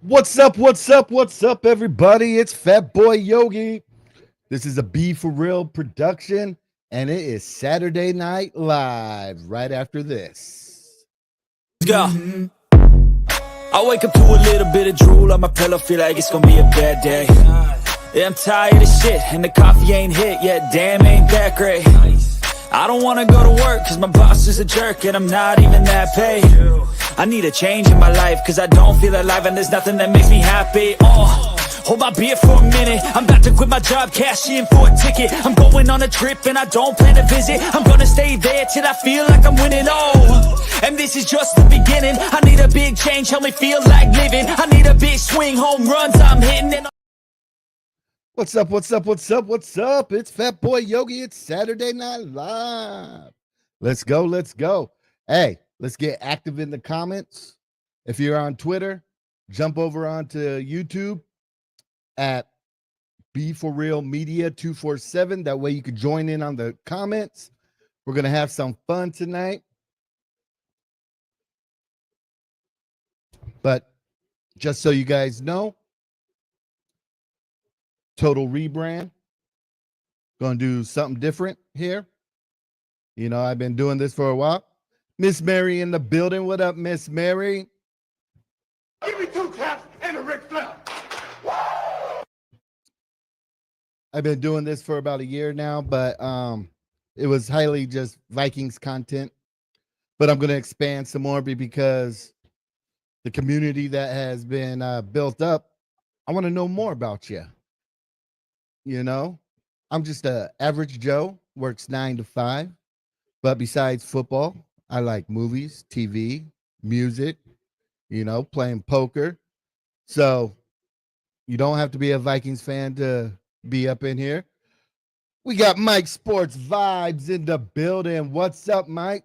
What's up? What's up? What's up, everybody? It's Fat Boy Yogi. This is a Be For Real production, and it is Saturday Night Live right after this. Go. I wake up to a little bit of drool on my pillow, feel like it's gonna be a bad day. Yeah, I'm tired of shit, and the coffee ain't hit yet, damn, ain't that great. I don't wanna go to work, cause my boss is a jerk, and I'm not even that paid. I need a change in my life, cause I don't feel alive, and there's nothing that makes me happy. Hold my beer for a minute, I'm about to quit my job, cash in for a ticket. I'm going on a trip and I don't plan to visit. I'm gonna stay there till I feel like I'm winning, and this is just the beginning. I need a big change, help me feel like living. I need a big swing, home runs I'm hitting and What's up? What's up? What's up? What's up? It's Fat Boy Yogi. It's Saturday Night Live. Let's go. Let's go. Hey, let's get active in the comments. If you're on Twitter, jump over onto YouTube at Be For Real Media 247. That way you can join in on the comments. We're going to have some fun tonight. But just so you guys know, total rebrand. Going to do something different here. You know, I've been doing this for a while. Miss Mary in the building. What up, Miss Mary? Give me two taps and a Ric Flair. I've been doing this for about a year now, but it was highly just Vikings content. But I'm going to expand some more because the community that has been built up, I want to know more about you. You know, I'm just a average Joe, works 9 to 5. But besides football, I like movies, TV, music, you know, playing poker. So you don't have to be a Vikings fan to be up in here. We got Mike Sports Vibes in the building. What's up, Mike?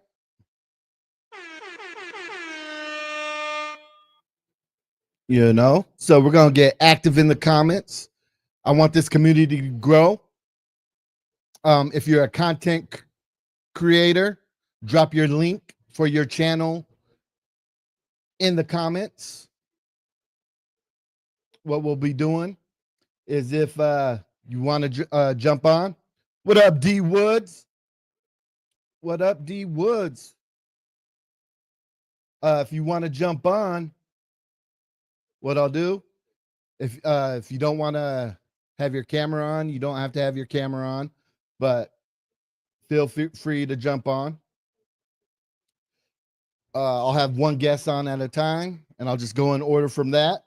You know, so we're going to get active in the comments. I want this community to grow. If you're a content creator, drop your link for your channel in the comments. What we'll be doing is if you want to jump on. What up, D Woods? What up, D Woods? If you want to jump on, what I'll do, if you don't want to have your camera on, you don't have to have your camera on, but feel free to jump on. I'll have one guest on at a time, and I'll just go in order from that.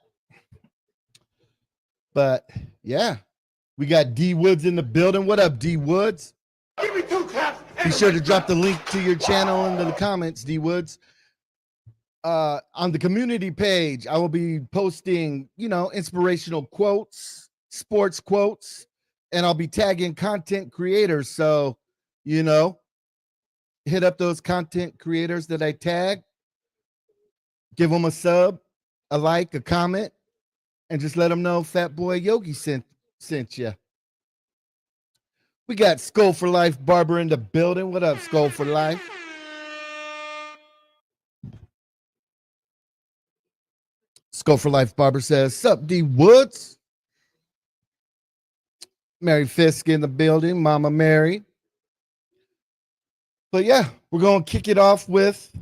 But yeah, we got D Woods in the building. What up, D Woods? Give me two taps. Be sure to drop the link to your channel into the comments, D Woods. On the community page, I will be posting, you know, inspirational quotes, sports quotes, and I'll be tagging content creators. So, you know, hit up those content creators that I tag, give them a sub, a like, a comment, and just let them know Fat Boy Yogi sent you. We got Skull for Life Barber in the building. What up, Skull for Life? Skull for Life Barber says, sup, D Woods? Mary Fisk in the building, Mama Mary. But yeah, we're going to kick it off with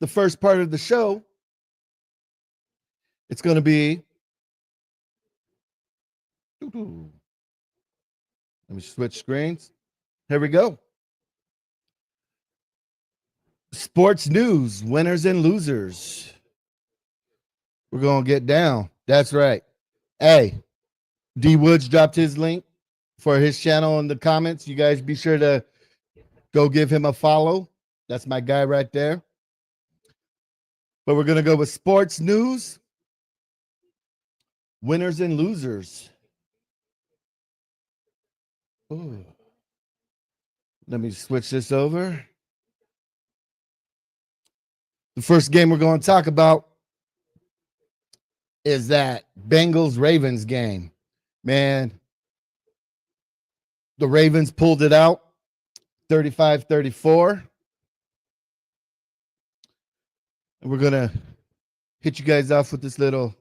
the first part of the show. It's going to be, let me switch screens. Here we go. Sports news, winners and losers. We're going to get down. That's right. Hey, D Woods dropped his link for his channel in the comments. You guys be sure to go give him a follow. That's my guy right there. But we're going to go with sports news, winners and losers. Ooh. Let me switch this over. The first game we're going to talk about is that Bengals-Ravens game. Man, the Ravens pulled it out 35-34. And we're going to hit you guys off with this little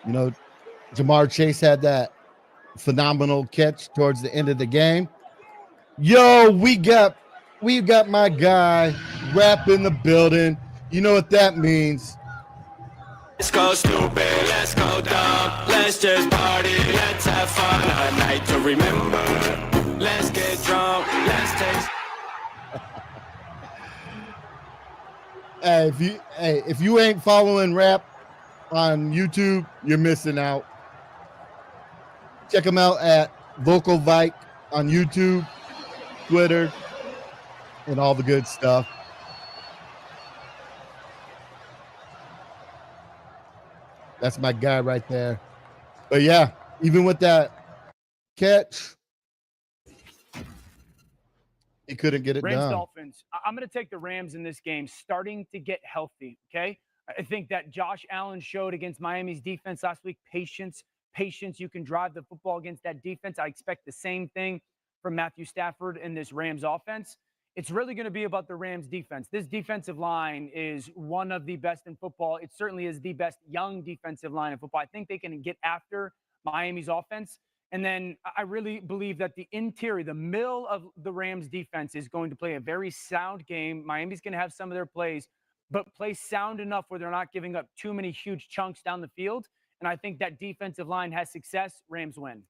You know, Jamar Chase had that phenomenal catch towards the end of the game. Yo, we got my guy Rap in the building. You know what that means. Let's go stupid, let's go dumb. Let's just party, let's have fun. A night to remember. Let's get drunk, let's taste. If you ain't following Rap on YouTube, you're missing out. Check him out at Vocal Vike on YouTube, Twitter, and all the good stuff. That's my guy right there. But yeah, even with that catch, he couldn't get it Rams done. Dolphins. I'm going to take the Rams in this game, starting to get healthy. Okay. I think that Josh Allen showed against Miami's defense last week. Patience. You can drive the football against that defense. I expect the same thing from Matthew Stafford in this Rams offense. It's really going to be about the Rams defense. This defensive line is one of the best in football. It certainly is the best young defensive line in football. I think they can get after Miami's offense. And then I really believe that the interior, the middle of the Rams defense is going to play a very sound game. Miami's going to have some of their plays, but play sound enough where they're not giving up too many huge chunks down the field. And I think that defensive line has success. Rams win.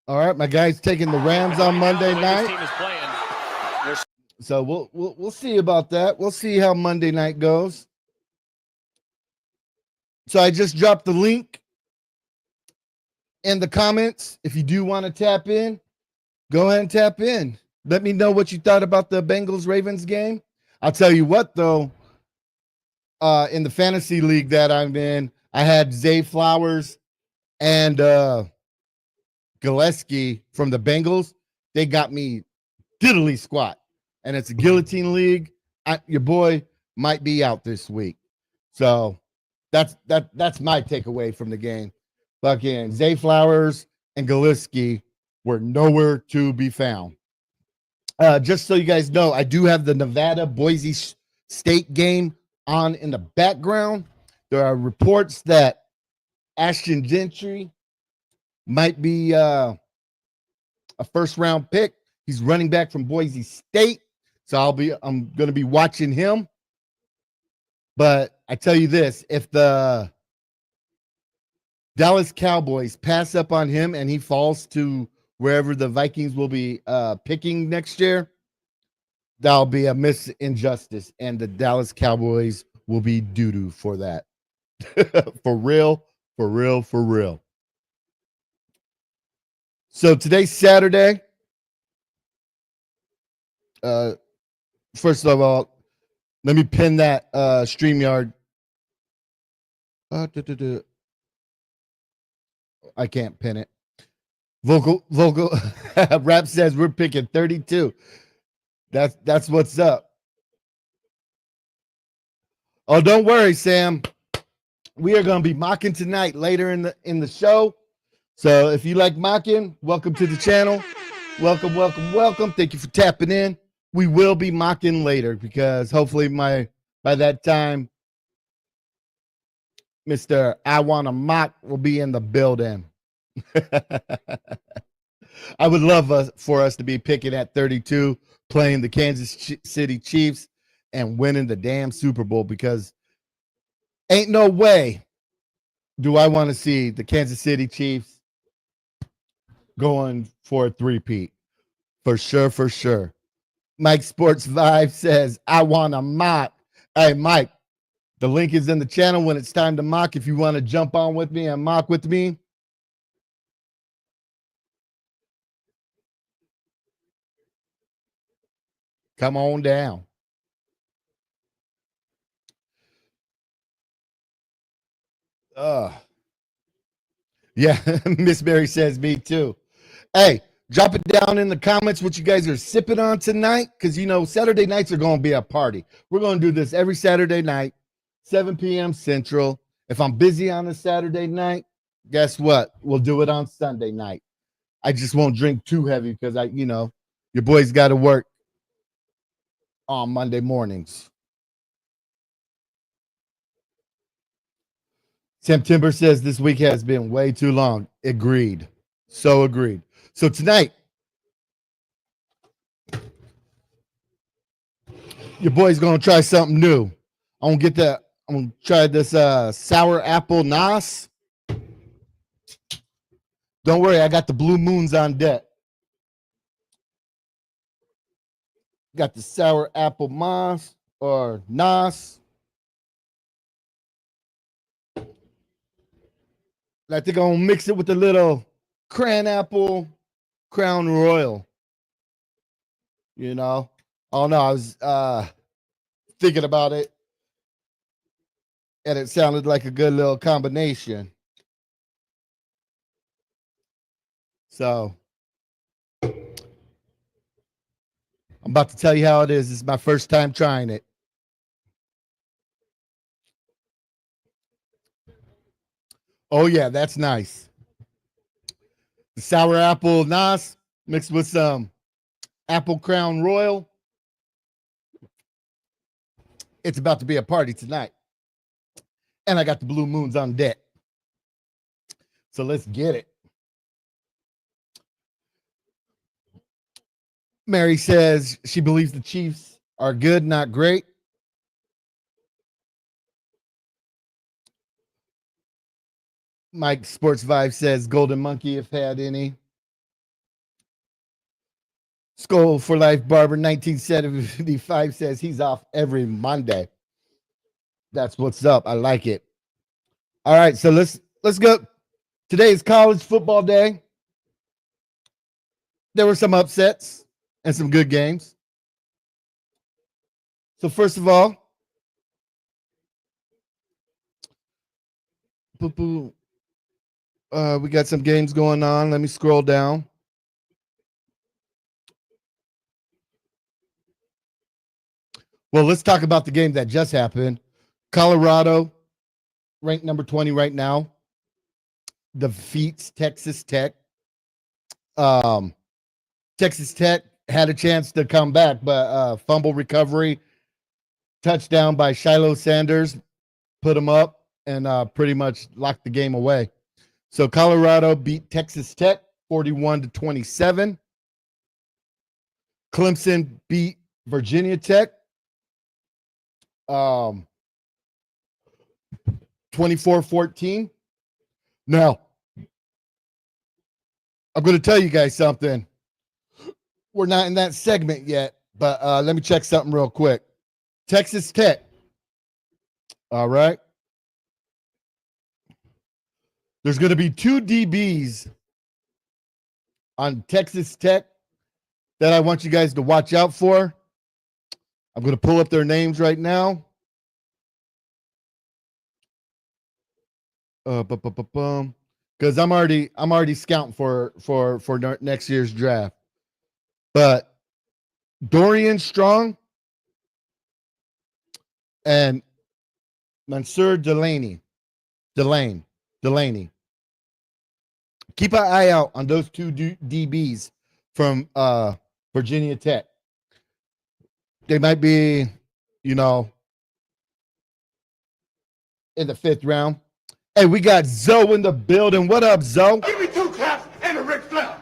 All right, my guy's taking the Rams on Monday night. So we'll see about that. We'll see how Monday night goes. So I just dropped the link in the comments. If you do want to tap in, go ahead and tap in. Let me know what you thought about the Bengals-Ravens game. I'll tell you what, though, in the fantasy league that I'm in, I had Zay Flowers and Gillespie from the Bengals. They got me diddly squat. And it's a guillotine league. Your boy might be out this week. So that's my takeaway from the game. Fucking Zay Flowers and Gillespie were nowhere to be found. Just so you guys know, I do have the Nevada Boise State game on in the background. There are reports that Ashton Gentry might be a first-round pick. He's running back from Boise State, so I'm going to be watching him. But I tell you this, if the Dallas Cowboys pass up on him and he falls to wherever the Vikings will be picking next year, that'll be a injustice, and the Dallas Cowboys will be doo-doo for that. For real. So today's Saturday. First of all, let me pin that StreamYard. I can't pin it. Vocal Rap says we're picking 32. That's what's up. Oh, don't worry, Sam. We are going to be mocking tonight later in the show. So if you like mocking, welcome to the channel. Welcome. Thank you for tapping in. We will be mocking later because hopefully by that time, Mr. I Want to Mock will be in the building. I would love for us to be picking at 32, playing the Kansas City Chiefs and winning the damn Super Bowl, because ain't no way do I want to see the Kansas City Chiefs going for a three-peat. For sure. Mike Sports Vibe says, I want to mock. Hey, Mike, the link is in the channel when it's time to mock. If you want to jump on with me and mock with me. Come on down. Yeah, Miss Mary says me too. Hey, drop it down in the comments what you guys are sipping on tonight, because you know Saturday nights are going to be a party. We're going to do this every Saturday night, 7 p.m. Central. If I'm busy on a Saturday night, guess what? We'll do it on Sunday night. I just won't drink too heavy because your boy's got to work on Monday mornings. September says this week has been way too long. Agreed. So agreed. So tonight, your boy's gonna try something new. I'm gonna try this sour apple nas. Don't worry, I got the blue moons on deck. Got the sour apple mas or nas. I think I'm gonna mix it with a little cran apple crown royal. You know, oh no, I was thinking about it, and it sounded like a good little combination. So I'm about to tell you how it is. This is my first time trying it. Oh yeah, that's nice. The sour apple nas mixed with some apple crown royal. It's about to be a party tonight. And I got the blue moons on deck. So let's get it. Mary says she believes the Chiefs are good, not great. Mike Sports Vibe says Golden Monkey, if had any. Skull for Life Barber 1975 says he's off every Monday. That's what's up. I like it. All right, so let's go. Today is college football day. There were some upsets and some good games. So first of all, we got some games going on. Let me scroll down. Well, let's talk about the game that just happened. Colorado, ranked number 20 right now, defeats Texas Tech. Texas Tech had a chance to come back, but fumble recovery, touchdown by Shiloh Sanders, put them up and pretty much locked the game away. So Colorado beat Texas Tech 41-27. Clemson beat Virginia Tech 24-14. Now, I'm going to tell you guys something. We're not in that segment yet, but let me check something real quick. Texas Tech. All right. There's going to be 2 DBs on Texas Tech that I want you guys to watch out for. I'm going to pull up their names right now. Because I'm already scouting for next year's draft. But Dorian Strong and Mansour Delaney. Keep an eye out on those 2 DBs from Virginia Tech. They might be, in the 5th round. Hey, we got Zoe in the building. What up, Zoe? Give me 2 taps and a Ric Flair.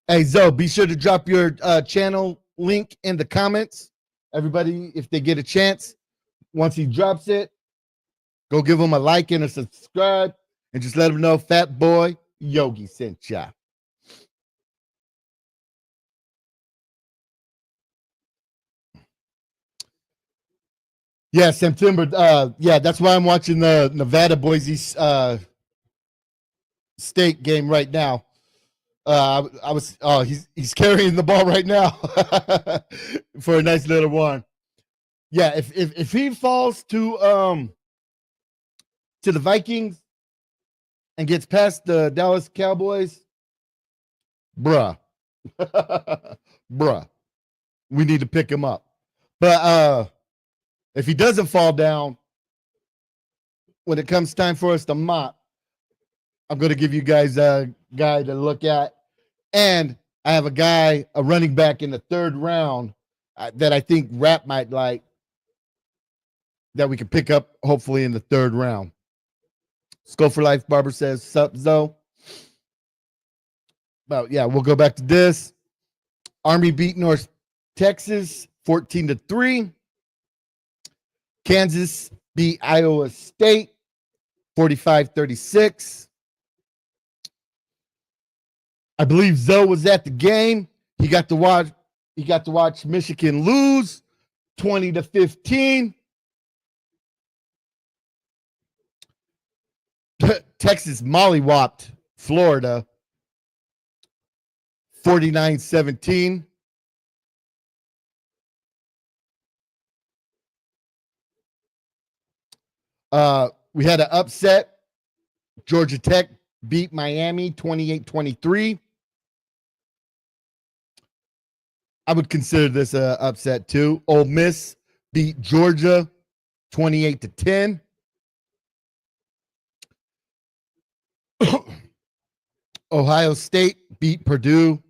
Hey, Zoe, be sure to drop your channel link in the comments. Everybody, if they get a chance, once he drops it, go give him a like and a subscribe, and just let him know Fat Boy Yogi sent ya. Yeah, September. Yeah, that's why I'm watching the Nevada Boise State game right now. I was. Oh, he's carrying the ball right now for a nice little one. Yeah, if he falls to the Vikings and gets past the Dallas Cowboys, bruh, we need to pick him up. But if he doesn't fall down, when it comes time for us to mock, I'm going to give you guys a guy to look at. And I have a running back in the 3rd round that I think Rap might like. that we can pick up hopefully in the third round. Skull for Life Barber says, sup, Zoe. But yeah, we'll go back to this. Army beat North Texas 14-3. Kansas beat Iowa State 45-36. I believe Zoe was at the game. He got to watch Michigan lose 20-15. Texas mollywopped Florida 49-17. We had an upset. Georgia Tech beat Miami 28-23. I would consider this an upset too. Ole Miss beat Georgia 28-10. Ohio State beat Purdue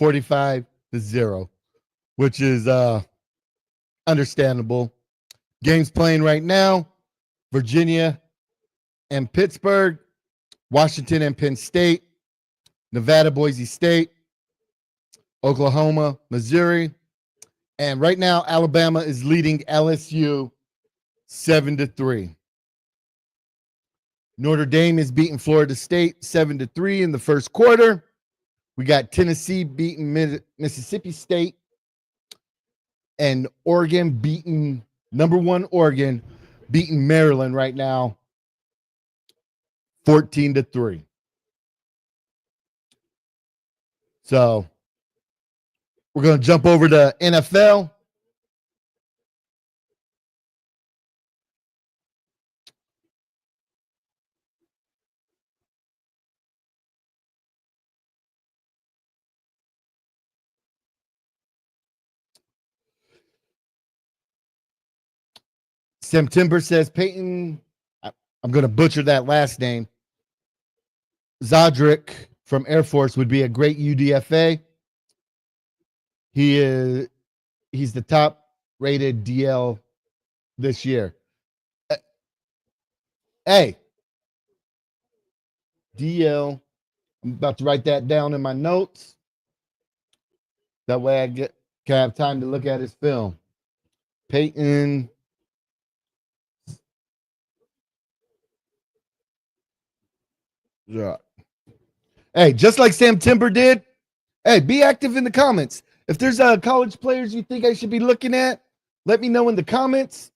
45-0, which is understandable. Games playing right now: Virginia and Pittsburgh, Washington and Penn State, Nevada, Boise State, Oklahoma, Missouri, and right now Alabama is leading LSU 7-3. Notre Dame is beating Florida State 7-3 in the first quarter. We got Tennessee beating Mississippi State, and Oregon beating number 1 Oregon beating Maryland right now 14-3. So we're going to jump over to NFL. September says Peyton, I'm going to butcher that last name, Zodrick from Air Force would be a great UDFA. He's the top rated DL this year. Hey, DL, I'm about to write that down in my notes. That way can have time to look at his film. Peyton Yeah. Hey, just like Sam Timber did, hey, be active in the comments. If there's college players you think I should be looking at, let me know in the comments.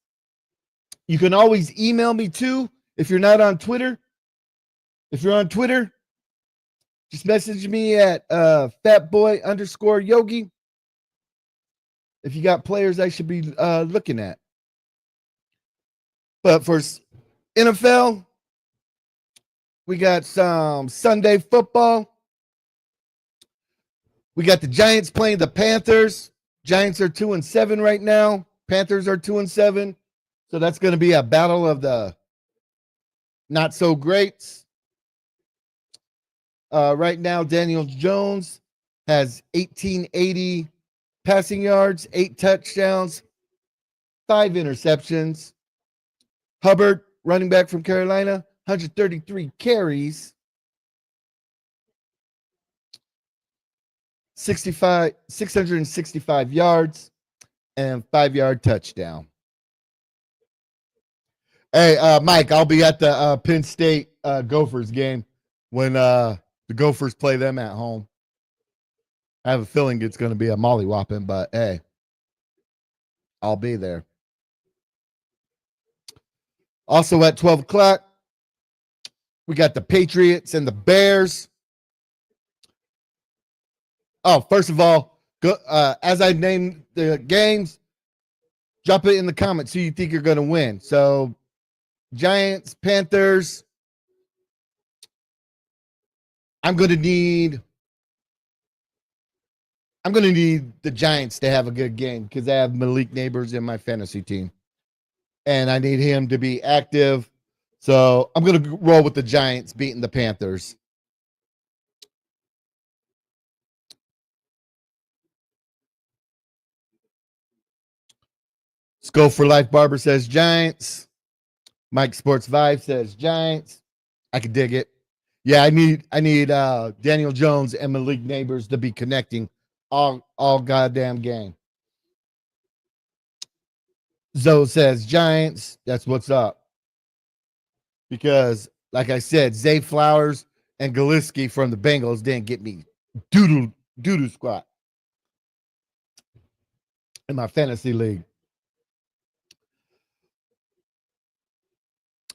You can always email me too if you're not on Twitter. If you're on Twitter, just message me at fatboy_yogi if you got players I should be looking at. But for NFL, we got some Sunday football. We got the Giants playing the Panthers. Giants are 2-7 right now. Panthers are 2-7. So that's going to be a battle of the not so greats. Right now, Daniel Jones has 1880 passing yards, 8 touchdowns, 5 interceptions. Hubbard, running back from Carolina, 133 carries, 665 yards, and 5-yard touchdown. Hey, Mike, I'll be at the Penn State Gophers game when the Gophers play them at home. I have a feeling it's going to be a mollywhopping, but hey, I'll be there. Also at 12 o'clock, we got the Patriots and the Bears. Oh, first of all, as I named the games, drop it in the comments who you think you're going to win. So, Giants, Panthers. I'm going to need the Giants to have a good game because I have Malik Neighbors in my fantasy team. And I need him to be active. So I'm going to roll with the Giants beating the Panthers. Skull for Life Barber says Giants. Mike Sports Vibe says Giants. I could dig it. Yeah, I need Daniel Jones and Malik Neighbors to be connecting all goddamn game. Zoe says Giants. That's what's up. Because, like I said, Zay Flowers and Galiski from the Bengals didn't get me doo-doo squat in my fantasy league.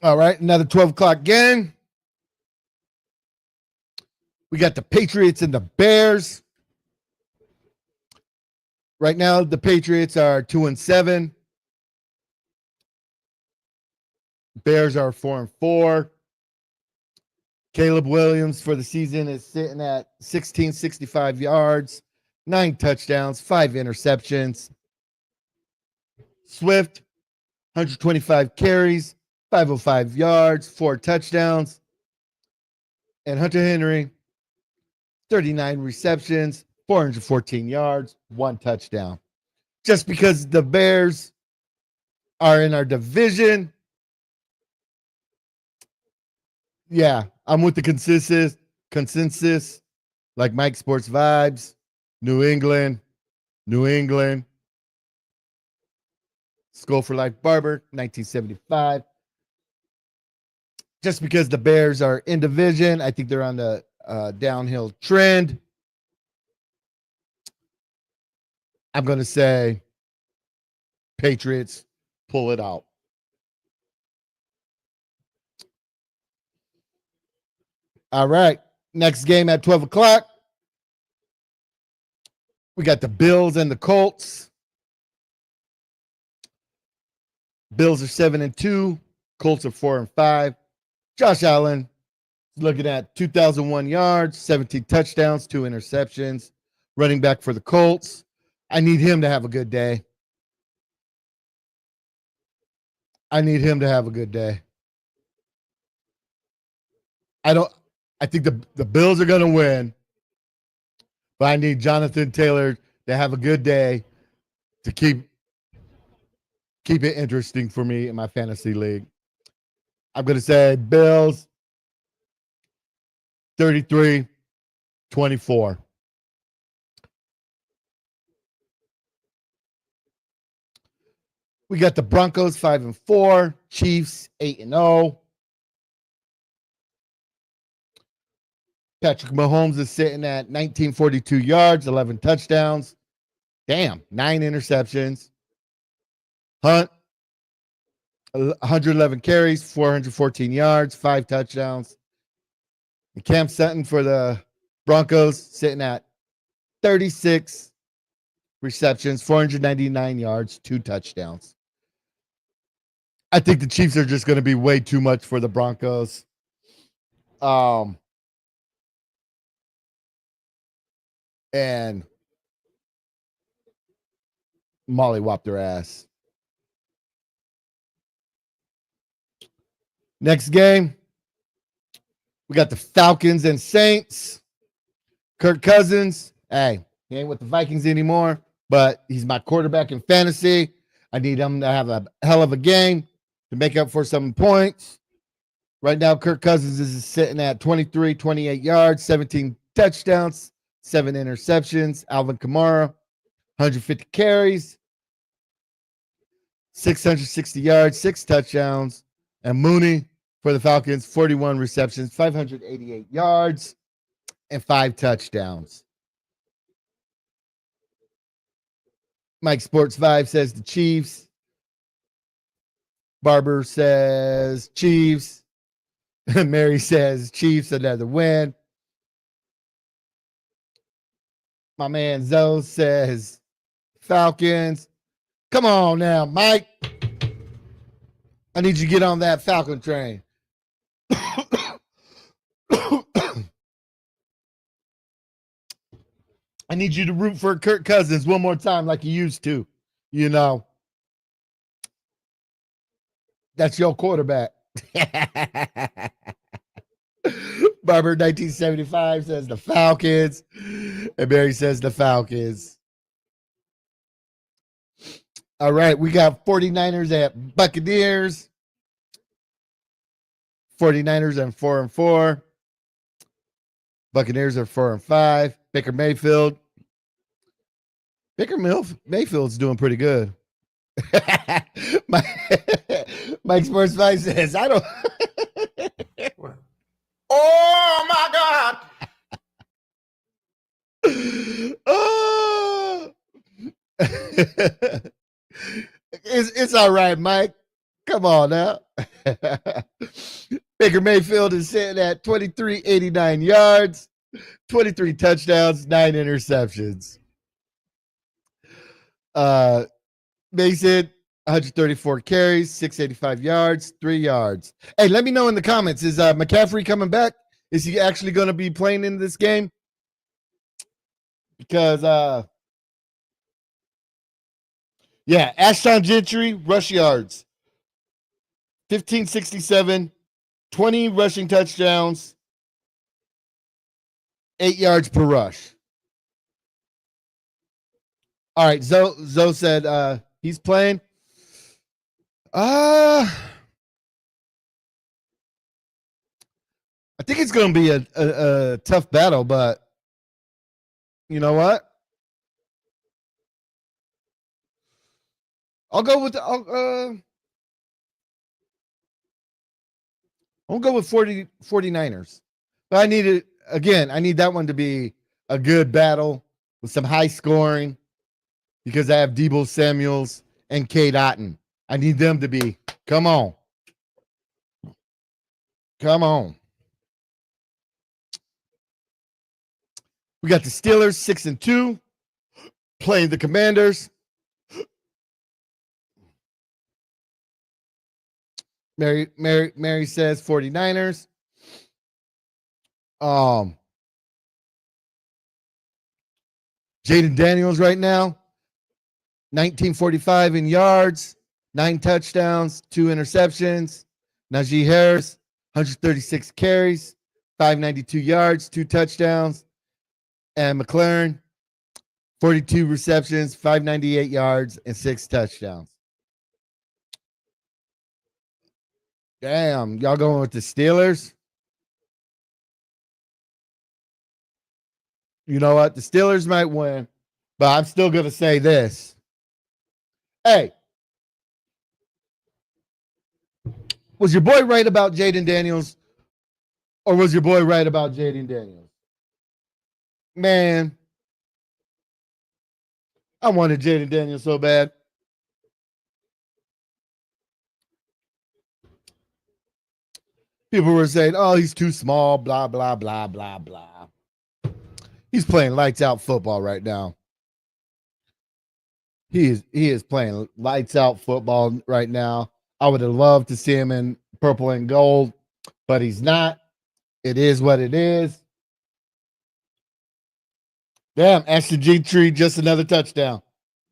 All right, another 12 o'clock game. We got the Patriots and the Bears. Right now, the Patriots are 2-7. Bears are 4-4. Caleb Williams for the season is sitting at 1,665 yards, 9 touchdowns, 5 interceptions. Swift, 125 carries, 505 yards, 4 touchdowns. And Hunter Henry, 39 receptions, 414 yards, 1 touchdown. Just because the Bears are in our division, yeah, I'm with the consensus, like Mike Sports Vibes, New England. Skull for Life Barber, 1975. Just because the Bears are in division, I think they're on the downhill trend. I'm going to say Patriots pull it out. All right. Next game at 12 o'clock. We got the Bills and the Colts. Bills are 7-2. Colts are 4-5. Josh Allen is looking at 2,001 yards, 17 touchdowns, 2 interceptions. Running back for the Colts. I need him to have a good day. I think the Bills are going to win, but I need Jonathan Taylor to have a good day to keep it interesting for me in my fantasy league. I'm going to say Bills 33-24. We got the Broncos 5-4, Chiefs 8-0. Patrick Mahomes is sitting at 1,942 yards, 11 touchdowns. Damn, 9 interceptions. Hunt, 111 carries, 414 yards, 5 touchdowns. And Cam Sutton for the Broncos sitting at 36 receptions, 499 yards, 2 touchdowns. I think the Chiefs are just going to be way too much for the Broncos. And mollywop their ass. Next game, we got the Falcons and Saints. Kirk Cousins, hey, he ain't with the Vikings anymore, but he's my quarterback in fantasy. I need him to have a hell of a game to make up for some points. Right now, Kirk Cousins is sitting at 28 yards, 17 touchdowns, 7 interceptions. Alvin Kamara, 150 carries, 660 yards, 6 touchdowns. And Mooney for the Falcons, 41 receptions, 588 yards, and 5 touchdowns. Mike Sports Vibe says the Chiefs. Barber says Chiefs. Mary says Chiefs, another win. My man Zoe says Falcons. Come on now, Mike. I need you to get on that Falcon train. I need you to root for Kirk Cousins one more time like you used to. You know, that's your quarterback. Barber 1975 says the Falcons. And Barry says the Falcons. All right, we got 49ers at Buccaneers. 49ers are 4-4. Buccaneers are 4-5. Mayfield's doing pretty good. Mike Sports 5 says, I don't. Oh my God! Oh. It's all right, Mike. Come on now. Baker Mayfield is sitting at 2,389 yards, 23 touchdowns, 9 interceptions. Mason, 134 carries, 685 yards, 3 yards. Hey, let me know in the comments. Is McCaffrey coming back? Is he actually going to be playing in this game? Because, yeah, Ashton Gentry, rush yards, 1,567, 20 rushing touchdowns, 8 yards per rush. All right, Zoe said he's playing. I think it's going to be a tough battle, but you know what? I'll go with I'll go with 49ers. But I need that one to be a good battle with some high scoring because I have Deebo Samuels and Cade Otton. I need them to be, come on. Come on. We got the Steelers 6-2 playing the Commanders. Mary says 49ers. Jaden Daniels right now, 1945 in yards, 9 touchdowns, 2 interceptions. Najee Harris, 136 carries, 592 yards, 2 touchdowns. And McLaren, 42 receptions, 598 yards, and 6 touchdowns. Damn, y'all going with the Steelers? You know what? The Steelers might win, but I'm still going to say this. Hey, was your boy right about Jaden Daniels, or was your boy right about Jaden Daniels? Man, I wanted Jaden Daniels so bad. People were saying, oh, he's too small, blah, blah, blah, blah, blah. He's playing lights out football right now. He is playing lights out football right now. I would have loved to see him in purple and gold, but he's not. It is what it is. Damn, Ashton Gentry, just another touchdown.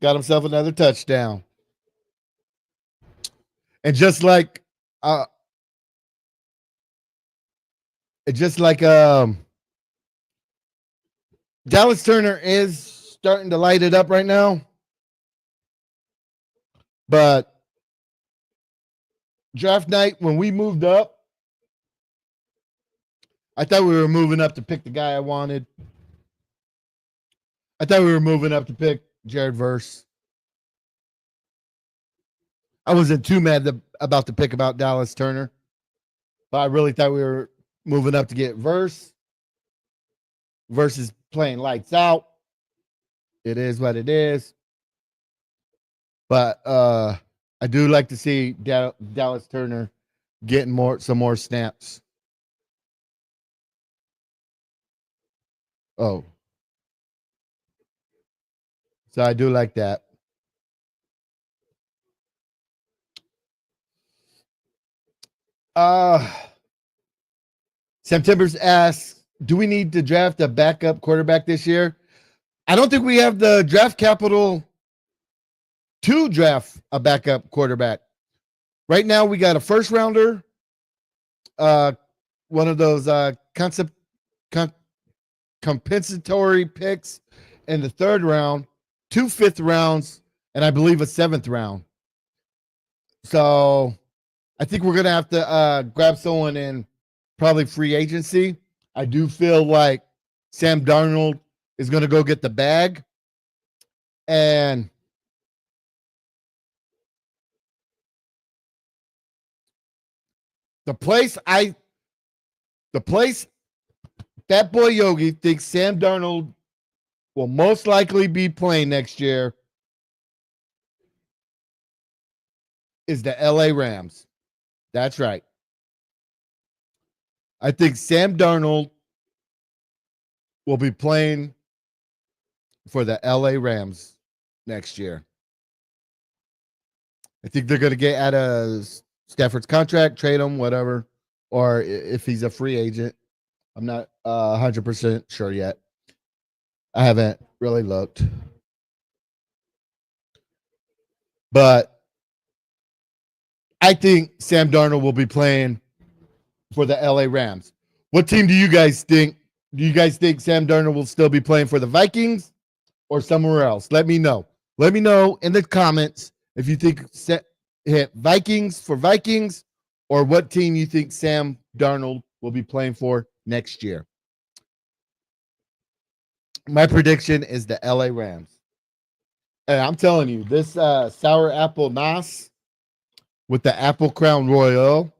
Got himself another touchdown. And just like Dallas Turner is starting to light it up right now. But draft night, when we moved up, I thought we were moving up to pick the guy I wanted. I thought we were moving up to pick Jared Verse. I wasn't too mad about the pick about Dallas Turner, but I really thought we were moving up to get Verse. Verse is playing lights out. It is what it is. But I do like to see Dallas Turner getting some more snaps. Oh. So I do like that. September's asks, do we need to draft a backup quarterback this year? I don't think we have the draft capital to draft a backup quarterback. Right now, we got a first rounder, one of those compensatory picks in the third round, 2 fifth rounds, and I believe a 7th round. So I think we're gonna have to grab someone in probably free agency. I do feel like Sam Darnold is gonna go get the bag, and the place that boy Yogi thinks Sam Darnold will most likely be playing next year is the LA Rams. That's right. I think Sam Darnold will be playing for the LA Rams next year. I think they're going to get out of Stafford's contract, trade him, whatever, or if he's a free agent. I'm not 100% sure yet. I haven't really looked. But I think Sam Darnold will be playing for the LA Rams. What team do you guys think? Do you guys think Sam Darnold will still be playing for the Vikings or somewhere else? Let me know. Let me know in the comments if you think hit Vikings for Vikings or what team you think Sam Darnold will be playing for next year. My prediction is the LA Rams. And I'm telling you, this sour apple Nas with the Apple Crown Royal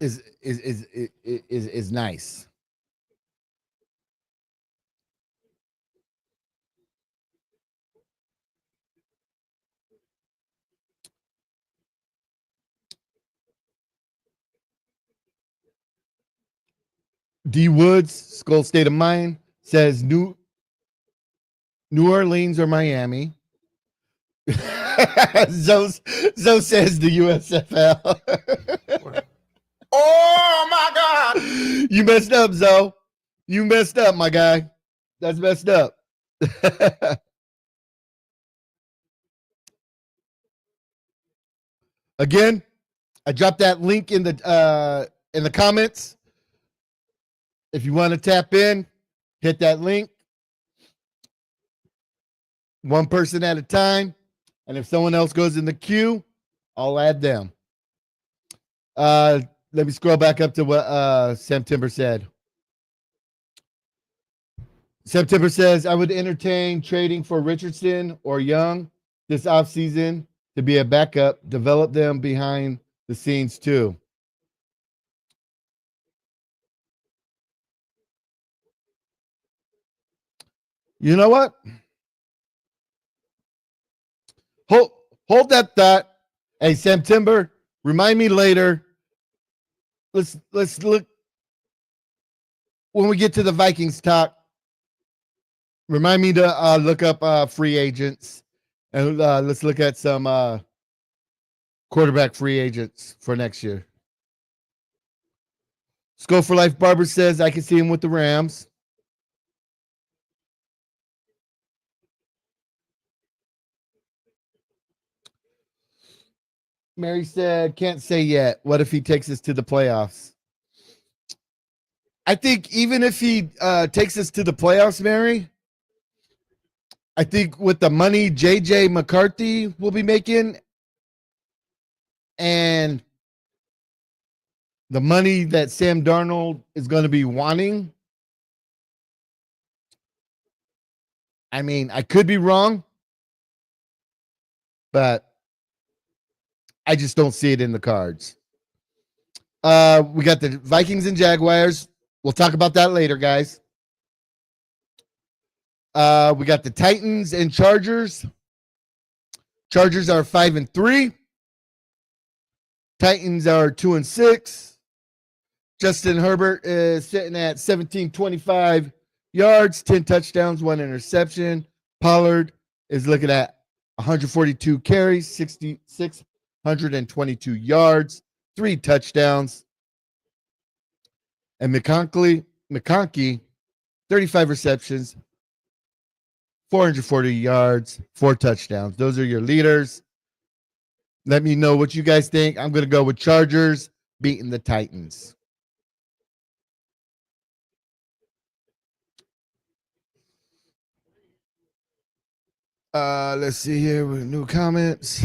is nice. D Woods, Skull State of Mind, says New Orleans or Miami. Zoe says the USFL. Oh my God! You messed up, Zoe. You messed up, my guy. That's messed up. Again, I dropped that link in the comments. If you want to tap in, hit that link. One person at a time. And if someone else goes in the queue, I'll add them. Let me scroll back up to what September said. September says, I would entertain trading for Richardson or Young this offseason to be a backup, develop them behind the scenes too. You know what? Hold that thought. Hey, September, remind me later. Let's look when we get to the Vikings talk. Remind me to look up free agents and let's look at some quarterback free agents for next year. Skull for Life Barber says I can see him with the Rams. Mary said, can't say yet. What if he takes us to the playoffs? I think even if he takes us to the playoffs, Mary, I think with the money JJ McCarthy will be making and the money that Sam Darnold is going to be wanting, I mean, I could be wrong, but I just don't see it in the cards. We got the Vikings and Jaguars. We'll talk about that later, guys. We got the Titans and Chargers. Chargers are 5-3. Titans are 2-6. Justin Herbert is sitting at 1725 yards, 10 touchdowns, 1 interception. Pollard is looking at 142 carries, 622 yards, 3 touchdowns. And McConkey, 35 receptions, 440 yards, 4 touchdowns. Those are your leaders. Let me know what you guys think. I'm going to go with Chargers beating the Titans. Let's see here with new comments.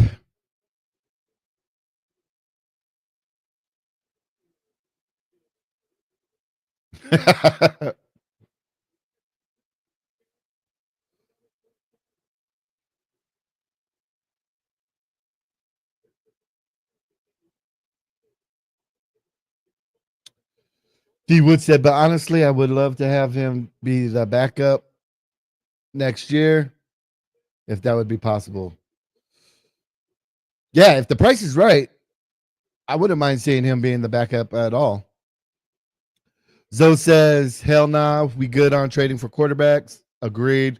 D Wood said, but honestly, I would love to have him be the backup next year if that would be possible. Yeah, if the price is right, I wouldn't mind seeing him being the backup at all. Zoe says, hell nah, we good on trading for quarterbacks. Agreed.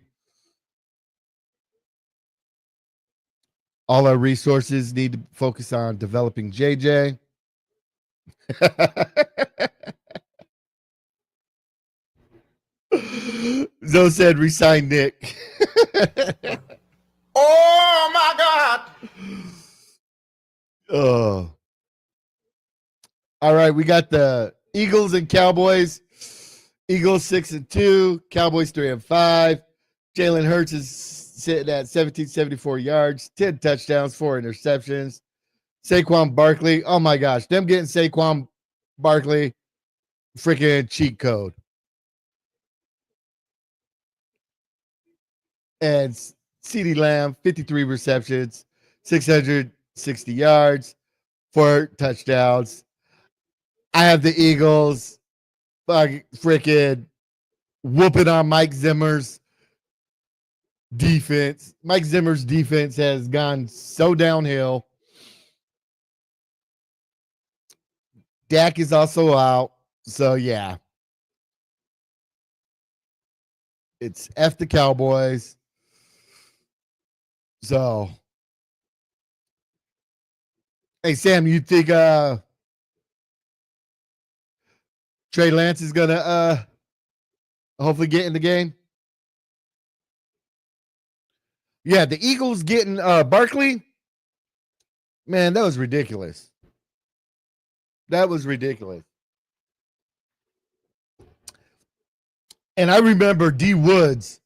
All our resources need to focus on developing JJ. Zoe said, resign Nick. Oh my God! Oh. All right, we got the Eagles and Cowboys. Eagles 6-2, Cowboys 3-5. Jalen Hurts is sitting at 1774 yards, 10 touchdowns, 4 interceptions. Saquon Barkley, oh my gosh, them getting Saquon Barkley, freaking cheat code. And CeeDee Lamb, 53 receptions, 660 yards, 4 touchdowns. I have the Eagles freaking whooping on Mike Zimmer's defense. Mike Zimmer's defense has gone so downhill. Dak is also out. So, yeah. It's F the Cowboys. So, hey, Sam, you think Trey Lance is going to hopefully get in the game? Yeah, the Eagles getting Barkley. Man, that was ridiculous. That was ridiculous. And I remember D Woods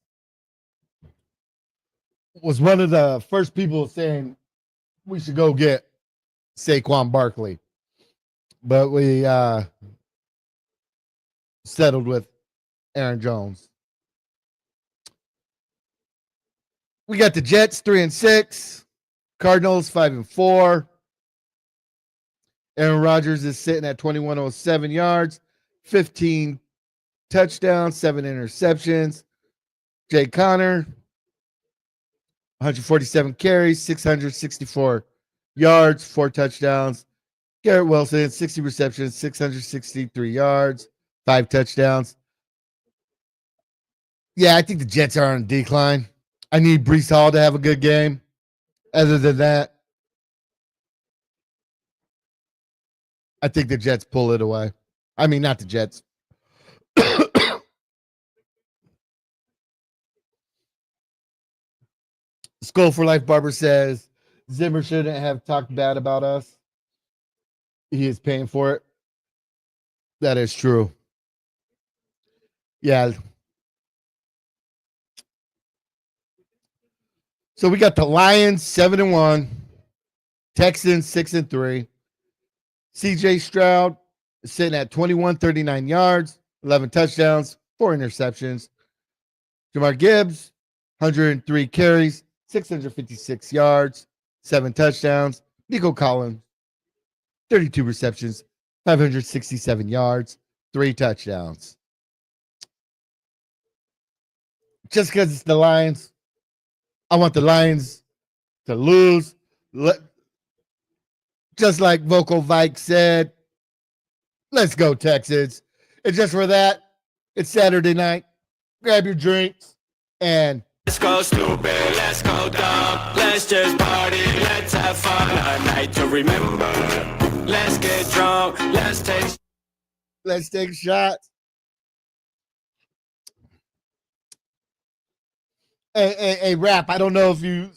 was one of the first people saying we should go get Saquon Barkley. But we settled with Aaron Jones. We got the Jets 3-6, Cardinals 5-4. Aaron Rodgers is sitting at 2107 yards, 15 touchdowns, 7 interceptions. Jay Connor, 147 carries, 664 yards, 4 touchdowns. Garrett Wilson, 60 receptions, 663 yards, 5 touchdowns. Yeah, I think the Jets are on decline. I need Breece Hall to have a good game. Other than that, I think the Jets pull it away. I mean, not the Jets. Skull for Life Barber says Zimmer shouldn't have talked bad about us. He is paying for it. That is true. Yeah. So we got the Lions 7-1, Texans 6-3. CJ Stroud is sitting at 2139 yards, 11 touchdowns, 4 interceptions. Jamar Gibbs, 103 carries, 656 yards, 7 touchdowns. Nico Collins, 32 receptions, 567 yards, 3 touchdowns. Just because it's the Lions, I want the Lions to lose. Just like Vocal Vike said, let's go, Texans. And just for that, it's Saturday night. Grab your drinks and Let's go stupid, let's go dumb. Let's just party, let's have fun. A night to remember. Let's get drunk, let's take shots. Hey, Rap, I don't know if you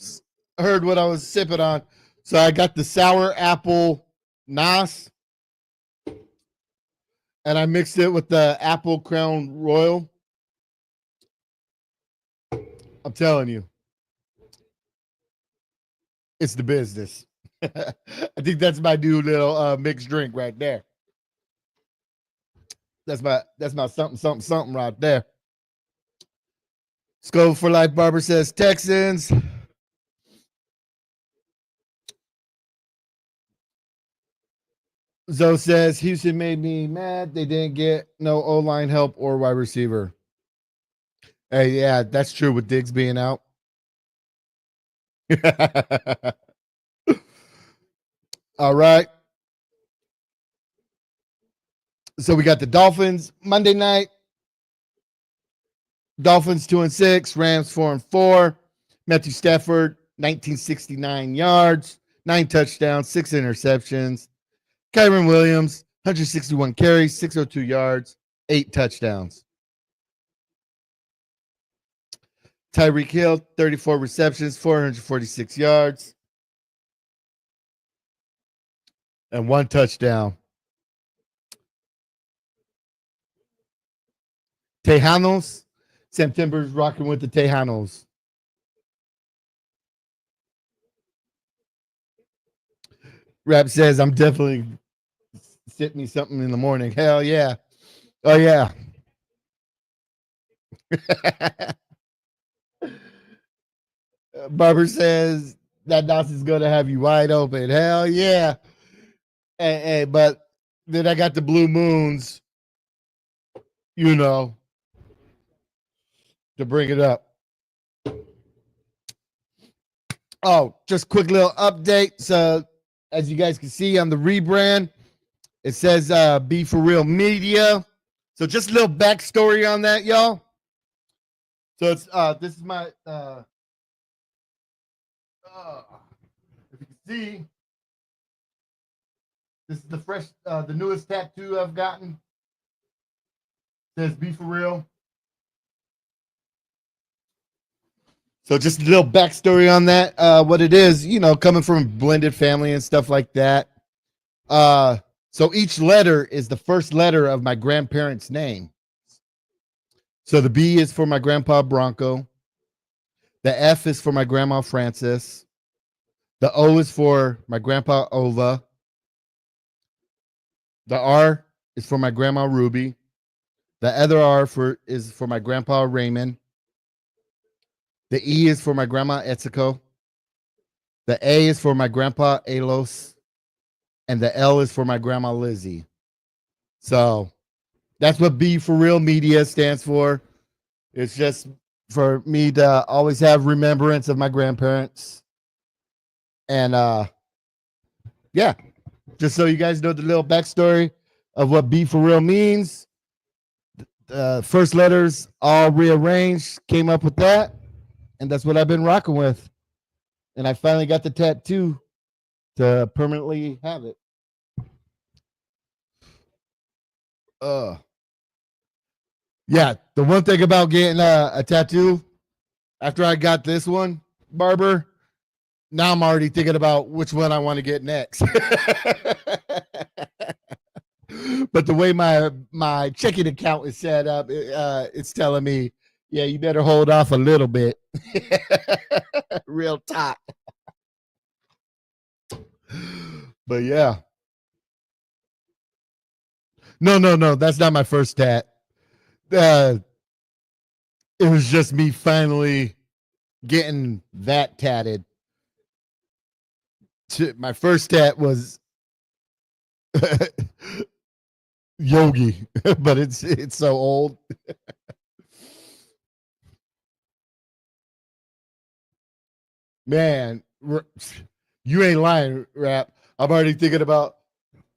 heard what I was sipping on. So I got the sour apple Nas, and I mixed it with the apple Crown Royal. I'm telling you, it's the business. I think that's my new little mixed drink right there. That's my something right there. Scope for Life Barber says Texans. Zoe says Houston made me mad. They didn't get no O-line help or wide receiver. Hey, yeah, that's true with Diggs being out. All right. So we got the Dolphins Monday night. Dolphins 2-6, Rams 4-4. Matthew Stafford 1969 yards, 9 touchdowns, 6 interceptions. Kyron Williams 161 carries, 602 yards, 8 touchdowns. Tyreek Hill 34 receptions, 446 yards, and 1 touchdown. Tejanos. September's rocking with the Tejanos. Rap says, I'm definitely sitting me something in the morning. Hell yeah. Oh, yeah. Barber says, that Dawson's going to have you wide open. Hell yeah. Hey, but then I got the Blue Moons, you know, to bring it up. Oh, just quick little update. So, as you guys can see on the rebrand, it says Be For Real Media. So, just a little backstory on that, y'all. So, it's this is my if you can see, this is the fresh, the newest tattoo I've gotten. It says Be For Real. So just a little backstory on that. What it is, you know, coming from a blended family and stuff like that. So each letter is the first letter of my grandparents' name. So the B is for my grandpa Bronco. The F is for my grandma Frances. The O is for my grandpa Ova. The R is for my grandma Ruby. The other R is for my grandpa Raymond. The E is for my grandma Etsuko. The A is for my grandpa Alos. And the L is for my grandma Lizzie. So that's what B For Real Media stands for. It's just for me to always have remembrance of my grandparents. And yeah, just so you guys know the little backstory of what B For Real means. First letters all rearranged, came up with that. And that's what I've been rocking with. And I finally got the tattoo to permanently have it. Yeah, the one thing about getting a tattoo after I got this one, Barber, now I'm already thinking about which one I want to get next. But the way my checking account is set up, it's telling me, yeah, you better hold off a little bit. Real top. But yeah. No, that's not my first tat. It was just me finally getting that tatted. My first tat was Yogi, but it's so old. Man, you ain't lying, Rap. I'm already thinking about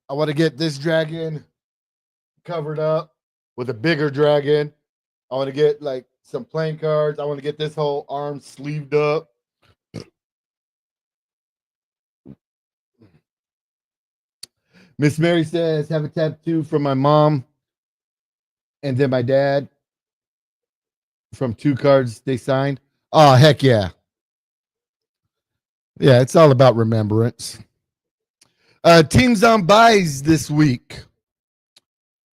I want to get this dragon covered up with a bigger dragon. I want to get like some playing cards. I want to get this whole arm sleeved up. Miss Mary says, have a tattoo from my mom and then my dad from 2 cards they signed. Oh, heck yeah. Yeah, it's all about remembrance. Teams on buys this week: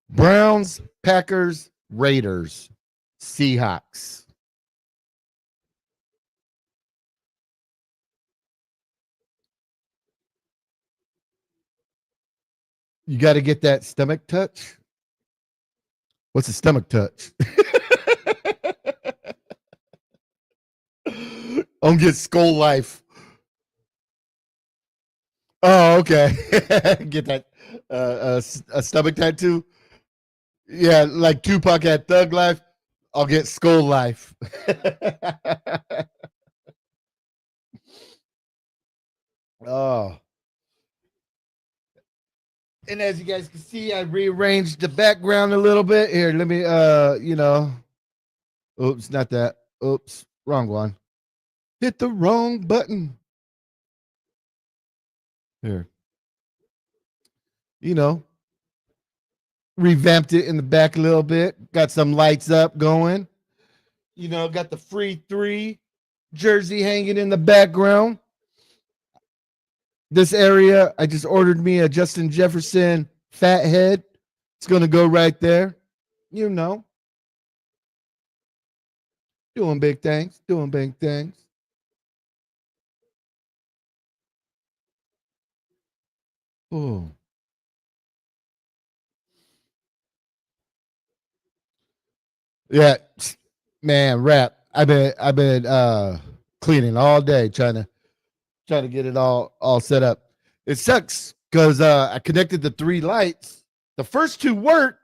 Browns, Packers, Raiders, Seahawks. You got to get that stomach touch. What's a stomach touch? Don't get skull life. Oh, okay. Get that a stomach tattoo. Yeah, like Tupac had Thug Life. I'll get skull life. Oh. And as you guys can see, I rearranged the background a little bit. Here, let me oops, not that. Oops, wrong one. Hit the wrong button. Here. You know, revamped it in the back a little bit. Got some lights up going. You know, got the free 3 jersey hanging in the background. This area, I just ordered me a Justin Jefferson fat head. It's going to go right there. You know, doing big things, doing big things. Oh, yeah, man, rap. I've been cleaning all day trying to get it all set up. It sucks because I connected the 3 lights. The first 2 work.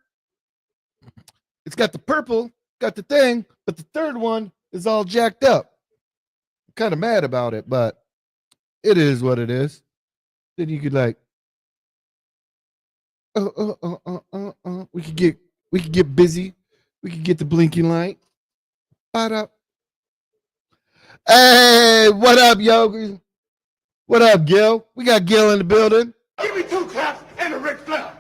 It's got the purple, got the thing, but the third one is all jacked up. I'm kind of mad about it, but it is what it is. Then you could like, we could get busy. We could get the blinking light. Ba-da. Hey, what up, yo? What up, Gil? We got Gil in the building. Give me 2 taps and a Ric Flair.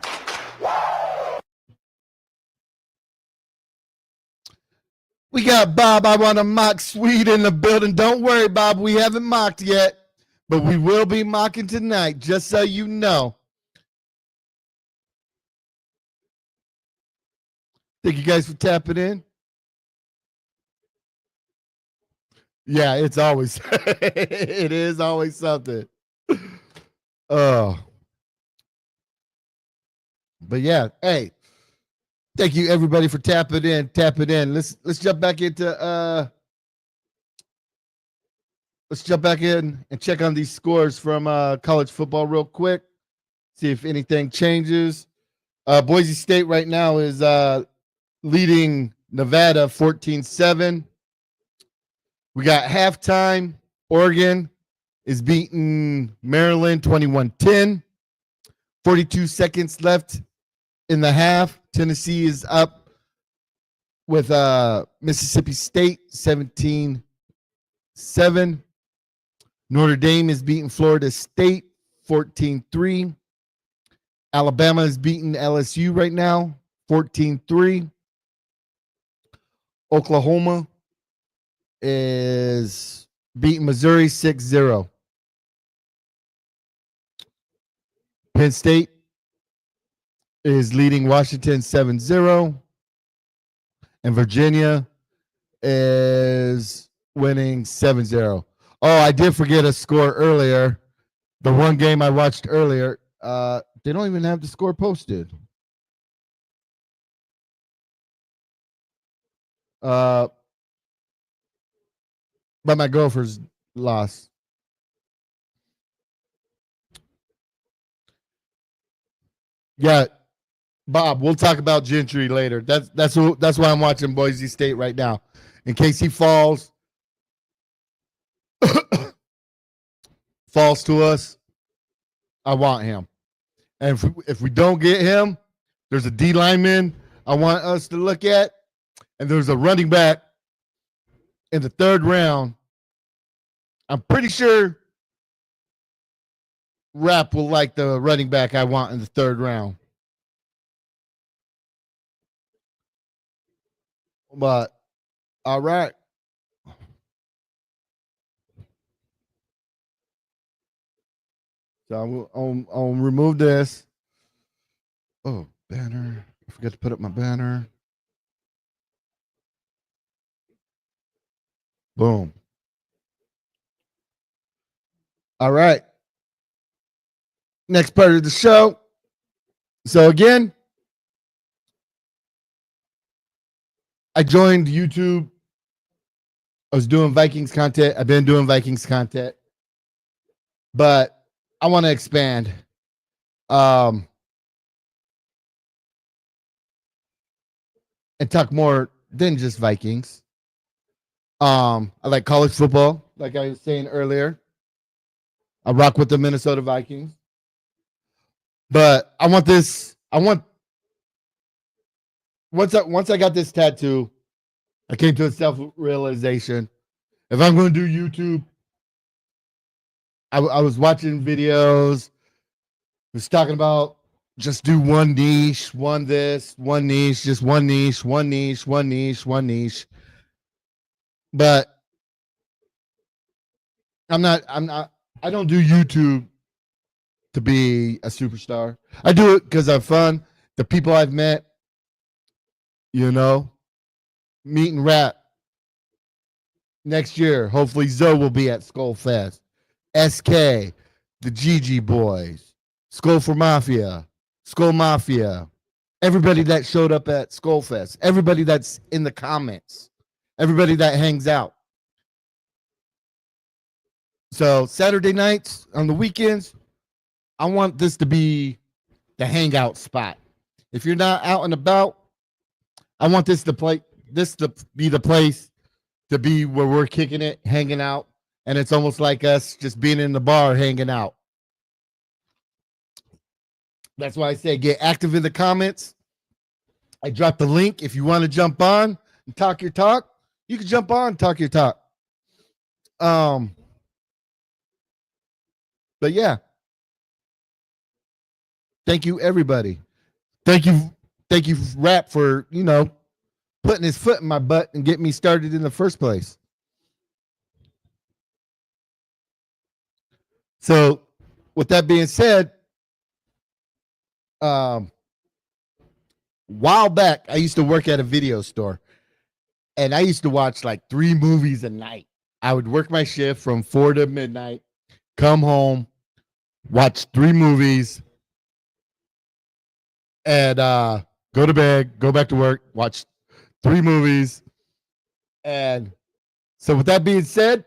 We got Bob. I want to mock Swede in the building. Don't worry, Bob. We haven't mocked yet, but we will be mocking tonight, just so you know. Thank you guys for tapping in. Yeah, it's always it is always something. Oh. But yeah, hey, thank you everybody for tapping in, tapping in. Let's jump back into let's jump back in and check on these scores from college football real quick. See if anything changes. Boise State right now is leading Nevada 14-7. We got halftime. Oregon is beating Maryland 21-10. 42 seconds left in the half. Tennessee is up with Mississippi State 17-7. Notre Dame is beating Florida State 14-3. Alabama is beating LSU right now 14-3. Oklahoma is beating Missouri 6-0. Penn State is leading Washington 7-0. And Virginia is winning 7-0. Oh, I did forget a score earlier. The one game I watched earlier, they don't even have the score posted. But my Gophers lost. Yeah, Bob, we'll talk about Gentry later. That's why I'm watching Boise State right now. In case he falls to us, I want him. And if we don't get him, there's a D lineman I want us to look at, and there's a running back in the 3rd round. I'm pretty sure Rap will like the running back I want in the 3rd round. But all right. So I'll remove this. Oh, banner. I forgot to put up my banner. Boom. All right. Next part of the show. So again, I joined YouTube. I was doing Vikings content. I've been doing Vikings content, but I want to expand. And talk more than just Vikings. I like college football, like I was saying earlier. I rock with the Minnesota Vikings. But I want this. I want once I got this tattoo, I came to a self realization. If I'm going to do YouTube, I was watching videos. Was talking about just do one niche, one this, one niche, just one niche, one niche, one niche, one niche. But I'm not. I don't do YouTube to be a superstar. I do it because I'm fun. The people I've met, you know, meet and rap. Next year, hopefully Zoe will be at Skull Fest. SK, the Gigi Boys, Skull for Mafia, Skull Mafia, everybody that showed up at Skull Fest, everybody that's in the comments, everybody that hangs out. So Saturday nights on the weekends, I want this to be the hangout spot. If you're not out and about, I want this to be the place to be where we're kicking it, hanging out, and it's almost like us just being in the bar hanging out. That's why I say get active in the comments. I dropped the link. If you want to jump on and talk your talk, you can jump on and talk your talk. But yeah. Thank you, everybody. Thank you, Rap, for, putting his foot in my butt and getting me started in the first place. So, with that being said, while back, I used to work at a video store, and I used to watch like 3 movies a night. I would work my shift from 4 to midnight, come home, watch 3 movies, and go to bed, go back to work, watch 3 movies. And so, with that being said,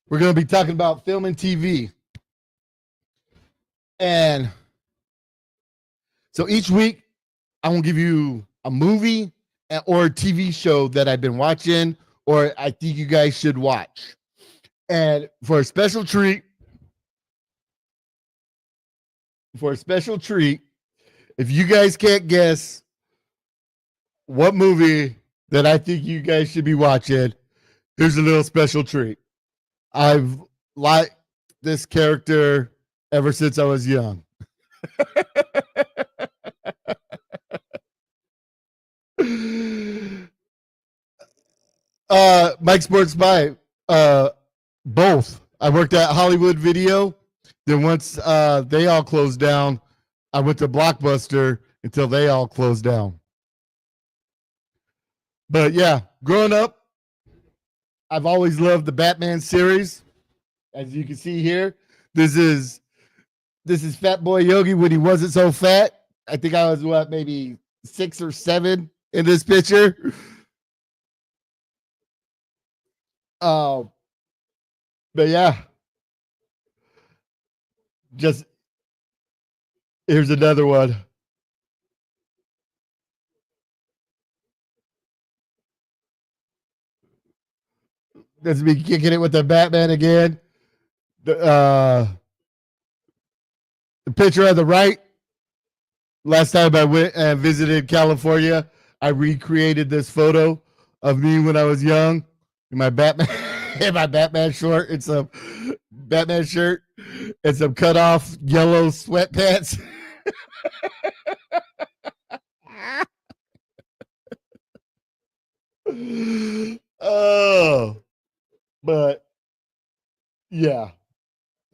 we're going to be talking about film and TV. And so each week, I will give you a movie or a TV show that I've been watching or I think you guys should watch. And for a special treat, if you guys can't guess what movie that I think you guys should be watching, here's a little special treat. I've liked this character ever since I was young. Mike Sports Spy, both. I worked at Hollywood Video. Then once they all closed down, I went to Blockbuster until they all closed down. But yeah, growing up, I've always loved the Batman series. As you can see here, this is Fat Boy Yogi when he wasn't so fat. I think I was maybe 6 or 7 in this picture. But yeah, just here's another one. That's me kicking it with the Batman again. The picture on the right. Last time I went and visited California, I recreated this photo of me when I was young in my Batman short and some Batman shirt and some cut off yellow sweatpants. Oh, but Yeah,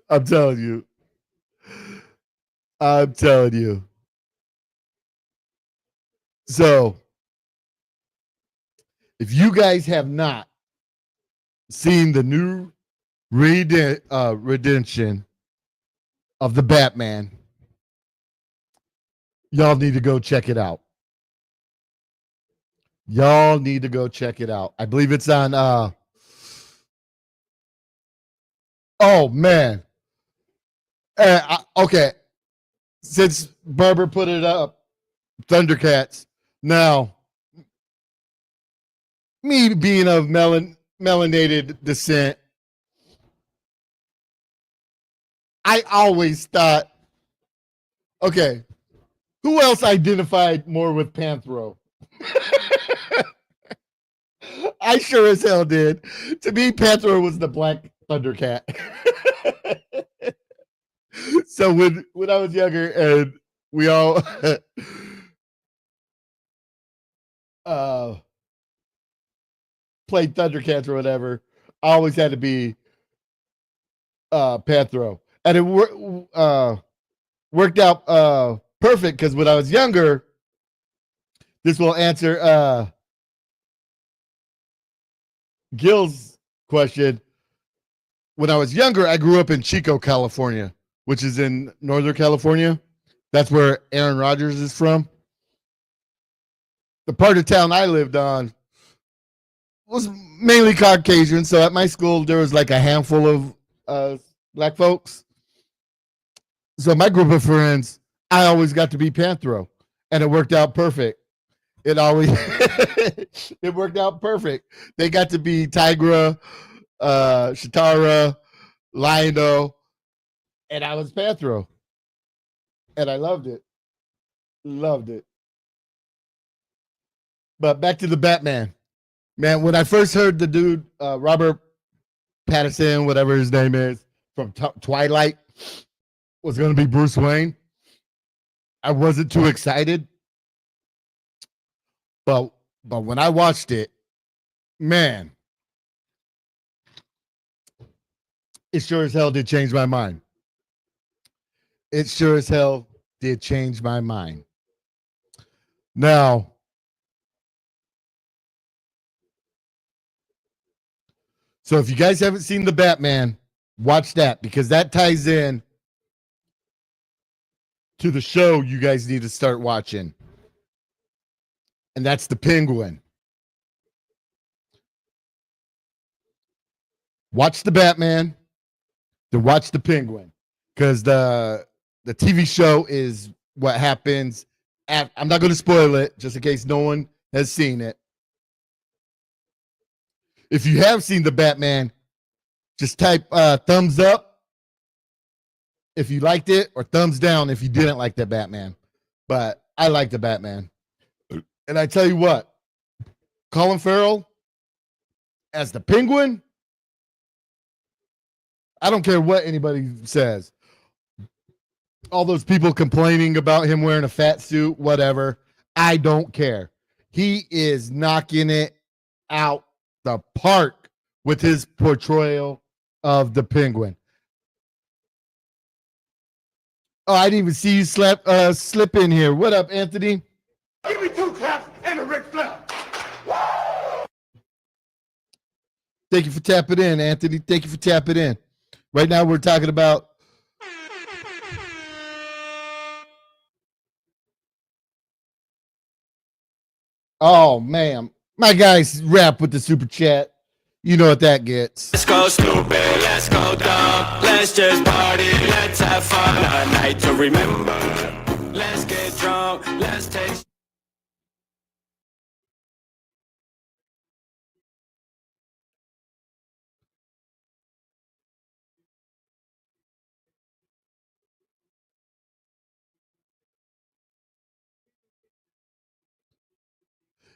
I'm telling you. I'm telling you. So, if you guys have not seen the new redemption of the Batman, y'all need to go check it out. Y'all need to go check it out. I believe it's on oh man. Okay. Since Barber put it up, Thundercats. Now, me being of melanated descent, I always thought, okay, who else identified more with Panthro? I sure as hell did. To me, Panthro was the black Thundercat. So when I was younger and we all played Thundercats or whatever, I always had to be Panthro. And it worked out perfect because when I was younger, this will answer Gil's question. When I was younger, I grew up in Chico, California, which is in Northern California. That's where Aaron Rodgers is from. The part of town I lived on was mainly Caucasian. So at my school, there was like a handful of black folks. So my group of friends, I always got to be Panthro, and it worked out perfect. It always it worked out perfect. They got to be Tigra, Shatara, Lionel, and I was Panthro, and I loved it. Loved it. But back to the Batman. Man, when I first heard the dude, Robert Pattinson, whatever his name is, from Twilight, was going to be Bruce Wayne, I wasn't too excited. But when I watched it, man, it sure as hell did change my mind. It sure as hell did change my mind. Now, so if you guys haven't seen the Batman, watch that because that ties in to the show you guys need to start watching. And that's the Penguin. Watch the Batman, then watch the Penguin. Because the TV show is what happens. I'm not going to spoil it, just in case no one has seen it. If you have seen the Batman, just type thumbs up if you liked it, or thumbs down if you didn't like the Batman. But I like the Batman. And I tell you what, Colin Farrell as the Penguin, I don't care what anybody says. All those people complaining about him wearing a fat suit, whatever. I don't care. He is knocking it out the park with his portrayal of the Penguin. Oh, I didn't even see you slip in here. What up, Anthony? Give me 2 taps and a Ric Flair. Thank you for tapping in, Anthony. Thank you for tapping in. Right now, we're talking about oh man, my guys rap with the super chat. You know what that gets. Let's go stupid, let's go dumb. Let's just party, let's have fun. A night to remember. Let's get drunk, let's take.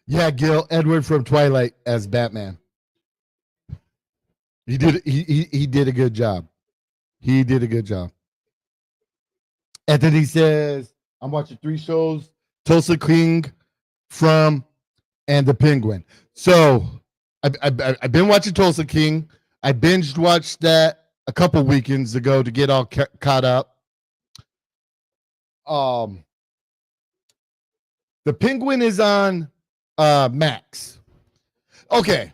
Yeah, Gil Edward from Twilight as Batman. He did a good job. He did a good job. Anthony says, I'm watching 3 shows, Tulsa King, From, and The Penguin. So I've been watching Tulsa King. I binged watched that a couple weekends ago to get all caught up. The Penguin is on Max. Okay.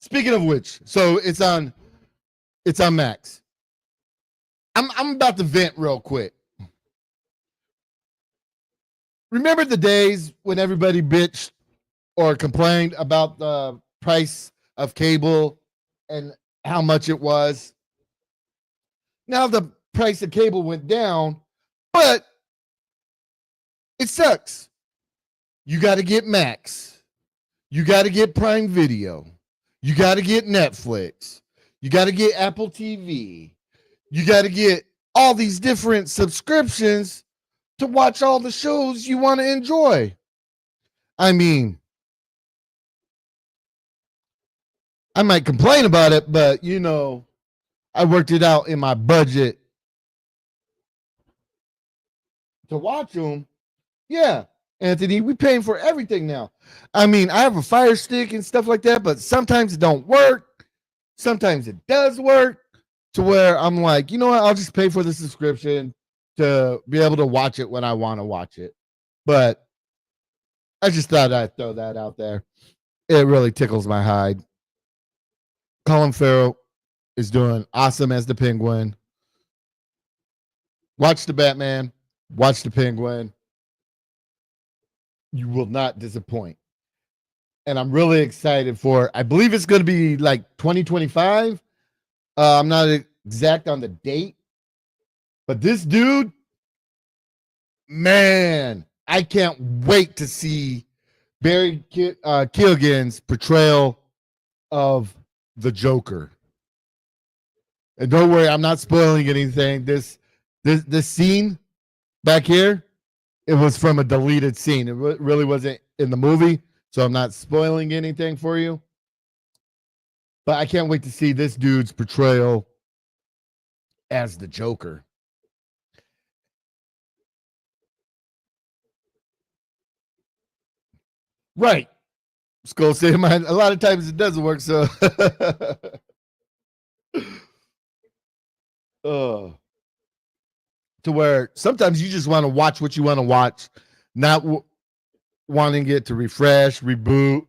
Speaking of which, so it's on Max. I'm about to vent real quick. Remember the days when everybody bitched or complained about the price of cable and how much it was? Now the price of cable went down, but it sucks. You got to get Max. You got to get Prime Video. You got to get Netflix. You got to get Apple TV. You got to get all these different subscriptions to watch all the shows you want to enjoy. I mean, I might complain about it, but you know, I worked it out in my budget to watch them. Yeah, Anthony, we paying for everything now. I mean, I have a Fire Stick and stuff like that, but sometimes it don't work. Sometimes it does work to where I'm like, you know what? I'll just pay for the subscription to be able to watch it when I want to watch it. But I just thought I'd throw that out there. It really tickles my hide. Colin Farrell is doing awesome as the Penguin. Watch the Batman. Watch the Penguin. You will not disappoint. And I'm really excited for, I believe it's going to be like 2025. I'm not exact on the date. But this dude, man, I can't wait to see Barry Keoghan's portrayal of the Joker. And don't worry, I'm not spoiling anything. This scene back here, it was from a deleted scene. It really wasn't in the movie, so I'm not spoiling anything for you. But I can't wait to see this dude's portrayal as the Joker. Right. Skull say a lot of times it doesn't work, so to where sometimes you just want to watch what you want to watch, not wanting it to refresh, reboot,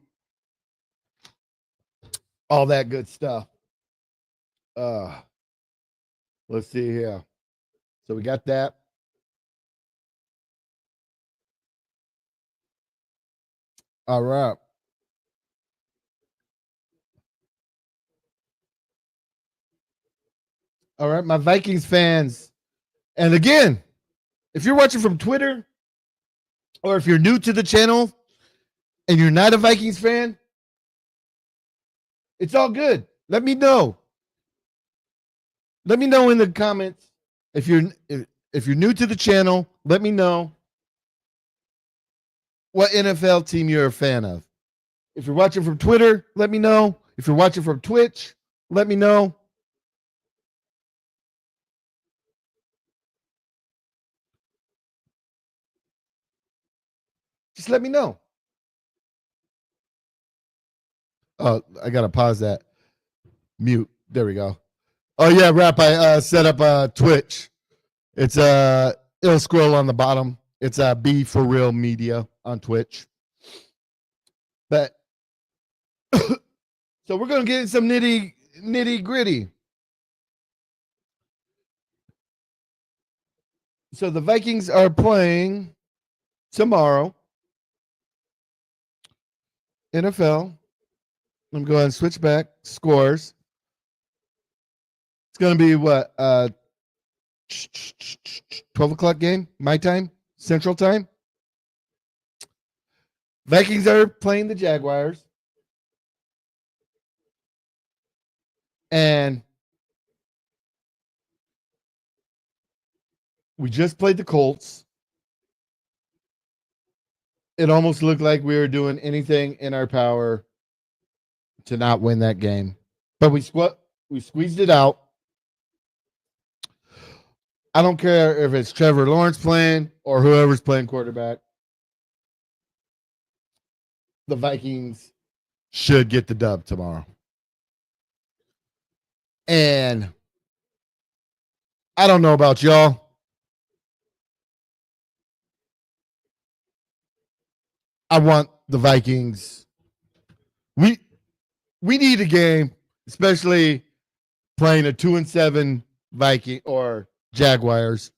all that good stuff. Let's see here. So we got that. All right. All right, my Vikings fans. And again, if you're watching from Twitter or if you're new to the channel and you're not a Vikings fan, it's all good. Let me know. Let me know in the comments if you're new to the channel. Let me know what NFL team you're a fan of. If you're watching from Twitter, let me know. If you're watching from Twitch, let me know. Just let me know. Oh, I gotta pause that. Mute. There we go. Oh yeah, Rap. I set up Twitch. It's it'll scroll on the bottom. It's B for Real Media on Twitch. But so we're gonna get some nitty gritty. So the Vikings are playing tomorrow. NFL. I'm going to switch back scores. It's going to be what 12 o'clock game, my time, Central Time. Vikings are playing the Jaguars. And we just played the Colts. It almost looked like we were doing anything in our power to not win that game. But we squeezed it out. I don't care if it's Trevor Lawrence playing or whoever's playing quarterback. The Vikings should get the dub tomorrow. And I don't know about y'all. I want the Vikings. We need a game, especially playing a 2-7 Viking or Jaguars.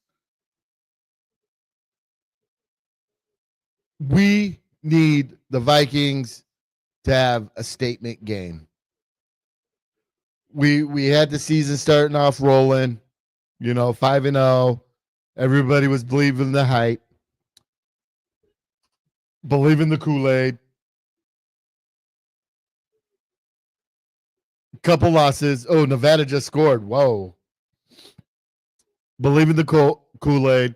We need the Vikings to have a statement game. We had the season starting off rolling, 5-0. Everybody was believing the hype, believing the Kool-Aid. Couple losses. Oh, Nevada just scored. Whoa. Believing the Kool-Aid.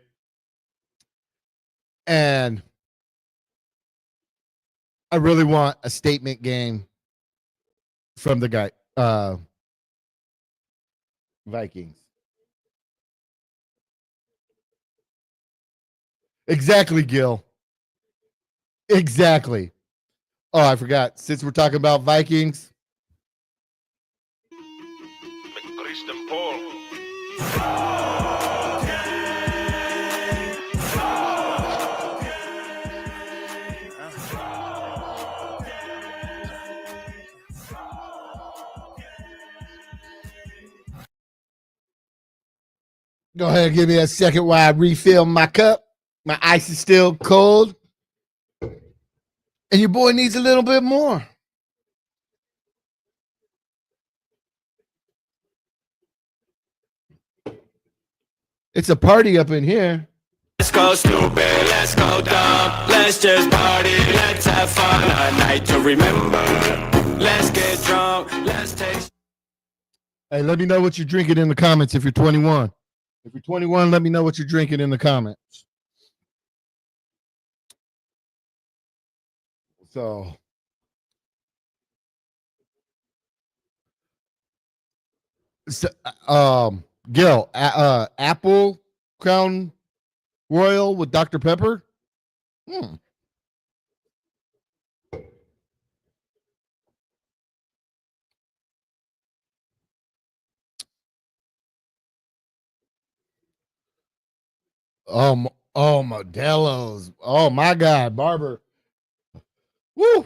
And I really want a statement game from the Vikings. Exactly, Gil. Exactly. Oh, I forgot. Since we're talking about Vikings. Christian Paul. Go ahead and give me a second while I refill my cup. My ice is still cold. And your boy needs a little bit more. It's a party up in here. Let's go stupid, let's go dumb. Let's just party, let's have fun. A night to remember. Let's get drunk, let's taste. Hey, let me know what you're drinking in the comments if you're 21. If you're 21, let me know what you're drinking in the comments. So, Gil, apple Crown Royal with Dr. Pepper. Oh, Modelo's. Oh my God, Barber. Woo!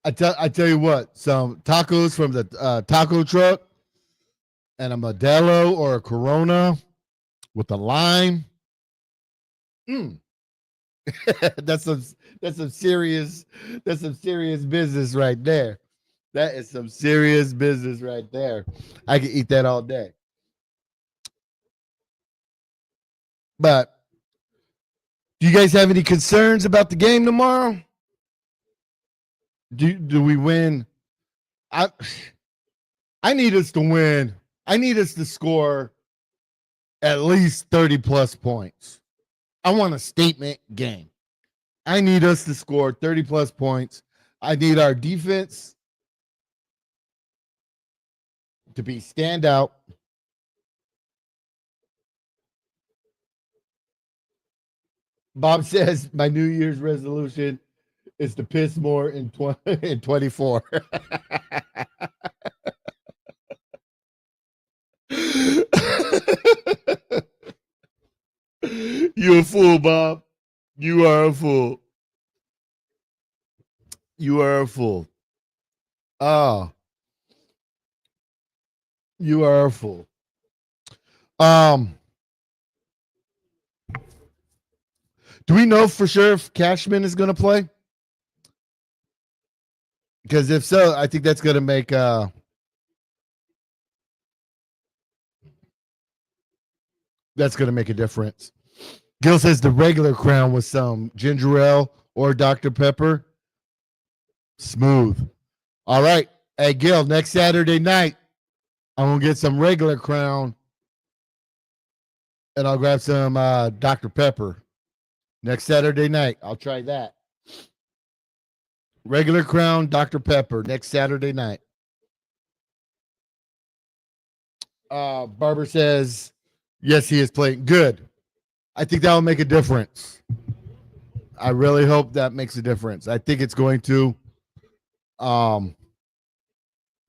I tell you what, some tacos from the taco truck and a Modelo or a Corona with a lime. that's some serious business right there. That is some serious business right there. I could eat that all day. But do you guys have any concerns about the game tomorrow? Do we win? I need us to win. I need us to score at least 30 plus points. I want a statement game. I need us to score 30 plus points. I need our defense to be standout. Bob says my New Year's resolution is to piss more in 24. You a fool, Bob. You are a fool. You are a fool. Oh. You are a fool. Do we know for sure if Cashman is going to play? Because if so, I think that's going to make that's going to make a difference. Gil says the regular Crown with some ginger ale or Dr. Pepper. Smooth. All right. Hey, Gil, next Saturday night, I'm going to get some regular Crown and I'll grab some Dr. Pepper. Next Saturday night, I'll try that. Regular Crown, Dr. Pepper, next Saturday night. Barber says, yes, he is playing good. I think that will make a difference. I really hope that makes a difference. I think it's going to. I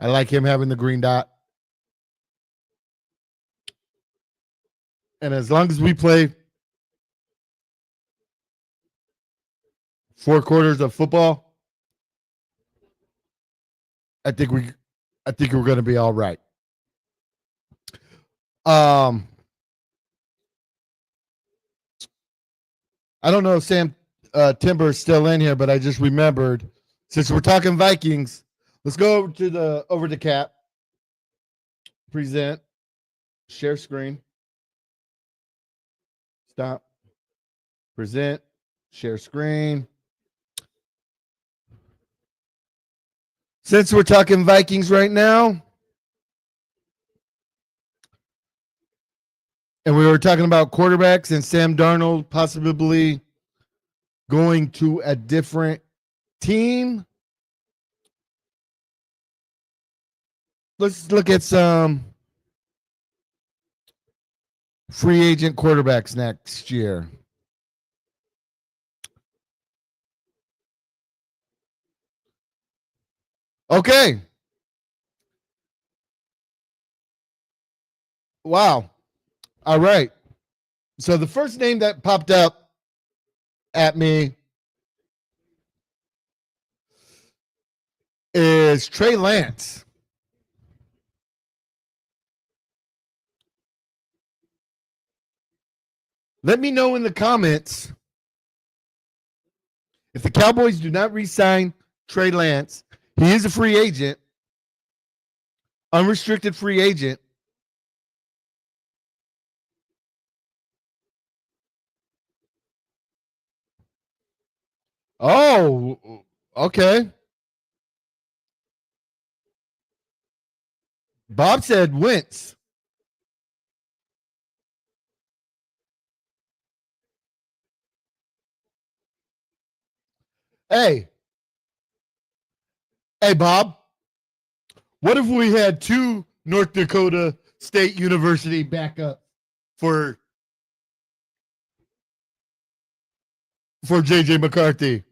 like him having the green dot. And as long as we play 4 quarters of football, I think we're going to be all right. I don't know if Sam Timber is still in here, but I just remembered, since we're talking Vikings, let's go over to Cap. Present. Share screen. Stop. Present. Share screen. Since we're talking Vikings right now, and we were talking about quarterbacks and Sam Darnold possibly going to a different team, let's look at some free agent quarterbacks next year. Okay. Wow. All right. So the first name that popped up at me is Trey Lance. Let me know in the comments if the Cowboys do not re-sign Trey Lance. He is a free agent, unrestricted free agent. Oh, okay. Bob said Wentz. Hey, Bob, what if we had 2 North Dakota State University backups for JJ McCarthy?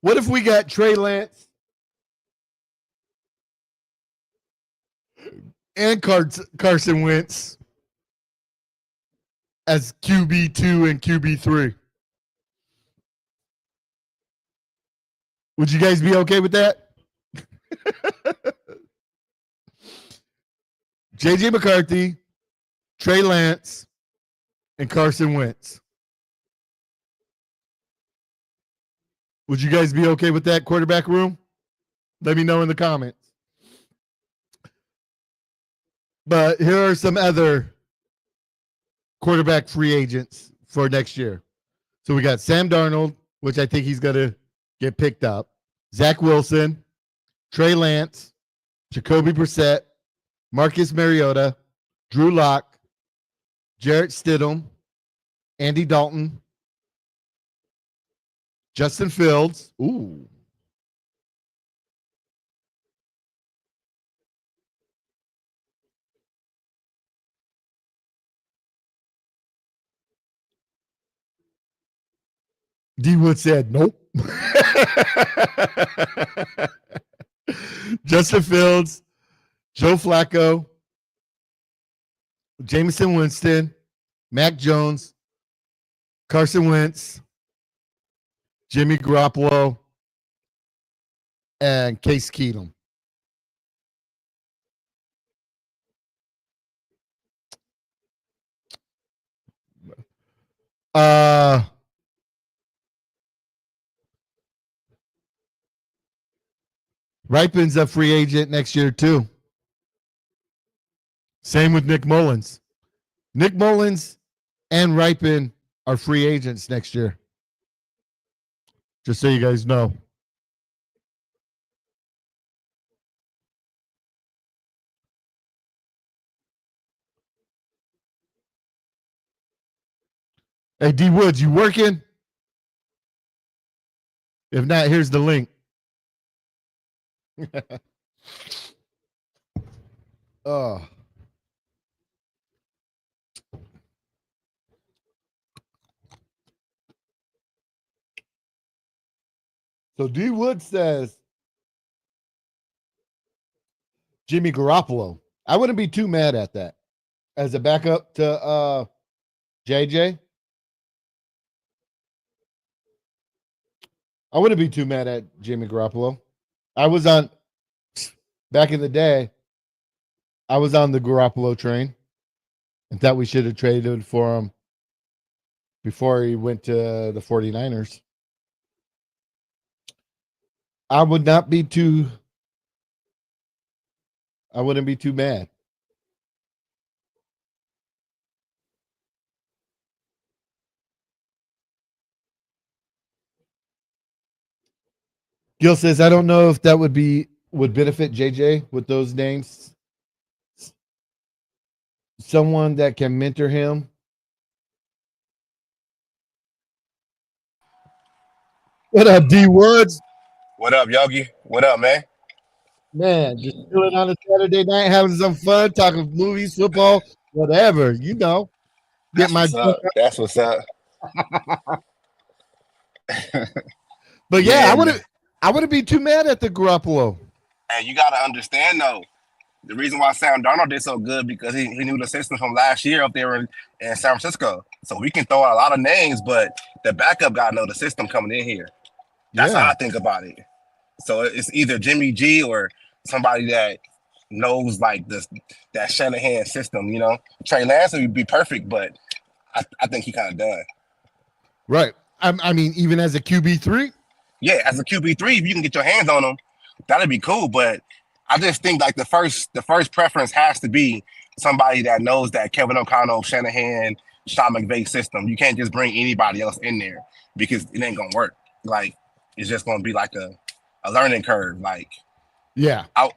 What if we got Trey Lance and Carson Wentz as QB2 and QB3? Would you guys be okay with that? JJ McCarthy, Trey Lance, and Carson Wentz. Would you guys be okay with that quarterback room? Let me know in the comments. But here are some other quarterback free agents for next year. So we got Sam Darnold, which I think he's going to get picked up. Zach Wilson, Trey Lance, Jacoby Brissett, Marcus Mariota, Drew Lock, Jarrett Stidham, Andy Dalton, Justin Fields. Ooh. D Wood said nope. Justin Fields, Joe Flacco, Jameson Winston, Mac Jones, Carson Wentz, Jimmy Garoppolo, and Case Keenum. Ripen's a free agent next year, too. Same with Nick Mullins. Nick Mullins and Ripen are free agents next year. Just so you guys know. Hey, D Woods, you working? If not, here's the link. Oh. So D Wood says Jimmy Garoppolo. I wouldn't be too mad at that as a backup to JJ. I wouldn't be too mad at Jimmy Garoppolo. I was on back in the day. I was on the Garoppolo train and thought we should have traded for him before he went to the 49ers. I wouldn't be too mad. Gil says, I don't know if that would benefit JJ with those names. Someone that can mentor him. What up, D Woods? What up, Yogi? What up, man? Man, just chilling on a Saturday night, having some fun, talking movies, football, whatever, you know. Get That's my what's up. That's what's up. But yeah, Yeah, I wouldn't be too mad at the Garoppolo. and you gotta understand though, the reason why Sam Darnold did so good because he knew the system from last year up there in San Francisco. So we can throw out a lot of names, but the backup gotta know the system coming in here. That's how I think about it. So it's either Jimmy G or somebody that knows like that Shanahan system, you know. Trey Lance would be perfect, but I think he kind of done. Right. I mean, even as a QB3. Yeah, as a QB3, if you can get your hands on him, that'd be cool. But I just think like the first preference has to be somebody that knows that Kevin O'Connell, Shanahan, Sean McVay system. You can't just bring anybody else in there because it ain't gonna work. Like it's just gonna be like a learning curve. Like yeah, I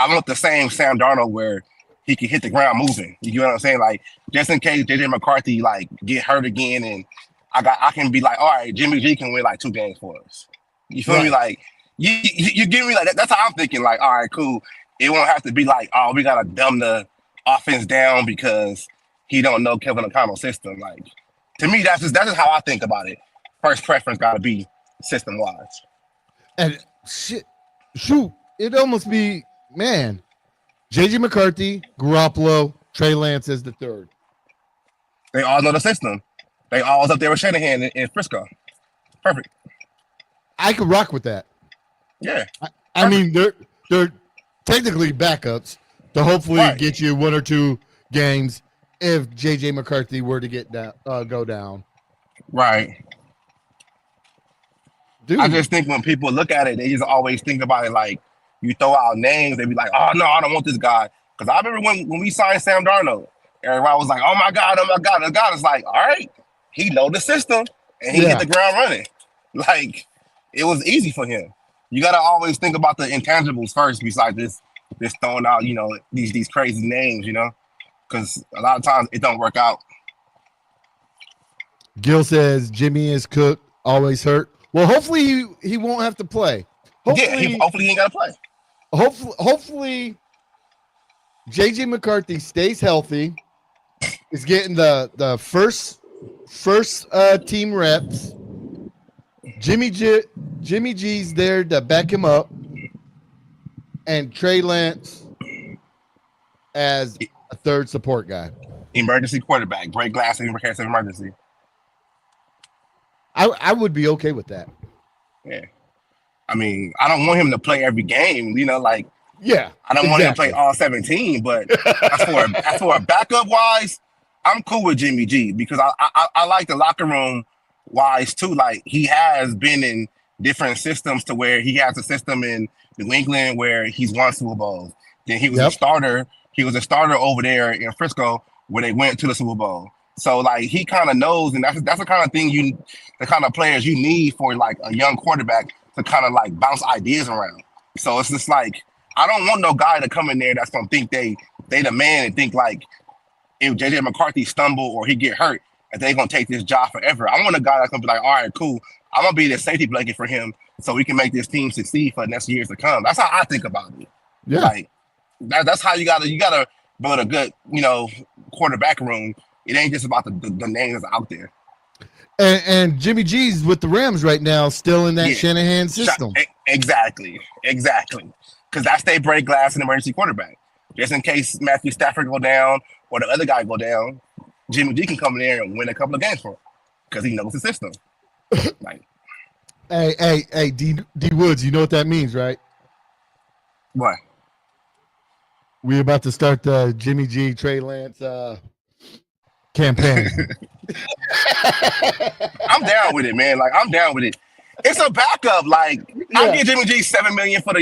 want the same Sam Darnold where he can hit the ground moving. You know what I'm saying? Like just in case JJ McCarthy like get hurt again and I can be like, all right, Jimmy G can win like 2 games for us. You feel me? Like you give me like that. That's how I'm thinking. Like, all right, cool. It won't have to be like, oh, we gotta dumb the offense down because he don't know Kevin O'Connell's system. Like to me, that's just how I think about it. First preference gotta be system wise. And shoot, it almost be JJ McCarthy, Garoppolo, Trey Lance as the third. They all know the system. They all was up there with Shanahan in Frisco. Perfect. I could rock with that. Yeah. I mean, they're technically backups to hopefully get you 1 or 2 games if JJ McCarthy were to get down, go down. Right. Dude. I just think when people look at it, they just always think about it like you throw out names, they be like, oh no, I don't want this guy. Because I remember when we signed Sam Darnold, everybody was like, oh my God. The guy is like, all right, he know the system and he hit the ground running. Like it was easy for him. You gotta always think about the intangibles first, besides this throwing out, you know, these crazy names, you know, because a lot of times it don't work out. Gil says Jimmy is cooked, always hurt. Well, hopefully he won't have to play. Hopefully he ain't gotta play. Hopefully JJ McCarthy stays healthy. Is getting the first team reps. Jimmy G's there to back him up, and Trey Lance as a third support guy. Emergency quarterback, break glass in case of emergency. I would be okay with that. Yeah. I mean, I don't want him to play every game, you know, like I don't want him to play all 17, but as for a backup wise, I'm cool with Jimmy G because I like the locker room wise too. Like he has been in different systems to where he has a system in New England where he's won Super Bowls. Then he was a starter. He was a starter over there in Frisco where they went to the Super Bowl. So like he kind of knows, and that's the kind of thing the kind of players you need for like a young quarterback to kind of like bounce ideas around. So it's just like I don't want no guy to come in there that's gonna think they the man and think like if JJ McCarthy stumble or he get hurt, that they gonna take this job forever. I want a guy that's gonna be like, all right, cool. I'm gonna be the safety blanket for him so we can make this team succeed for the next years to come. That's how I think about it. Yeah. Like that's how you gotta build a good, you know, quarterback room. It ain't just about the names that's out there. And Jimmy G's with the Rams right now, still in that Shanahan system. Exactly. because that's their break glass and emergency quarterback. Just in case Matthew Stafford go down or the other guy go down, Jimmy G can come in there and win a couple of games for him because he knows the system. Like, hey, D Woods, you know what that means, right? what? We're about to start the Jimmy G, Trey Lance campaign. I'm down with it, man. Like, I'm down with it. It's a backup. Like, I give Jimmy G $7 million for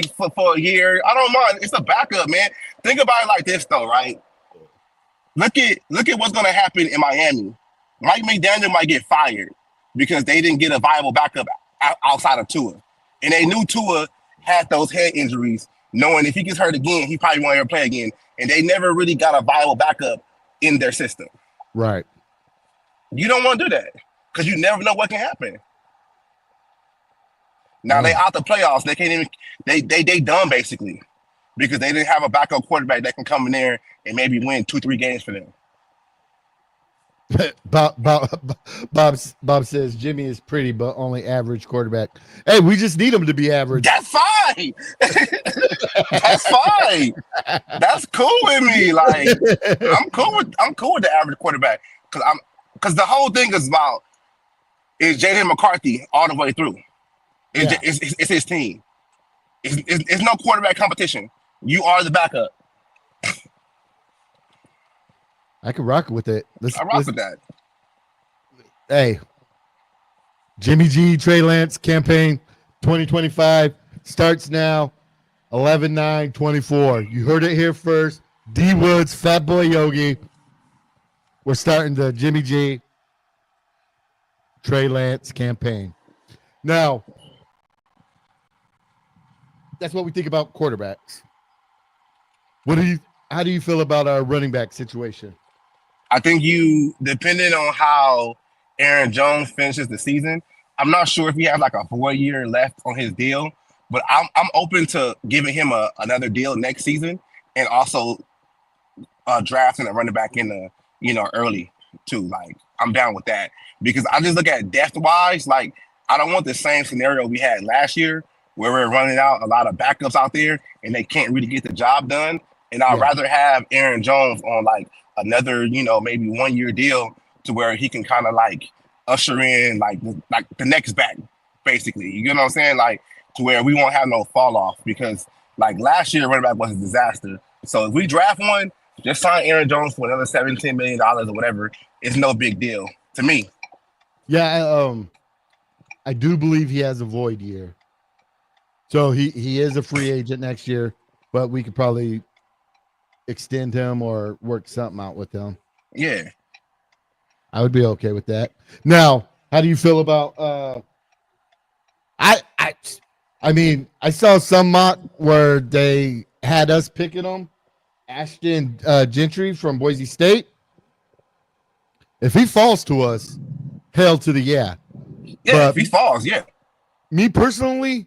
a year. I don't mind. It's a backup, man. Think about it like this, though, right? Look at what's gonna happen in Miami. Mike McDaniel might get fired because they didn't get a viable backup outside of Tua, and they knew Tua had those head injuries, knowing if he gets hurt again, he probably won't ever play again. And they never really got a viable backup in their system. Right. You don't want to do that because you never know what can happen. Now they out the playoffs. They can't even. They done basically because they didn't have a backup quarterback that can come in there and maybe win 2-3 games for them. Bob says Jimmy is pretty, but only average quarterback. Hey, we just need him to be average. That's fine. That's fine. That's cool with me. Like, I'm cool with the average quarterback because the whole thing is J.J. McCarthy all the way through. It's his team. It's no quarterback competition. You are the backup. I can rock with it. I rock with that. Hey, Jimmy G, Trey Lance campaign 2025 starts now. 11/9/24. You heard it here first. D Woods, Fat Boy Yogi. We're starting the Jimmy G, Trey Lance campaign. Now, that's what we think about quarterbacks. How do you feel about our running back situation? I think depending on how Aaron Jones finishes the season, I'm not sure if he has like a 4-year left on his deal, but I'm open to giving him another deal next season and also drafting a running back in the early too. Like, I'm down with that because I just look at depth wise. Like, I don't want the same scenario we had last year where we're running out a lot of backups out there and they can't really get the job done. And I'd rather have Aaron Jones on like another, maybe 1-year deal to where he can kind of like usher in like the next back, basically. You know what I'm saying? Like, to where we won't have no fall off because like last year running back was a disaster. So if we draft one, just sign Aaron Jones for another $17 million or whatever. It's no big deal to me. Yeah, I do believe he has a void year. So he is a free agent next year, but we could probably extend him or work something out with him. Yeah. I would be okay with that. Now, how do you feel about I mean, I saw some mock where they had us picking him. Ashton Gentry from Boise State. If he falls to us, hell to the yeah. Yeah, but if he falls, yeah. Me personally,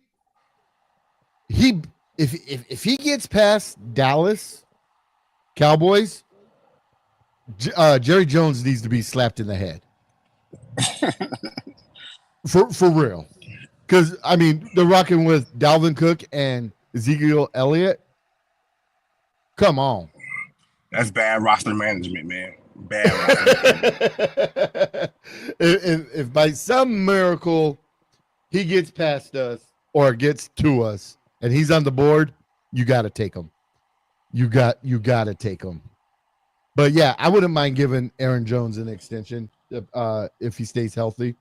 if he gets past Dallas Cowboys, Jerry Jones needs to be slapped in the head. for real. Because, I mean, they're rocking with Dalvin Cook and Ezekiel Elliott. Come on. That's bad roster management, man. Bad roster management. If by some miracle he gets past us or gets to us and he's on the board, you got to take him. You got to take him. But, yeah, I wouldn't mind giving Aaron Jones an extension if he stays healthy.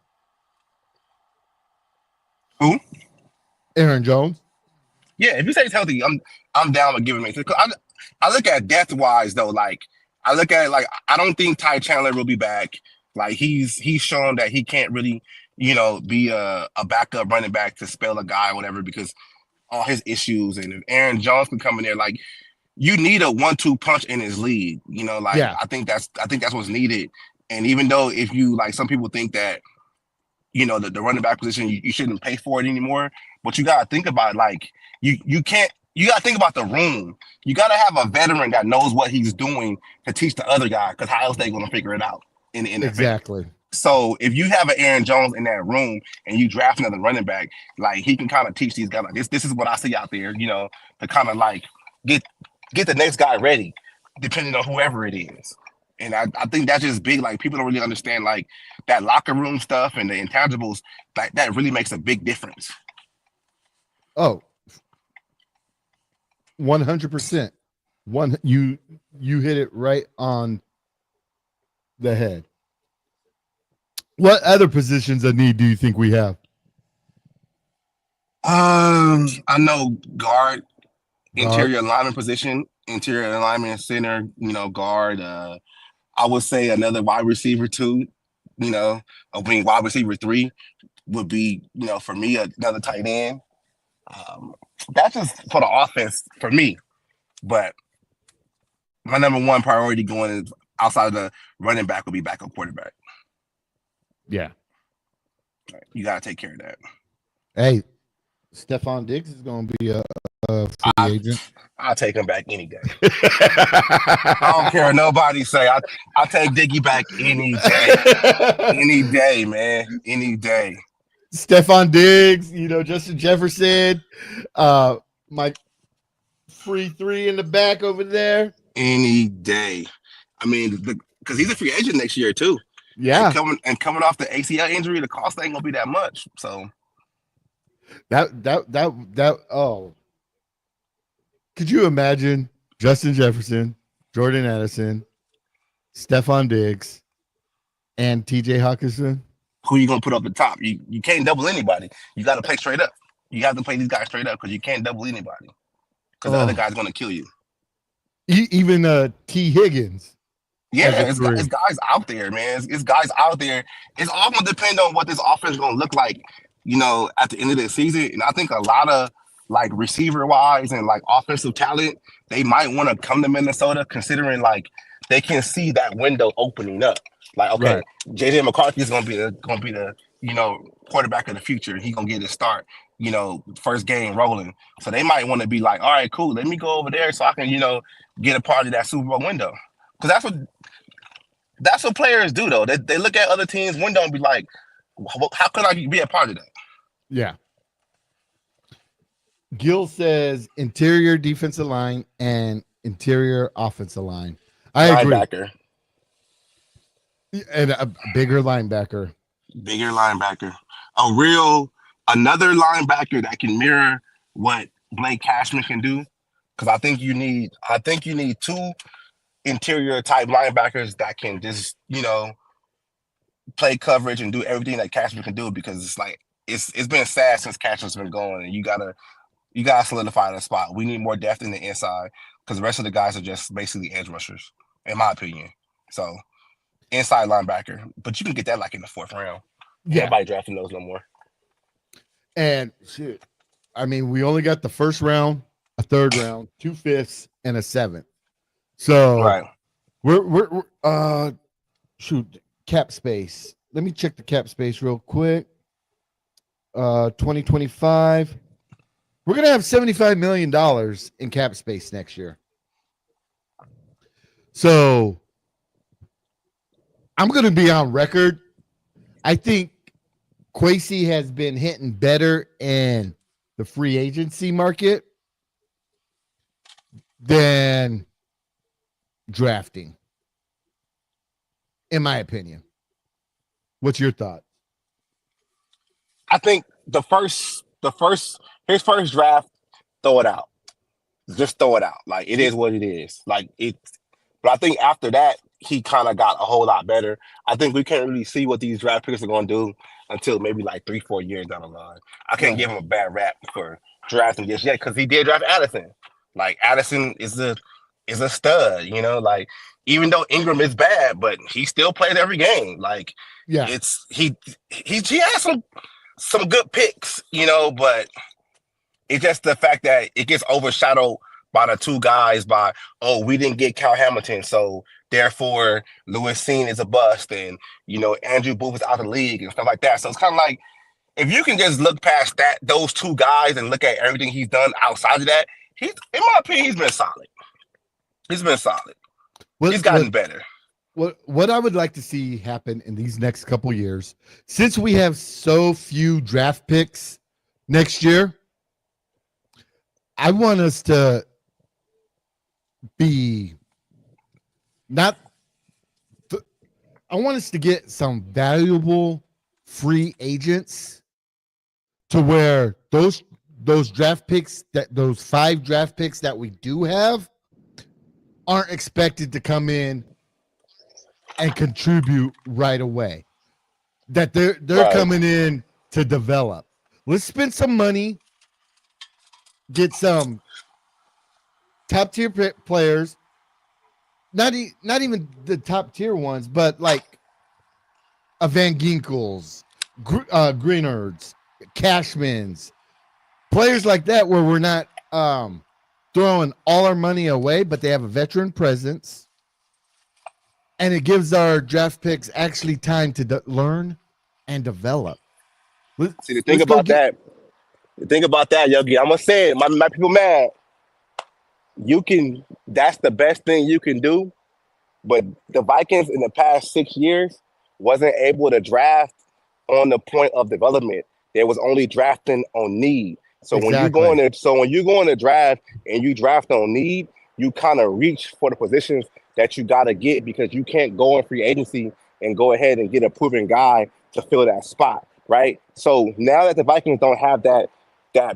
Who? Aaron Jones. Yeah, if he stays healthy, I'm down with giving him it. I look at depth wise though, like I look at it like I don't think Ty Chandler will be back. Like he's shown that he can't really, be a backup running back to spell a guy or whatever because all his issues. And if Aaron Jones can come in there, like you need a 1-2 punch in his league. I think that's what's needed. And even though if you like some people think that the running back position, you shouldn't pay for it anymore. But you got to think about it, like you can't. You got to think about the room. You got to have a veteran that knows what he's doing to teach the other guy, because how else they going to figure it out in the NFL? Exactly. So if you have an Aaron Jones in that room and you draft another running back, like he can kind of teach these guys like this. This is what I see out there, to kind of like get the next guy ready, depending on whoever it is. And I think that's just big. Like people don't really understand like that locker room stuff and the intangibles. Like that really makes a big difference. Oh, 100%. You hit it right on the head. What other positions of need do you think we have? I know guard, interior alignment position, interior alignment center, guard. I would say another wide receiver too. Wide receiver 3 would be, for me, another tight end. That's just for the offense for me. But my number one priority going is outside of the running back would be backup quarterback. Yeah. You got to take care of that. Hey, Stephon Diggs is going to be a free agent. I'll take him back any day. I don't care what nobody say. I'll take Diggy back any day. Any day, man. Any day. Stephon Diggs, Justin Jefferson, my free 3 in the back over there. Any day. I mean, because he's a free agent next year too. Yeah. And coming off the ACL injury, the cost ain't gonna be that much. So oh. Could you imagine Justin Jefferson, Jordan Addison, Stephon Diggs, and TJ Hawkinson? Who you gonna put up the top? You can't double anybody. You got to play straight up. You have to play these guys straight up because you can't double anybody. Because the other guy's gonna kill you. Even T. Higgins. Yeah, it's guys out there, man. It's guys out there. It's all gonna depend on what this offense is gonna look like, at the end of the season. And I think a lot of like receiver wise and like offensive talent, they might want to come to Minnesota considering like they can see that window opening up. Like, okay, right. JJ McCarthy is gonna be the quarterback of the future. He's gonna get his start, first game rolling. So they might want to be like, all right, cool, let me go over there so I can, get a part of that Super Bowl window. Because that's what players do though. They look at other teams' window and be like, how can I be a part of that? Yeah. Gil says interior defensive line and interior offensive line. I agree. Linebacker. And a bigger linebacker. Bigger linebacker. Another linebacker that can mirror what Blake Cashman can do. Because I think you need 2 interior type linebackers that can just, play coverage and do everything that Cashman can do, because it's like it's been sad since Cashman's been going, and you gotta solidify that spot. We need more depth in the inside because the rest of the guys are just basically edge rushers, in my opinion. So inside linebacker, but you can get that like in the 4th round. Yeah. Nobody drafting those no more. And shit, I mean, we only got the 1st round, a 3rd round, 2 5ths, and a 7th. So right. We're cap space. Let me check the cap space real quick. 2025. We're gonna have $75 million in cap space next year. So I'm gonna be on record. I think Kwesi has been hitting better in the free agency market than drafting, in my opinion. What's your thought? I think his first draft, throw it out. Just throw it out. Like, it is what it is. Like, but I think after that, he kind of got a whole lot better. I think we can't really see what these draft picks are going to do until maybe like 3-4 years down the line. I can't give him a bad rap for drafting just yet because he did draft Addison. Like, Addison is a stud, like, even though Ingram is bad, but he still plays every game. Like, yeah, he has some good picks, but it's just the fact that it gets overshadowed by the 2 guys we didn't get Cal Hamilton, so therefore Lewis Cine is a bust, and Andrew Booth is out of the league and stuff like that. So it's kind of like, if you can just look past those 2 guys and look at everything he's done outside of that, in my opinion, he's been solid. He's been solid. He's gotten better. what I would like to see happen in these next couple years, since we have so few draft picks next year, I want us to be not. I want us to get some valuable free agents to where those draft picks that those 5 draft picks that we do have aren't expected to come in and contribute right away. That they're Right. coming in to develop. Let's spend some money, get some top tier players, not even the top tier ones, but like a Van Ginkels, Greenards, Cashmans, players like that, where we're not throwing all our money away, but they have a veteran presence, and it gives our draft picks actually time to learn and develop. See, the thing about that, Yogi, I'm gonna say it. My people mad. That's the best thing you can do. But the Vikings in the past 6 years wasn't able to draft on the point of development. They was only drafting on need. So when you go in the draft and you draft on need, you kind of reach for the positions that you gotta get, because you can't go in free agency and go ahead and get a proven guy to fill that spot, right? So now that the Vikings don't have that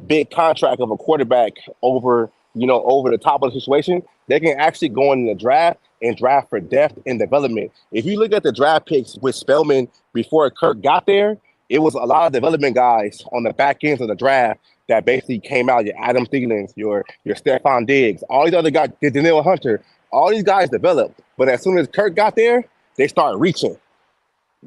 big contract of a quarterback over the top of the situation, they can actually go in the draft and draft for depth and development. If you look at the draft picks with Spellman before Kirk got there, it was a lot of development guys on the back ends of the draft that basically came out. Your Adam Thielens, your Stephon Diggs, all these other guys, Daniel Hunter, all these guys developed. But as soon as Kirk got there, they started reaching.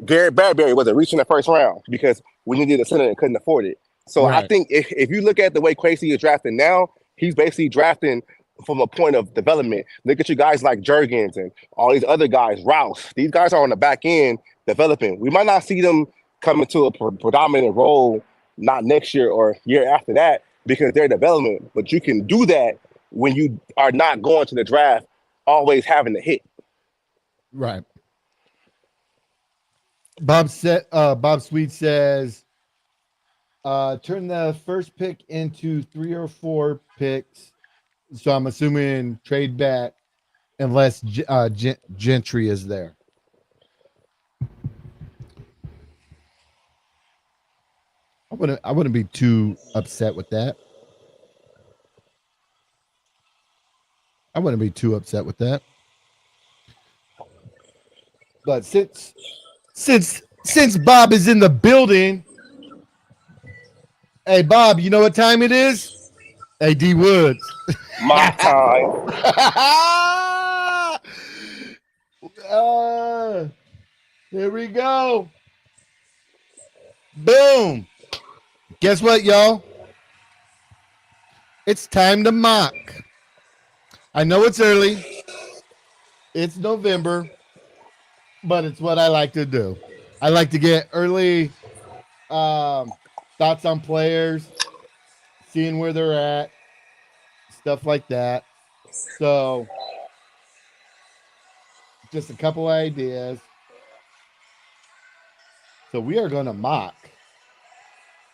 Garrett Bradbury wasn't reaching the first round because we needed a center and couldn't afford it. So right. I think if you look at the way Quasey is drafting now, he's basically drafting from a point of development. Look at you guys like Jurgens and all these other guys, Rouse. These guys are on the back end developing. We might not see them come into a predominant role not next year or year after that because they're development. But you can do that when you are not going to the draft always having to hit. Right. Bob Sweet says, turn the first pick into 3 or 4 picks. So I'm assuming trade back unless Gentry is there. I wouldn't be too upset with that. But since Bob is in the building, hey Bob, you know what time it is? Hey D Woods. My time. Here we go. Boom. Guess what, y'all? It's time to mock. I know it's early. It's November, but it's what I like to do. I like to get early thoughts on players, seeing where they're at, stuff like that. So, just a couple ideas. So we are going to mock.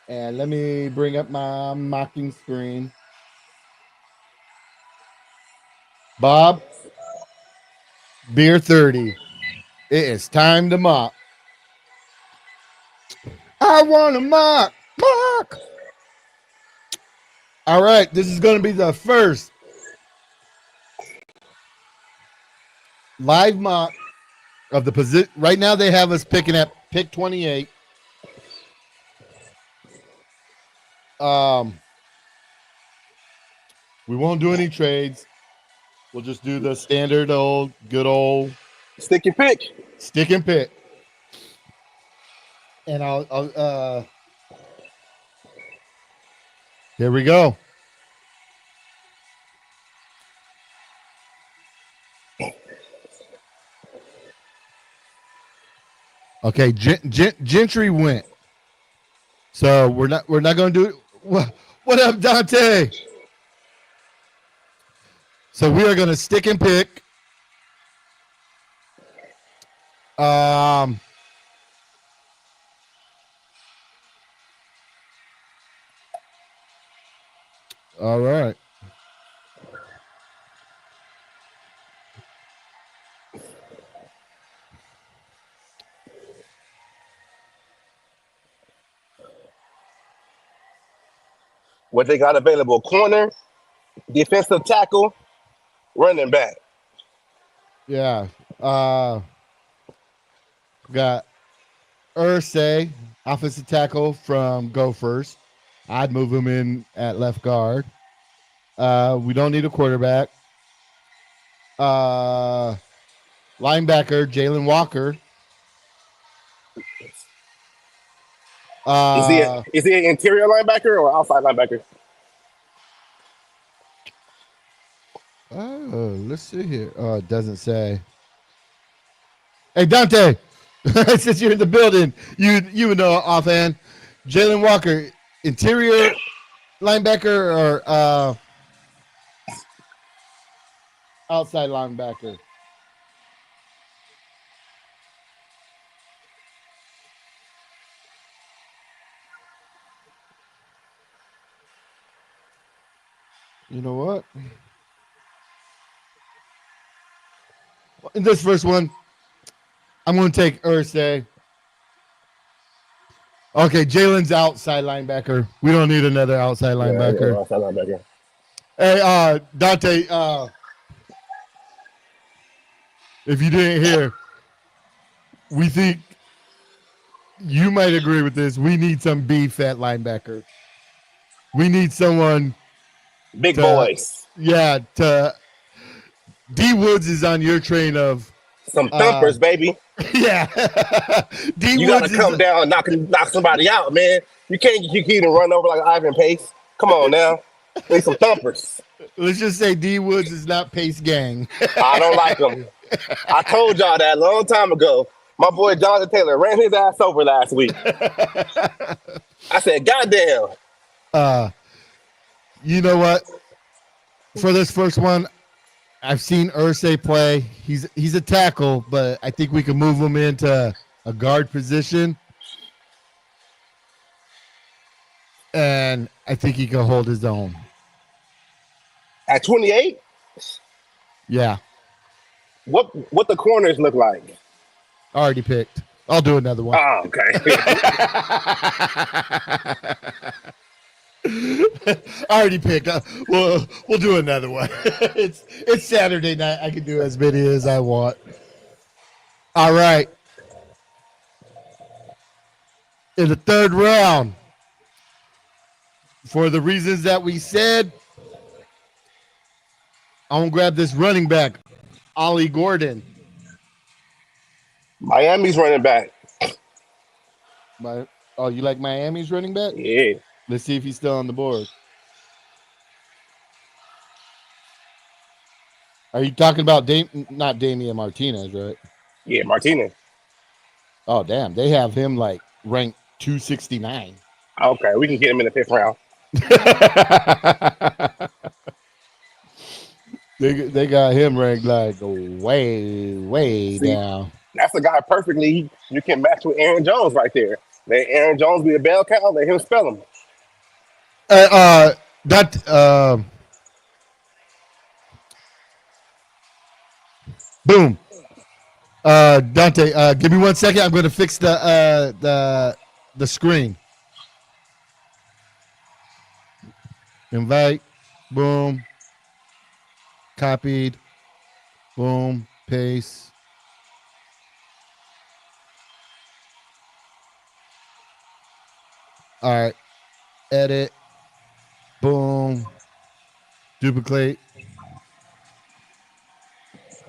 And let me bring up my mocking screen. Bob, beer 30. It is time to mock. I want to mock. All right, this is going to be the first live mock of the position. Right now they have us picking at pick 28. We won't do any trades. We'll just do the standard good old stick and pick. And I'll here we go. Okay, Gentry went. So we're not going to do it. What up, Dante? So we are going to stick and pick. Um. All right. What they got available: corner, defensive tackle, running back. Yeah. Got Ursay, offensive tackle from Gophers. I'd move him in at left guard. We don't need a quarterback. Uh, linebacker Jalen Walker. Is he Uh, is he an interior linebacker or outside linebacker? let's see here. Oh, it doesn't say. Hey Dante, since you're in the building, you would know offhand. Jalen Walker, interior linebacker or outside linebacker? You know what? In this first one, I'm going to take Ursay. Okay, Jalen's outside linebacker. We don't need another outside Yeah, linebacker. outside linebacker. Hey, Dante, if you didn't hear, we think you might agree with this. We need some beef at linebacker. We need someone Big to, boys. yeah, to. D Woods is on your train of, Some thumpers, uh, baby. yeah. D You gotta Woods is, come down and knock somebody out, man. You can't keep and run over like Ivan Pace. Come on now. Need some thumpers. let's just say D Woods is not Pace Gang. I don't like them. I told y'all that a long time ago. My boy Jonathan Taylor ran his ass over last week. I said, goddamn. You know what? For this first one, I've seen Ursay play. He's a tackle, but I think we can move him into a guard position, and I think he can hold his own. At 28, Yeah, what the corners look like? already picked. I'll do another one. Oh, okay. Already picked. We'll do another one. it's Saturday night. I can do as many as I want. All right. In the third round, for the reasons that we said, I'm gonna grab this running back, Ollie Gordon. Miami's running back. Oh, you like Miami's running back? Yeah. Let's see if he's still on the board. Are you talking about not Damian Martinez, right? Yeah, Martinez. Oh, damn. They have him like ranked 269. Okay, we can get him in the fifth round. They got him ranked like way See, down. that's a guy perfectly you can match with Aaron Jones right there. Let Aaron Jones be a bell cow, let him spell him. That boom. Dante, give me 1 second. I'm going to fix the screen. Invite. Boom. Copied. Boom. Paste. All right. Edit. Boom. Duplicate.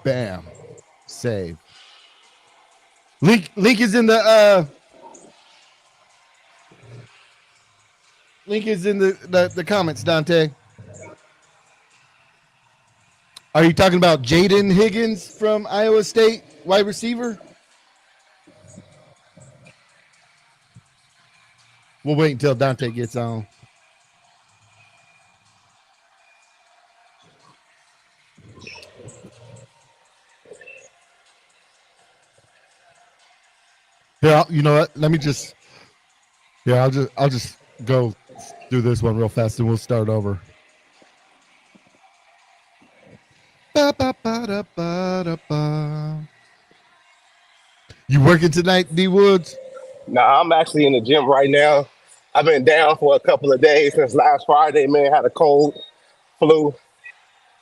Bam. Save. Link is in the comments, Dante. Are you talking about Jaden Higgins from Iowa State, wide receiver? We'll wait until Dante gets on. Here, you know what? Let me just. Yeah, I'll just go do this one real fast, and we'll start over. Ba, ba, ba, da, ba, da, ba. You working tonight, D Woods? Nah, I'm actually in the gym right now. I've been down for a couple of days since last Friday, man. Had a cold, flu.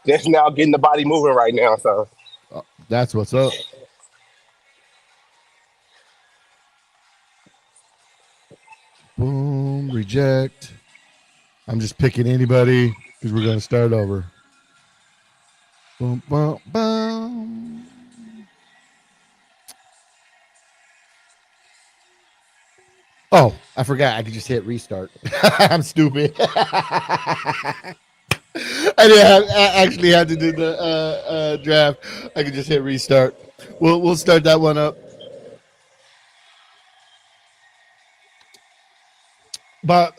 Just now getting the body moving right now. So That's what's up. Boom, reject. I'm just picking anybody because we're gonna start over. Boom, boom, boom. Oh, I forgot. I could just hit restart. I'm stupid. I actually had to do the draft. I could just hit restart. We'll start that one up. But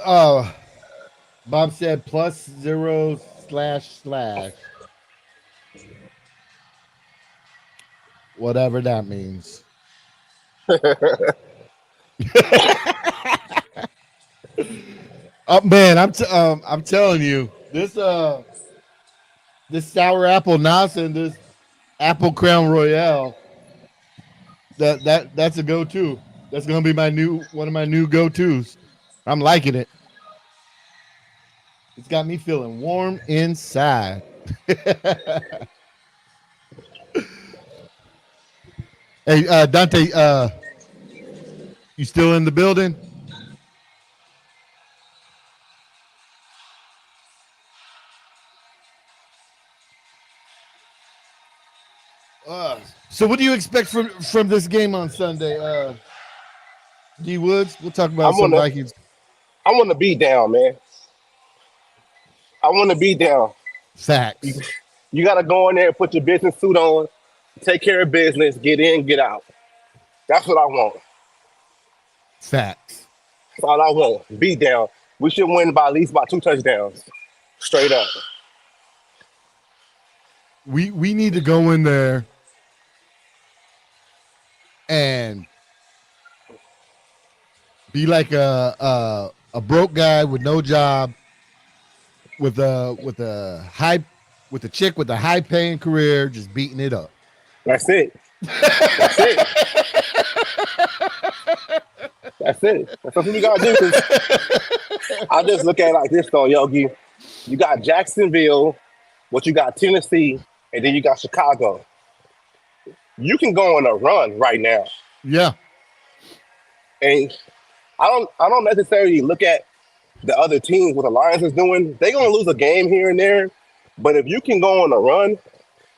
Bob said +0 // whatever that means. Oh man, I'm telling you, this sour apple nasa and this apple crown royale, that's a go-to. That's gonna be one of my new go-tos. I'm liking it. It's got me feeling warm inside. Hey, Dante, you still in the building? So what do you expect from this game on Sunday, D Woods? We'll talk about some Vikings. I want to be down, man. I want to be down. Facts. You got to go in there, put your business suit on, take care of business, get in, get out. That's what I want. Facts. That's all I want. Be down. We should win by at least by 2 touchdowns. Straight up. We need to go in there and be like a broke guy with no job, with a chick with a high paying career, just beating it up. That's it. That's it. That's it. That's what you gotta do. I just look at it like this though, Yogi. You got Jacksonville, what you got Tennessee, and then you got Chicago. You can go on a run right now. Yeah. And I don't necessarily look at the other teams what the Lions is doing. They're gonna lose a game here and there. But if you can go on a run,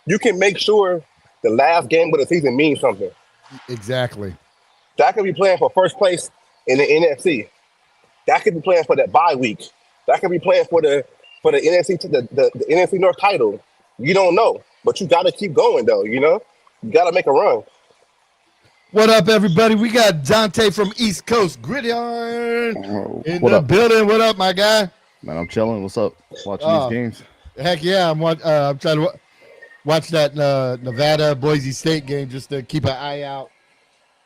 you can make sure the last game of the season means something. Exactly. That could be playing for first place in the NFC. That could be playing for that bye week. That could be playing for the NFC to the NFC North title. You don't know, but you got to keep going though. You know, you got to make a run. What up, everybody? We got Dante from East Coast Gridiron in the building. What up, my guy? Man, I'm chilling. What's up? Watching these games. Heck yeah, I'm trying to watch that Nevada Boise State game just to keep an eye out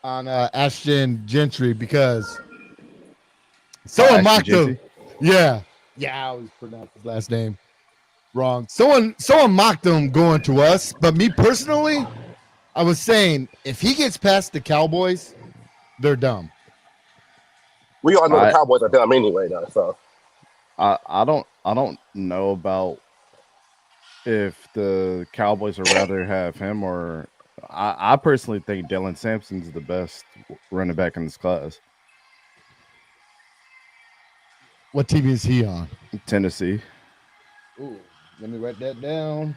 on Ashton Gentry because someone mocked him. Yeah, I always pronounce his last name wrong. Someone mocked him going to us, but me personally, I was saying if he gets past the Cowboys, they're dumb. We all know the Cowboys are dumb anyway, though. So I don't know about if the Cowboys would rather have him or I personally think Dylan Sampson's the best running back in this class. What team is he on? Tennessee. Ooh, let me write that down.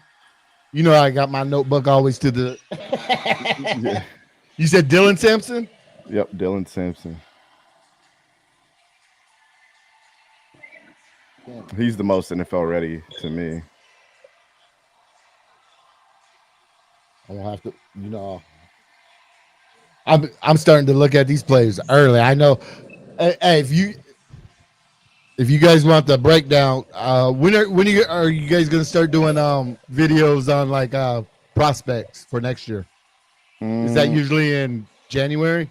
You know I got my notebook always to the Yeah. You said Dylan Sampson? Yep, Dylan Sampson. Yeah. He's the most NFL ready to me. I don't have to, you know. I'm starting to look at these players early. I know. Hey, if you guys want the breakdown, when are you guys gonna start doing videos on like prospects for next year? Is that usually in January?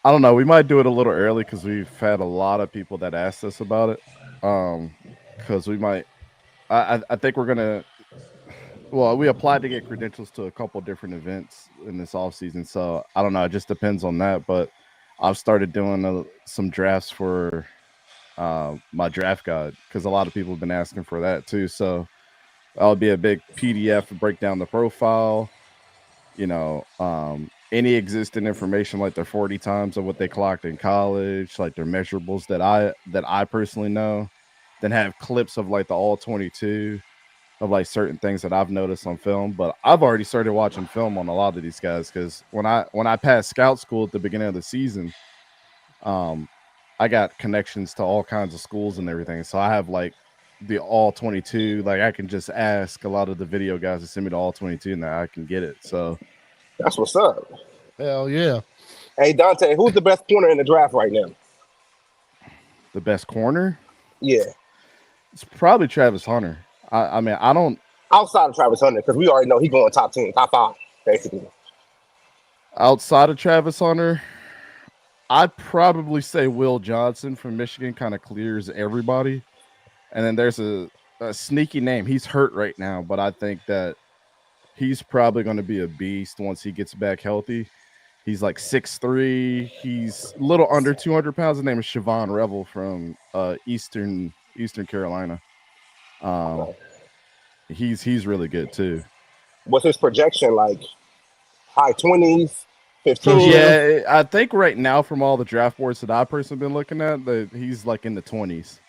I don't know. We might do it a little early because we've had a lot of people that asked us about it. Because we might. I think we're gonna. Well, we applied to get credentials to a couple different events in this off season, so I don't know. It just depends on that. But I've started doing some drafts for my draft guide because a lot of people have been asking for that too. So that'll be a big PDF to break down the profile. Any existing information like their 40 times of what they clocked in college, like their measurables that I personally know, then have clips of like the all 22 of like certain things that I've noticed on film. But I've already started watching film on a lot of these guys because when I passed scout school at the beginning of the season, um, I got connections to all kinds of schools and everything. So I have like the all 22. Like I can just ask a lot of the video guys to send me the all 22 and I can get it. So That's what's up. Hell yeah. Hey Dante, who's the best corner in the draft right now? the best corner, Yeah, it's probably Travis Hunter. I mean, I don't outside of Travis Hunter, because we already know he's going top 10, top 5, basically. outside of Travis Hunter, I'd probably say Will Johnson from Michigan kind of clears everybody. And then there's a sneaky name. He's hurt right now, but I think that he's probably going to be a beast once he gets back healthy. He's like 6'3". He's a little under 200 pounds. His name is Siobhan Revel from Eastern Carolina. He's really good too. What's his projection like? High 20s, 15? So, Yeah, I think right now from all the draft boards that I've personally been looking at, that he's like in the 20s.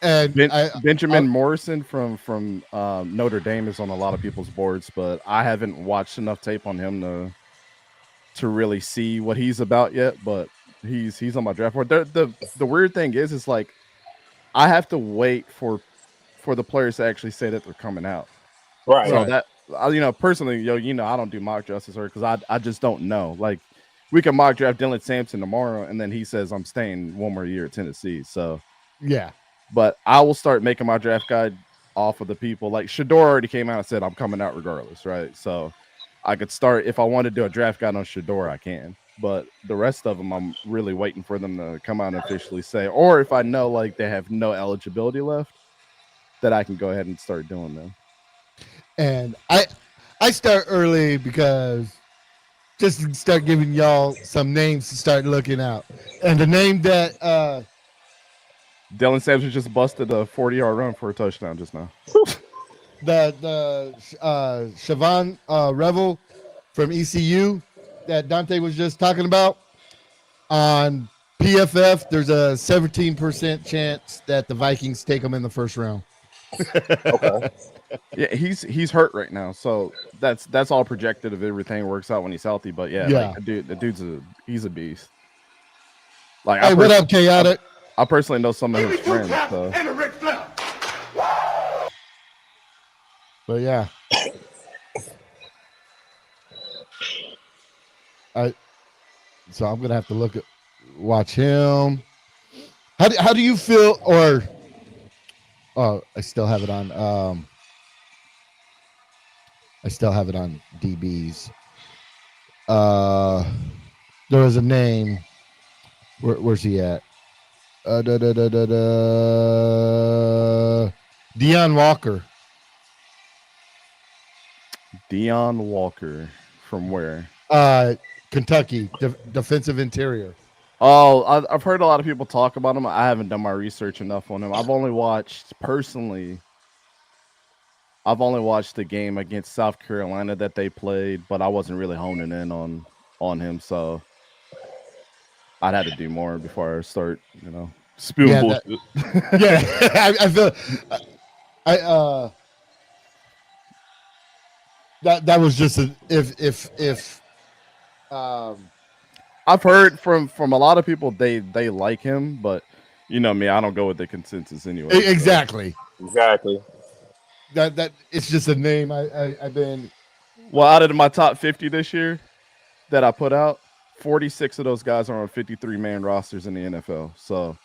And Benjamin Morrison from Notre Dame is on a lot of people's boards, but I haven't watched enough tape on him to really see what he's about yet. But he's on my draft board. The weird thing is like I have to wait for the players to actually say that they're coming out. Right. So that personally, I don't do mock drafts because I just don't know. Like we can mock draft Dylan Sampson tomorrow, and then he says I'm staying one more year at Tennessee. So yeah. but I will start making my draft guide off of the people. Like Shador already came out and said I'm coming out regardless, right? So I could start if I want to do a draft guide on Shador, I can. But the rest of them, I'm really waiting for them to come out and officially say. Or if I know like they have no eligibility left, that I can go ahead and start doing them. And I start early because just to start giving y'all some names to start looking out. And the name that Dylan Sampson just busted a 40-yard run for a touchdown just now. the Siobhan Revel from ECU that Dante was just talking about on PFF, there's a 17% chance that the Vikings take him in the first round. Okay. Yeah, he's hurt right now, so that's all projected if everything works out when he's healthy. But yeah. Like, the dude's he's a beast. Like, hey, what up, Chaotic? I personally know some of his friends. So. And a Ric Flair. But yeah, so I'm gonna have to watch him. How do you feel? Or I still have it on. I still have it on DBs. There was a name. Where's he at? Deion Walker. Deion Walker from where? Kentucky, defensive interior. Oh, I've heard a lot of people talk about him. I haven't done my research enough on him. I've only watched the game against South Carolina that they played, but I wasn't really honing in on him. So I'd have to do more before I start, spewing bullshit. I feel that was just if I've heard from a lot of people they like him, but you know me, I don't go with the consensus anyway. Exactly. So. Exactly. That it's just a name I've been. Well, out of my top 50 this year that I put out, 46 of those guys are on 53-man rosters in the NFL. So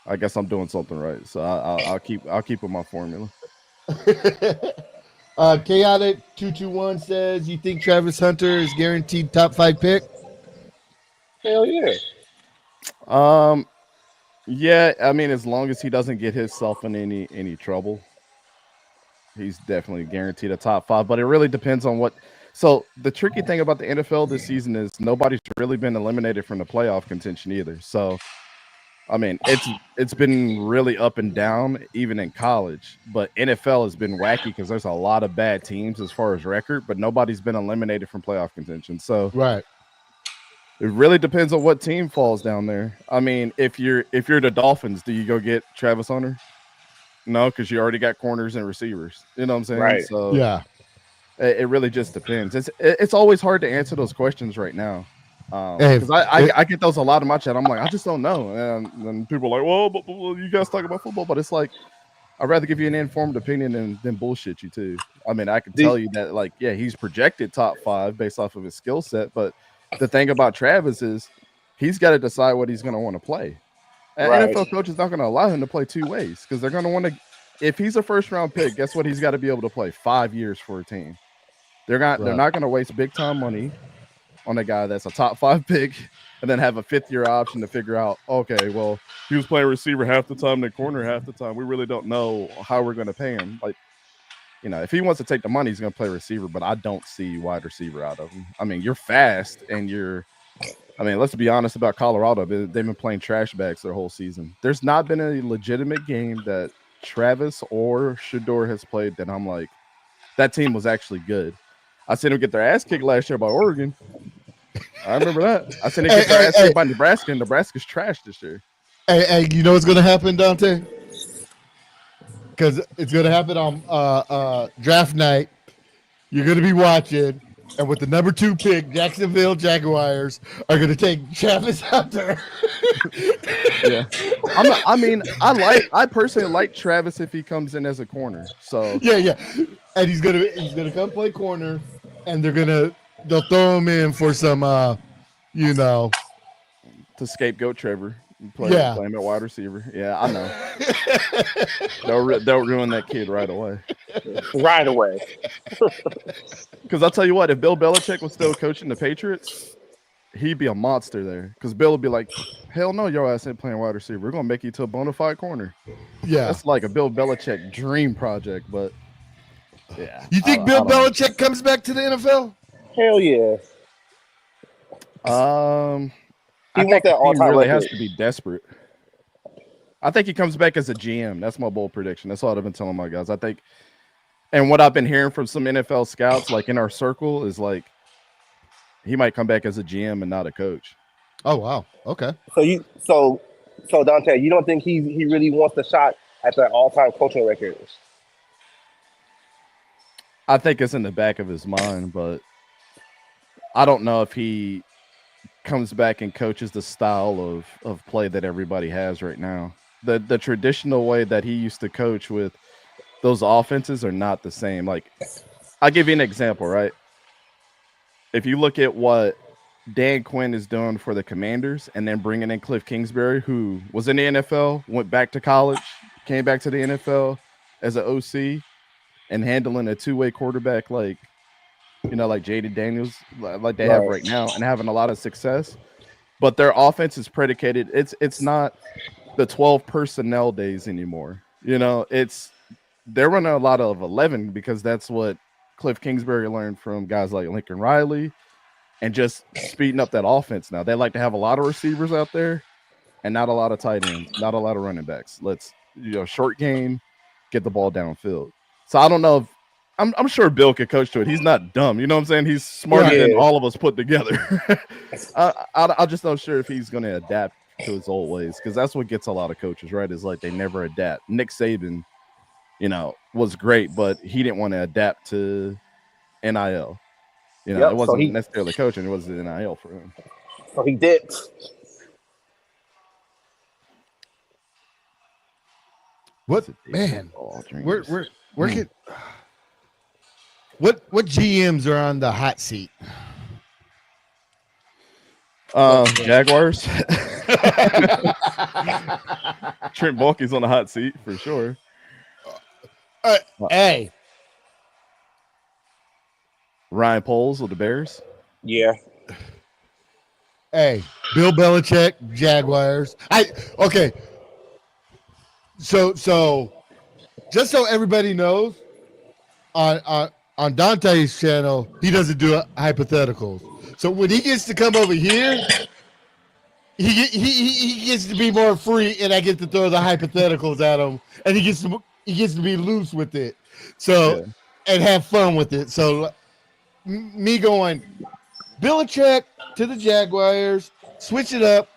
I guess I'm doing something right. So I'll keep with my formula. Chaotic 221 says, you think Travis Hunter is guaranteed top 5 pick? Hell yeah. Yeah, I mean, as long as he doesn't get himself in any trouble, he's definitely guaranteed a top 5. But it really depends on what. So the tricky thing about the NFL this season is nobody's really been eliminated from the playoff contention either. So I mean, it's been really up and down even in college, but NFL has been wacky because there's a lot of bad teams as far as record, but nobody's been eliminated from playoff contention. So Right. it really depends on what team falls down there. I mean, if you're the Dolphins, do you go get Travis Hunter? No, because you already got corners and receivers. You know what I'm saying? Right. So Yeah. it really just depends. It's always hard to answer those questions right now. Hey, Because I get those a lot in my chat. I'm like, I just don't know. And people are like, well, but you guys talk about football, but it's like, I'd rather give you an informed opinion than bullshit you too. I mean, I can Do- tell you that, like, yeah, he's projected top 5 based off of his skill set, but the thing about Travis is he's got to decide what he's going to want to play. An Right. NFL coach is not going to allow him to play 2 ways because they're going to want to. If he's a first round pick, guess what? He's got to be able to play 5 years for a team. They're not going to waste big time money on a guy that's a top 5 pick and then have a 5th-year option to figure out, okay, well, he was playing receiver half the time, then corner half the time. We really don't know how we're going to pay him. Like, you know, if he wants to take the money, he's going to play receiver, but I don't see wide receiver out of him. I mean, you're fast and let's be honest about Colorado. They've been playing trash bags their whole season. There's not been a legitimate game that Travis or Shador has played that I'm like, that team was actually good. I seen them get their ass kicked last year by Oregon. I remember that. I seen them get their ass kicked by Nebraska, and Nebraska's trash this year. Hey, you know what's going to happen, Dante? Because it's going to happen on draft night. You're going to be watching, and with the number 2 pick, Jacksonville Jaguars are going to take Travis Hunter. Yeah, I personally like Travis if he comes in as a corner. So yeah, and he's gonna come play corner, and they'll throw him in for some, to scapegoat Trevor, play him at wide receiver. Yeah, I know. they'll ruin that kid right away. Right away. Because I'll tell you what, if Bill Belichick was still coaching the Patriots, he'd be a monster there. Because Bill would be like, hell no, your ass ain't playing wide receiver. We're going to make you to a bona fide corner. Yeah. That's like a Bill Belichick dream project, but yeah. You think Bill Belichick comes back to the NFL? Hell yeah. I think the team really has to be desperate. I think he comes back as a GM. That's my bold prediction. That's all I've been telling my guys. I think, and what I've been hearing from some NFL scouts, like in our circle, is like he might come back as a GM and not a coach. Oh wow. Okay. So Dante, you don't think he really wants the shot at the all-time coaching records? I think it's in the back of his mind, but I don't know if he comes back and coaches the style of play that everybody has right now. The traditional way that he used to coach with those offenses are not the same. Like, I'll give you an example, right? If you look at what Dan Quinn is doing for the Commanders and then bringing in Cliff Kingsbury, who was in the NFL, went back to college, came back to the NFL as an OC, and handling a 2-way quarterback like Jaden Daniels, like they have right now, and having a lot of success. But their offense is predicated. It's not the 12 personnel days anymore. They're running a lot of 11 because that's what Cliff Kingsbury learned from guys like Lincoln Riley, and just speeding up that offense. Now they like to have a lot of receivers out there and not a lot of tight ends, not a lot of running backs. Let's short game, get the ball downfield. So I don't know if I'm sure Bill could coach to it. He's not dumb. You know what I'm saying? He's smarter than all of us put together. I'm just not sure if he's going to adapt to his old ways, because that's what gets a lot of coaches, right? Is like they never adapt. Nick Saban, was great, but he didn't want to adapt to NIL. It wasn't necessarily coaching. It was the NIL for him. So he dipped. What man? What GMs are on the hot seat? Jaguars. Trent Baalke's on the hot seat for sure. Hey, Ryan Poles with the Bears. Yeah. Hey, Bill Belichick, Jaguars. Okay. So just so everybody knows, on Dante's channel, he doesn't do hypotheticals. So when he gets to come over here, he gets to be more free, and I get to throw the hypotheticals at him, and he gets to be loose with it. So and have fun with it. So me going Belichick to the Jaguars, switch it up.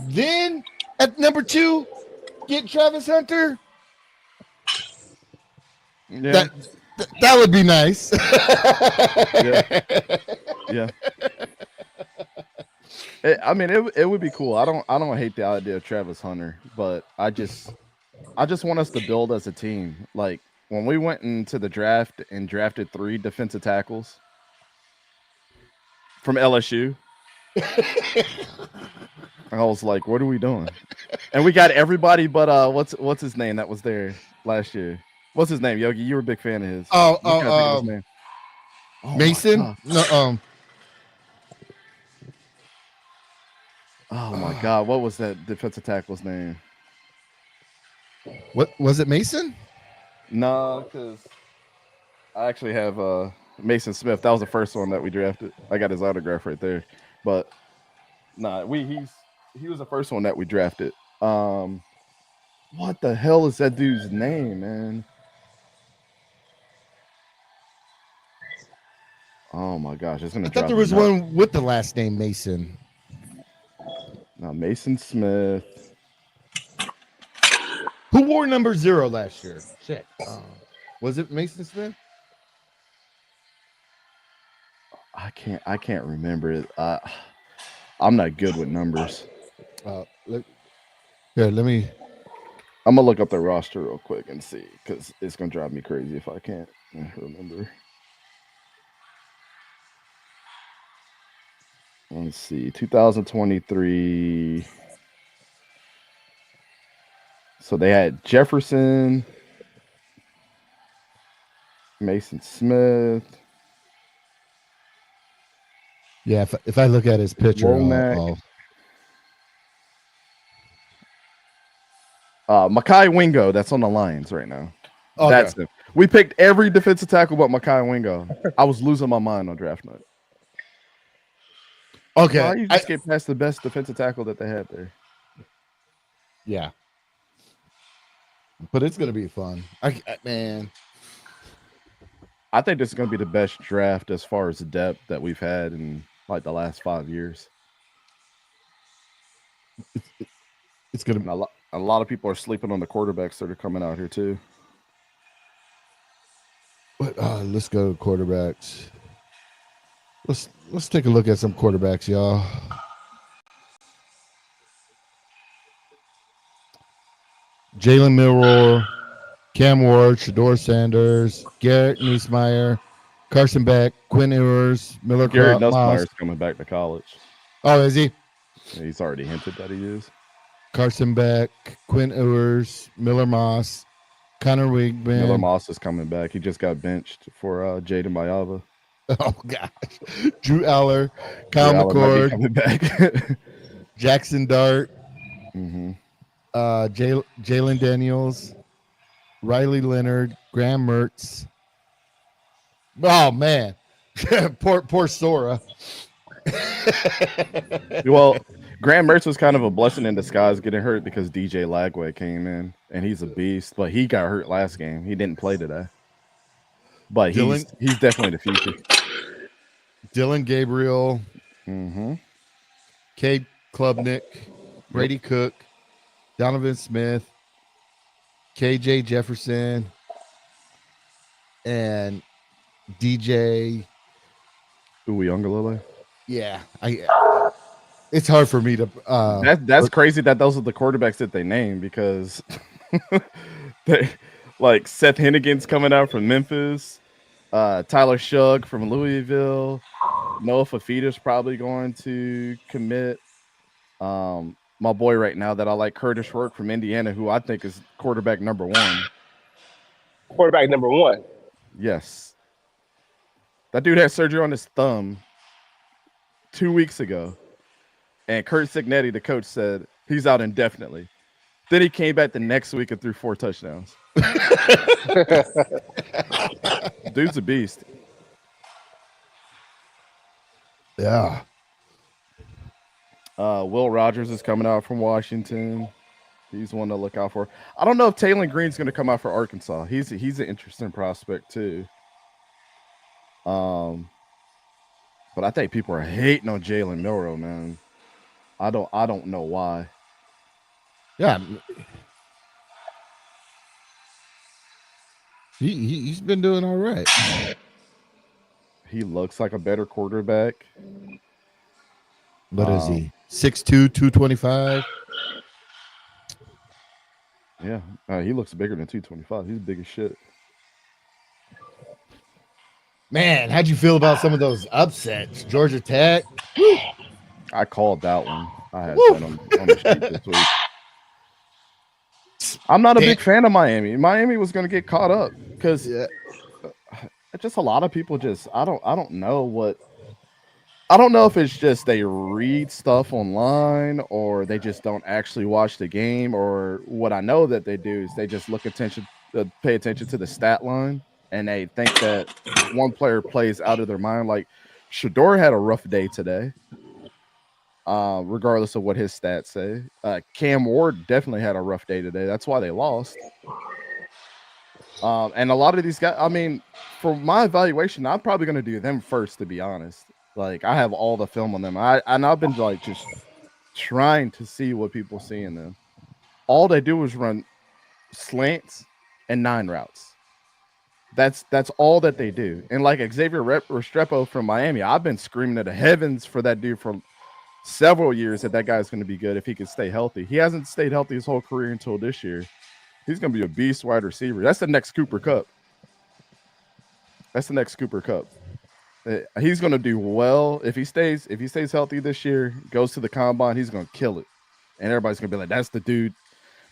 Then at number 2, get Travis Hunter. Yeah. That would be nice. Yeah. I mean, it would be cool. I don't hate the idea of Travis Hunter, but I just want us to build as a team. Like when we went into the draft and drafted 3 defensive tackles from LSU, I was like, what are we doing? And we got everybody but what's his name that was there last year? What's his name, Yogi? You were a big fan of his. His name. Oh Mason? No, oh my God, what was that defensive tackle's name? What was it, Mason? No, because I actually have Mason Smith. That was the first one that we drafted. I got his autograph right there. But he was the first one that we drafted. What the hell is that dude's name, man? Oh my gosh, it's gonna. I thought there was one with the last name Mason. No, Mason Smith. Who wore number 0 last year? Shit. Was it Mason Smith? I can't remember it. I'm not good with numbers. Let me. I'm gonna look up the roster real quick and see, because it's gonna drive me crazy if I can't remember. Let's see, 2023. So they had Jefferson, Mason Smith. Yeah, if I look at his picture, Womack. Mekhi Wingo, that's on the Lions right now. Okay. That's it. We picked every defensive tackle but Mekhi Wingo. I was losing my mind on draft night. Okay. Why you just get past the best defensive tackle that they had there? Yeah. But it's going to be fun. Man. I think this is going to be the best draft as far as the depth that we've had in like the last 5 years. It's going to be a lot of people are sleeping on the quarterbacks that are coming out here too. But let's go to quarterbacks. Let's take a look at some quarterbacks, y'all. Jalen Milroe, Cam Ward, Shador Sanders, Garrett Nussmeier, Carson Beck, Quinn Ewers, Miller Garrett Moss. Nussmeier's coming back to college. Oh, is he? Yeah, he's already hinted that he is. Carson Beck, Quinn Ewers, Miller Moss, Connor Wigman. Miller Moss is coming back. He just got benched for Jaden Mayava. Oh gosh. Drew Aller, Kyle McCord, coming back. Jackson Dart, mm-hmm. Jalen Daniels, Riley Leonard, Graham Mertz. Oh man, poor Sora. Well, Graham Mertz was kind of a blessing in disguise getting hurt because DJ Lagway came in and he's a beast, but he got hurt last game. He didn't play today. But he's definitely the future. Dylan Gabriel, mm-hmm. Cade Klubnik, Brady Cook, Donovan Smith, KJ Jefferson, and DJ Uyunglele. Yeah, it's hard for me to. That's crazy that those are the quarterbacks that they named, because they, like, Seth Hennigan's coming out from Memphis, Tyler Shugg from Louisville, Noah Fafita's probably going to commit. My boy right now that I like, Curtis Rourke from Indiana, who I think is quarterback number 1. Quarterback number 1. Yes. That dude had surgery on his thumb 2 weeks ago. And Kurt Signetti, the coach, said he's out indefinitely. Then he came back the next week and threw 4 touchdowns. Dude's a beast. Yeah. Will Rogers is coming out from Washington. He's one to look out for. I don't know if Taylor Green's going to come out for Arkansas. He's an interesting prospect too. But I think people are hating on Jalen Milroe, man. I don't know why. Yeah. He's been doing all right. He looks like a better quarterback. What is he? 6'2", 225? Yeah, he looks bigger than 225. He's big as shit. Man, how'd you feel about some of those upsets? Georgia Tech? I called that one. I had that on the sheet this week. I'm not a big fan of Miami. Miami was going to get caught up because just a lot of people just I don't know if it's just they read stuff online or they just don't actually watch the game, or what I know that they do is they just pay attention to the stat line, and they think that one player plays out of their mind. Like Shador had a rough day today, regardless of what his stats say. Cam Ward definitely had a rough day today. That's why they lost. And a lot of these guys, I mean, for my evaluation, I'm probably going to do them first, to be honest. Like, I have all the film on them. I've been like just trying to see what people see in them. All they do is run slants and 9 routes. That's all that they do. And like Xavier Restrepo from Miami, I've been screaming to the heavens for that dude for several years that guy's going to be good if he can stay healthy. He hasn't stayed healthy his whole career until this year. He's going to be a beast wide receiver. That's the next Cooper Kupp. He's going to do well if he stays healthy this year, goes to the combine, he's going to kill it. And everybody's going to be like, that's the dude.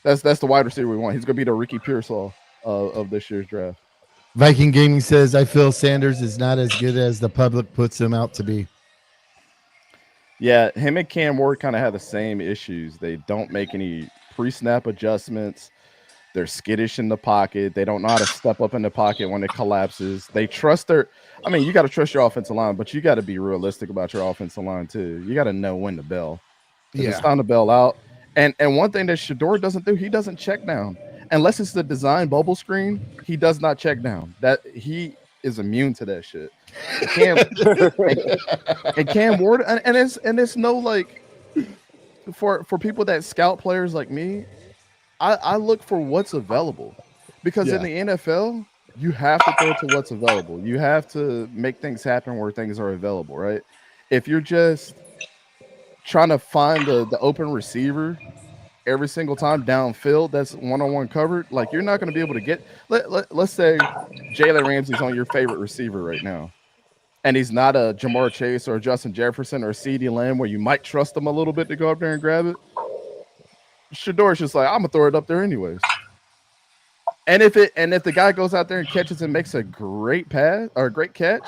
That's the wide receiver we want. He's going to be the Ricky Pearsall of this year's draft. Viking Gaming says, I feel Sanders is not as good as the public puts him out to be. Yeah, him and Cam Ward kind of have the same issues. They don't make any pre-snap adjustments. They're skittish in the pocket. They don't know how to step up in the pocket when it collapses. They trust you got to trust your offensive line, but you got to be realistic about your offensive line too. You got to know when to bail. It's time to bail out. And one thing that Shador doesn't do, he doesn't check down. Unless it's the design bubble screen, he does not check down. That he is immune to that shit. And Cam Ward, and it's no like for people that scout players like me, I look for what's available, because in the NFL, you have to go to what's available. You have to make things happen where things are available, right? If you're just trying to find the open receiver every single time downfield that's one-on-one covered, like you're not going to be able to get. Let's say Jalen Ramsey's on your favorite receiver right now, and he's not a Jamar Chase or a Justin Jefferson or a CeeDee Lamb where you might trust him a little bit to go up there and grab it. Shador's just like, I'm gonna throw it up there anyways. And if the guy goes out there and catches and makes a great pass or a great catch,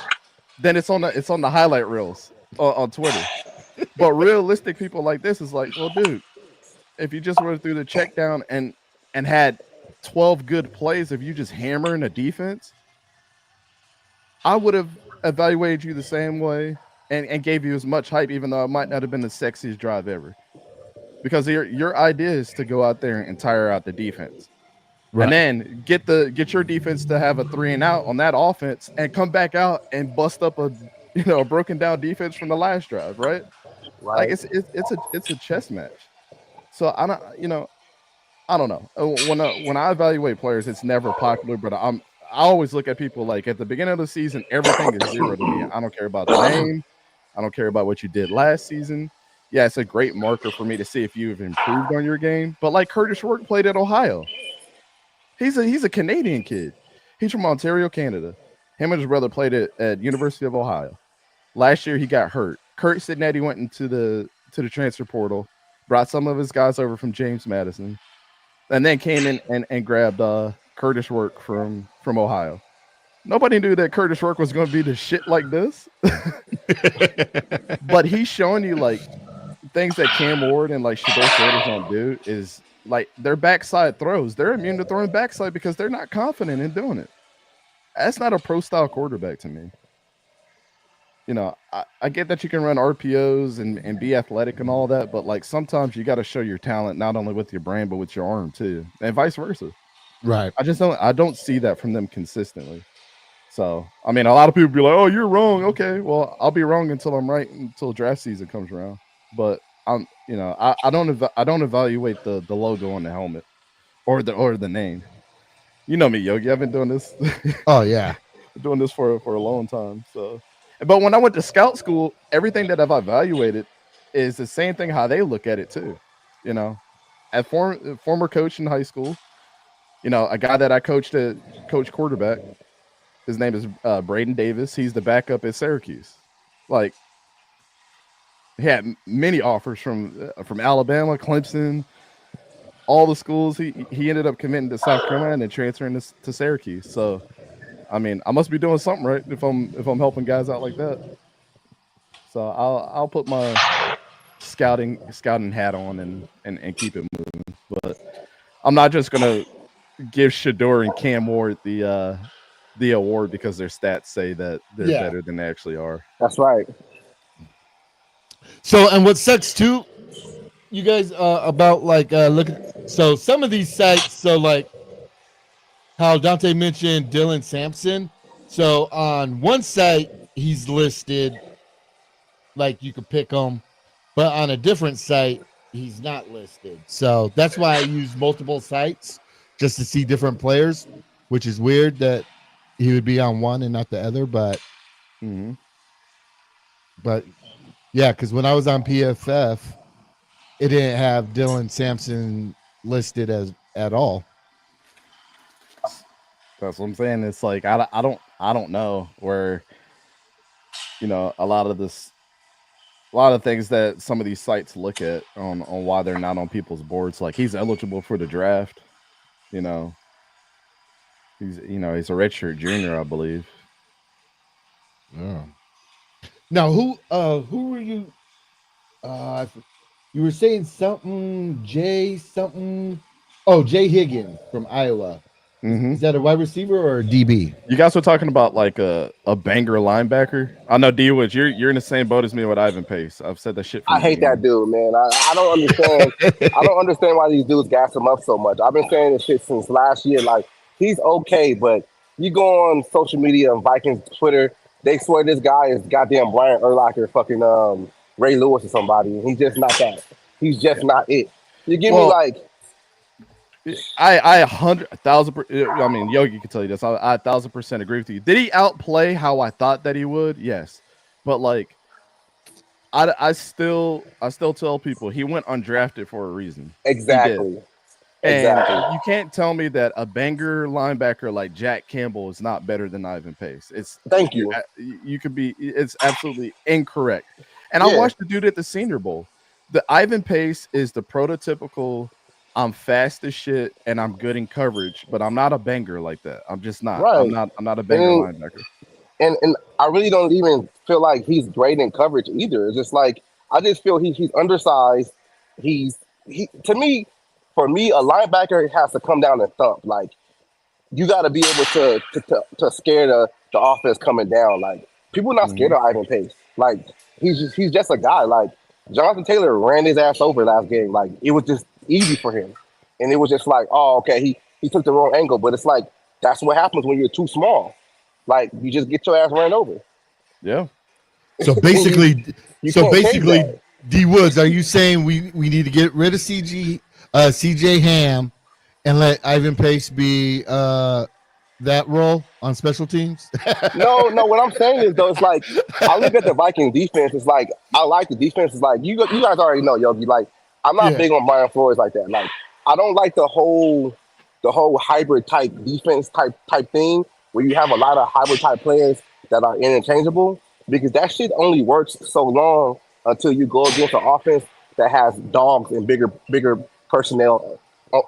then it's on the highlight reels on Twitter. But realistic people like this is like, well, dude, if you just went through the check down and had 12 good plays of you just hammering a defense, I would have evaluated you the same way and gave you as much hype, even though it might not have been the sexiest drive ever. Because your idea is to go out there and tire out the defense, right, and then get your defense to have a 3 and out on that offense, and come back out and bust up a broken down defense from the last drive, right? Like it's a chess match. So I don't know. When I evaluate players, it's never popular, but I always look at people like at the beginning of the season, everything is 0 to me. I don't care about the name. I don't care about what you did last season. Yeah, it's a great marker for me to see if you've improved on your game. But like Curtis Rourke played at Ohio. He's a Canadian kid. He's from Ontario, Canada. Him and his brother played at University of Ohio. Last year he got hurt. Kurt Sidnetti went into the transfer portal, brought some of his guys over from James Madison, and then came in and grabbed Curtis Rourke from Ohio. Nobody knew that Curtis Rourke was going to be the shit like this. But he's showing you like things that Cam Ward and like Shador Sanders don't do is like their backside throws. They're immune to throwing backside because they're not confident in doing it. That's not a pro style quarterback to me. I get that you can run RPOs and be athletic and all that, but like sometimes you got to show your talent not only with your brain but with your arm too, and vice versa. Right. I don't see that from them consistently. So a lot of people be like, "Oh, you're wrong." Okay, well, I'll be wrong until I'm right until draft season comes around. But I don't evaluate the logo on the helmet or the name. You know me, Yogi. I've been doing this. Oh yeah. Doing this for a long time. So, but when I went to scout school, everything that I've evaluated is the same thing how they look at it too. At former coach in high school, a guy that I coached quarterback. His name is Braden Davis. He's the backup at Syracuse. Like, he had many offers from Alabama, Clemson, all the schools. He ended up committing to South Carolina and transferring to Syracuse. So, I must be doing something right if I'm helping guys out like that. So I'll put my scouting hat on and keep it moving. But I'm not just gonna give Shador and Cam Ward the award because their stats say that they're better than they actually are. That's right. So, and what sucks too, you guys, about like look at, so some of these sites, so like how Dante mentioned Dylan Sampson. So on one site he's listed like you could pick him, but on a different site he's not listed. So that's why I use multiple sites just to see different players, which is weird that he would be on one and not the other. But but yeah, because when I was on PFF, it didn't have Dylan Sampson listed as at all. That's what I'm saying. It's like I don't know where a lot of things that some of these sites look at on why they're not on people's boards. Like, he's eligible for the draft. He's a redshirt junior, I believe. Yeah. Now, who were you? You were saying something, Jay something. Oh, Jay Higgins from Iowa. Is that a wide receiver or a DB? You guys were talking about like a banger linebacker. I know D Woods, you're in the same boat as me with Ivan Pace. I've said that shit. I hate that dude, man. I don't understand. I don't understand why these dudes gas him up so much. I've been saying this shit since last year. Like, he's okay, but you go on social media and Vikings Twitter, they swear this guy is goddamn Brian Urlacher, fucking Ray Lewis or somebody. And he's just not that. He's just not it. You give me like. I 100,000%. Yogi can tell you this. I 1,000% agree with you. Did he outplay how I thought that he would? Yes, but like, I still tell people he went undrafted for a reason. Exactly. And you can't tell me that a banger linebacker like Jack Campbell is not better than Ivan Pace. Thank you. You could be. It's absolutely incorrect. And I watched the dude at the Senior Bowl. The Ivan Pace is the prototypical. I'm fast as shit and I'm good in coverage, but I'm not a banger like that. I'm just not. Right. I'm not a banger linebacker. And I really don't even feel like he's great in coverage either. It's just like, I just feel he's undersized. For me, a linebacker has to come down and thump. Like, you got to be able to scare the offense coming down. Like, people are not scared of Ivan Pace. Like, he's just a guy. Like, Jonathan Taylor ran his ass over last game. Like, it was just easy for him. And it was just like, oh, okay, he took the wrong angle. But it's like, that's what happens when you're too small. Like, you just get your ass ran over. Yeah. So basically, D Woods, are you saying we need to get rid of CJ Ham and let Ivan Pace be that role on special teams? No. What I'm saying is, though, it's like, I look at the Viking defense. It's like, I like the defense. It's like, you guys already know, Yogi. Like, I'm not big on Brian Flores like that. Like, I don't like the whole hybrid type defense type thing where you have a lot of hybrid type players that are interchangeable, because that shit only works so long until you go against an offense that has dogs and bigger personnel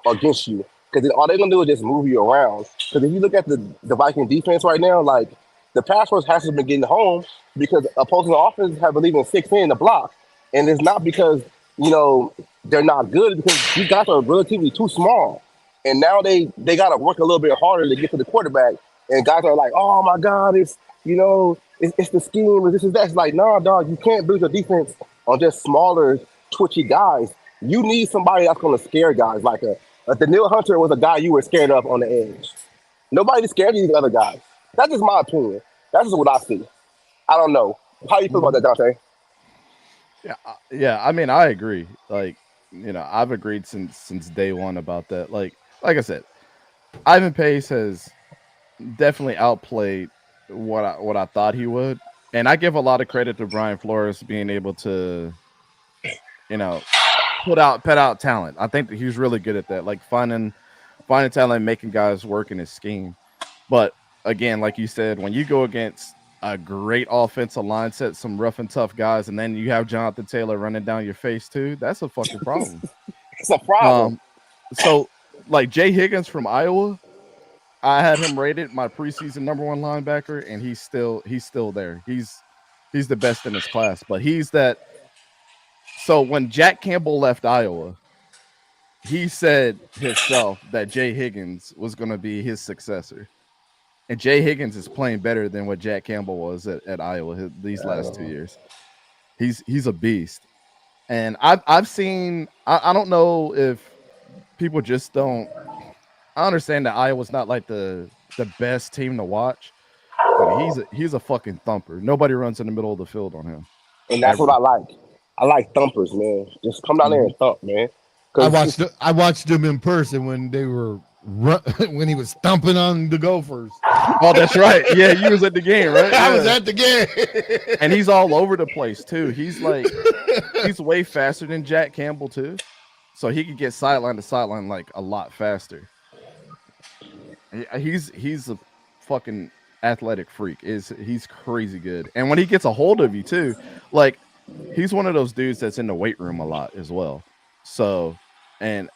against you. Because then all they're gonna do is just move you around. Because if you look at the Viking defense right now, like, the pass rush hasn't been getting home because opposing offenses have been leaving 6 in the block, and it's not because they're not good because these guys are relatively too small. And now they got to work a little bit harder to get to the quarterback. And guys are like, oh my God, it's the scheme, or this is that. It's like, nah, dog, you can't build your defense on just smaller, twitchy guys. You need somebody that's going to scare guys. Like Daniil Hunter was a guy you were scared of on the edge. Nobody's scared of these other guys. That's just my opinion. That's just what I see. I don't know. How you feel about that, Dante? Yeah, yeah. I mean, I agree. Like, I've agreed since day one about that. Like I said, Ivan Pace has definitely outplayed what I thought he would, and I give a lot of credit to Brian Flores being able to, you know, put out talent. I think that he's really good at that, like finding talent, and making guys work in his scheme. But again, like you said, when you go against a great offensive line set, some rough and tough guys, and then you have Jonathan Taylor running down your face too, that's a fucking problem. It's a problem. So like Jay Higgins from Iowa, I had him rated my preseason #1 linebacker, and he's still there. He's the best in his class, but he's that. So when Jack Campbell left Iowa, he said himself that Jay Higgins was going to be his successor. And Jay Higgins is playing better than what Jack Campbell was at Iowa these last 2 years. He's a beast. And I've seen I don't know if people just don't. I understand that Iowa's not like the best team to watch, but he's a fucking thumper. Nobody runs in the middle of the field on him And that's what ever. I like. I like thumpers, man. Just come down there Mhm. and thump, man. I Because watched I watched him in person when they were when he was thumping on the Gophers. Oh, that's right. Yeah, you was at the game, right? I was Yeah. at the game. And he's all over the place too. He's way faster than Jack Campbell too. So he could get sideline to sideline like a lot faster. He's a fucking athletic freak. He's crazy good. And when he gets a hold of you too, like he's one of those dudes that's in the weight room a lot as well. So, and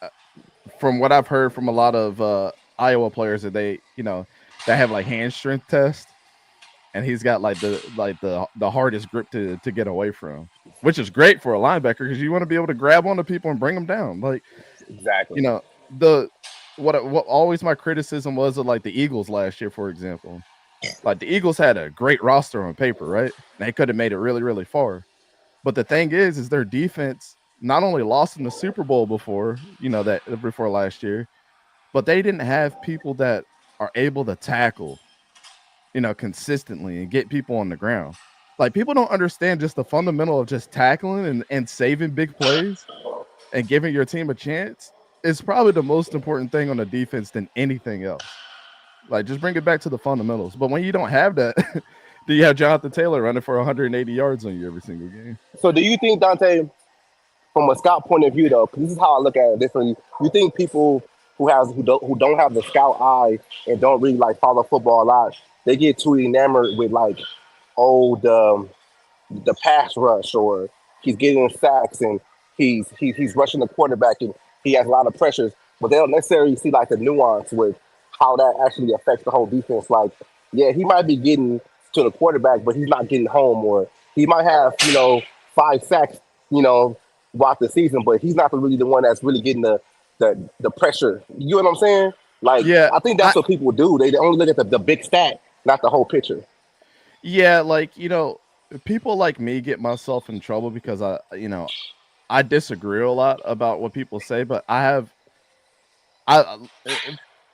from what I've heard from a lot of Iowa players that they have like hand strength tests, and he's got like the hardest grip to get away from, which is great for a linebacker because you want to be able to grab onto people and bring them down. Like, exactly. the what always my criticism was of like the Eagles last year, for example. Like the Eagles had a great roster on paper, right? They could have made it really, really far. But the thing is their defense not only lost in the Super Bowl before, that before last year, but they didn't have people that are able to tackle, consistently and get people on the ground. Like people don't understand just the fundamental of just tackling and saving big plays and giving your team a chance is probably the most important thing on the defense than anything else. Like just bring it back to the fundamentals. But when you don't have that, do you have Jonathan Taylor running for 180 yards on you every single game? So do you think, Dante, from a scout point of view, though, because this is how I look at it differently, you think people who don't have the scout eye and don't really like follow football a lot, they get too enamored with like, oh, the pass rush, or he's getting sacks and he's rushing the quarterback and he has a lot of pressures, but they don't necessarily see like the nuance with how that actually affects the whole defense. Like, yeah, he might be getting to the quarterback, but he's not getting home, or he might have 5 sacks, throughout the season, but he's not really the one that's really getting the pressure. You know what I'm saying? Like, Yeah, I think that's what people do. They only look at the big stat, not the whole picture. yeah, like people like me get myself in trouble because I disagree a lot about what people say, but I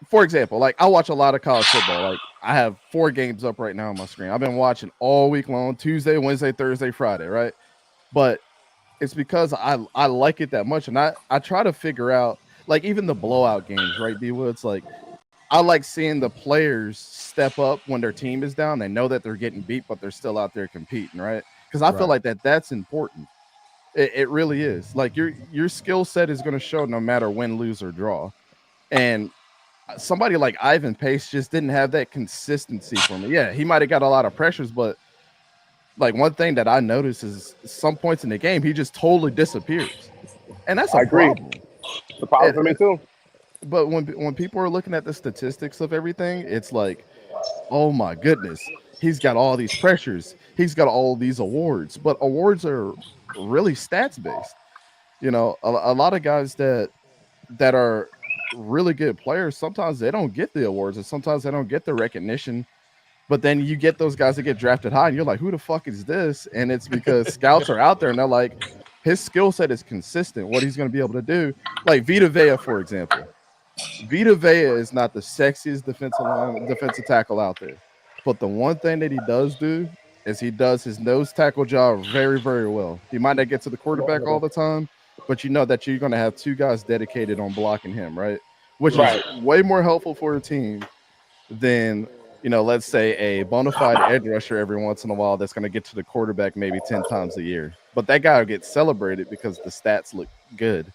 for example, like I watch a lot of college football. Like I have 4 games up right now on my screen. I've been watching all week long, Tuesday, Wednesday, Thursday, Friday, right? But it's because I like it that much, and I try to figure out like even the blowout games, right? D Woods, like I like seeing the players step up when their team is down. They know that they're getting beat, but they're still out there competing, right? Because I feel Right. like that's important. It really is. Like your skill set is going to show no matter win, lose, or draw. And somebody like Ivan Pace just didn't have that consistency for me. Yeah, he might have got a lot of pressures, but like one thing that I noticed is some points in the game he just totally disappears, and that's I a agree. problem. It's a problem for me too. But when people are looking at the statistics of everything, it's like, oh my goodness, he's got all these pressures, he's got all these awards, but awards are really stats based. You know, a lot of guys that are really good players, sometimes they don't get the awards and sometimes they don't get the recognition. But then you get those guys that get drafted high, and you're like, who the fuck is this? And it's because scouts are out there and they're like, his skill set is consistent, what he's going to be able to do. Like Vita Vea, for example. Vita Vea is not the sexiest defensive tackle out there. But the one thing that he does do is he does his nose tackle job very, very well. He might not get to the quarterback all the time, but you know that you're going to have two guys dedicated on blocking him, right? Which is way more helpful for a team than, you know, let's say a bona fide edge rusher every once in a while that's going to get to the quarterback maybe 10 times a year. But that guy will get celebrated because the stats look good.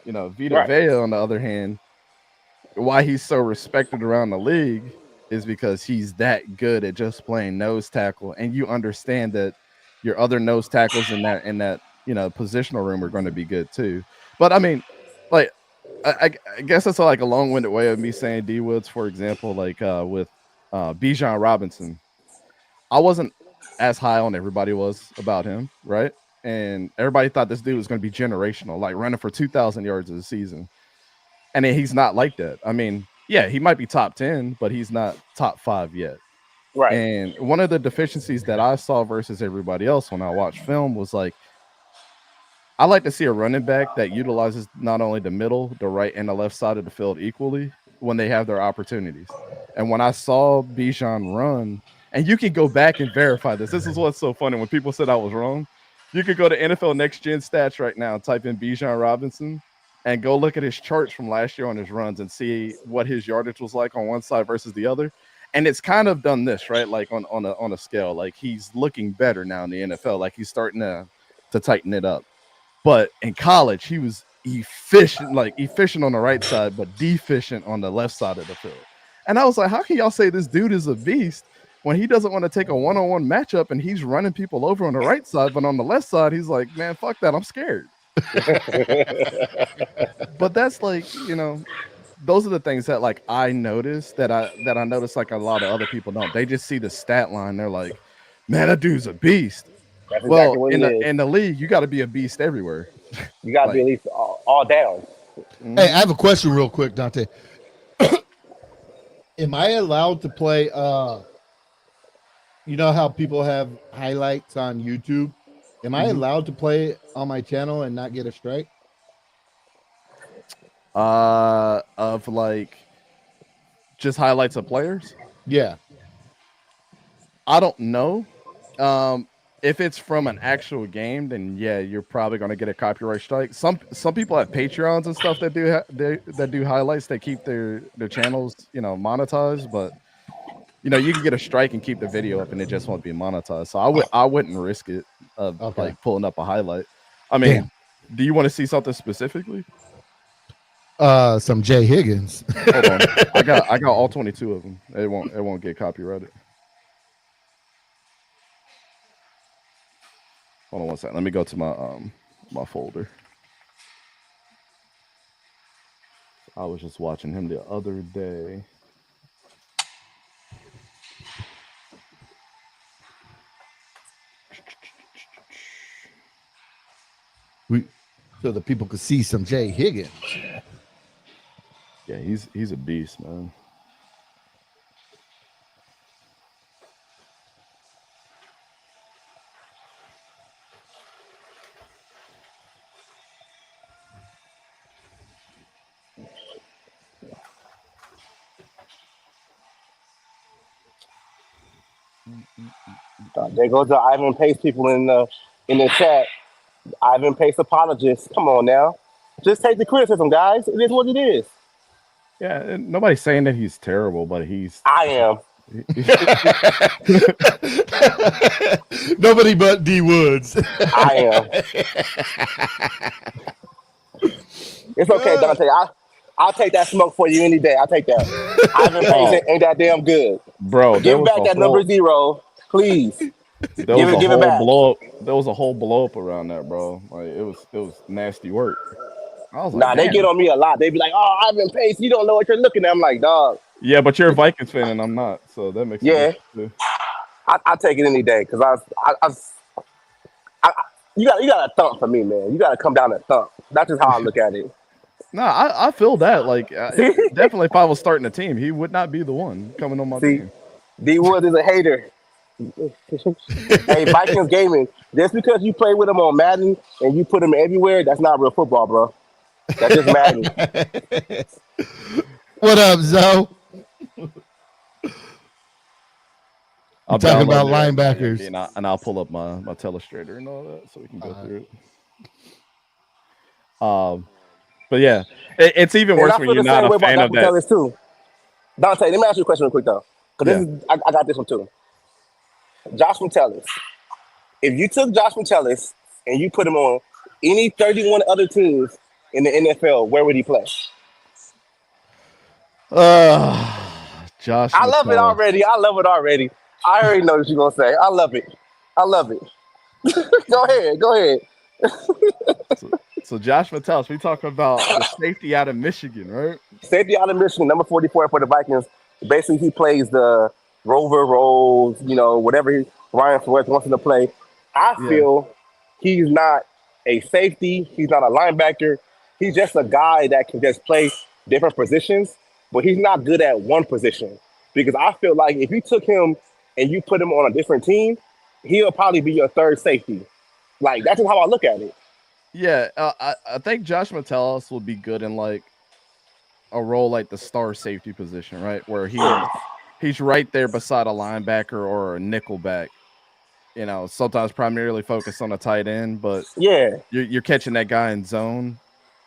You know, Vita Vea, on the other hand, why he's so respected around the league is because he's that good at just playing nose tackle, and you understand that your other nose tackles in that you know positional room are going to be good too. But I mean, like I guess that's like a long-winded way of me saying D Woods, for example, like with Bijan Robinson. I wasn't as high on everybody was about him, right? And everybody thought this dude was going to be generational, like running for 2,000 yards a season. And he's not like that. I mean, yeah, he might be top 10, but he's not top 5 yet. Right. And one of the deficiencies that I saw versus everybody else when I watched film was like, I like to see a running back that utilizes not only the middle, the right, and the left side of the field equally when they have their opportunities. And when I saw Bijan run, and you can go back and verify this. This is what's so funny. When people said I was wrong, you could go to NFL Next Gen Stats right now and type in Bijan Robinson and go look at his charts from last year on his runs and see what his yardage was like on one side versus the other. And it's kind of done this, right? Like on a scale, like he's looking better now in the NFL. Like he's starting to tighten it up. But in college, he was efficient on the right side, but deficient on the left side of the field. And I was like, how can y'all say this dude is a beast when he doesn't want to take a one-on-one matchup and he's running people over on the right side, but on the left side, he's like, man, fuck that, I'm scared. But that's like, you know, those are the things that like I noticed that I noticed like a lot of other people don't. They just see the stat line, they're like, man, that dude's a beast. That's Well, exactly what it is. in the league, you got to be a beast everywhere. You got to be at least all down. Hey, I have a question real quick, Dante. Am I allowed to play you know how people have highlights on YouTube? Am I allowed to play on my channel and not get a strike? Of like just highlights of players? Yeah. I don't know. If it's from an actual game, then yeah, you're probably going to get a copyright strike. Some people have Patreons and stuff that do highlights that keep their channels, you know, monetized. But you know, you can get a strike and keep the video up, and it just won't be monetized. So I wouldn't risk it of like pulling up a highlight. I mean, do you want to see something specifically? Some Jay Higgins. Hold on, I got all 22 of them. It won't get copyrighted. Hold on one second. Let me go to my my folder. I was just watching him the other day. So the people could see some Jay Higgins. Yeah, he's a beast, man. There goes the Ivan Pace people in the chat. Ivan Pace apologists. Come on now. Just take the criticism, guys. It is what it is. Yeah, and nobody's saying that he's terrible, but I am. Nobody but D Woods. I am. It's okay, Dante. I'll take that smoke for you any day. I'll take that. Ivan Pace ain't that damn good. Bro, give back that number 0, please. There was a whole blow up around that, bro. Like it was nasty work. I was like, they get on me a lot. They be like, "Oh, Ivan Pace, you don't know what you're looking at." I'm like, dog. Yeah, but you're a Vikings fan and I'm not, so that makes sense. I take it any day because You got to thump for me, man. You got to come down and thump. That's just how I look at it. No, I feel that. Like, See, definitely, if I was starting a team, he would not be the one coming on my see, team. D Woods is a hater. Hey, Vikings gaming. Just because you play with him on Madden and you put him everywhere, that's not real football, bro. That's just Madden. What up, Zoe? I'll talking about download it right linebackers. now, and I'll pull up my telestrator and all that so we can go through it. But yeah, it's even And worse I when feel you're the not same a way about fan of Dr. that. Tellis too. Dante, let me ask you a question real quick though, because I got this one too. Josh Metellus. If you took Josh Metellus and you put him on any 31 other teams in the NFL, where would he play? Josh I love it Metellus. already. I love it already. I already know what you're gonna say. I love it. I love it. Go ahead. Go ahead. So Josh Metellus, we talking about the safety out of Michigan, right? Safety out of Michigan, number 44 for the Vikings. Basically, he plays the rover roles, whatever Ryan Flores wants him to play. I Yeah. feel he's not a safety. He's not a linebacker. He's just a guy that can just play different positions, but he's not good at one position. Because I feel like if you took him and you put him on a different team, he'll probably be your third safety. Like, that's just how I look at it. Yeah, I think Josh Metellus will be good in like a role like the star safety position, right? Where he's right there beside a linebacker or a nickel back. Sometimes primarily focused on a tight end, but Yeah. you're catching that guy in zone,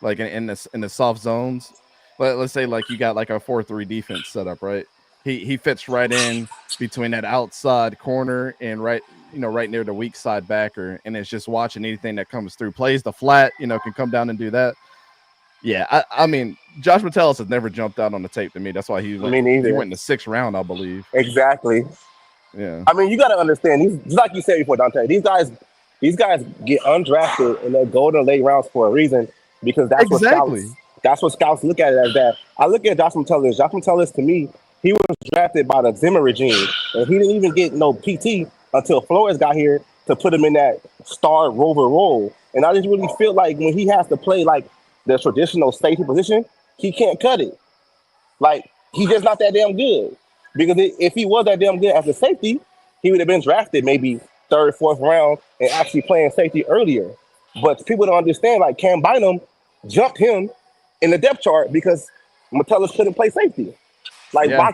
like in the soft zones. Let's say like you got like a 4-3 defense set up, right? He fits right in between that outside corner and right near the weak side backer, and it's just watching anything that comes through. Plays the flat, can come down and do that. Yeah, I mean, Josh Metellus has never jumped out on the tape to me. That's why he went Me neither. in the 6th round, I believe. Exactly. Yeah. I mean, you got to understand. Just like you said before, Dante. These guys get undrafted and they go to late rounds for a reason because that's Exactly. what scouts look at it as. That I look at Josh Metellus. Josh Metellus, to me, he was drafted by the Zimmer regime, and he didn't even get no PT until Flores got here to put him in that star rover role. And I just really feel like when he has to play like the traditional safety position, he can't cut it. Like, he's just not that damn good. Because if he was that damn good as a safety, he would have been drafted maybe 3rd, 4th round and actually playing safety earlier. But people don't understand, like Cam Bynum jumped him in the depth chart because Metellus couldn't play safety. Like, Yeah. why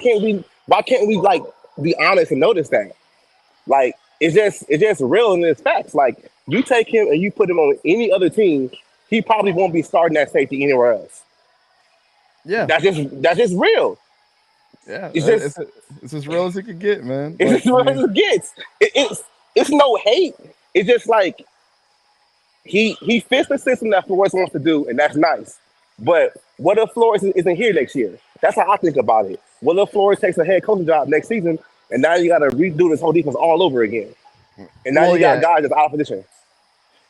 can't we like be honest and notice that? Like, it's just real and it's facts. Like, you take him and you put him on any other team, he probably won't be starting that safety anywhere else. Yeah. That's just real. Yeah, It's as real as it could get, man. It's Like, as real as it gets. It's no hate. It's just like he fits the system that Flores wants to do, and that's nice. But what if Flores isn't here next year? That's how I think about it. What if Flores takes a head coaching job next season, and now you got to redo this whole defense all over again, and now Well, you got yeah. guys that's out of position.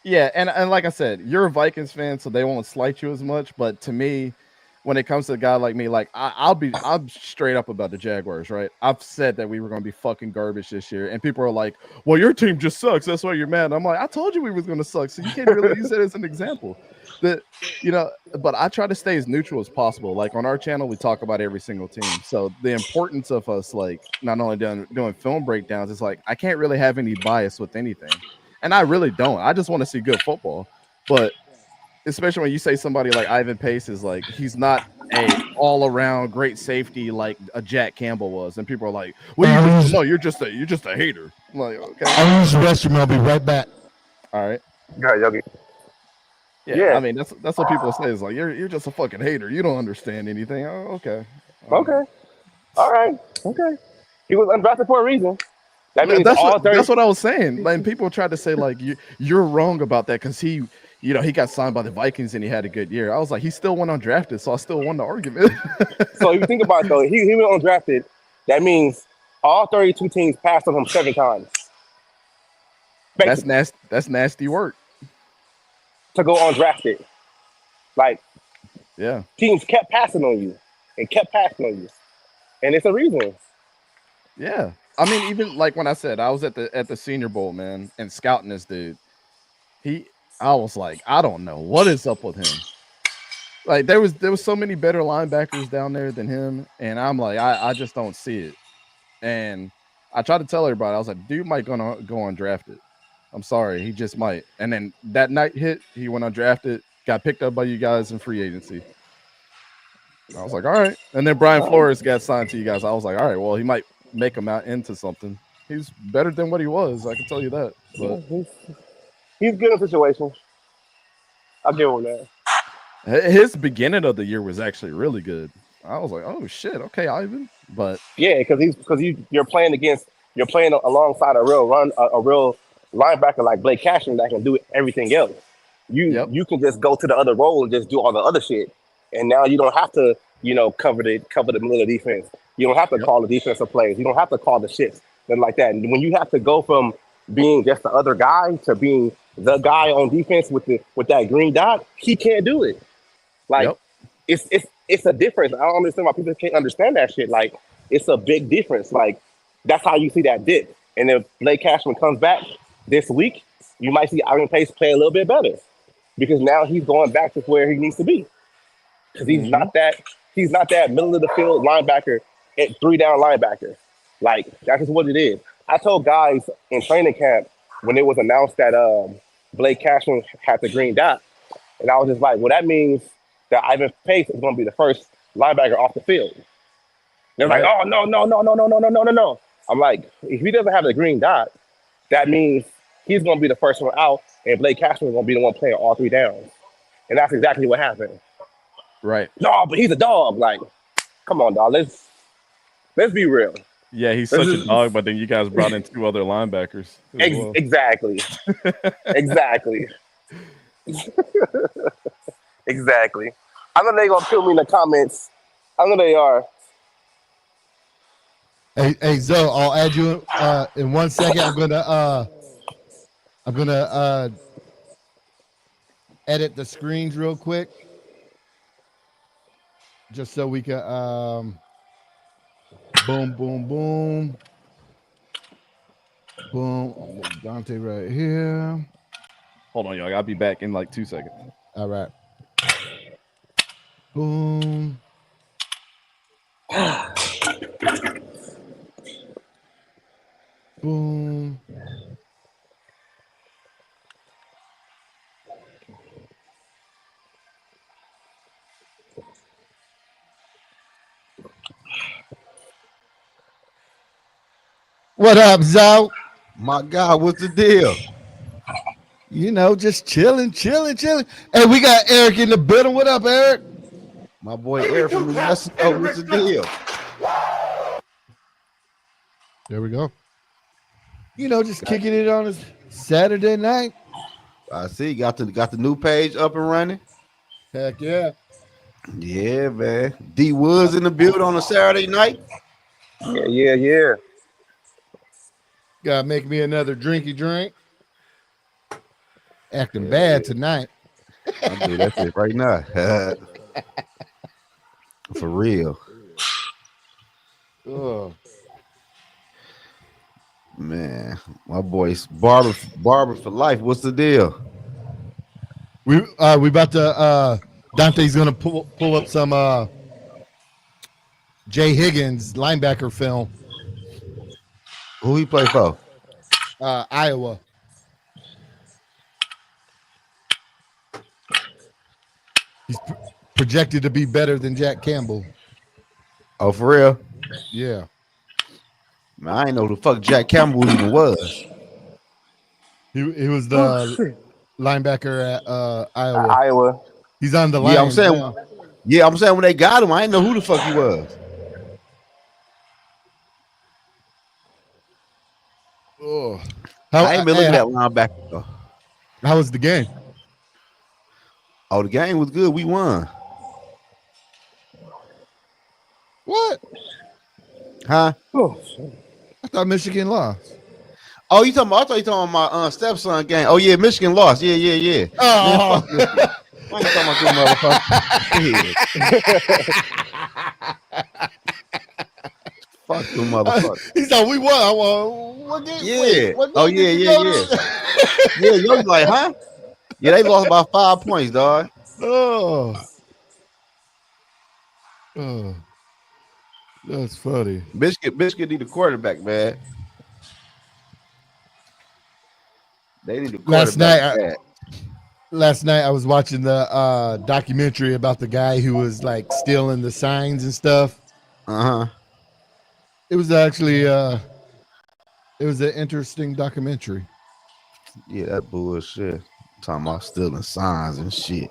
Yeah, and like I said, you're a Vikings fan, so they won't slight you as much. But to me, when it comes to a guy like me, like I'm straight up about the Jaguars, right? I've said that we were going to be fucking garbage this year, and people are like, "Well, your team just sucks. That's why you're mad." I'm like, I told you we was going to suck, so you can't really use it as an example. That but I try to stay as neutral as possible. Like on our channel, we talk about every single team. So the importance of us, like not only doing film breakdowns, is like I can't really have any bias with anything. And I really don't. I just want to see good football. But especially when you say somebody like Ivan Pace is like, he's not a all-around great safety like a Jack Campbell was. And people are like, well, you're just a hater. I'm like, okay. I'll use the restroom. I'll be right back. All right. Yeah, Yogi. Yeah. I mean, that's what people say is like, you're just a fucking hater. You don't understand anything. Oh, okay. Okay. All right. Okay. He was undrafted for a reason. That means That's that's what I was saying. Like people tried to say like you're wrong about that because he got signed by the Vikings and he had a good year. I was like, he still went undrafted, so I still won the argument. So if you think about it though, he went undrafted. That means all 32 teams passed on him 7 times. That's nasty. That's nasty work to go undrafted. Like, yeah, teams kept passing on you and kept passing on you, and it's a reason. Yeah. I mean, even like when I said I was at the Senior Bowl, man, and scouting this dude, I was like, I don't know what is up with him. Like there was so many better linebackers down there than him, and I'm like, I just don't see it. And I tried to tell everybody, I was like, dude might gonna go undrafted. I'm sorry, he just might. And then that night hit, he went undrafted, got picked up by you guys in free agency. I was like, all right. And then Brian Flores got signed to you guys. I was like, all right, well, he might make him out into something. He's better than what he was. I can tell you that. But He's good in situations. I'll give him that. his beginning of the year was actually really good. I was like, oh shit, okay, Ivan. But Yeah, because you're playing alongside a real linebacker like Blake Cashman that can do everything else. You can just go to the other role and just do all the other shit, and now you don't have to cover the middle of the defense. You don't have to call the defensive plays. You don't have to call the shits and like that. And when you have to go from being just the other guy to being the guy on defense with that green dot, he can't do it. Like it's a difference. I don't understand why people can't understand that shit. Like it's a big difference. Like that's how you see that dip. And if Blake Cashman comes back this week, you might see Ivan Pace play a little bit better because now he's going back to where he needs to be. Because he's not that middle of the field linebacker, 3-down linebacker. Like that's just what it is. I told guys in training camp when it was announced that Blake Cashman had the green dot, and I was just like, well, that means that Ivan Pace is going to be the first linebacker off the field. They're like, oh no. I'm like, if he doesn't have the green dot, that means he's going to be the first one out, and Blake Cashman is going to be the one playing all 3 downs. And that's exactly what happened. Right. No, but he's a dog. Like, come on, dog. Let's be real. Yeah, he's such a dog, but then you guys brought in 2 other linebackers. Well. Exactly. Exactly. Exactly. I know they're gonna kill me in the comments. I know they are. Hey Zoe, I'll add you in 1 second. I'm gonna edit the screens real quick, just so we can boom, boom, boom, boom. Dante right here. Hold on, y'all. I'll be back in like 2 seconds. All right. Boom. Boom. What up, Zoe? My God, what's the deal? Just chilling. Hey, we got Eric in the building. What up, Eric? My boy Eric from New Mexico. What's the deal? There we go. Just kicking it on a Saturday night. I see. Got the new page up and running. Heck yeah. Yeah, man. D Woods in the build on a Saturday night. Yeah. Gotta make me another drinky drink. Acting bad tonight. I do that's it right now. For real. Oh. Man, my boy's barber for life. What's the deal? We about to Dante's gonna pull up some Jay Higgins linebacker film. Who he play for? Iowa. He's projected to be better than Jack Campbell. Oh, for real? Yeah. Man, I ain't know who the fuck Jack Campbell even was. He was the linebacker at Iowa. He's on the line. I'm saying when they got him, I didn't know who the fuck he was. Oh. I ain't been looking at linebacker though. How was the game? Oh, the game was good. We won. What? Huh? I thought Michigan lost. Oh, you talking about? I thought you talking about my stepson game. Oh yeah, Michigan lost. Yeah. Oh. Man, I ain't talking about motherfucker. Fuck them motherfuckers. He said we won. What game? Yeah. What game Yeah. Yeah, you're like, huh? Yeah, they lost by 5 points, dog. Oh, that's funny. Michigan need a quarterback, man. They need a Last quarterback night, bad. last night I was watching the documentary about the guy who was like stealing the signs and stuff. Uh-huh. It was actually it was an interesting documentary. Yeah, that bullshit. Talking about stealing signs and shit.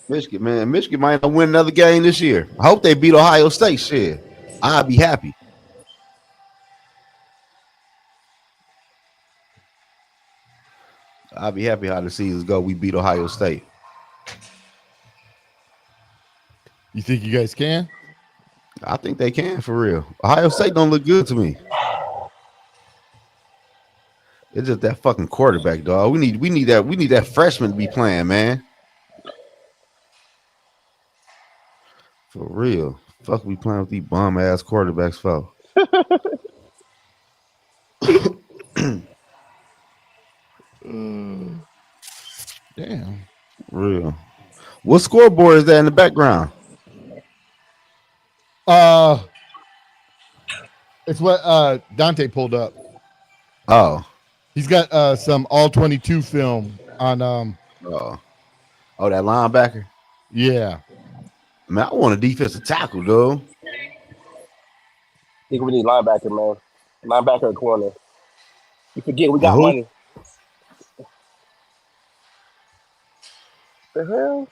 Michigan, man. Michigan might not win another game this year. I hope they beat Ohio State. Shit. I'd be happy. I'd be happy how the seasons go. We beat Ohio State. You think you guys can? I think they can for real. Ohio State don't look good to me. It's just that fucking quarterback, dog. We need that freshman to be playing, man. For real. Fuck we playing with these bum ass quarterbacks for. Damn. Real. What scoreboard is that in the background? It's what Dante pulled up. Oh. He's got some all 22 film on Oh, that linebacker. yeah. Man, I want a defensive tackle, though. I think we need linebacker, man. Linebacker or corner. You forget we got Who? money. The hell?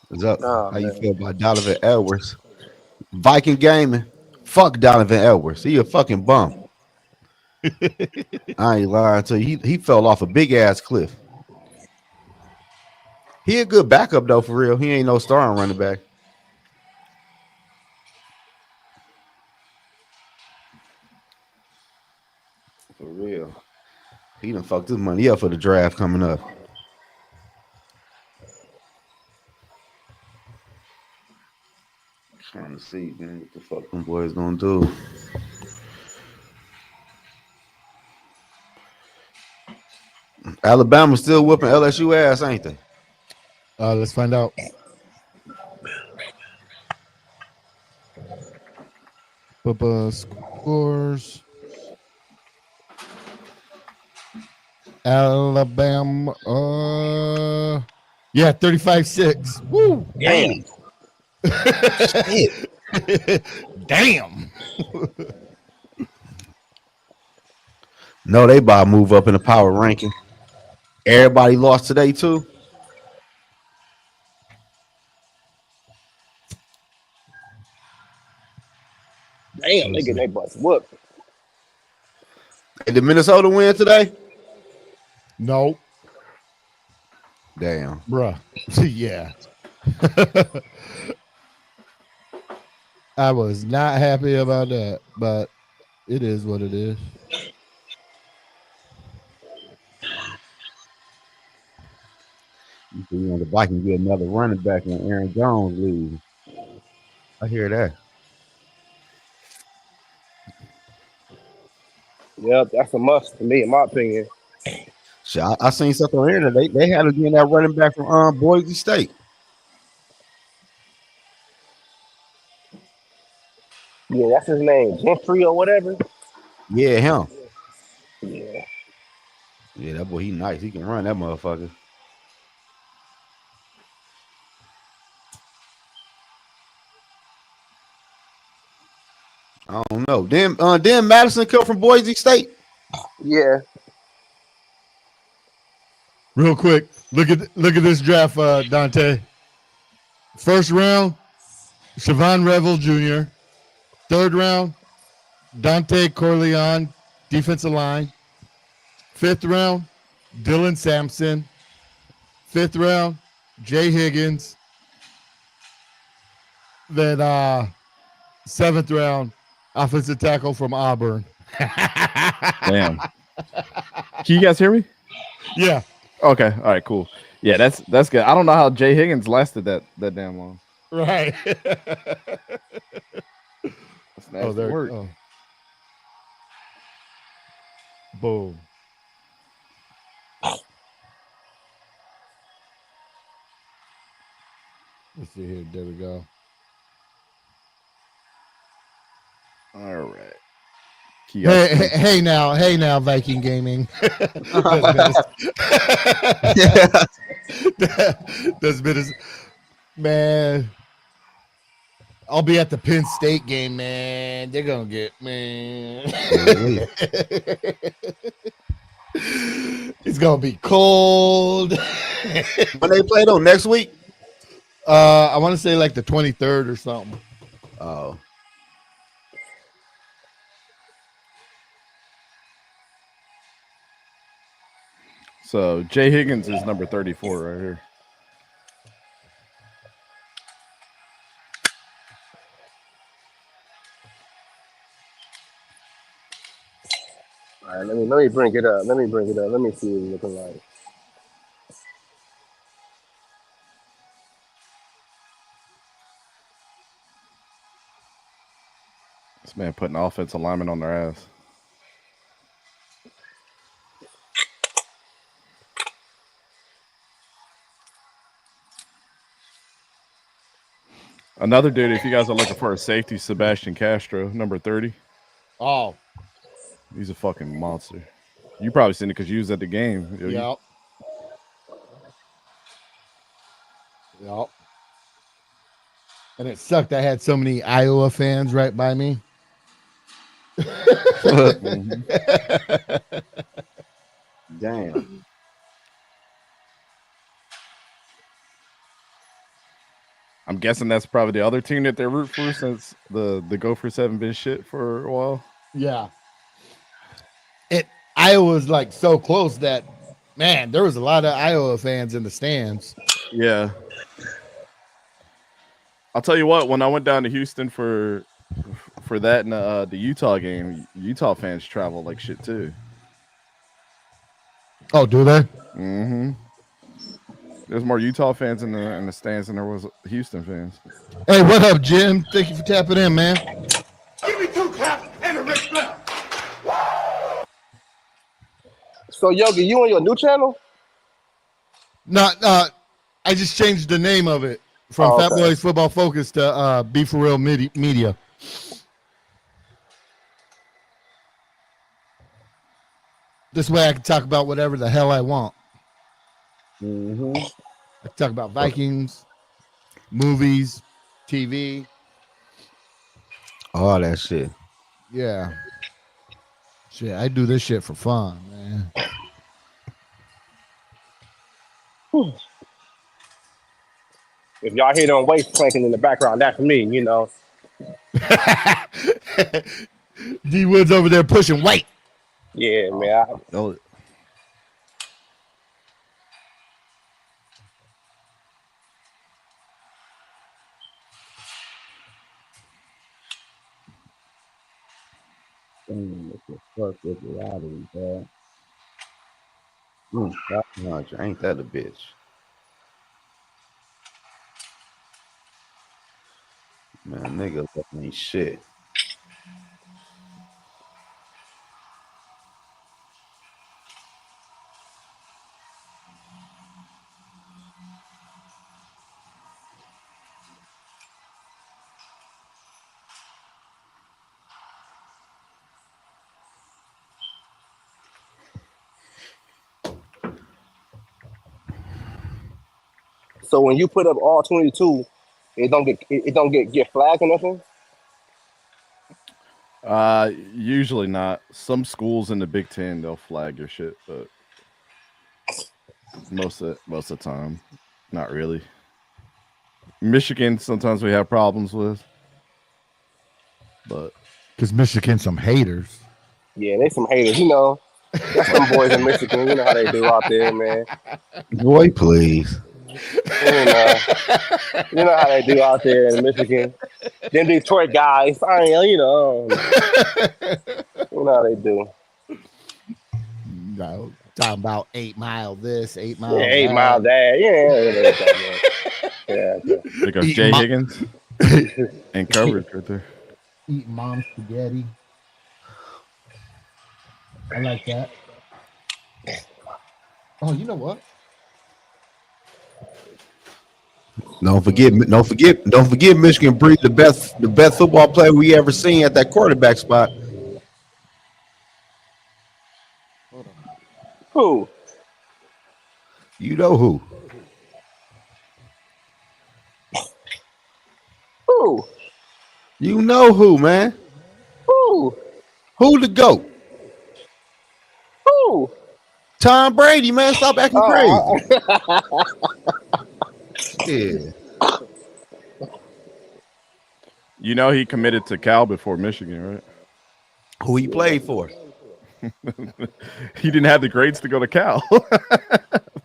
What's up? Oh, How you man. feel about Donovan Edwards? Viking gaming. Fuck Donovan Edwards. He a fucking bum. I ain't lying to you. He fell off a big ass cliff. He a good backup though, for real. He ain't no starting running back. For real. He done fucked his money up for the draft coming up. Trying to see, man, what the fuck them boys gonna do. Alabama still whooping LSU ass, ain't they? Let's find out. Scores. Alabama. Yeah, 35-6. Woo. Damn. Damn. No, they about to move up in the power ranking. Everybody lost today too. Damn, they get their butts whooped. Hey, did Minnesota win today? No. Damn. Bruh. Yeah. I was not happy about that, but it is what it is. You know, the Vikings get another running back when Aaron Jones leaves. I hear that. Yep, that's a must to me, in my opinion. Shit, I seen something on here that they had again that running back from Boise State. Yeah, that's his name, Gentry or whatever. Yeah, him. Yeah. Yeah, that boy, he nice. He can run that motherfucker. I don't know. Then Madison come from Boise State. Yeah. Real quick, look at this draft, Dante. First round, Siobhan Revel Jr. Third round, Dante Corleone, defensive line. Fifth round, Dylan Sampson. Fifth round, Jay Higgins. Then seventh round, offensive tackle from Auburn. Damn. Can you guys hear me? Yeah. Okay. All right. Cool. Yeah, that's good. I don't know how Jay Higgins lasted that damn long. Right. That's nasty work. Oh. Boom. Let's see here. There we go. All right. Hey now, Viking Gaming. That's been his man. I'll be at the Penn State game, man. They're gonna get man. It's gonna be cold. When they play though, next week? I want to say like the 23rd or something. Oh. So Jay Higgins is number 34 right here. All right, let me bring it up. Let me see what it's looking like. This man putting offensive linemen on their ass. Another dude, if you guys are looking for a safety, Sebastian Castro, number 30. Oh. He's a fucking monster. You probably seen it because you was at the game. Yep. Yep. And it sucked. I had so many Iowa fans right by me. Damn. I'm guessing that's probably the other team that they're root for since the Gophers haven't been shit for a while. Yeah. Iowa's like so close that, man, there was a lot of Iowa fans in the stands. Yeah. I'll tell you what, when I went down to Houston for that and the Utah game, Utah fans travel like shit too. Oh, do they? Mm-hmm. There's more Utah fans in the stands than there was Houston fans. Hey, what up, Jim? Thank you for tapping in, man. Give me 2 taps and a Ric Flair. So Yogi, you on your new channel? Not I just changed the name of it from Fat Boys Football Focus to Be For Real Media. This way I can talk about whatever the hell I want. Mm-hmm. I can talk about Vikings, movies, TV. All that shit. Yeah. Shit, I do this shit for fun, man. If y'all hear them weights clanking in the background, that's me, you know. D Woods over there pushing weight. Yeah, man. What the fuck with the lottery, bro? Ain't that a bitch? Man, nigga ain't shit. So when you put up all 22, it don't get flagged or nothing? Usually not. Some schools in the Big Ten they'll flag your shit, but most of the time, not really. Michigan sometimes we have problems with, but because Michigan some haters. Yeah, they some haters, you know. That's some boys in Michigan. You know how they do out there, man. Boy, please. You know how they do out there in Michigan. Them Detroit guys, you know how they do. No, talking about 8 Mile this, 8 Yeah, Mile 8 Mile that. Yeah. There goes Eating Jay mo- Higgins and coverage right there. Eating mom spaghetti. I like that. Oh, you know what? Don't forget, Michigan breed the best football player we ever seen at that quarterback spot. Who? You know who? Who? You know who, man? Who? Who the GOAT? Who? Tom Brady, man. Stop acting crazy. Yeah. You know he committed to Cal before Michigan, right? Who he played for? He didn't have the grades to go to Cal.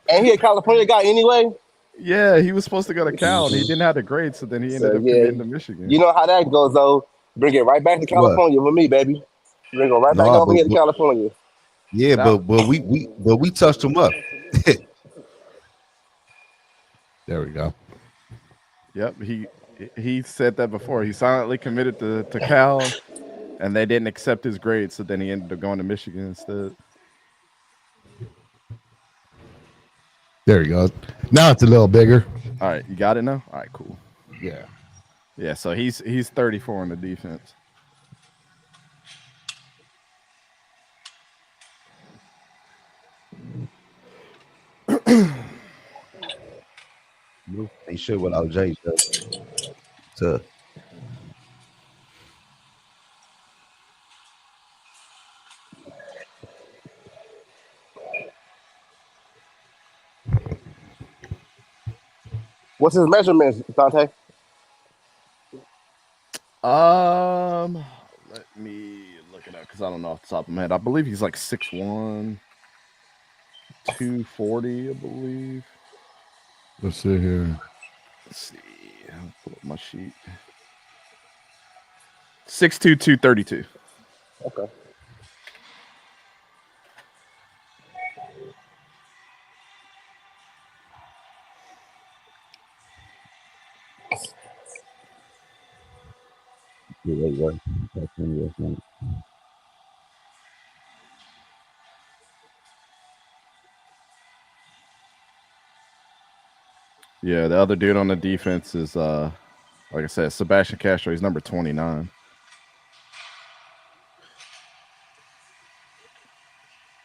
And he a California guy anyway. Yeah, he was supposed to go to Cal, and he didn't have the grades, so then he ended up committing to Michigan. You know how that goes, though. Bring it right back to California with me, baby. Bring it right back over here to California. Yeah, but we touched him up. There we go. Yep, he said that before. He silently committed to Cal, and they didn't accept his grades, so then he ended up going to Michigan instead. There you go. Now it's a little bigger. All right, you got it now? All right, cool. Yeah. Yeah, so he's 34 on the defense. They should without Jay. So. What's his measurements, Dante? Let me look it up because I don't know off the top of my head. I believe he's like 6'1", 240, I believe. Let's see here. Let's see. I'll pull up my sheet. 6'2", 232. Okay. Yeah, the other dude on the defense is like I said, Sebastian Castro. He's number 29.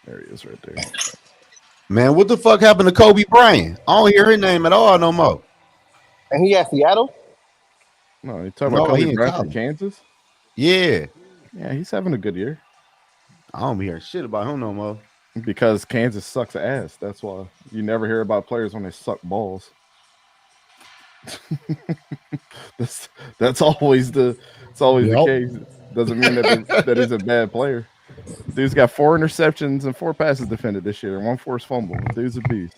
There he is right there. Man, what the fuck happened to Kobe Bryant? I don't hear his name at all no more. And he at Seattle? No, you talking about Kobe Bryant from Kansas? Yeah. Yeah, he's having a good year. I don't hear shit about him no more. Because Kansas sucks ass. That's why you never hear about players when they suck balls. that's always the case. Doesn't mean that he's a bad player. Dude's got 4 interceptions and 4 passes defended this year and 1 forced fumble. Dude's a beast.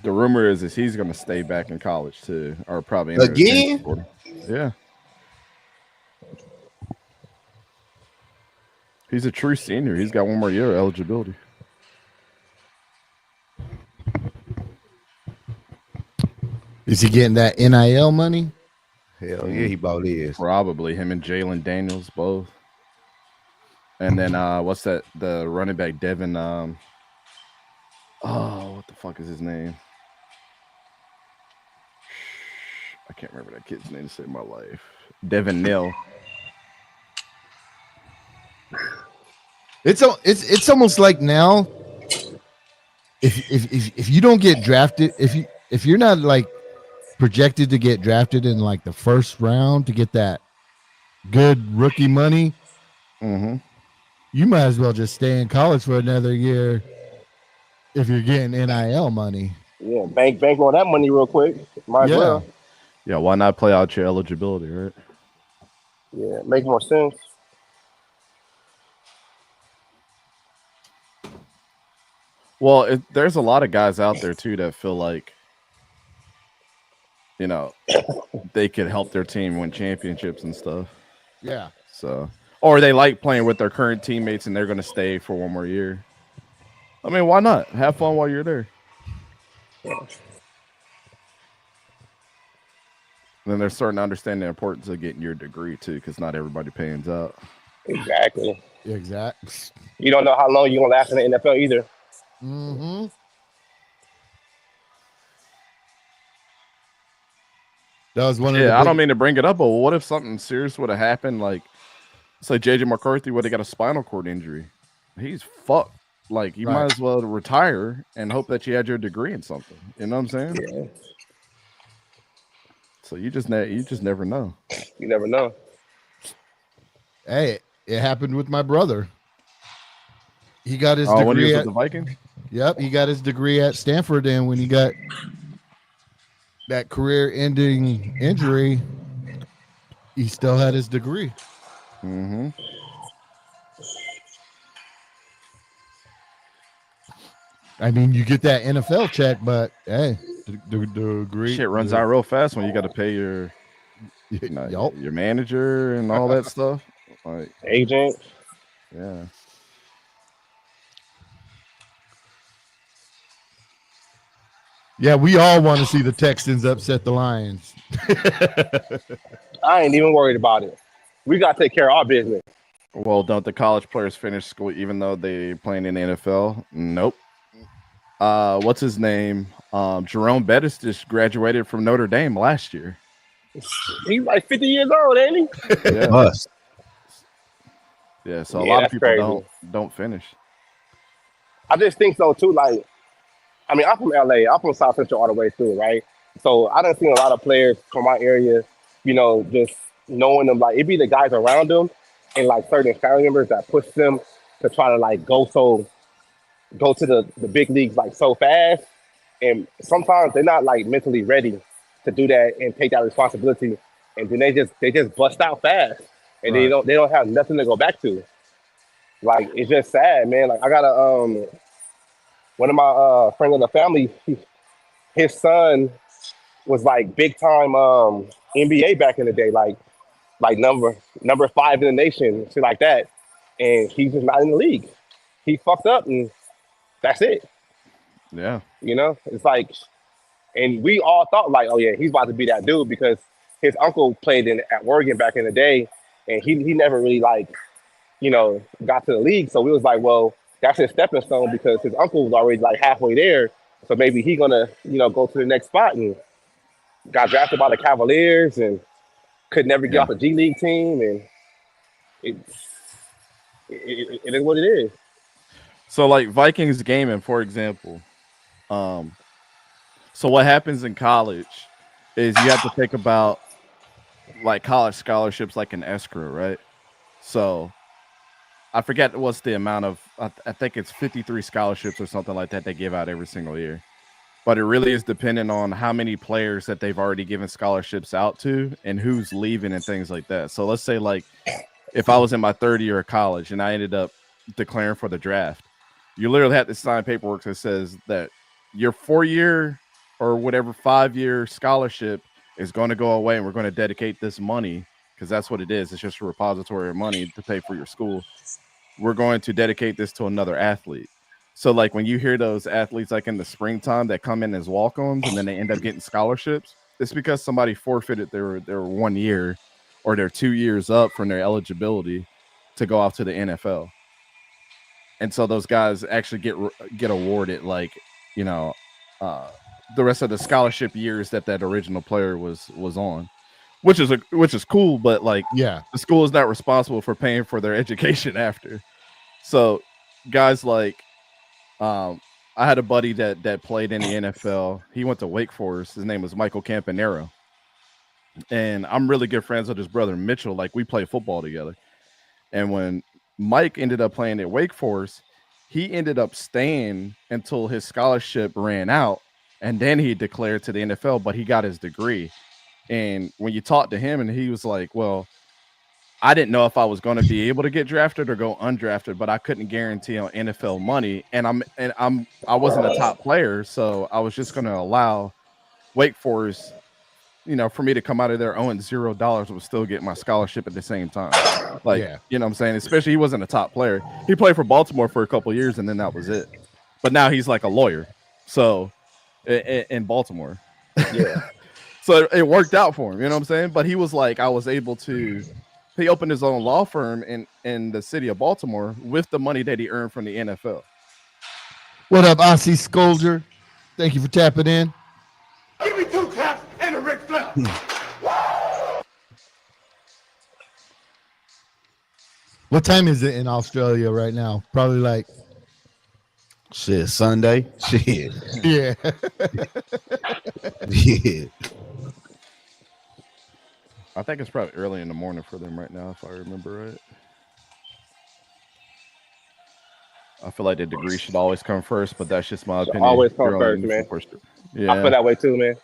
The rumor is he's going to stay back in college too, or probably again. Yeah, he's a true senior. He's got 1 more year of eligibility. Is he getting that NIL money? Hell yeah, he about is. Probably him and Jalen Daniels both. And then what's that? The running back Devin. What the fuck is his name? I can't remember that kid's name to save my life. Devin Neal. It's almost like now. If you don't get drafted, if you're not like projected to get drafted in like the first round to get that good rookie money, you might as well just stay in college for another year if you're getting NIL money. Yeah, bank on that money real quick. Might as well. Yeah, why not play out your eligibility, right? Yeah, make more sense. Well, there's a lot of guys out there too that feel like, you know, they could help their team win championships and stuff. Yeah. So or they like playing with their current teammates and they're going to stay for one more year. I mean, why not? Have fun while you're there. And then they're starting to understand the importance of getting your degree too, because not everybody pans out. Exactly. Exactly. You don't know how long you're gonna last in the NFL either. Mm-hmm. That was one of the I don't mean to bring it up, but what if something serious would have happened? Like, say JJ McCarthy would have got a spinal cord injury. He's fucked. Like, you might as well retire and hope that you had your degree in something. You know what I'm saying? Yeah. So you just never know. You never know. Hey, it happened with my brother. He got his when he degree was at with the Vikings. Yep, he got his degree at Stanford, and when he got that career-ending injury, he still had his degree. Mm-hmm. I mean, you get that NFL check, but hey, the degree shit runs out real fast when you got to pay your your manager and all that stuff. Like agent. Yeah. Yeah, we all want to see the Texans upset the Lions. I ain't even worried about it. We got to take care of our business. Well, don't the college players finish school even though they playing in the NFL? Nope. What's his name? Jerome Bettis just graduated from Notre Dame last year. He's like 50 years old, ain't he? Yeah. Yeah, so a lot of people crazy. don't finish. I just think so too. Like, I mean, I'm from LA. I'm from South Central all the way through, right? So I done seen a lot of players from my area, you know, just knowing them. Like, it be the guys around them and like certain family members that push them to try to like go to the big leagues like so fast. And sometimes they're not like mentally ready to do that and take that responsibility. And then they just bust out fast, and they don't have nothing to go back to. Like, it's just sad, man. Like, I got one of my friends of the family. His son was like big time NBA back in the day, like number 5 in the nation, shit like that. And he's just not in the league. He fucked up, and that's it. Yeah. You know, it's like, and we all thought like, oh yeah, he's about to be that dude because his uncle played at Oregon back in the day, and he never really like, you know, got to the league. So we was like, well, that's his stepping stone because his uncle was already like halfway there. So maybe he gonna, you know, go to the next spot, and got drafted by the Cavaliers and could never get off a G League team, and it is what it is. So like Vikings gaming, for example. So what happens in college is you have to think about like college scholarships like an escrow, right? So I forget what's the amount of, I think it's 53 scholarships or something like that they give out every single year. But it really is dependent on how many players that they've already given scholarships out to and who's leaving and things like that. So let's say like if I was in my third year of college and I ended up declaring for the draft, you literally have to sign paperwork that says that your 4-year or whatever 5-year scholarship is going to go away and we're going to dedicate this money, because that's what it is. It's just a repository of money to pay for your school. We're going to dedicate this to another athlete. So like when you hear those athletes like in the springtime that come in as walk-ons and then they end up getting scholarships, it's because somebody forfeited their 1 year or their 2 years up from their eligibility to go off to the NFL. And so those guys actually get awarded like, you know, the rest of the scholarship years that original player was on, which is cool. But like, yeah, the school is not responsible for paying for their education after. So guys like, I had a buddy that played in the NFL. He went to Wake Forest. His name was Michael Campanaro. And I'm really good friends with his brother Mitchell. Like, we play football together. And when Mike ended up playing at Wake Forest, he ended up staying until his scholarship ran out. And then he declared to the NFL, but he got his degree. And when you talked to him, and he was like, well, I didn't know if I was going to be able to get drafted or go undrafted, but I couldn't guarantee on NFL money. And I wasn't a top player. So I was just going to allow Wake Forest for me to come out of there owing $0 would still get my scholarship at the same time. Like, Yeah. you know what I'm saying? Especially he wasn't a top player. He played for Baltimore for a couple of years and then that was it. But now he's like a lawyer. So in Baltimore. Yeah. So it worked out for him, you know what I'm saying? But he was like, he opened his own law firm in the city of Baltimore with the money that he earned from the NFL. What up, Aussie Scolder? Thank you for tapping in. Give me 2 taps and a Ric Flair. What time is it in Australia right now? Probably like Shit, Sunday. Shit. yeah. Yeah. I think it's probably early in the morning for them right now, if I remember right. I feel like the degree should always come first, but that's just my opinion. Always come first, man. Yeah. I feel that way too, man.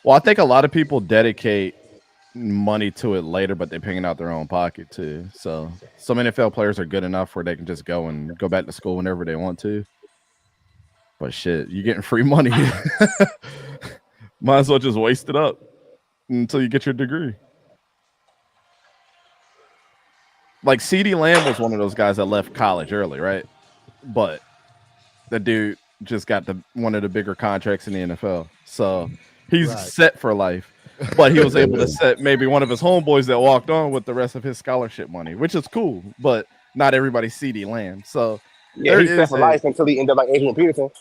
Well, I think a lot of people dedicate money to it later, but they're paying out their own pocket too. So some NFL players are good enough where they can just go back to school whenever they want to. But shit, you're getting free money. Might as well just waste it up until you get your degree. Like CeeDee Lamb was one of those guys that left college early, right? But the dude just got one of the bigger contracts in the NFL. So he's set for life. But he was able to set maybe one of his homeboys that walked on with the rest of his scholarship money, which is cool. But not everybody's CeeDee Lamb. So yeah, he's set for life until he ended up like Adrian Peterson.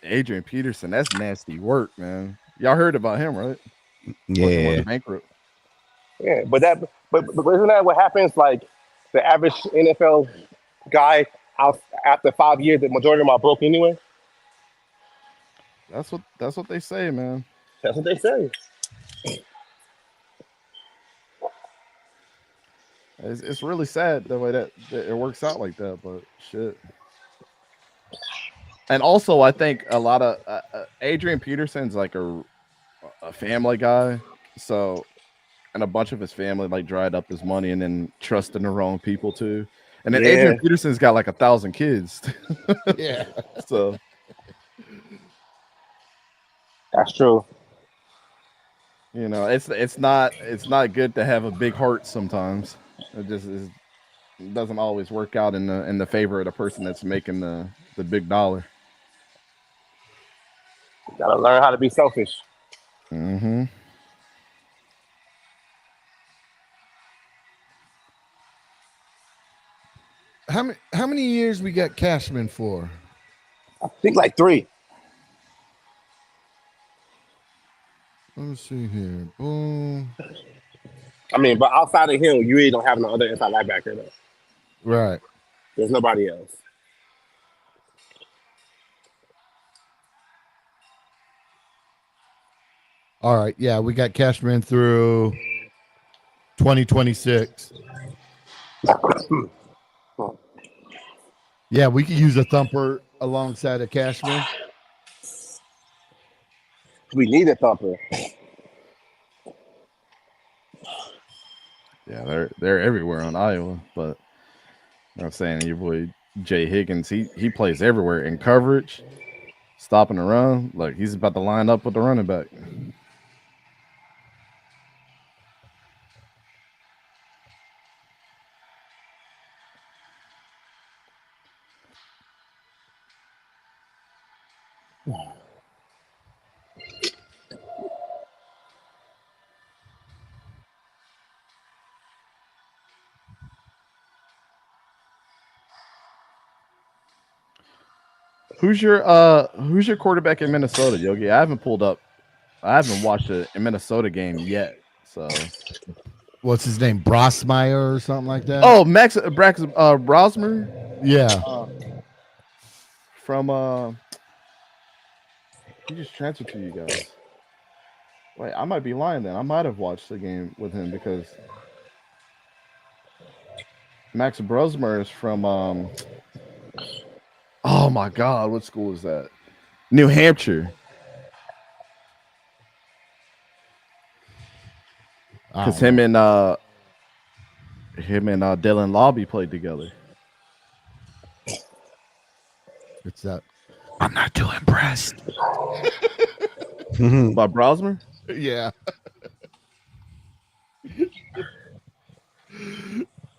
Adrian Peterson, that's nasty work, man. Y'all heard about him, right? Yeah. Bankrupt. Yeah, but isn't that what happens? Like the average NFL guy out after 5 years, the majority of them are broke anyway. That's what they say, man. That's what they say. It's really sad the way that it works out like that, but shit. And also, I think a lot of Adrian Peterson's like a family guy, so. And a bunch of his family like dried up his money and then trusted the wrong people too. And then Adrian Peterson's got like 1,000 kids. Yeah. So that's true. You know, it's not good to have a big heart sometimes. It doesn't always work out in the favor of the person that's making the big dollar. You gotta learn how to be selfish. Mm-hmm. How many years we got Cashman for? I think like 3. Let me see here. Boom. I mean, but outside of him, you really don't have no other inside linebacker though. Right. There's nobody else. All right. Yeah, we got Cashman through 2026. Yeah, we could use a thumper alongside a Cashman. We need a thumper. Yeah, they're everywhere on Iowa, but you know what I'm saying, your boy Jay Higgins, he plays everywhere in coverage, stopping the run. Like he's about to line up with the running back. Who's your quarterback in Minnesota, Yogi? I haven't watched a Minnesota game yet. So what's his name? Brosmeyer or something like that? Oh, Max Brosmer? Yeah. From he just transferred to you guys. Wait, I might be lying then. I might have watched the game with him because Max Brosmer is from oh my God, what school is that? New Hampshire. Because him and Dylan Lobby played together. It's that. I'm not too impressed. By Brosmer? Yeah.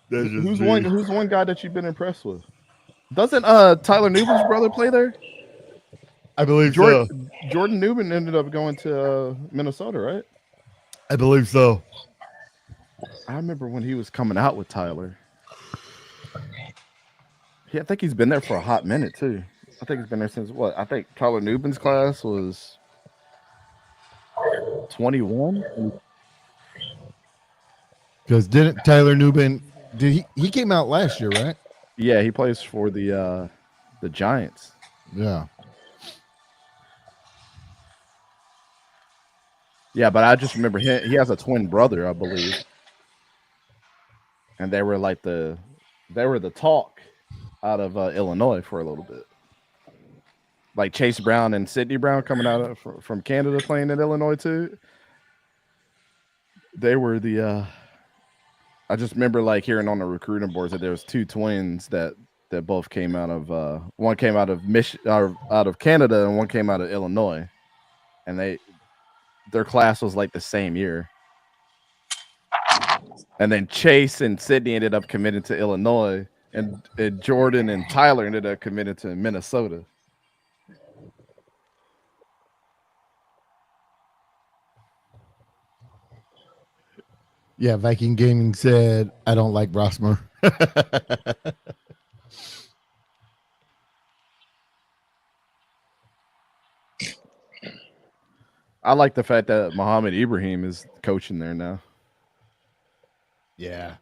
Who's one guy that you've been impressed with? Doesn't Tyler Newman's brother play there? I believe so. Jordan Newman ended up going to Minnesota, right? I believe so. I remember when he was coming out with Tyler. Yeah, I think he's been there for a hot minute too. I think he's been there since what? I think Tyler Newman's class was 21. Because didn't Tyler Newman he came out last year, right? Yeah, he plays for the Giants. Yeah. Yeah, but I just remember he has a twin brother, I believe. And they were the talk out of Illinois for a little bit. Like Chase Brown and Sidney Brown coming out from Canada playing in Illinois too. They were I just remember hearing on the recruiting boards that there was two twins that both came out of one came out of out of Canada and one came out of Illinois, and their class was the same year. And then Chase and Sydney ended up committing to Illinois, and Jordan and Tyler ended up committing to Minnesota. Yeah, Viking Gaming said, I don't like Brosmer. I like the fact that Muhammad Ibrahim is coaching there now. Yeah.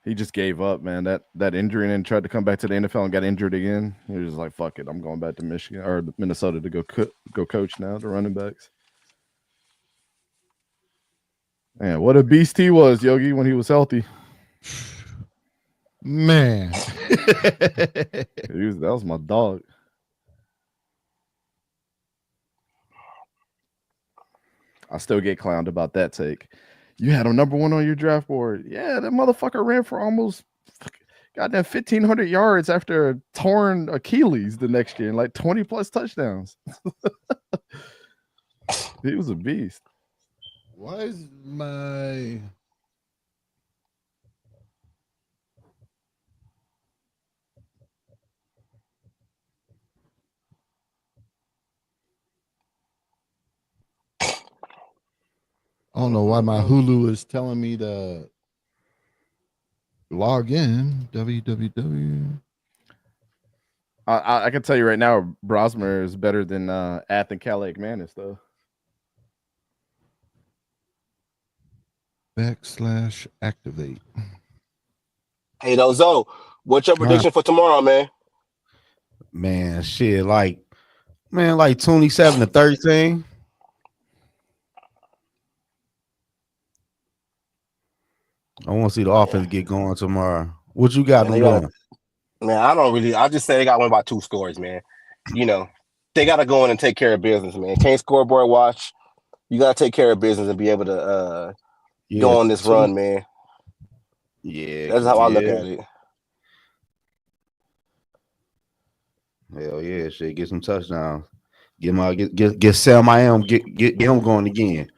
He just gave up, man. That injury, and then tried to come back to the NFL and got injured again. He was just like, fuck it. I'm going back to Michigan or Minnesota to go coach now, the running backs. Man, what a beast he was, Yogi, when he was healthy. Man. That was my dog. I still get clowned about that take. You had him number 1 on your draft board. Yeah, that motherfucker ran for almost goddamn 1,500 yards after a torn Achilles the next year and 20 plus touchdowns. He was a beast. Why is my... I don't know why my Hulu is telling me to log in. www. I can tell you right now, Brosmer is better than Athan Kalaiakmanis, though. /activate. Hey, Zoe, what's your prediction for tomorrow, man? Man, shit, 27-13. I want to see the offense get going tomorrow. What you got them going? Man, I just say they got one by 2 scores, man. They got to go in and take care of business, man. Can't scoreboard watch. You got to take care of business and be able to go on this run, man. Yeah. That's how I look at it. Hell yeah, shit. Get some touchdowns. Get Sam I am. Get him going again.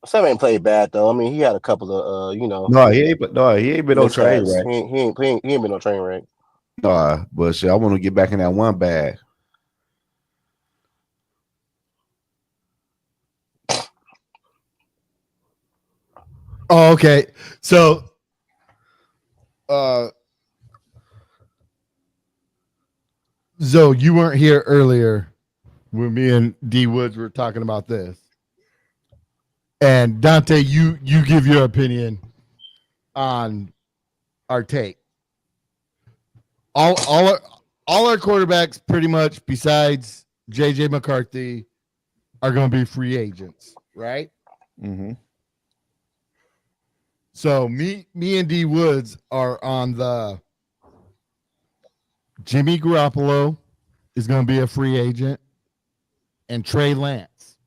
Sam ain't played bad though. I mean, he had a couple of No, he ain't been no train wreck. He ain't been no train wreck. No, but shit, I want to get back in that one bag. Oh, okay. So Zoe, you weren't here earlier when me and D Woods were talking about this. And Dante, you give your opinion on our take. All our quarterbacks, pretty much, besides JJ McCarthy, are going to be free agents, right? Mm-hmm. So me and D Woods are on the Jimmy Garoppolo is going to be a free agent, and Trey Lance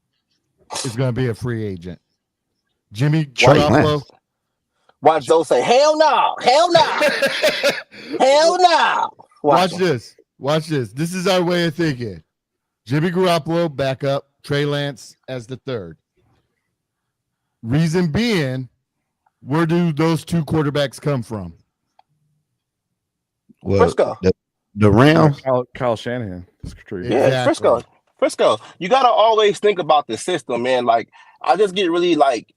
is going to be a free agent. Jimmy Garoppolo. Watch Zoe say, hell no, hell no, hell no. Watch this. This is our way of thinking. Jimmy Garoppolo backup, Trey Lance as the third. Reason being, where do those two quarterbacks come from? Well, Frisco. The Rams. Kyle Shanahan. That's true. Yeah, Exactly. Frisco. You gotta always think about the system, man. Like I just get really like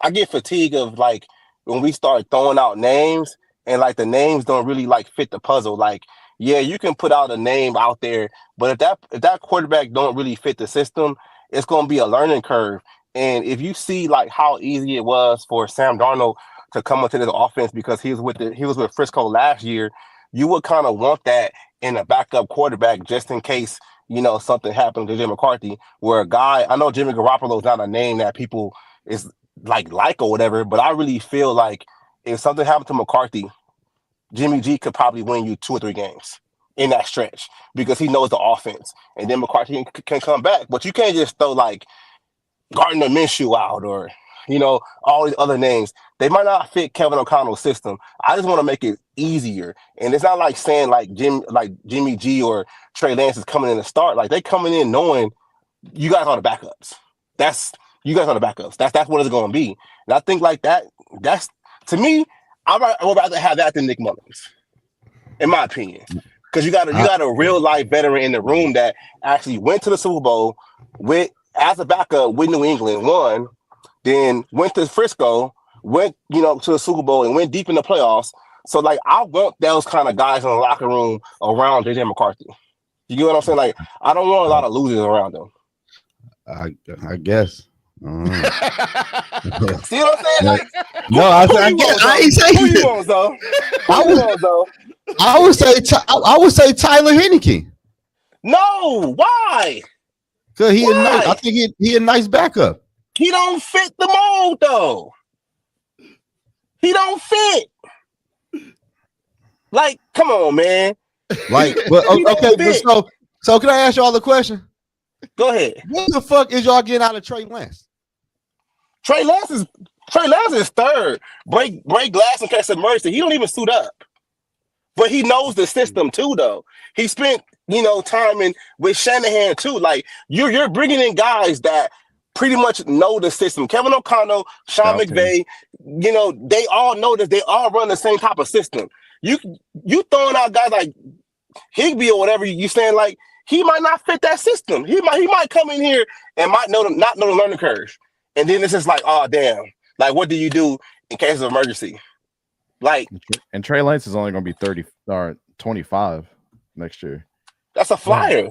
I get fatigue of like when we start throwing out names and like the names don't really like fit the puzzle. Like, yeah, you can put out a name out there, but if that quarterback don't really fit the system, it's gonna be a learning curve. And if you see like how easy it was for Sam Darnold to come into this offense because he was with Frisco last year, you would kind of want that in a backup quarterback just in case, something happened to Jim McCarthy, where a guy, I know Jimmy Garoppolo is not a name that people is like or whatever, but I really feel like if something happened to McCarthy, Jimmy G could probably win you 2 or 3 games in that stretch because he knows the offense. And then McCarthy can come back. But you can't just throw like Gardner Minshew out or, all these other names. They might not fit Kevin O'Connell's system. I just want to make it easier. And it's not like saying like Jimmy G or Trey Lance is coming in to start. Like they coming in knowing you guys are the backups. You guys are the backups. That's what it's going to be. And I think like that's to me, I would rather have that than Nick Mullins, in my opinion. Because you got a real life veteran in the room that actually went to the Super Bowl as a backup with New England, won, then went to Frisco, went to the Super Bowl and went deep in the playoffs. So like I want those kind of guys in the locker room around JJ McCarthy. You get what I'm saying? Like I don't want a lot of losers around them. I guess. See what I'm saying? Like, no, I ain't saying who you want, though. I would say Tyler Heineke. No, why? Because I think he a nice backup. He don't fit the mold though. He don't fit. Like, come on, man. Like, but okay, but so can I ask y'all the question? Go ahead. What the fuck is y'all getting out of Trey Lance? Trey Lance is third. Break glass in case of emergency. He don't even suit up. But he knows the system too, though. He spent, time with Shanahan too. Like you're bringing in guys that pretty much know the system. Kevin O'Connell, Sean McVay, they all know that they all run the same type of system. You throwing out guys like Higbee or whatever you saying like he might not fit that system. He might come in here and not know the learning curve. And then it's just like, oh damn. Like what do you do in case of emergency? Like, and Trey Lance is only going to be 30 or 25 next year. That's a flyer. Yeah.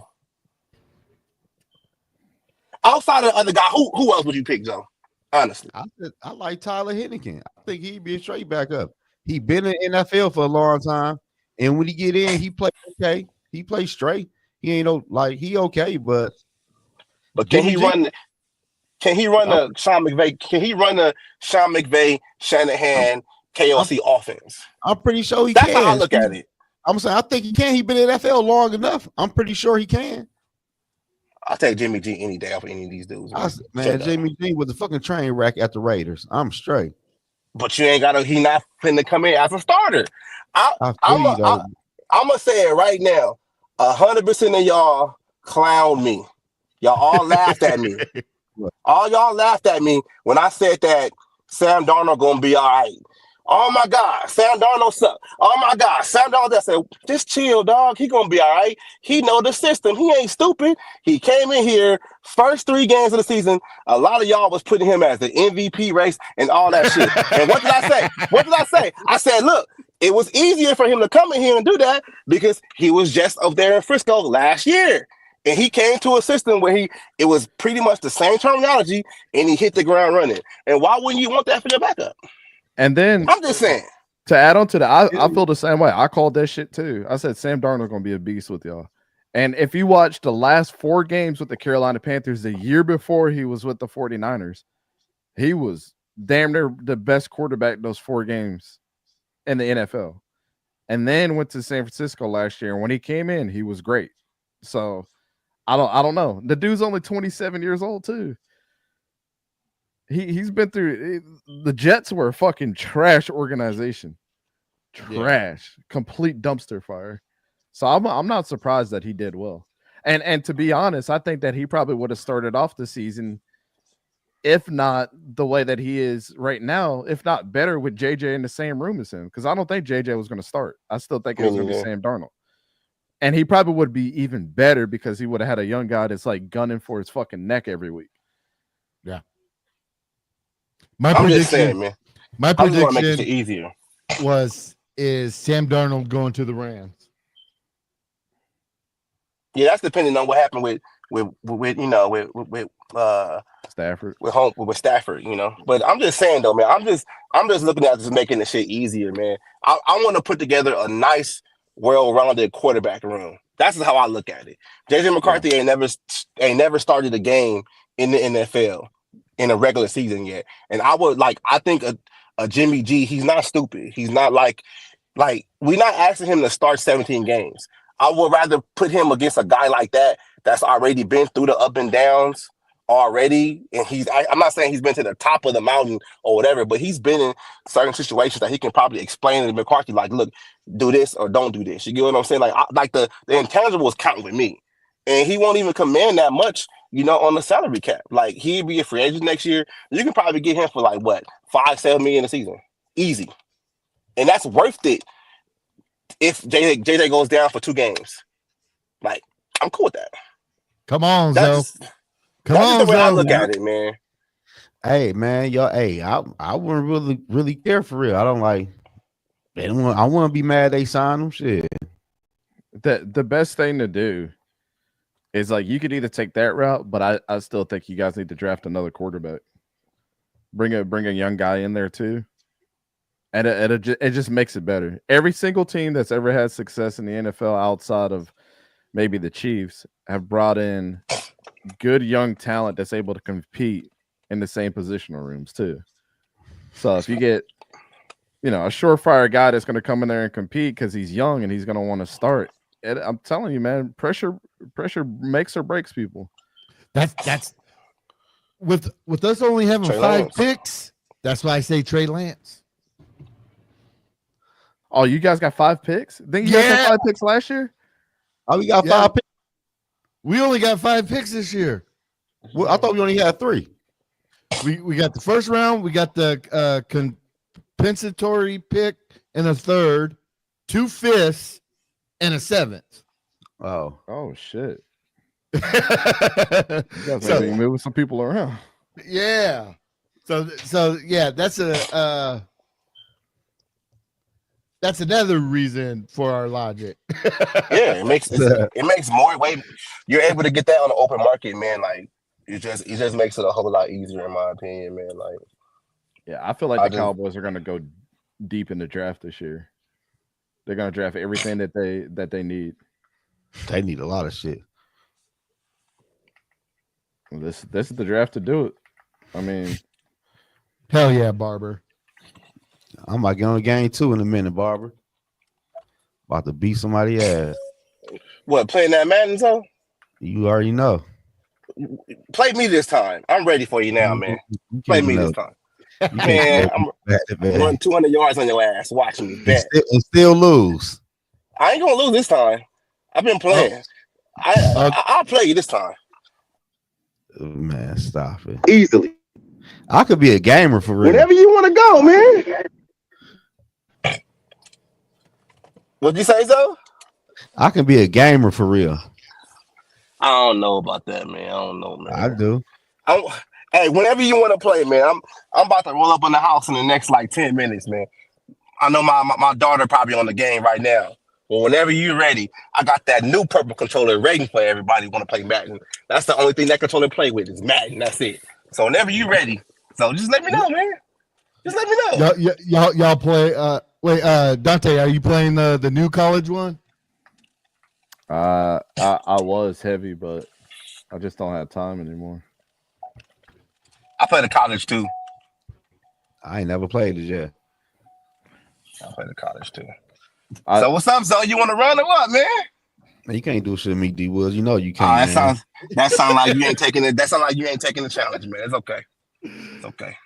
Outside of the other guy, who else would you pick, Joe? Honestly, I like Tyler Heineke. I think he'd be a straight backup. He been in the NFL for a long time, and when he get in, he play okay. He play straight. He ain't he okay, but can he run? Can he run the Sean McVay? Can he run the Sean McVay, Shanahan, KLC offense? I'm pretty sure he can. That's how I look at it. I'm saying I think he can. He been in the NFL long enough. I'm pretty sure he can. I'll take Jimmy G any day off any of these dudes. Man, Jimmy G was a fucking train wreck at the Raiders. I'm straight. But you ain't got to. He not finna come in as a starter. I'm gonna say it right now. 100% of y'all clown me. Y'all all laughed at me. All y'all laughed at me when I said that Sam Darnold gonna be all right. Oh my God, Sam Darnold suck. Oh my God, Sam Darnold. I said, just chill, dog. He gonna be all right. He know the system. He ain't stupid. He came in here first 3 games of the season. A lot of y'all was putting him as the MVP race and all that shit. And what did I say? I said, look, it was easier for him to come in here and do that because he was just up there in Frisco last year. And he came to a system where it was pretty much the same terminology and he hit the ground running. And why wouldn't you want that for your backup? And then I'm just saying. To add on to that, I feel the same way. I called that shit too. I said Sam Darnold going to be a beast with y'all. And if you watch the last 4 games with the Carolina Panthers the year before he was with the 49ers, he was damn near the best quarterback those 4 games in the NFL. And then went to San Francisco last year. And when he came in, he was great. So I don't know. The dude's only 27 years old too. He's been through the Jets were a fucking trash organization. Complete dumpster fire. So I'm not surprised that he did well. And to be honest, I think that he probably would have started off the season, if not the way that he is right now, if not better with JJ in the same room as him. Because I don't think JJ was going to start. I still think it was going to be Sam Darnold. And he probably would be even better because he would have had a young guy that's like gunning for his fucking neck every week. Yeah. I'm just saying, man. My I just want to prediction make it easier. is Sam Darnold going to the Rams. Yeah, that's depending on what happened with Stafford. With Stafford, you know. But I'm just saying though, man, I'm just looking at this making the shit easier, man. I want to put together a nice, well-rounded quarterback room. That's how I look at it. JJ McCarthy ain't never started a game in the NFL in a regular season yet. And I think a Jimmy G, he's not stupid. He's not like we're not asking him to start 17 games. I would rather put him against a guy like that's already been through the up and downs already. And I'm not saying he's been to the top of the mountain or whatever, but he's been in certain situations that he can probably explain to McCarthy, like, look, do this or don't do this. You get what I'm saying? Like the intangibles count with me. And he won't even command that much, you know, on the salary cap. Like, he'd be a free agent next year. You can probably get him for like what, $5-7 million a season. Easy. And that's worth it. If JJ goes down for 2 games, like, I'm cool with that. Come on, that's Zo. That's the way I look at it, man. Hey, man, y'all. Hey, I wouldn't really care for real. I don't like. I want to be mad they signed him. Shit. The best thing to do is like you could either take that route, but I still think you guys need to draft another quarterback. Bring a young guy in there too. And it just makes it better. Every single team that's ever had success in the NFL outside of maybe the Chiefs have brought in good young talent that's able to compete in the same positional rooms too. So if you get, you know, a surefire guy that's going to come in there and compete because he's young and he's going to want to start, I'm telling you, man, pressure makes or breaks people. That's with us only having Trey 5 Lance. picks. That's why I say Trey Lance. Oh, you guys got 5 picks? Think you guys got 5 picks last year? Oh, we got 5 picks. We only got 5 picks this year. Well, I thought we only had 3. We got the first round. We got the compensatory pick and a third, 2 5ths, and a 7th. Oh shit! You guys are moving some people around. Yeah. So yeah, that's another reason for our logic. Yeah, it makes more way. You're able to get that on the open market, man. Like, it just makes it a whole lot easier, in my opinion, man. Like, yeah, I feel like the Cowboys are going to go deep in the draft this year. They're going to draft everything that they need. They need a lot of shit. This is the draft to do it. I mean, hell yeah, Barber. I might get on game 2 in a minute, Barber. About to beat somebody ass. What, playing that Madden zone? You already know. Play me this time. I'm ready for you now, man. Play me this time. Man, I'm running 200 yards on your ass. Watch me. Bet. And still lose. I ain't gonna lose this time. I've been playing. I'll play you this time. Man, stop it. Easily. I could be a gamer for real. Whenever you want to go, man. What'd you say, so? I can be a gamer for real. I don't know about that, man. I don't know, man. I do. Hey, whenever you want to play, man, I'm about to roll up in the house in the next like 10 minutes, man. I know my daughter probably on the game right now. Well, whenever you're ready, I got that new purple controller ready for everybody who want to play Madden. That's the only thing that controller play with is Madden. That's it. So whenever you're ready, so just let me know, man. Just let me know. Y'all play. Wait, Dante, are you playing the new college one? I was heavy, but I just don't have time anymore. I play the college too. I ain't never played it yet. I play the college too. So what's up, Zo? You want to run or what, man? Man, you can't do shit to me, D Woods. You know you can't. That sounds like you ain't taking it. That sounds like you ain't taking the challenge, man. It's okay. It's okay.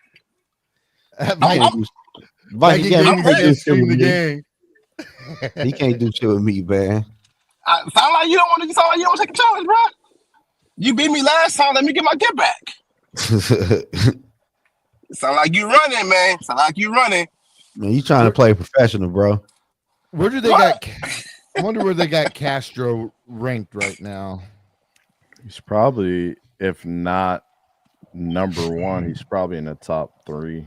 He can't do shit with me, man. Sound like you don't want to. Sound like you don't take a challenge, bro. You beat me last time. Let me get my get back. Sound like you running, man. Sound like you running. Man, you trying to play professional, bro. Where do they got? I wonder where they got Castro ranked right now. He's probably, if not number one, he's probably in the top 3.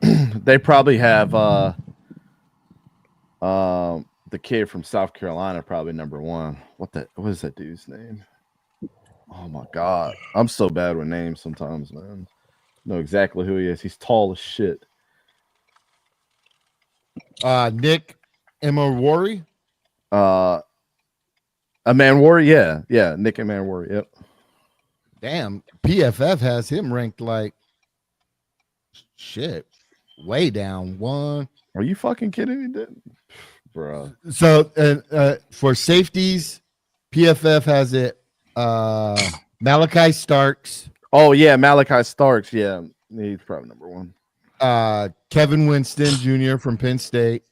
They probably have the kid from South Carolina, probably number 1. What is that dude's name? Oh my god, I'm so bad with names sometimes, man. I know exactly who he is. He's tall as shit. Nick Imawari. Amanwari, yeah, Nick Amanwari, yep. Damn, PFF has him ranked like shit, way down 1. Are you fucking kidding me, bro? So for safeties, PFF has it. Malachi Starks. Oh yeah, Malachi Starks. Yeah, he's probably number 1. Kevin Winston Jr. from Penn State.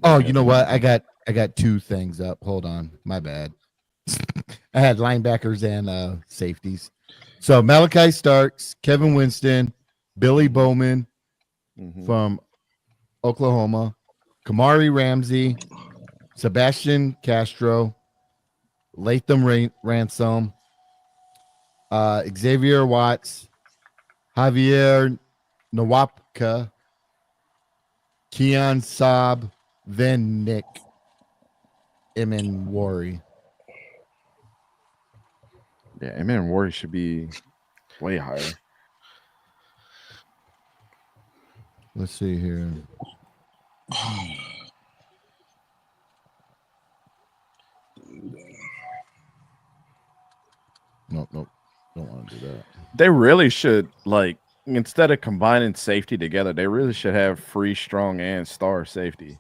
Oh, you know what? I got 2 things up. Hold on, my bad. I had linebackers and safeties. So Malachi Starks, Kevin Winston, Billy Bowman from Oklahoma, Kamari Ramsey, Sebastian Castro, Latham Ransom, Xavier Watts, Javier Nawapka, Keon Saab, then Nick Imawari. Yeah, Imawari should be way higher. Let's see here. Nope. Don't want to do that. They really should, like, instead of combining safety together, they really should have free, strong, and star safety.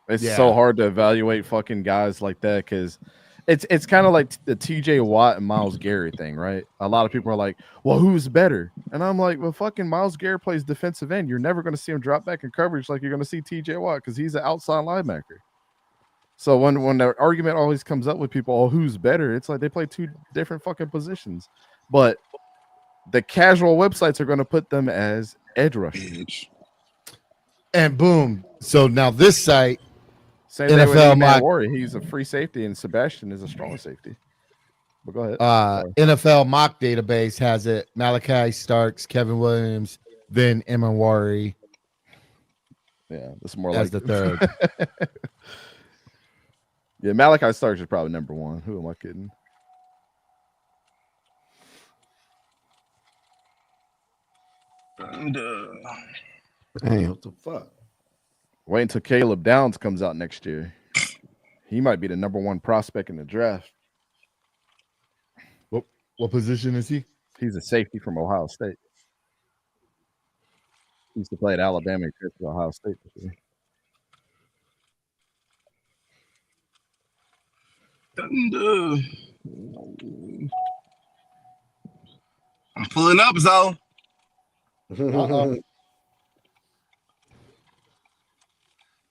It's so hard to evaluate fucking guys like that because it's kind of like the TJ Watt and Myles Garrett thing, right? A lot of people are like, well, who's better? And I'm like, well, fucking Myles Garrett plays defensive end. You're never going to see him drop back in coverage like you're going to see TJ Watt because he's an outside linebacker. So when the argument always comes up with people, oh, who's better? It's like they play 2 different fucking positions. But the casual websites are going to put them as edge rushers. And boom. So now this site, same NFL mock. He's a free safety, and Sebastian is a strong safety. But go ahead. NFL mock database has it Malachi Starks, Kevin Williams, then Imawari. Yeah, that's more as like the third. Yeah, Malachi Starks is probably number 1. Who am I kidding? Hey, what the fuck? Wait until Caleb Downs comes out next year. He might be the number 1 prospect in the draft. What position is he? He's a safety from Ohio State. He used to play at Alabama and to Ohio State this year. I'm pulling up, Zo.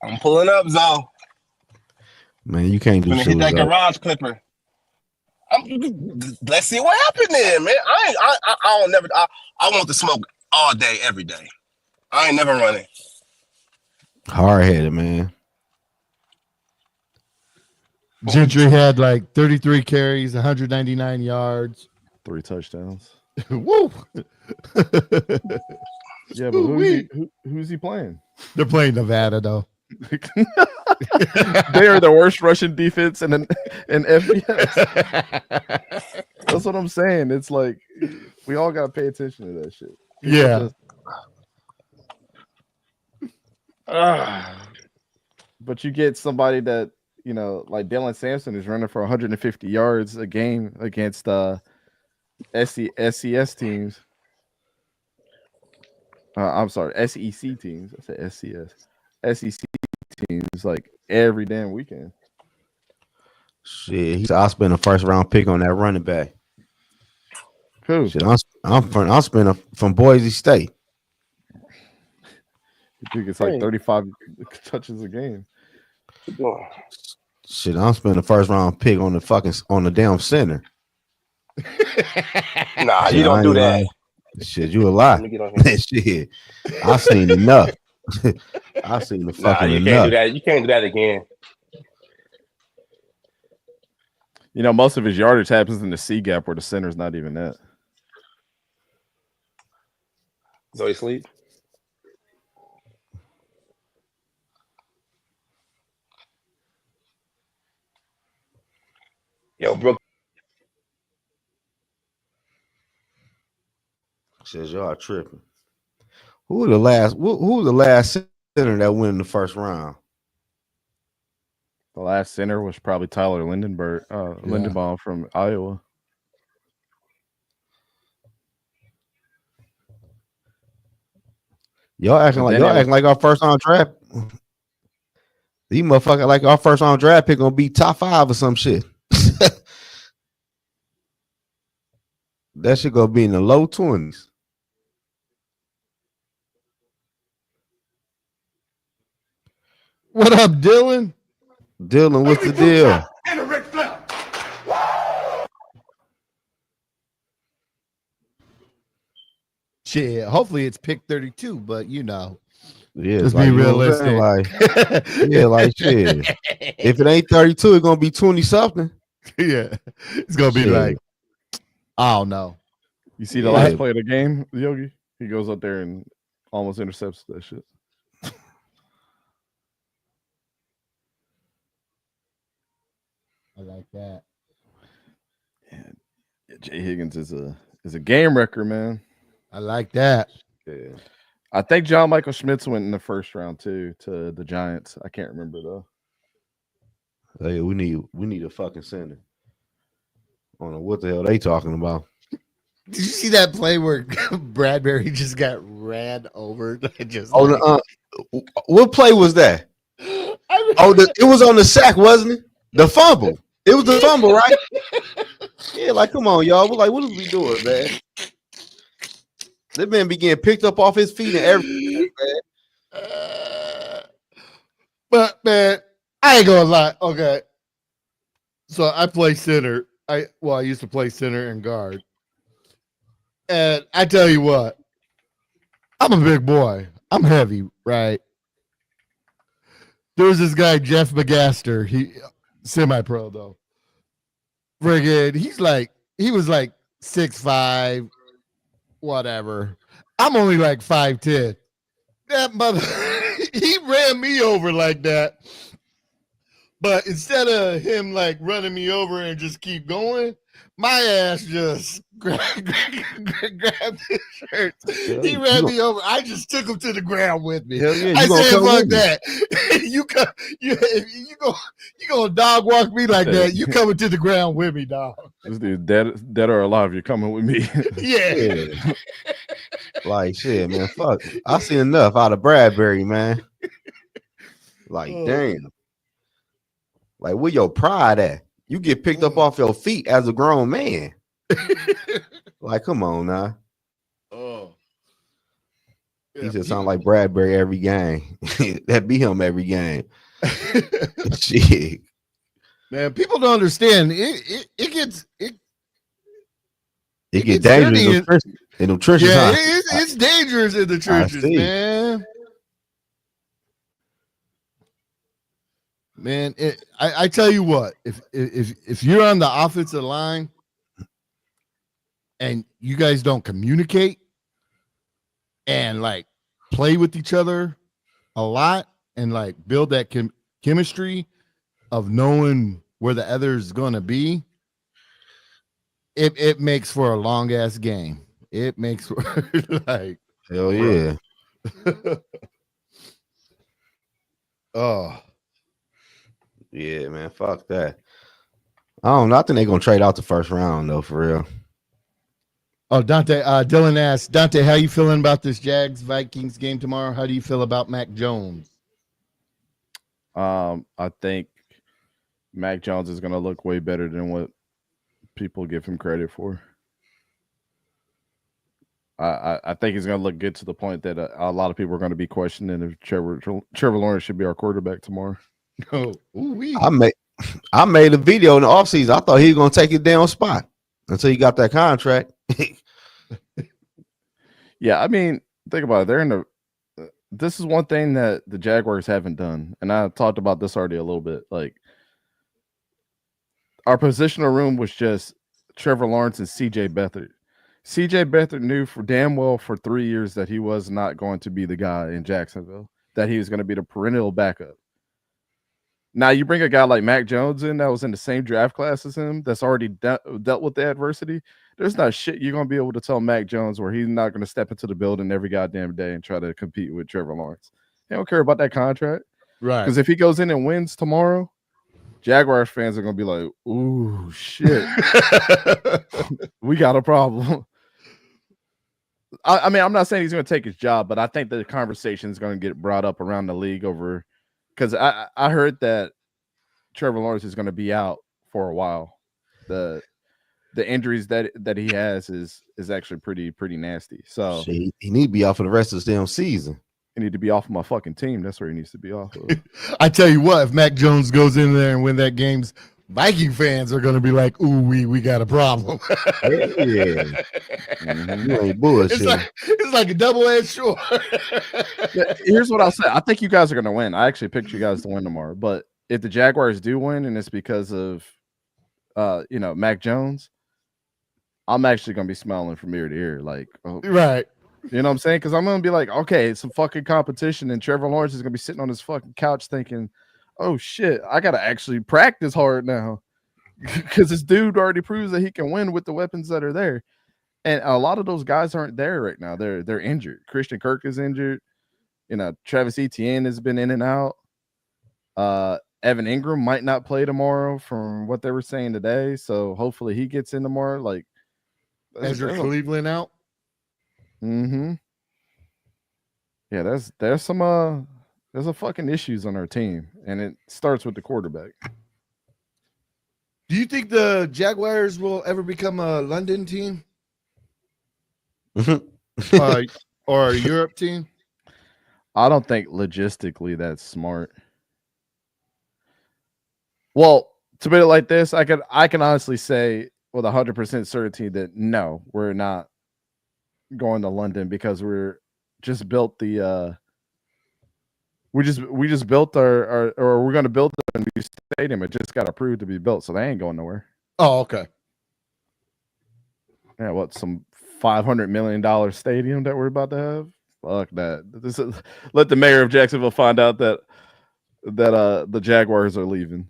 I'm pulling up, Zo. Man, you can't do I'm gonna hit that garage clipper. Let's see what happened there, man. I want to smoke all day, every day. I ain't never running. Hard headed, man. Gentry had like 33 carries, 199 yards, 3 touchdowns. Woo! Yeah, but who's he playing? They're playing Nevada though. They are the worst Russian defense in FBS. That's what I'm saying. It's like we all gotta pay attention to that shit. Yeah. But you get somebody that, you know, like Dylan Sampson is running for 150 yards a game against SCS teams. I'm sorry, SEC teams. I said SCS. SEC teams like every damn weekend. Shit, I'll spend a first round pick on that running back. Who? Shit, I'll spend from Boise State. I think it's like 35 touches a game. Shit, I'm spending the first round pick on the damn center. Nah, Shit, you don't do that. lying. Shit, you a lie. Let me get on here. Shit, I seen enough. I seen the fucking you enough. can't do that. You can't do that again. You know, most of his yardage happens in the C gap where the center's not even at. Zoe sleep. Yo, Brooke. Says y'all tripping. Who was the last center that went in the first round? The last center was probably Tyler Lindenbaum from Iowa. Y'all acting like our first round draft. These motherfuckers like our first round draft pick gonna be top 5 or some shit. That shit gonna be in the low 20s. What up, Dylan? Dylan, what's the deal? And a Ric Flair. Shit, hopefully it's pick 32, but you know. Yeah, let's be realistic. Like shit. If it ain't 32, it's gonna be 20 something. Yeah, it's gonna be like, I don't know. You see the last play of the game, Yogi? He goes up there and almost intercepts that shit. I like that. Yeah, Jay Higgins is a game wrecker, man. I like that. Yeah. I think John Michael Schmitz went in the first round too to the Giants. I can't remember though. Hey, we need a fucking center. I don't know what the hell they talking about. Did you see that play where Bradbury just got ran over? What play was that? It was on the sack, wasn't it? The fumble. It was the fumble, right? Yeah, like come on, y'all. We're like, what is we doing, man? That man be getting picked up off his feet and everything, man. But man, I ain't gonna lie. Okay, so I play center. I used to play center and guard, and I tell you what, I'm a big boy. I'm heavy, right? There was this guy Jeff McGaster. He semi-pro though. Friggin', he was like 6'5", whatever. I'm only like 5'10". That mother, he ran me over like that. But instead of him like running me over and just keep going, my ass just grabbed his shirt. He ran me over. I just took him to the ground with me. Yeah, I said, "Fuck that! you gonna dog walk me like that? You coming to the ground with me, dog?" This dude dead or alive. You're coming with me. Yeah. Like shit, man. Fuck. I seen enough out of Bradbury, man. Like damn. Like where your pride at? You get picked up off your feet as a grown man. Like, come on now. Oh. He just sound like Bradbury every game. That be him every game. Shit. Man, people don't understand. It gets dangerous in the trenches. Yeah, huh? it's dangerous in the trenches, man. Man, I tell you what, if you're on the offensive line and you guys don't communicate and like play with each other a lot and like build that chemistry of knowing where the other is going to be, it makes for a long ass game. It makes for like hell yeah. Oh. Yeah, man. Fuck that. I don't know. I think they're gonna trade out the first round though, for real. Oh, Dante, Dylan asked, Dante, how you feeling about this Jags Vikings game tomorrow? How do you feel about Mac Jones? I think Mac Jones is gonna look way better than what people give him credit for. I think he's going to look good to the point that a lot of people are going to be questioning if Trevor Lawrence should be our quarterback tomorrow. Oh, ooh-wee. I made a video in the offseason. I thought he was going to take his down spot until he got that contract. Yeah, I mean, think about it. They're in the. This is one thing that the Jaguars haven't done, and I talked about this already a little bit. Like, our positional room was just Trevor Lawrence and C.J. Beathard. C.J. Beathard knew for damn well for 3 years that he was not going to be the guy in Jacksonville, that he was going to be the perennial backup. Now you bring a guy like Mac Jones in that was in the same draft class as him, that's already dealt with the adversity. There's not shit you're going to be able to tell Mac Jones where he's not going to step into the building every goddamn day and try to compete with Trevor Lawrence. They don't care about that contract. Right. Because if he goes in and wins tomorrow, Jaguars fans are going to be like, ooh, shit. We got a problem. I mean, I'm not saying he's going to take his job, but I think the conversation is going to get brought up around the league over because I heard that Trevor Lawrence is going to be out for a while. The injuries that he has is actually pretty nasty. So he need to be off for the rest of the damn season. He need to be off of my fucking team. That's where he needs to be off of. I tell you what, if Mac Jones goes in there and win that games, Viking fans are going to be like, ooh, we got a problem. Yeah. Mm-hmm. You ain't bullshit. It's like a double-edged sword. Yeah, here's what I'll say. I think you guys are going to win. I actually picked you guys to win tomorrow. But if the Jaguars do win and it's because of, Mac Jones, I'm actually going to be smiling from ear to ear. Like, right. You know what I'm saying? Because I'm going to be like, okay, it's some fucking competition. And Trevor Lawrence is going to be sitting on his fucking couch thinking, oh, shit, I got to actually practice hard now. Because this dude already proves that he can win with the weapons that are there. And a lot of those guys aren't there right now. They're injured. Christian Kirk is injured. Travis Etienne has been in and out. Evan Ingram might not play tomorrow from what they were saying today. So hopefully he gets in tomorrow. Like, Ezra Cleveland out. Mm-hmm. Yeah, there's some fucking issues on our team, and it starts with the quarterback. Do you think the Jaguars will ever become a London team? Or a Europe team? I don't think logistically that's smart. Well, to put it like this, I can honestly say with 100% certainty that no, we're not going to London because we're just built the we just built our or we're going to build a new stadium. It just got approved to be built, so they ain't going nowhere. Oh, okay. Yeah, what, some $500 million stadium that we're about to have? Fuck that. Let the mayor of Jacksonville find out that the Jaguars are leaving.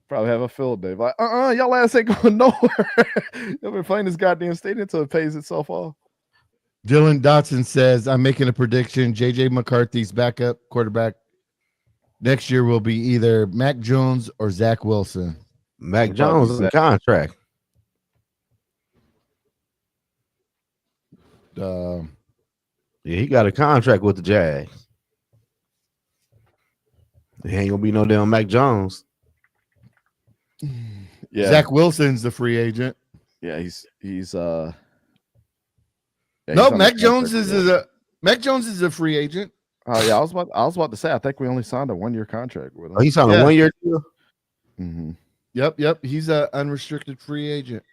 Probably have a field day. Like, y'all ass ain't going nowhere. Y'all been playing this goddamn stadium until it pays itself off. Dylan Dotson says, I'm making a prediction. J.J. McCarthy's backup quarterback next year will be either Mac Jones or Zach Wilson. Mac Jones is in contract. Yeah, he got a contract with the Jags. He ain't gonna be no damn Mac Jones. Yeah, Zach Wilson's the free agent. Yeah, he's no, Mac Jones is a free agent. Oh yeah, I was about to say I think we only signed a 1-year contract with him. Oh, he signed a 1-year deal. Mm-hmm. Yep. He's an unrestricted free agent.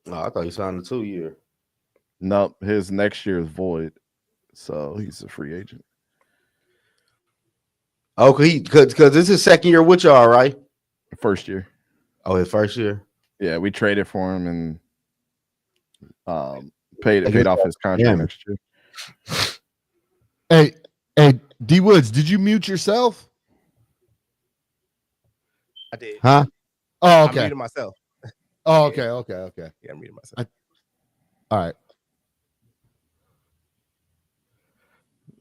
Oh, I thought he signed a 2-year. Nope, his next year is void, so he's a free agent. Okay, because this is his second year with y'all, right? First year. Oh, his first year. Yeah, we traded for him and paid off his contract next year. Hey, D Woods, did you mute yourself? I did. Huh? Oh, okay. I muted myself. Oh, okay. Yeah, I muted myself. All right.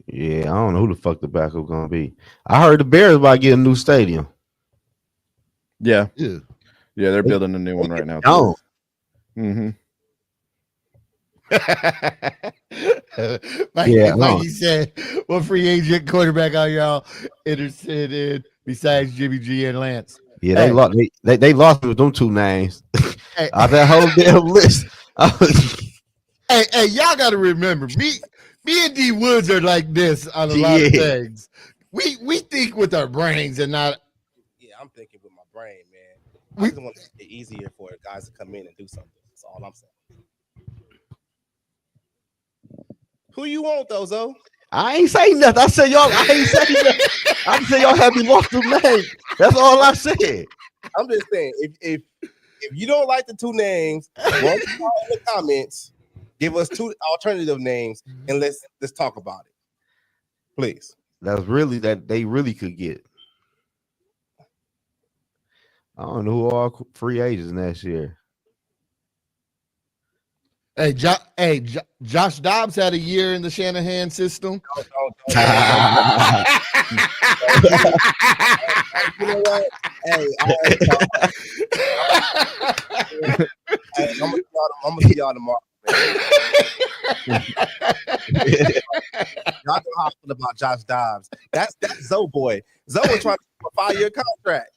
Yeah, I don't know who the fuck the backup gonna be. I heard the Bears about getting a new stadium. Yeah, they're building a new one right now. Oh, mm-hmm. Mikey said, "What free agent quarterback are y'all interested in besides Jimmy G and Lance?" Yeah, they lost with them two names. Hey. Out that whole damn list. Hey, y'all got to remember, me and D Woods are like this on a lot of things. We think with our brains and not. Yeah, I'm thinking with my brain, man. I just want to make it easier for guys to come in and do something. That's all I'm saying. Who you want, though, Zo? I ain't saying nothing. I said y'all. I ain't saying nothing. I said y'all have me lost the name. That's all I said. I'm just saying, if you don't like the two names, go in the comments, give us two alternative names, and let's talk about it, please. That's really that they really could get. I don't know who are free agents next year. Hey, Josh Dobbs had a year in the Shanahan system. You know what? Hey, I'm gonna see y'all tomorrow. Y'all can hospital about Josh Dobbs. That's Zoe boy. Zoe was trying to get a 5-year contract.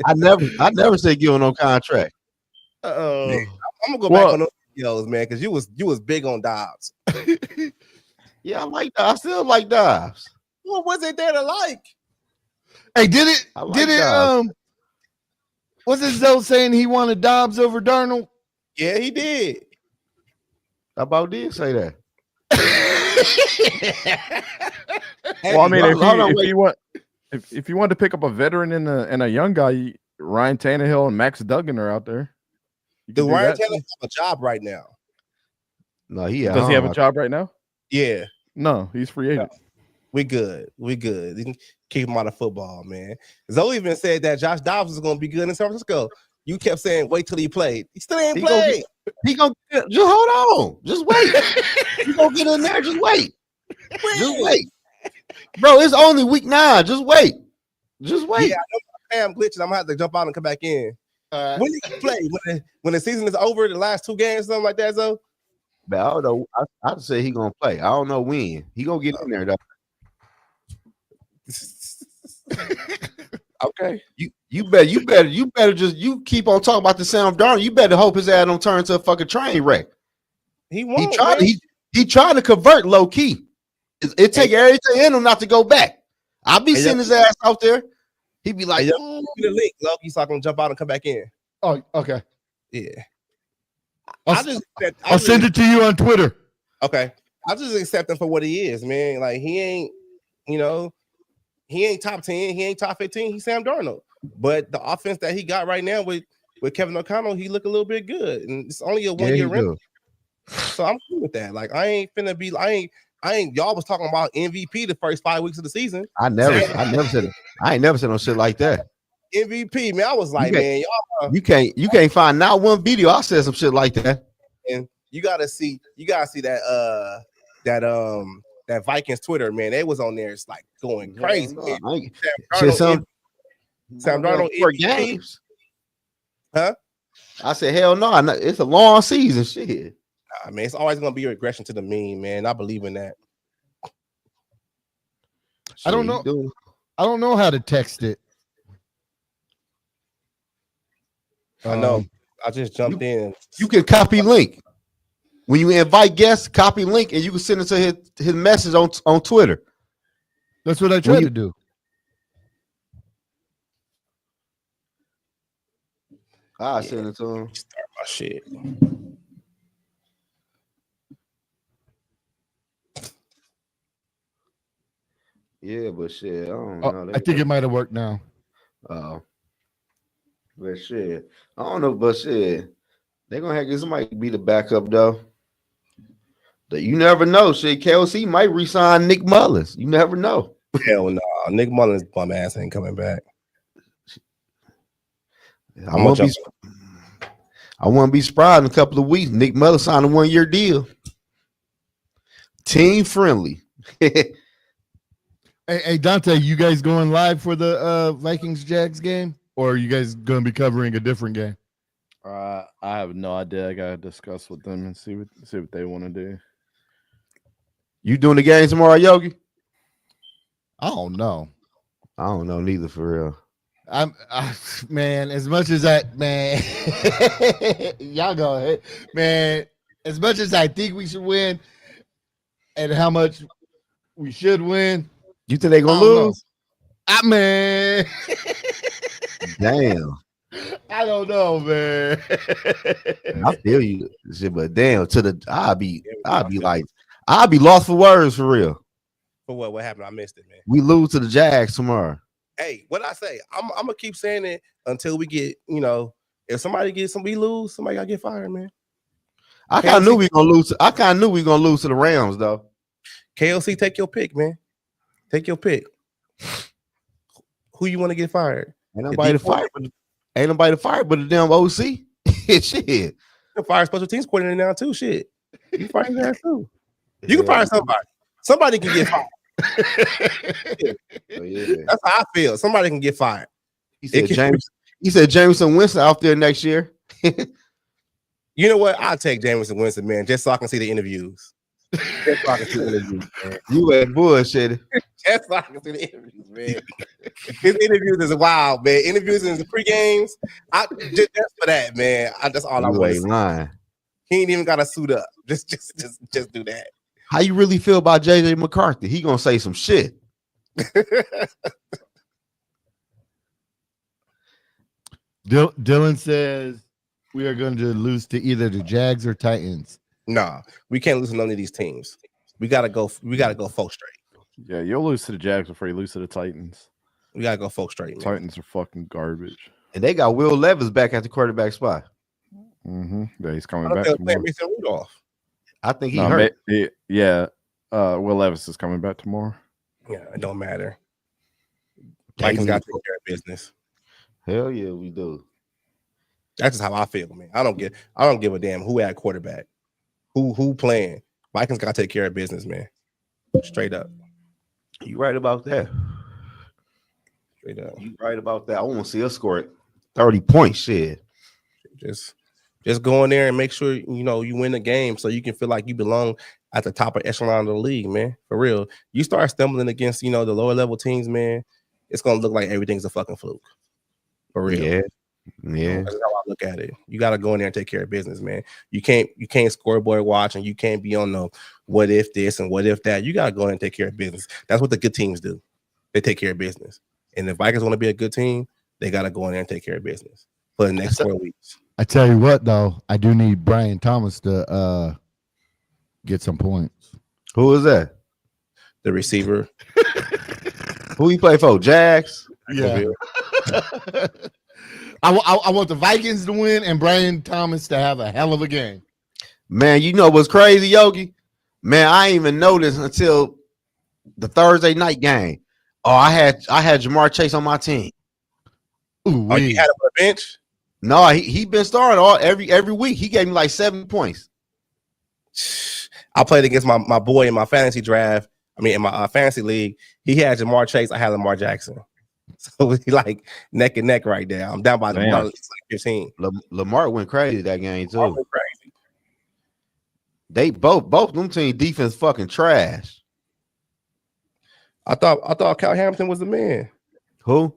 I never said give him no contract. I'm gonna go back on those videos, man, because you was big on Dobbs. Yeah, I like that. I still like Dobbs. What was it there to like? Hey, did it? Was it Zoe saying he wanted Dobbs over Darnold? Yeah, he did. How about did say that? Well, I mean, if you want to pick up a veteran and a young guy, Ryan Tannehill and Max Duggan are out there. Do Ryan Tannehill have a job right now? No, does he have a job right now? Yeah. No, he's free agent. No. We good. You can keep him out of football, man. Zoe even said that Josh Dobbs was going to be good in San Francisco. You kept saying wait till he played. He still ain't played. He gonna just hold on. Just wait. He gonna get in there. Just wait. Just wait, bro. It's only week 9. Just wait. Just wait. Yeah, I know I'm glitching. I'm gonna have to jump out and come back in. When he play? When the season is over, the last 2 games, something like that, Zoe? But I don't know. I'd say he gonna play. I don't know when. He gonna get in there though. Okay. You better just keep on talking about the Sam Darnold. You better hope his ass don't turn into a fucking train wreck. He won't. He tried to convert low key. It take everything in him not to go back. I'll be seeing his ass out there. He'd be like, give me the link, Loki, so I can jump out and come back in. Oh, okay. Yeah. I'll send it to you on Twitter. Okay. I'll just accept him for what he is, man. Like he ain't, he ain't top 10, he ain't top 15, he's Sam Darnold. But the offense that he got right now with Kevin O'Connell, he look a little bit good. And it's only a 1-year rent. So I'm cool with that. Like I ain't y'all was talking about MVP the first 5 weeks of the season. I ain't never said no shit like that. MVP, man. I was like, man, y'all you can't find not one video I said some shit like that. And you gotta see that that Vikings Twitter, man. They was on there, it's like going crazy. Sam Darnold for games. Huh? I said, hell no, it's a long season. Shit. Nah, man, it's always gonna be a regression to the mean, man. I believe in that. I don't know. I don't know how to text it. I know. I just jumped in. You can copy link. When you invite guests, copy link and you can send it to his message on Twitter. That's what I tried to do. I send it to him. Start my shit. Yeah, but shit, I don't know. I think it might have worked now. But shit, I don't know, but shit, they're gonna have somebody be the backup though. You never know. Shit, KLC might resign Nick Mullins. You never know. Hell no, Nick Mullins bum ass ain't coming back. I want to be surprised in a couple of weeks. Nick Mullins signed a 1-year deal. Team friendly. Hey, Dante, you guys going live for the Vikings-Jags game? Or are you guys going to be covering a different game? I have no idea. I got to discuss with them and see what they want to do. You doing the game tomorrow, Yogi? I don't know. I don't know neither, for real. Man, as much as man, y'all go ahead, man. As much as I think we should win, and how much we should win, You think they I gonna don't know. lose? Man, Damn. I don't know, man. I feel you, shit, but damn, I'll be like, I'll be lost for words for real. For what? What happened? I missed it, man. We lose to the Jags tomorrow. Hey, what I say? I'm gonna keep saying it until we get, if somebody we lose, somebody gotta get fired, man. I kind of knew we gonna lose. I kind of knew we gonna lose to the Rams, though. KLC, take your pick, man. Take your pick. Who you want to get fired? Ain't nobody to fire, but the damn OC. Shit. You can fire special teams coordinator now too. Shit, you fire that too. You can fire somebody. Somebody can get fired. That's how I feel. Somebody can get fired. He said Jameson Winston out there next year. You know what? I'll take Jameson Winston, man, just so I can see the interviews. Just so I can see the interviews, man. You ain't bullshit. Just so I can see the interviews, man. His interviews is wild, man. Interviews in the pre-games. Just for that, man. That's all I want to see. Lying. He ain't even got to suit up. Just do that. How you really feel about JJ McCarthy? He gonna say some shit. Dylan says we are going to lose to either the Jags or Titans. Nah, we can't lose to none of these teams. We gotta go 4 straight. Yeah, you'll lose to the Jags before you lose to the Titans. We gotta go 4 straight. Man. Titans are fucking garbage. And they got Will Levis back at the quarterback spot. Mm-hmm. Yeah, he's coming back. I think he hurt. Will Levis is coming back tomorrow. Yeah, it don't matter. Vikings got to take care of business. Hell yeah, we do. That's just how I feel, man. I don't give a damn who at quarterback, who playing. Vikings got to take care of business, man. Straight up. You right about that. Straight up. You right about that. I want to see us score 30 points. Shit. Just go in there and make sure you win the game so you can feel like you belong at the top of echelon of the league, man. For real. You start stumbling against the lower level teams, man. It's gonna look like everything's a fucking fluke. For real. Yeah. That's how I look at it. You got to go in there and take care of business, man. You can't scoreboard watch, and you can't be on the what if this and what if that. You got to go in and take care of business. That's what the good teams do. They take care of business. And if Vikings want to be a good team, they got to go in there and take care of business for the next 4 weeks. I tell you what, though, I do need Brian Thomas to get some points. Who is that? The receiver. Who he play for? Jags? Yeah. I want the Vikings to win and Brian Thomas to have a hell of a game. Man, you know what's crazy, Yogi? Man, I didn't even know this until the Thursday night game. Oh, I had Jamar Chase on my team. Ooh, you had him on the bench? No, he been starting every week. He gave me like 7 points. I played against my boy in my fantasy draft. I mean, in my fantasy league, he had Jamar Chase. I had Lamar Jackson. So we like neck and neck right there. I'm down by the 15. Lamar went crazy that game too. Went crazy. They both them team defense fucking trash. I thought Cal Hamilton was the man. Who?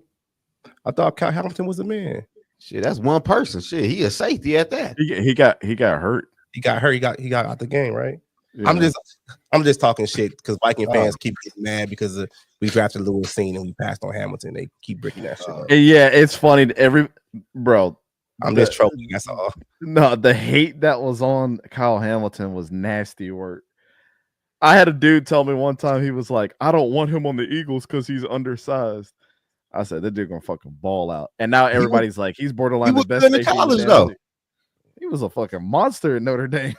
I thought Cal Hamilton was the man. Shit, that's one person. Shit, he a safety at that. He got hurt. He got hurt. He got out the game, right? Yeah. I'm just talking shit because Viking fans keep getting mad because we drafted Lewis Seen and we passed on Hamilton. They keep breaking that shit up. Yeah, it's funny. I'm just trolling. That's all. No, the hate that was on Kyle Hamilton was nasty work. I had a dude tell me one time, he was like, I don't want him on the Eagles because he's undersized. I said, that dude gonna fucking ball out. And now everybody's like, he's borderline the best. He was good in college, though. He was a fucking monster at Notre Dame.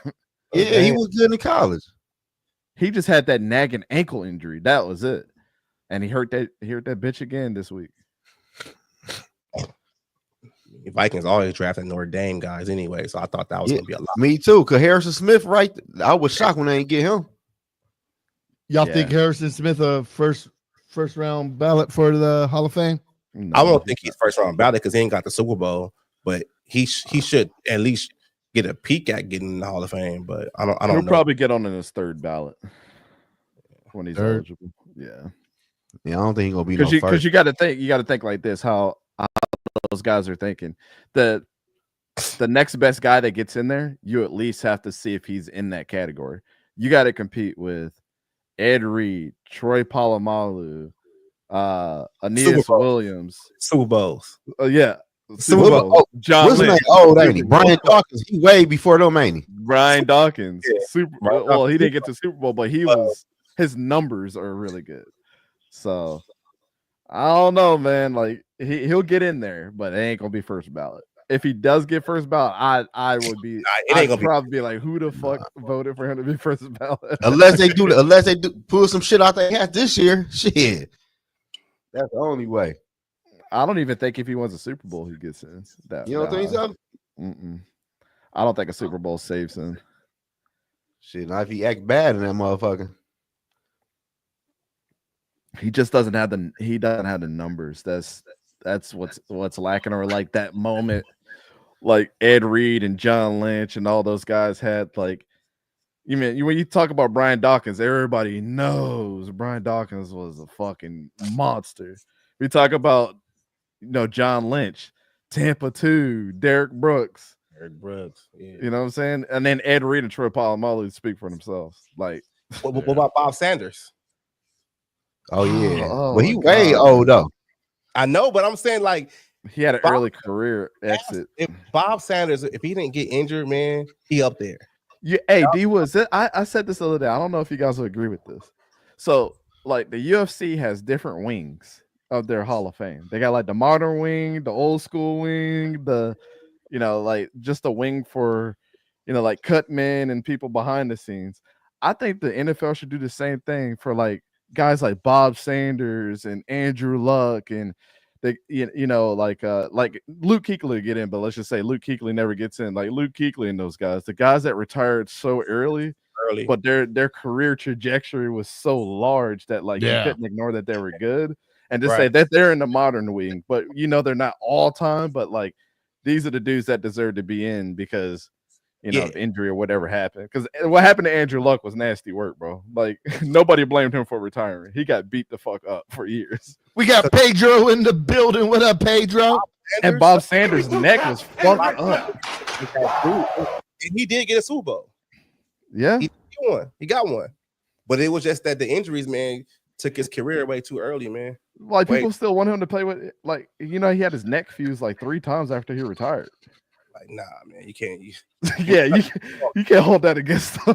Yeah, he was good in college. He just had that nagging ankle injury. That was it. And he hurt that bitch again this week. Vikings always drafting Notre Dame guys anyway, so I thought that was gonna be a lot. Me too, because Harrison Smith, right? I was shocked when they didn't get him. Y'all think Harrison Smith a first round ballot for the Hall of Fame? No. I don't think he's first round ballot because he ain't got the Super Bowl, but he should at least get a peek at getting in the Hall of Fame. But I don't know. He'll probably get on in his third ballot when he's eligible. Yeah. Yeah, I don't think he's gonna be because you got to think like this: how those guys are thinking. The next best guy that gets in there, you at least have to see if he's in that category. You got to compete with Ed Reed, Troy Polamalu, Aeneas Williams, Super Bowls. Yeah, Super Bowl. John What's his name? Lynch, Oh, ain't he? Brian Dawkins. He way before them, ain't he? Brian Dawkins, Yeah. Well, he didn't get to Super Bowl, but his numbers are really good. So I don't know, man. Like he'll get in there, but it ain't gonna be first ballot. If he does get first ballot, I'd probably be like, who the fuck voted for him to be first ballot? Unless they do pull some shit out they hat this year. Shit. That's the only way. I don't even think if he wins a Super Bowl, he gets in. You don't think so? I don't think a Super Bowl saves him. Shit, not if he act bad in that motherfucker. He just doesn't have the numbers. That's what's lacking, or like that moment, like Ed Reed and John Lynch and all those guys had. Like, when you talk about Brian Dawkins, everybody knows Brian Dawkins was a fucking monster. We talk about John Lynch, Tampa 2, Derek Brooks. Yeah. You know what I'm saying? And then Ed Reed and Troy Polamalu speak for themselves. Like, what about Bob Sanders? Oh yeah, well he way old though. I know, but I'm saying like he had an early career exit. If Bob Sanders, if he didn't get injured, man, he up there. Yeah, hey, D Woods, I said this the other day. I don't know if you guys will agree with this. So, like, the UFC has different wings of their Hall of Fame. They got like the modern wing, the old school wing, the like just a wing for like cut men and people behind the scenes. I think the NFL should do the same thing for like guys like Bob Sanders and Andrew Luck and like Luke Kuechly get in, but let's just say Luke Kuechly never gets in. Like Luke Kuechly and those guys, the guys that retired so early, but their career trajectory was so large that you couldn't ignore that they were good, and to say that they're in the modern wing, but they're not all time, but like these are the dudes that deserve to be in because injury or whatever happened. Because what happened to Andrew Luck was nasty work, bro. Like nobody blamed him for retiring. He got beat the fuck up for years. We got Pedro in the building. What up, Pedro? And Bob Sanders' neck was fucked up. And he did get a Super Bowl. Yeah. He got one. But it was just that the injuries, man, took his career way too early, man. Like people still want him to play with, like, he had his neck fused like 3 times after he retired. Like, nah, man, you can't. Yeah, you can't hold that against them.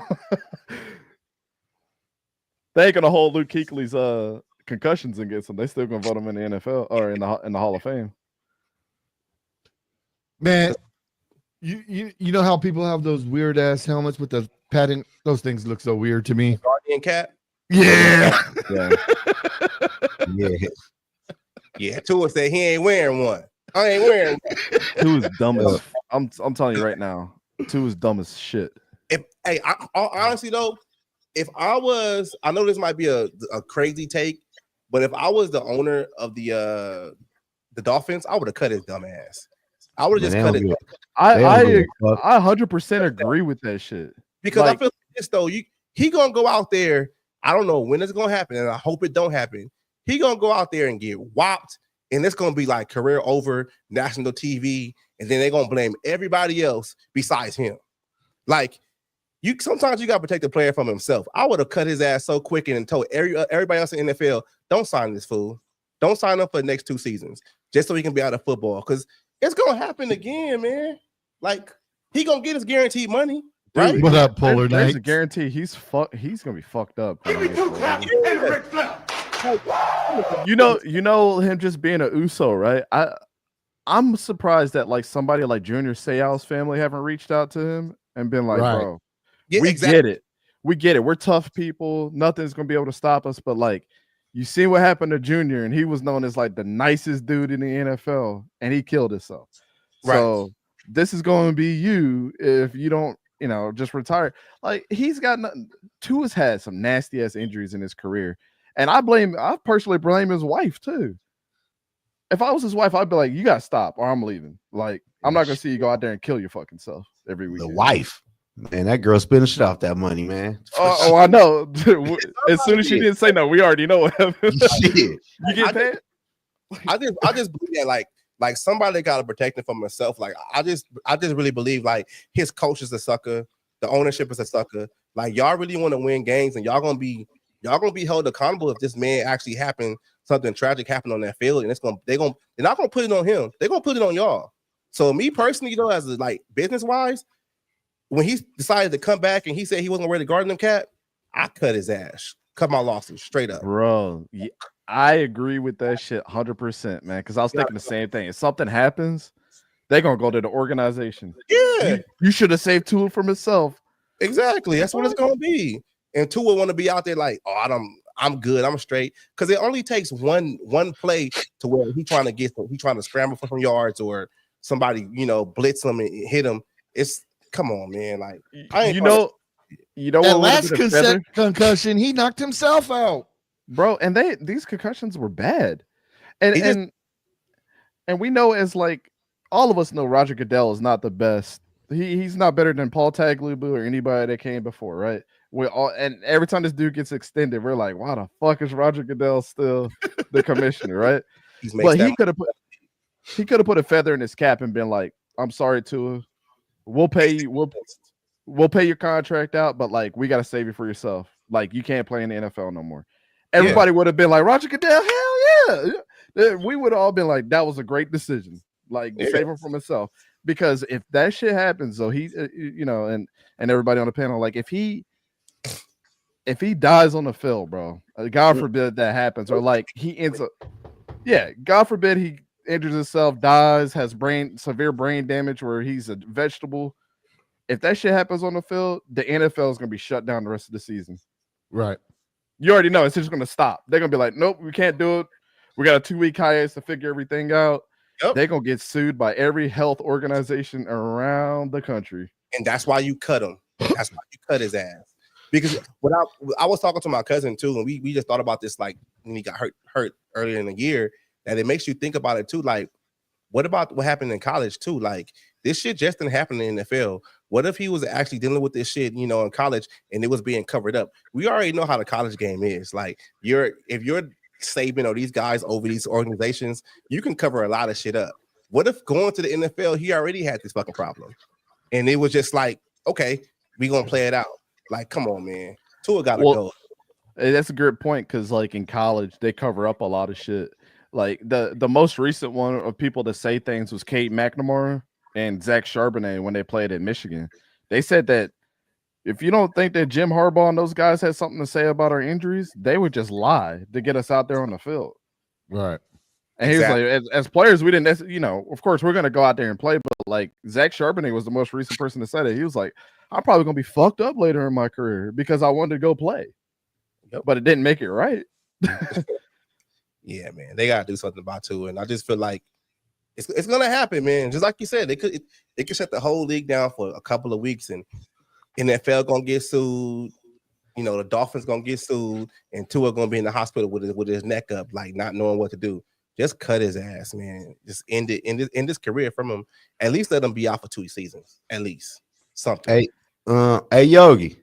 They ain't gonna hold Luke Kuechly's concussions against him. They still gonna vote him in the NFL or in the Hall of Fame. Man, you know how people have those weird ass helmets with the padding? Those things look so weird to me. Guardian cap. Yeah. Yeah. Tua said he ain't wearing one. I ain't wearing one. Tua is dumb as I'm telling you right now. Tua is dumb as shit. Honestly though, if I know this might be a crazy take, but if I was the owner of the Dolphins, I would have cut his dumb ass. I would have just cut it. I 100% agree with that shit. Because I feel like this though, he gonna go out there. I don't know when it's gonna happen, and I hope it don't happen. He gonna go out there and get whopped, and it's gonna be like career over, national TV, and then they're gonna blame everybody else besides him. Like sometimes you gotta protect the player from himself. I would have cut his ass so quick and told everybody else in the NFL, don't sign this fool. Don't sign up for the next 2 seasons just so he can be out of football. Because it's gonna happen again, man. Like he gonna get his guaranteed money. Right? Dude, what up, Polar There's Knight? a guarantee he's gonna be fucked up. You know him just being an Uso, right? I'm surprised that like somebody like Junior Seau's family haven't reached out to him and been like, bro, get it. We get it. We're tough people. Nothing's gonna be able to stop us. But like, you see what happened to Junior, and he was known as like the nicest dude in the NFL, and he killed himself. Right. So this is going to be you if you don't, just retire. Like he's got nothing. Tua's had some nasty ass injuries in his career, and I personally blame his wife too. If I was his wife, I'd be like, you gotta stop, or I'm leaving. Like I'm not gonna see you go out there and kill your fucking self every week. The wife, man, that girl spending shit off that money, man. Oh, I know. As soon as she didn't say no, we already know what happened. Shit. You get paid. I just believe that like Like somebody got to protect him from himself. Like I just really believe like his coach is a sucker, the ownership is a sucker. Like y'all really want to win games, and y'all gonna be held accountable if this man actually something tragic happened on that field, and they're not gonna put it on him. They're gonna put it on y'all. So me personally, as like business wise, when he decided to come back and he said he wasn't ready to guard them cat, I cut his ass, cut my losses straight up, bro. Yeah, I agree with that shit 100%, man. Because I was thinking the same thing. If something happens, they're gonna go to the organization. Yeah, you should have saved Tua from himself. Exactly, that's what it's gonna be. And Tua want to be out there like, oh, I'm good, I'm straight. Because it only takes one play to where he's trying to scramble for some yards or somebody, blitz him and hit him. It's come on, man. Like that what last concussion, he knocked himself out, bro. And these concussions were bad, and we know as like all of us know Roger Goodell is not the best. He's not better than Paul Tagliabue or anybody that came before, right? And every time this dude gets extended, we're like, why the fuck is Roger Goodell still the commissioner, right? But he could have put a feather in his cap and been like, I'm sorry, Tua. We'll pay you, we'll pay your contract out, but like we gotta save you for yourself. Like you can't play in the NFL no more. Everybody would have been like, Roger Goodell, hell yeah. We would have all been like, that was a great decision. Like save him from himself. Because if that shit happens, though, he, and everybody on the panel, like if he dies on the field, bro, God forbid that happens, or like he ends up, God forbid he injures himself, dies, has severe brain damage where he's a vegetable. If that shit happens on the field, the NFL is gonna be shut down the rest of the season. Right. You already know it's just gonna stop. They're gonna be like, nope, we can't do it. We got a 2-week hiatus to figure everything out. Yep. They're gonna get sued by every health organization around the country, and that's why you cut him. That's why you cut his ass. Because I was talking to my cousin too, and we just thought about this like when he got hurt earlier in the year, that it makes you think about it too. Like, what about what happened in college too? Like, this shit just didn't happen in the NFL. What if he was actually dealing with this shit, in college, and it was being covered up? We already know how the college game is. Like, if you're Saban or these guys over these organizations, you can cover a lot of shit up. What if going to the NFL, he already had this fucking problem, and it was just like, okay, we gonna play it out. Like, come on, man, Tua gotta go. That's a great point because, like in college, they cover up a lot of shit. Like the most recent one of people to say things was Kate McNamara and Zach Charbonnet when they played at Michigan. They said that if you don't think that Jim Harbaugh and those guys had something to say about our injuries, they would just lie to get us out there on the field. Right. And he was like, as players, we didn't, of course, we're going to go out there and play. But like Zach Charbonnet was the most recent person to say that. He was like, I'm probably going to be fucked up later in my career because I wanted to go play. Yep. But it didn't make it right. Yeah, man. They got to do something about Tua. And I just feel like it's going to happen, man. Just like you said, they could shut the whole league down for a couple of weeks and NFL gonna get sued, the Dolphins gonna get sued, and Tua gonna be in the hospital with his neck up, like not knowing what to do. Just cut his ass, man. Just end this career from him. At least let him be out for 2 seasons. At least something. Hey, Yogi.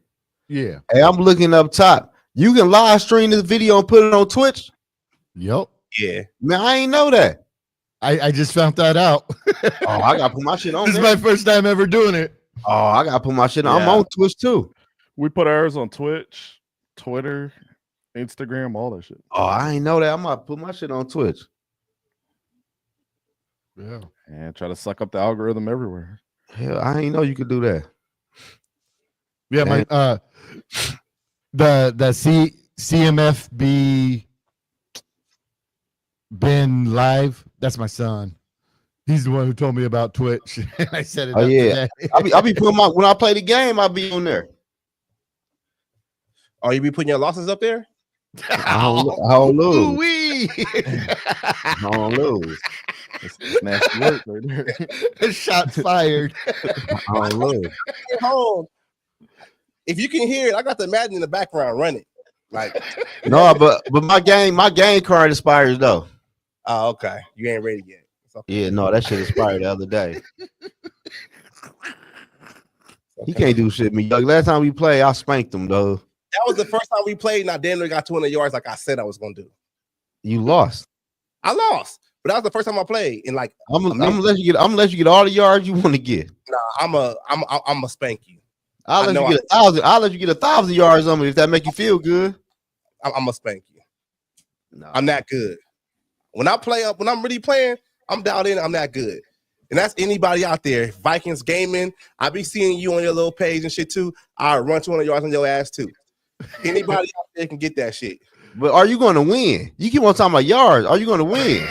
Yeah. Hey, I'm looking up top. You can live stream this video and put it on Twitch. Yep. Yeah. Man, I ain't know that. I just found that out. Oh, I gotta put my shit on. This is my first time ever doing it. Oh, I gotta put my shit on. I'm on Twitch too. We put ours on Twitch, Twitter, Instagram, all that shit. Oh, I ain't know that. I'm gonna put my shit on Twitch. Yeah. And try to suck up the algorithm everywhere. Hell, I ain't know you could do that. Yeah, my the CMFB Ben Live. That's my son. He's the one who told me about Twitch. I said it. Oh yeah, I'll be putting when I play the game. I'll be on there. Oh, you be putting your losses up there? I don't lose. I don't lose. Nasty work right there. Shots fired. I don't lose. Home. If you can hear it, I got the Madden in the background running. Like no, but my game card expires though. Oh, okay. You ain't ready yet. Yeah, no, that shit expired the other day. He can't do shit. Me, last time we played, I spanked him though. That was the first time we played. Now Daniel got 200 yards, like I said I was gonna do. You lost. I lost, But that was the first time I played in like. I'm gonna let you get all the yards you want to get. Nah, I'm a spank you. I'll let you get 1,000. I'll let you get 1,000 yards on me if that make you feel good. I'm gonna spank you. No. I'm that good. When I'm really playing, I'm dialed in. I'm that good. And that's anybody out there. Vikings gaming. I be seeing you on your little page and shit too. I'll run 200 yards on your ass too. Anybody out there can get that shit. But are you going to win? You keep on talking about yards. Are you going to win?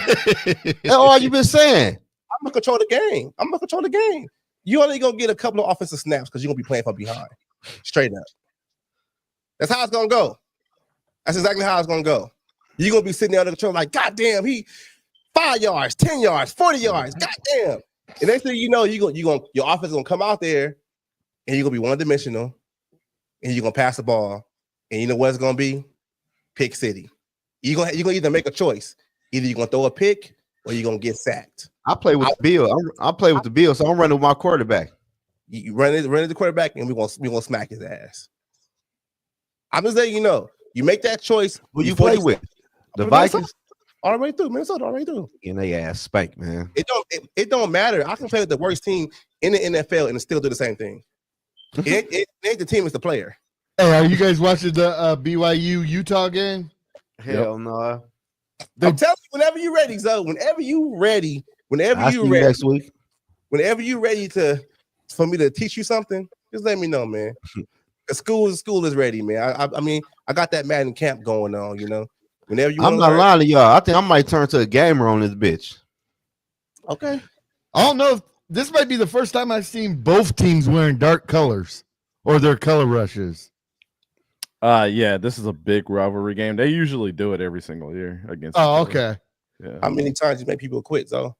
That's all you've been saying. I'm gonna control the game. You only gonna get a couple of offensive snaps because you're gonna be playing from behind. Straight up. That's how it's gonna go. That's exactly how it's gonna go. You're gonna be sitting there under control, like, God damn, he 5 yards, 10 yards, 40 yards, god damn. And next thing you know, your offense is gonna come out there and you're gonna be one-dimensional and you're gonna pass the ball. And you know what it's gonna be? Pick city. You're gonna either make a choice. Either you're gonna throw a pick or you're gonna get sacked. I play with the Bill. I play with the Bill, so I'm running with my quarterback. You run it the quarterback, and we gonna smack his ass. I'm just letting you know. You make that choice. Who you play with? The Vikings? All the way through. Minnesota, all the way through. And they ass spank, man. It don't matter. I can play with the worst team in the NFL and still do the same thing. It ain't the team, it's the player. Hey, are you guys watching the BYU Utah game? Hell no. I'm telling you, whenever you're ready, whenever you're ready next week. Whenever you're ready for me to teach you something, just let me know, man. The school is ready, man. I mean, I got that Madden camp going on, you know. Whenever you I'm not lying to y'all. I think I might turn to a gamer on this bitch. Okay. I don't know if this might be the first time I've seen both teams wearing dark colors or their color rushes. Yeah, this is a big rivalry game. They usually do it every single year against. Oh, okay. Yeah. How many times you make people quit, though?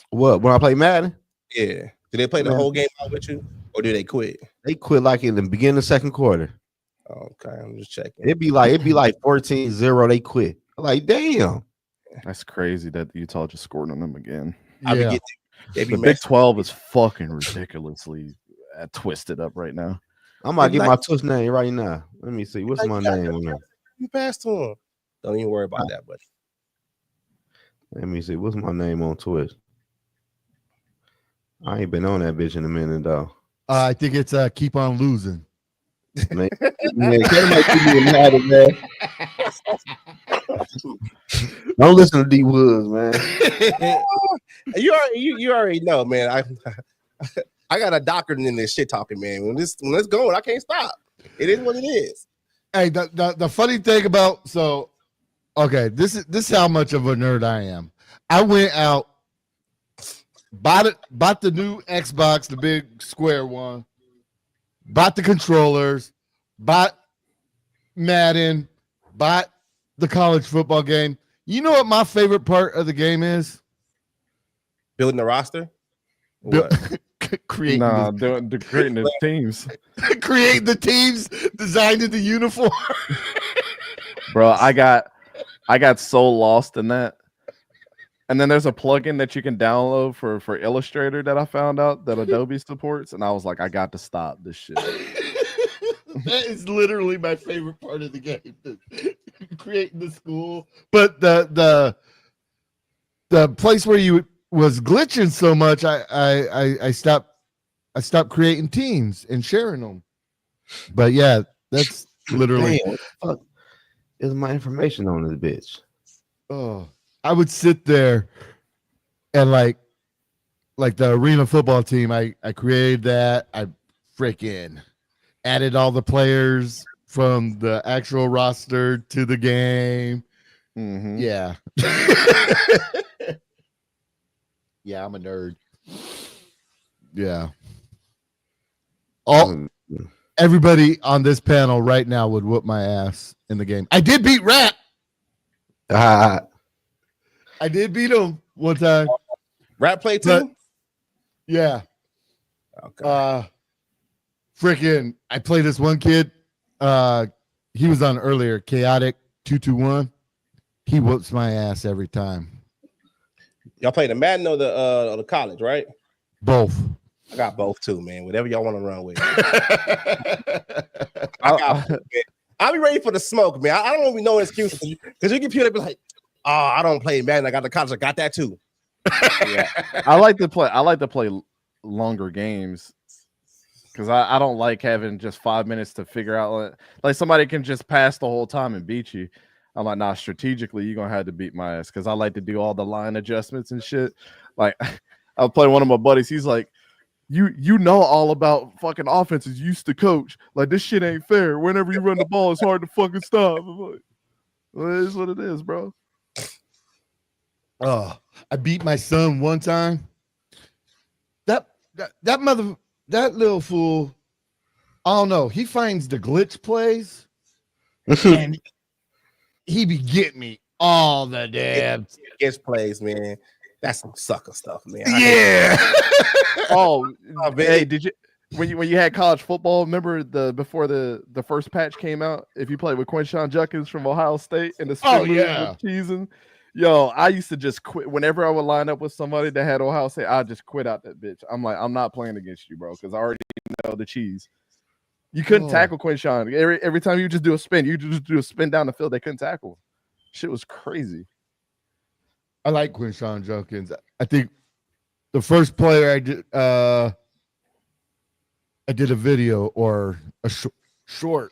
What? When I play Madden? Yeah. Do they play the whole game out with you, or do they quit? They quit like in the beginning of the second quarter. Okay, I'm just checking. It'd be like 14-0. They quit. Like, damn. That's crazy that Utah just scored on them again. Yeah. The Big 12 is fucking ridiculously twisted up right now. I might get my Twitch name right now. Let me see. What's my name on there? You passed to him. Don't even worry about that, buddy. Let me see. What's my name on Twitch? I ain't been on that bitch in a minute, though. I think it's keep on losing. Man, might keep me mad at man. Don't listen to D Woods, man. You already know, man. I got a doctrine in this shit talking, man. When it's going, I can't stop. It is what it is. Hey, the funny thing about okay, this is how much of a nerd I am. I went out, bought the new Xbox, the big square one, bought the controllers, bought Madden, bought the college football game. You know what my favorite part of the game is? Building the roster? Creating creating the teams. Create the teams, designing the uniform. Bro, I got so lost in that. And then there's a plugin that you can download for Illustrator that I found out that Adobe supports, and I was like, I got to stop this shit. That is literally my favorite part of the game. Creating the school. But the place where you was glitching so much, I stopped creating teams and sharing them. But yeah, that's literally Damn, what the fuck is my information on this bitch? Oh, I would sit there and like the arena football team, I created that. I freaking added all the players from the actual roster to the game. Mm-hmm. Yeah. Yeah, I'm a nerd. Yeah. Everybody on this panel right now would whoop my ass in the game. I did beat Rat. I did beat him one time. Rat play too? Yeah. Okay. Freaking, I played this one kid. He was on earlier, Chaotic 221. He whoops my ass every time. Y'all play the Madden or the college, right? Both. I got both too, man. Whatever y'all want to run with. I got both, man. I'll be ready for the smoke, man. I don't even know excuses because you get people that be like, I don't play Madden. I got the college. I got that too. Yeah, I like to play longer games because I don't like having just 5 minutes to figure out. Like somebody can just pass the whole time and beat you. I'm like, nah, strategically, you're gonna have to beat my ass because I like to do all the line adjustments and shit. Like, I was playing one of my buddies. He's like, you know all about fucking offenses. You used to coach. Like, this shit ain't fair. Whenever you run the ball, it's hard to fucking stop. I'm like, well, it is what it is, bro. Oh, I beat my son one time. That little fool, I don't know. He finds the glitch plays and he be getting me all the damn Glitch plays, man. That's some sucker stuff, man. Yeah. Oh, hey, did you when you had college football? Remember before the first patch came out? If you played with Quinshawn Judkins from Ohio State and the spin move with cheesing, yo, I used to just quit whenever I would line up with somebody that had Ohio State. I just quit out that bitch. I'm like, I'm not playing against you, bro, because I already know the cheese. You couldn't tackle Quinshawn. Every time you just do a spin, you just do a spin down the field. They couldn't tackle. Shit was crazy. I like Quinshawn Judkins. I think the first player I did a video or a short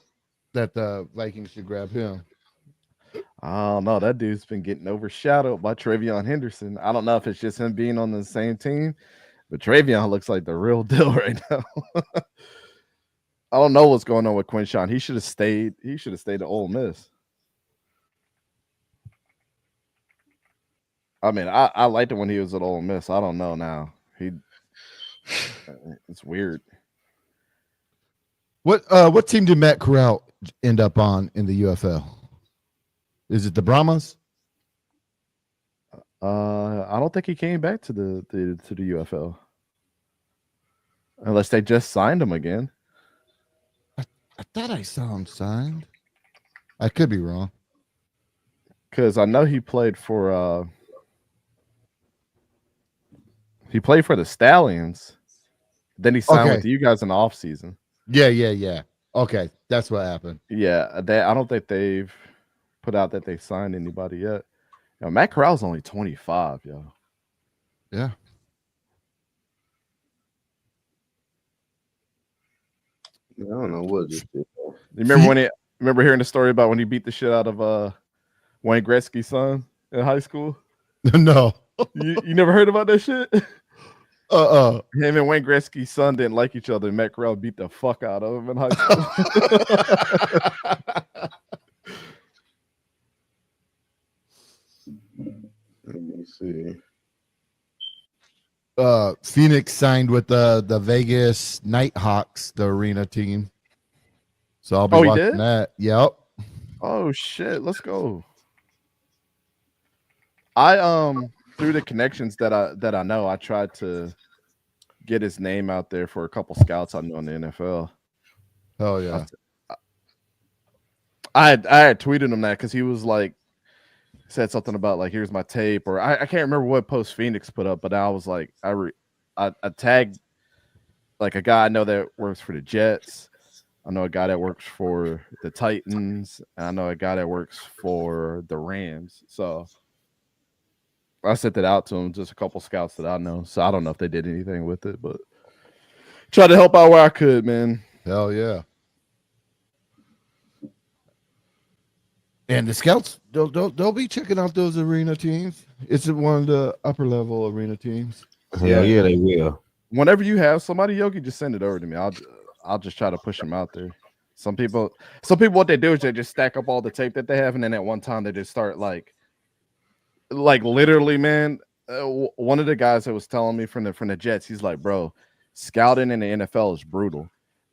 that the Vikings should grab him. I don't know. That dude's been getting overshadowed by Travion Henderson. I don't know if it's just him being on the same team, but Travion looks like the real deal right now. I don't know what's going on with Quinshawn. He should have stayed. He should have stayed at Ole Miss. I mean, I liked it when he was at Ole Miss. I don't know now. It's weird. What team did Matt Corral end up on in the UFL? Is it the Brahmas? I don't think he came back to the UFL unless they just signed him again. I thought I saw him signed. I could be wrong. Because I know he played for the Stallions. Then he signed with you guys in the offseason. Yeah. Okay, that's what happened. Yeah, I don't think they've put out that they signed anybody yet. Yo, Matt Corral's only 25, yo. Yeah. I don't know what this is. You remember hearing the story about when he beat the shit out of Wayne Gretzky's son in high school? No. You never heard about that shit? Him and Wayne Gretzky's son didn't like each other. And Matt Corral beat the fuck out of him in high school. Let me see. Phoenix signed with the Vegas Nighthawks, the arena team. So I'll be watching that. Yep. Oh shit, let's go. I through the connections that I know, I tried to get his name out there for a couple scouts I know in the NFL. Oh yeah. I had tweeted him that because he was like said something about like here's my tape, or I can't remember what post Phoenix put up, but I was like I tagged like a guy I know that works for the Jets. I know a guy that works for the Titans, and I know a guy that works for the Rams. So I sent it out to him, just a couple scouts that I know. So I don't know if they did anything with it, but try to help out where I could, man. Hell yeah. And the scouts, they'll be checking out those arena teams. It's one of the upper level arena teams. Yeah, they will. Whenever you have somebody, Yogi, just send it over to me. I'll just try to push them out there. Some people, what they do is they just stack up all the tape that they have, and then at one time they just start like literally, man. One of the guys that was telling me from the Jets, he's like, bro, scouting in the NFL is brutal.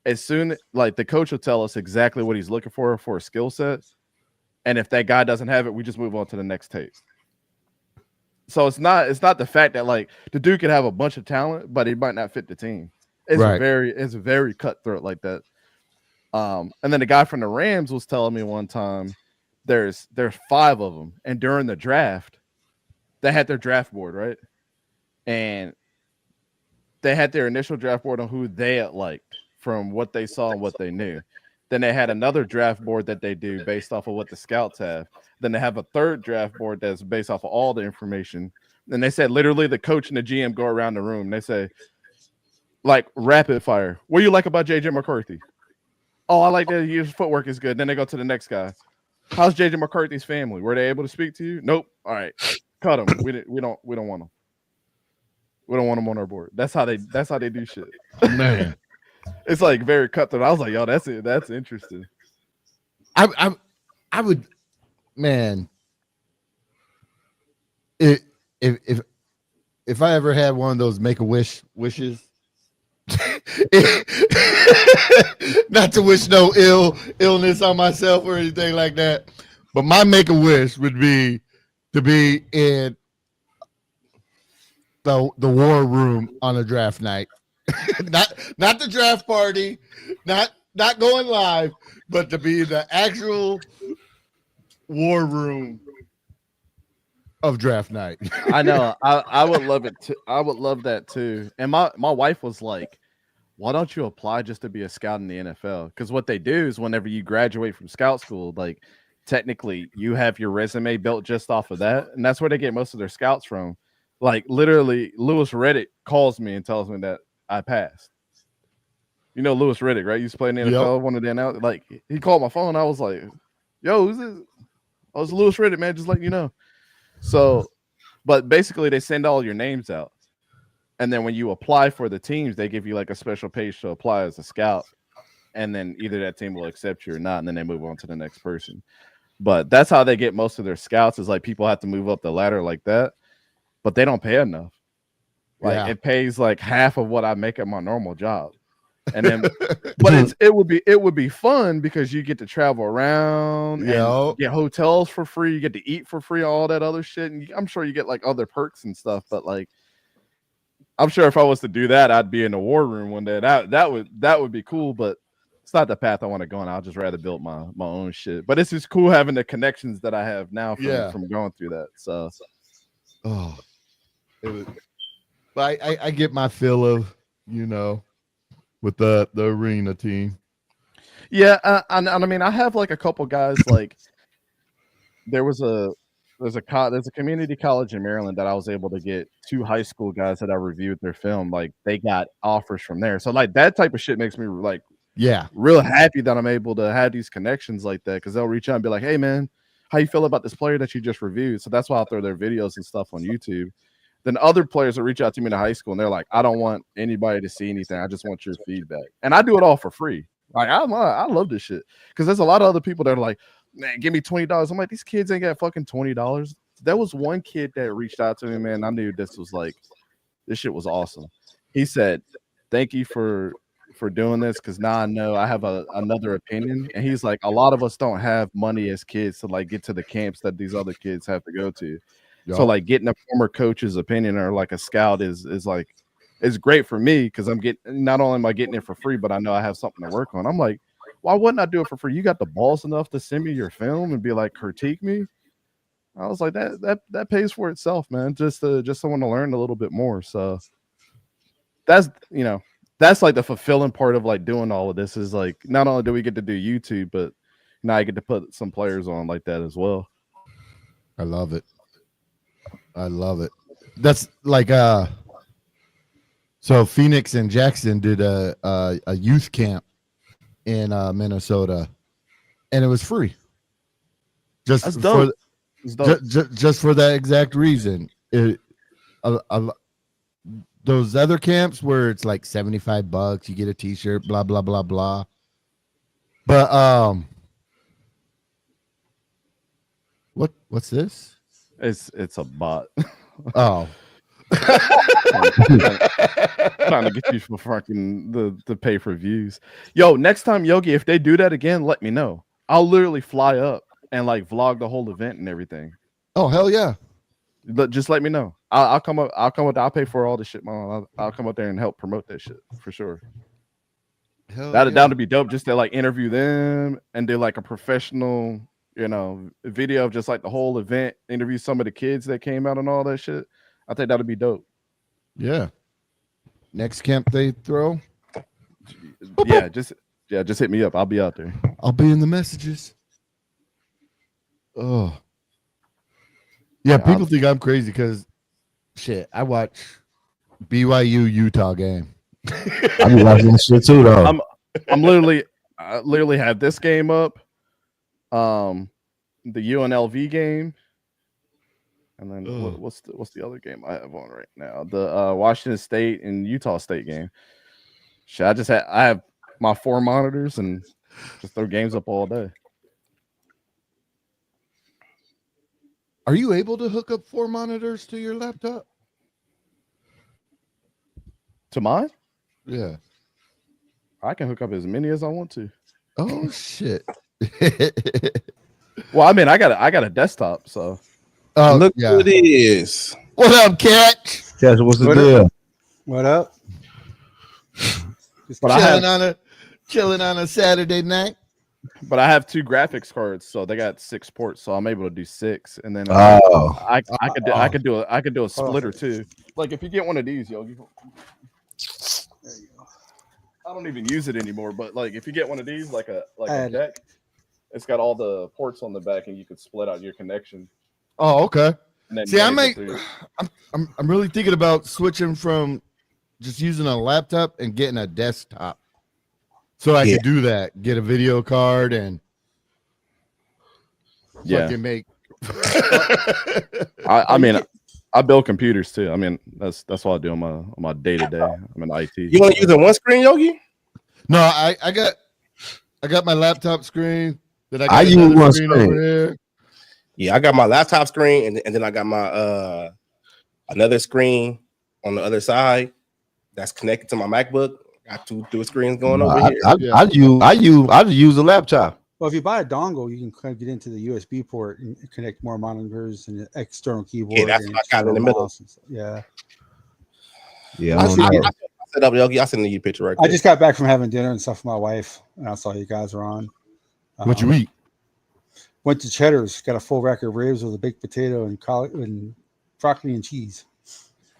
As soon like the coach will tell us exactly what he's looking for a skill set, and if that guy doesn't have it, we just move on to the next tape. So it's not the fact that like the dude could have a bunch of talent, but he might not fit the team. It's right. It's very cutthroat like that. And then the guy from the Rams was telling me one time there's 5 of them, and during the draft, they had their draft board, right? And they had their initial draft board on who they had liked from what they saw and what they knew. Then they had another draft board that they do based off of what the scouts have. Then they have a third draft board that's based off of all the information. And they said literally the coach and the GM go around the room. They say, like, rapid fire. What do you like about JJ McCarthy? Oh, I like that his footwork is good. Then they go to the next guy. How's JJ McCarthy's family? Were they able to speak to you? Nope. All right, cut them. We don't want them. We don't want them on our board. That's how they do shit. Man, it's like very cutthroat. I was like, yo, that's it. That's interesting. I would, man. If I ever had one of those Make-A-Wish wishes, not to wish no illness on myself or anything like that, but my Make-A-Wish would be to be in the war room on a draft night. not the draft party, not going live, but to be the actual war room of draft night. I know. I would love it too. I would love that too. And my wife was like, why don't you apply just to be a scout in the NFL? Because what they do is whenever you graduate from scout school, like technically you have your resume built just off of that. And that's where they get most of their scouts from. Like literally Lewis Reddick calls me and tells me that I passed. You know Lewis Reddick, right? You used to play in the NFL, one of the announcers. Like he called my phone. I was like, yo, who's this? I was Lewis Reddick, man, just letting you know. So, but basically they send all your names out. And then when you apply for the teams, they give you like a special page to apply as a scout. And then either that team will accept you or not. And then they move on to the next person. But that's how they get most of their scouts is like people have to move up the ladder like that. But they don't pay enough. Like it pays like half of what I make at my normal job. And then but it would be fun because you get to travel around and get hotels for free, you get to eat for free, all that other shit. And I'm sure you get like other perks and stuff, but like I'm sure if I was to do that, I'd be in the war room one day. That would be cool, but it's not the path I want to go on. I'll just rather build my own shit. But it's just cool having the connections that I have now from going through that. So but I get my fill of, with the arena team. Yeah, I mean, I have like a couple guys. Like, there's a community college in Maryland that I was able to get 2 high school guys that I reviewed their film. Like, they got offers from there. So like that type of shit makes me like real happy that I'm able to have these connections like that because they'll reach out and be like, hey man, how you feel about this player that you just reviewed? So that's why I'll throw their videos and stuff on YouTube. Then other players will reach out to me in high school and they're like, I don't want anybody to see anything. I just want your feedback. And I do it all for free. Like I love this shit because there's a lot of other people that are like, man, give me $20. I'm like, these kids ain't got fucking $20. There was one kid that reached out to me, man. I knew this shit was awesome. He said, thank you for doing this because now I know I have another opinion. And he's like, a lot of us don't have money as kids to like get to the camps that these other kids have to go to. Yep. So like getting a former coach's opinion or like a scout is like it's great for me because I'm getting not only am I getting it for free, but I know I have something to work on. I'm like, why wouldn't I do it for free? You got the balls enough to send me your film and be like critique me. I was like, that pays for itself, man. Just someone to learn a little bit more. So that's like the fulfilling part of like doing all of this is like not only do we get to do YouTube, but now I get to put some players on like that as well. I love it. That's like so Phoenix and Jackson did a youth camp in Minnesota, and it was free. Just That's dope. Just for that exact reason. Those other camps where it's like $75, you get a t-shirt, blah blah blah blah. But what's this? It's a bot. Oh. Trying to get you for fucking the pay for views. Yo, next time, Yogi, if they do that again, let me know. I'll literally fly up and like vlog the whole event and everything. Oh hell yeah! But just let me know. I'll come up. I'll pay for all the shit, man. I'll come up there and help promote that shit for sure. That'd be dope. Just to like interview them and do like a professional, video of just like the whole event. Interview some of the kids that came out and all that shit. I think that'd be dope. Yeah. Next camp they throw. Yeah, just Yeah, just hit me up. I'll be out there. I'll be in the messages. Oh. Yeah, people think I'm crazy because shit, I watch BYU Utah game. I be watching that shit too, though. I literally have this game up, the UNLV game, and then what's the other game I have on right now? The Washington State and Utah State game. Shit, I have my 4 monitors and just throw games up all day. Are you able to hook up 4 monitors to your laptop? To mine? Yeah. I can hook up as many as I want to. Oh shit. Well, I mean, I got a desktop, so. Oh, Look yeah. who it is. What up, Cat? Catch, what's the What deal? What up? Just But chilling on a Saturday night. But I have 2 graphics cards, so they got 6 ports, so I'm able to do 6, and then Oh. I could do a splitter too. Like if you get one of these, yo, I don't even use it anymore. But like if you get one of these, like a deck, it's got all the ports on the back, and you could split out your connection. Oh, okay. And then see, I'm really thinking about switching from just using a laptop and getting a desktop. So I could do that, get a video card and fucking make. I mean, I build computers too. I mean, that's what I do on my day to day. I'm in IT. You want to use a one screen, Yogi? No, I got my laptop screen. That I use one screen over here. Yeah, I got my laptop screen, and then I got my another screen on the other side that's connected to my MacBook. Got 2 screens going over here. I use a laptop. Well, if you buy a dongle, you can kind of get into the USB port and connect more monitors and an external keyboard. Yeah, that's what I got in the middle. Yeah. Yeah, I set up, Yogi. I'll send you a picture right I just got back from having dinner and stuff with my wife, and I saw you guys were on. What'd you eat? Went to Cheddar's, got a full rack of ribs with a baked potato and broccoli and cheese.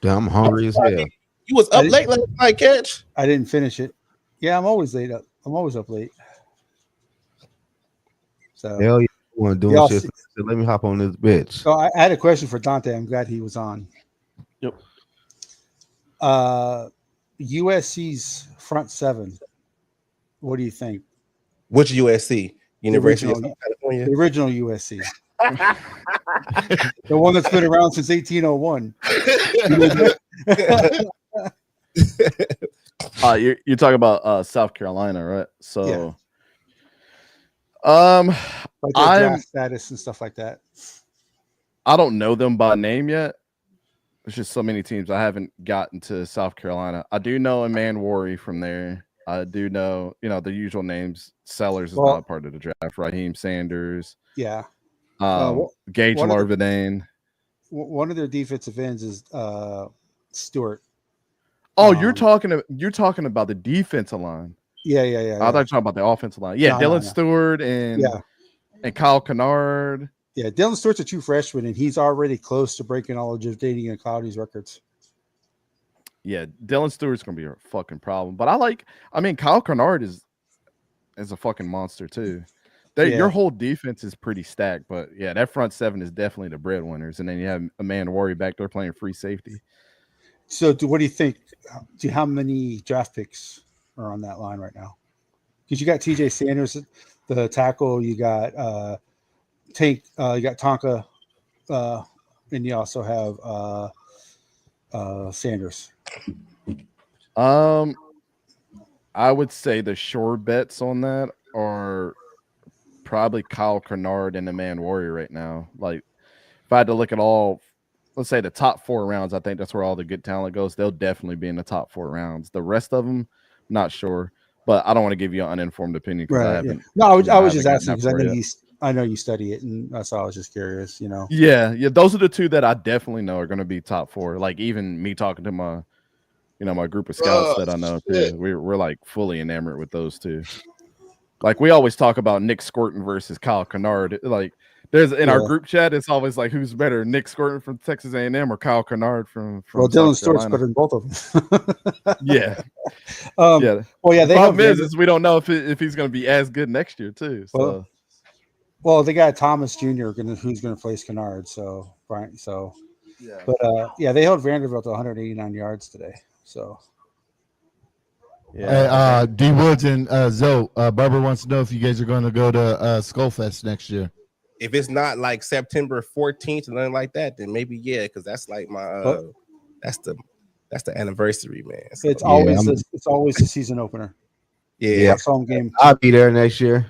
Damn, I'm hungry as hell. You was up late last night, Catch. I didn't finish it. Yeah, I'm always late up. I'm always up late. So Hell yeah, I want to do shit. So let me hop on this bitch. So I had a question for Dante. I'm glad he was on. Yep. USC's front 7. What do you think? Which USC? University of original, California. The original USC. The one that's been around since 1801. You're talking about South Carolina, right? So like draft status and stuff like that. I don't know them by name yet. There's just so many teams. I haven't gotten to South Carolina. I do know a man Worry from there. I do know, the usual names. Sellers is not part of the draft. Raheem Sanders. Yeah. Gage Larvadane. One of their defensive ends is Stewart. Oh, you're talking about the defensive line. Yeah. I thought you were talking about the offensive line. Yeah, Dylan Stewart and Kyle Kennard. Yeah, Dylan Stewart's a true freshman, and he's already close to breaking all of Jadainian and Cloudy's records. Yeah, Dylan Stewart's gonna be a fucking problem. But Kyle Kennard is a fucking monster too. Your whole defense is pretty stacked, but yeah, that front 7 is definitely the breadwinners, and then you have a man Worry back there playing free safety. So, what do you think? How many draft picks are on that line right now? Because you got TJ Sanders, the tackle. You got you got Tonka, and you also have Sanders. I would say the sure bets on that are probably Kyle Kennard and the man Warrior right now. Like, if I had to look at all, let's say the top 4 rounds, I think that's where all the good talent goes. They'll definitely be in the top 4 rounds. The rest of them, not sure. But I don't want to give you an uninformed opinion. Right. No, I was just asking because I know you study it, and that's why I was just curious. Yeah. Those are the 2 that I definitely know are going to be top 4. Like even me talking to my, my group of scouts that I know too. We're like fully enamored with those 2. Like we always talk about Nick Squirton versus Kyle Kennard. Like There's in our group chat, it's always like, who's better, Nick Scorton from Texas A&M or Kyle Kennard from Well, South Dylan Stewart's better than both of them. Yeah. Yeah. Well, yeah. The problem is we don't know if he's going to be as good next year too. So. Well, they got Thomas Jr. who's going to place Kennard. So Brian. So. Yeah. But they held Vanderbilt to 189 yards today. So. Yeah. D Woods and Zoe. Barbara wants to know if you guys are going to go to Skullfest next year. If it's not like September 14th or nothing like that, then maybe because that's like my that's the anniversary, man. So, it's always the season opener. Yeah, home game. I'll be there next year.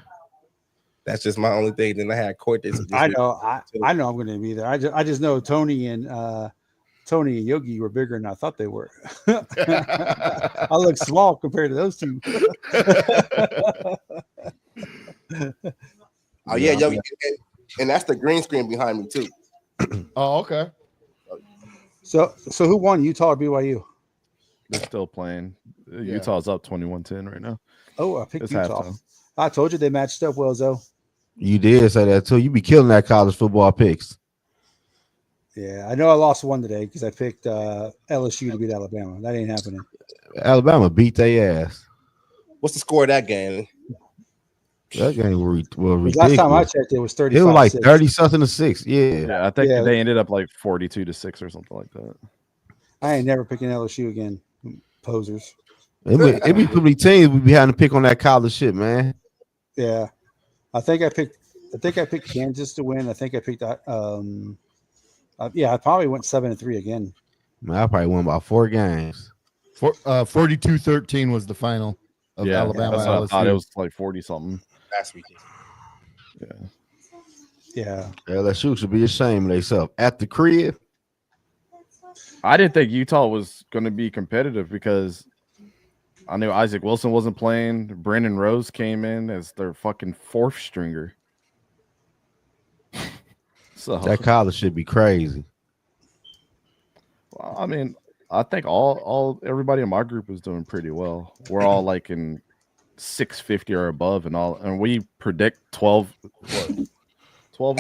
That's just my only thing. Then I had court this. I know I'm going to be there. I just know Tony and Yogi were bigger than I thought they were. I look small compared to those two. Oh yeah, Yogi, and that's the green screen behind me too. Oh, okay. So who won, Utah or BYU? They're still playing. Utah's up 21-10 right now. Oh, I picked Utah. Halftime. I told you they matched up well, Zoe. You did say that too. You be killing that college football picks. Yeah, I know I lost one today because I picked LSU to beat Alabama. That ain't happening. Alabama beat their ass. What's the score of that game? That game was ridiculous. Last time I checked, it was 35. It was like 30-something to 6. Yeah, I think they ended up like 42-6 or something like that. I ain't never picking LSU again. Posers. It be pretty teams we be having to pick on that college shit, man. Yeah, I think I picked Kansas to win. I think I picked I probably went 7-3 again. Man, I probably won about 4 games. 42-13 was the final of Alabama. That's what I thought. It was like 40 something last weekend. Yeah. LSU should be ashamed of themselves at the crib. I didn't think Utah was going to be competitive because I knew Isaac Wilson wasn't playing. Brandon Rose came in as their fucking 4th stringer. So that college should be crazy. Well, I mean, I think everybody in my group is doing pretty well. We're all like in 650 or above and we predict 12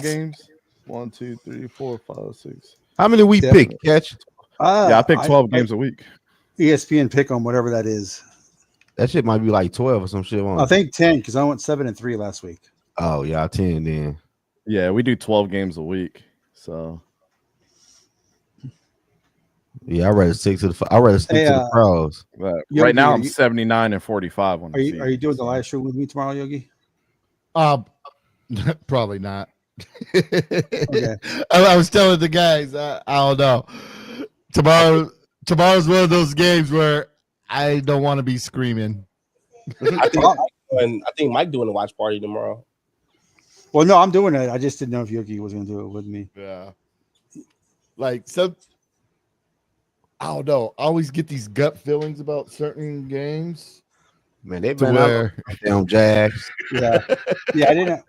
games. 1, 2, 3, 4, 5, 6. How many we pick, Catch? I pick 12 games a week. ESPN pick on whatever that is. That shit might be like 12 or some shit. I think 10 because I went 7-3 last week. Oh yeah, 10 then. Yeah, we do 12 games a week. So yeah, I'd rather stick to the pros. But right now I'm 79-45 on the Are you doing the live show with me tomorrow, Yogi? Probably not. Okay. I was telling the guys, I don't know. Tomorrow's one of those games where I don't want to be screaming. I think Mike doing a watch party tomorrow. Well, no, I'm doing it. I just didn't know if Yogi was going to do it with me. Yeah. Like I don't know. I always get these gut feelings about certain games. Man, they've been out damn Jags. Yeah. I didn't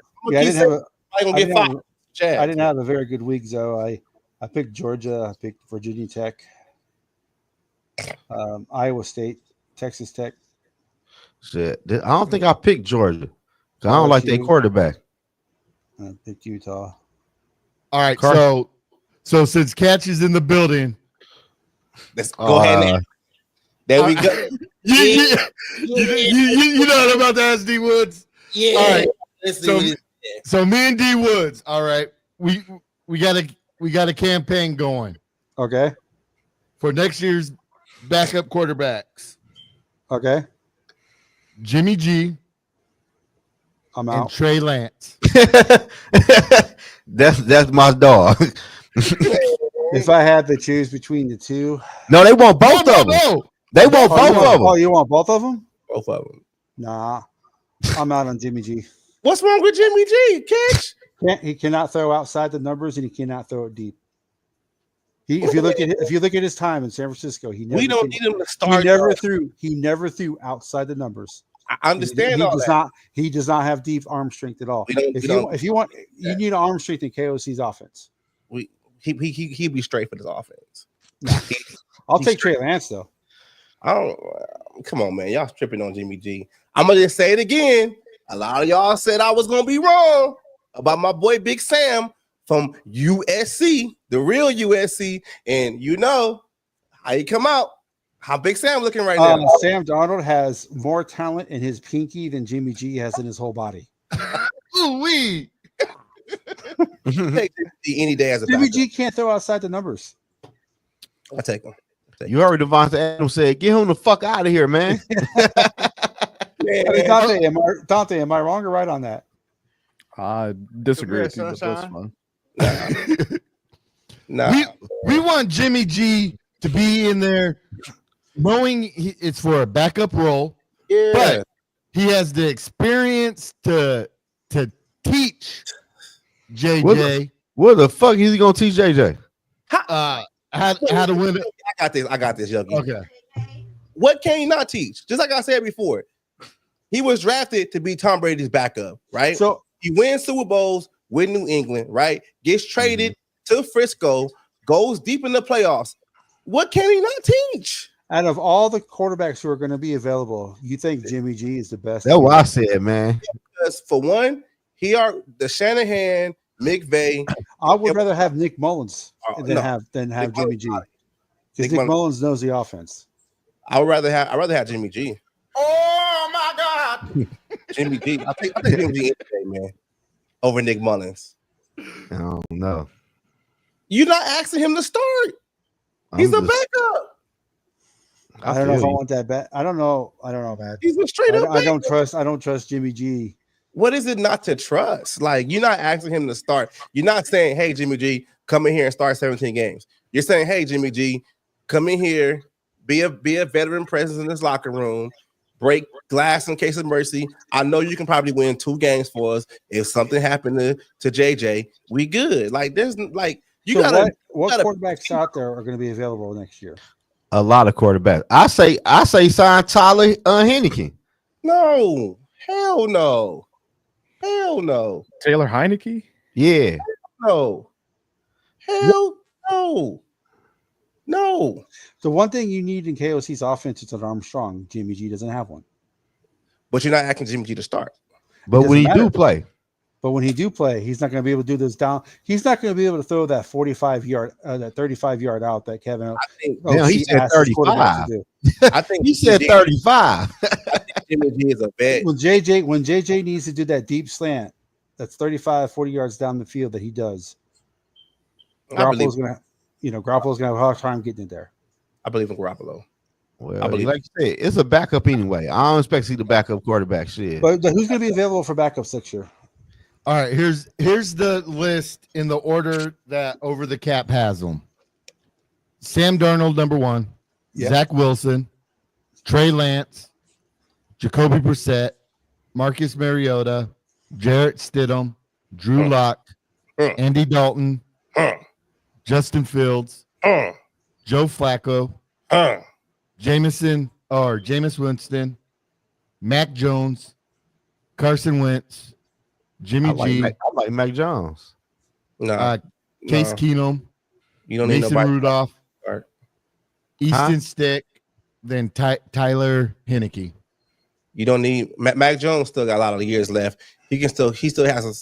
have a very good week, though. I picked Georgia. I picked Virginia Tech, Iowa State, Texas Tech. Shit, I don't think I picked Georgia. I don't like their quarterback. I picked Utah. All right, so since Catch is in the building, let's go ahead. There we go. You know what I'm about to ask D Woods. Yeah. All right. So me and D Woods. All right. We got a campaign going. Okay. For next year's backup quarterbacks. Okay. Jimmy G. I'm out. And Trey Lance. That's my dog. If I had to choose between the two, no, they want both of them. No. They want both of them. Oh, you want both of them? Both of them. Nah, I'm out on Jimmy G. What's wrong with Jimmy G? Catch? He cannot throw outside the numbers, and he cannot throw it deep. If you look at his time in San Francisco, we don't need him to start. He never threw outside the numbers. I understand all that. He does not have deep arm strength at all. If you want, you need arm strength in KOC's offense. He'd be straight for this offense. Nah. I'll take Trey Lance though. Come on, man. Y'all tripping on Jimmy G. I'm gonna just say it again. A lot of y'all said I was gonna be wrong about my boy Big Sam from USC, the real USC, and you know how he come out. How Big Sam looking right now? Sam Darnold has more talent in his pinky than Jimmy G has in his whole body. Ooh wee. Take any day as a Jimmy backup. G can't throw outside the numbers. I take him. You heard Devontae Adams said, "Get him the fuck out of here, man." I mean, Dante, am I wrong or right on that? I disagree with you, but that's Sunshine. fine. Nah. We want Jimmy G to be in there, knowing it's for a backup role, Yeah. but he has the experience to teach JJ What the fuck is he gonna teach JJ? how to win it. I got this, Yogi. Okay. What can he not teach? Just like I said before, he was drafted to be Tom Brady's backup, right? So he wins Super Bowls with New England, right? Gets traded to Frisco, goes deep in the playoffs. What can he not teach? out of all the quarterbacks who are going to be available, you think Jimmy G is the best? That's what I said, man. Because for one, the Shanahan, McVay. I would rather have Nick Mullins than no. have Nick Jimmy G. Mullins. Because Nick Mullins knows the offense. I'd rather have Jimmy G. Oh my God. Jimmy G. I think Jimmy G today, man, over Nick Mullins. I don't know. You're not asking him to start. He's a backup. I don't know if I want that bet. I don't know, man. He's a straight up. I don't trust Jimmy G. What is it not to trust? Like, you're not asking him to start. You're not saying, "Hey, Jimmy G, come in here and start 17 games." You're saying, "Hey, Jimmy G, come in here, be a veteran presence in this locker room, break glass in case of mercy. I know you can probably win 2 games for us. If something happened to JJ, we good." Like, there's like you gotta. What quarterbacks out there are going to be available next year? A lot of quarterbacks. I say sign Tyler Heineken. No, hell no. Hell no. Taylor Heineke? Yeah. No. Hell no. No. The one thing you need in KOC's offense is an Armstrong. Jimmy G doesn't have one. But you're not asking Jimmy G to start. But when he do play. But when he do play, he's not going to be able to do this down. He's not going to be able to throw that 45-yard, that 35-yard out that Kevin. He said 35. I think he said 35. I think Jimmy G is a vet. When JJ needs to do that deep slant, that's 35, 40 yards down the field that he does. Garoppolo's going to have a hard time getting it there. I believe in Garoppolo. Well, like you said, it's a backup anyway. I don't expect to see the backup quarterback shit. But who's going to be available for backups next year? All right, here's the list in the order that Over the Cap has them. Sam Darnold, number 1. Yep. Zach Wilson, Trey Lance, Jacoby Brissett, Marcus Mariota, Jarrett Stidham, Drew Lock, Andy Dalton, Justin Fields, Joe Flacco, Jameis Winston, Mac Jones, Carson Wentz, Jimmy G. I like Mac Jones. Case Keenum. You don't need Mason nobody. Rudolph. Easton Stick. Then Tyler Heineke. You don't need Mac Jones. Still got a lot of years left. He still has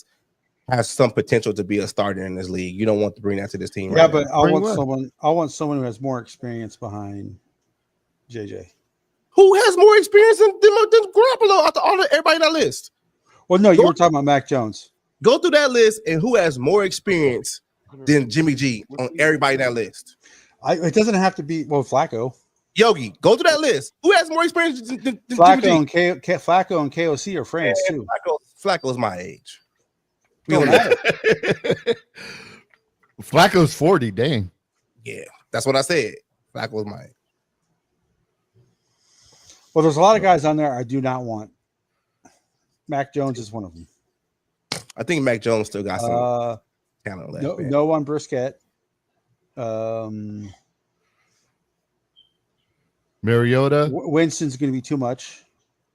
some potential to be a starter in this league. You don't want to bring that to this team. Yeah, right but now. I want someone who has more experience behind JJ. Who has more experience than Garoppolo out of everybody on that list? Well, no, you were talking about Mac Jones. Go through that list and who has more experience than Jimmy G on everybody in that list? It doesn't have to be Flacco. Yogi, go through that list. Who has more experience than Flacco Jimmy G? Flacco and KOC are friends too. Flacco's my age. Don't matter. Flacco's 40. Dang. Yeah, that's what I said. Flacco's my age. Well, there's a lot of guys on there I do not want. Mac Jones is one of them. I think Mac Jones still got some talent left. No one Brisket. Mariota. Winston's going to be too much.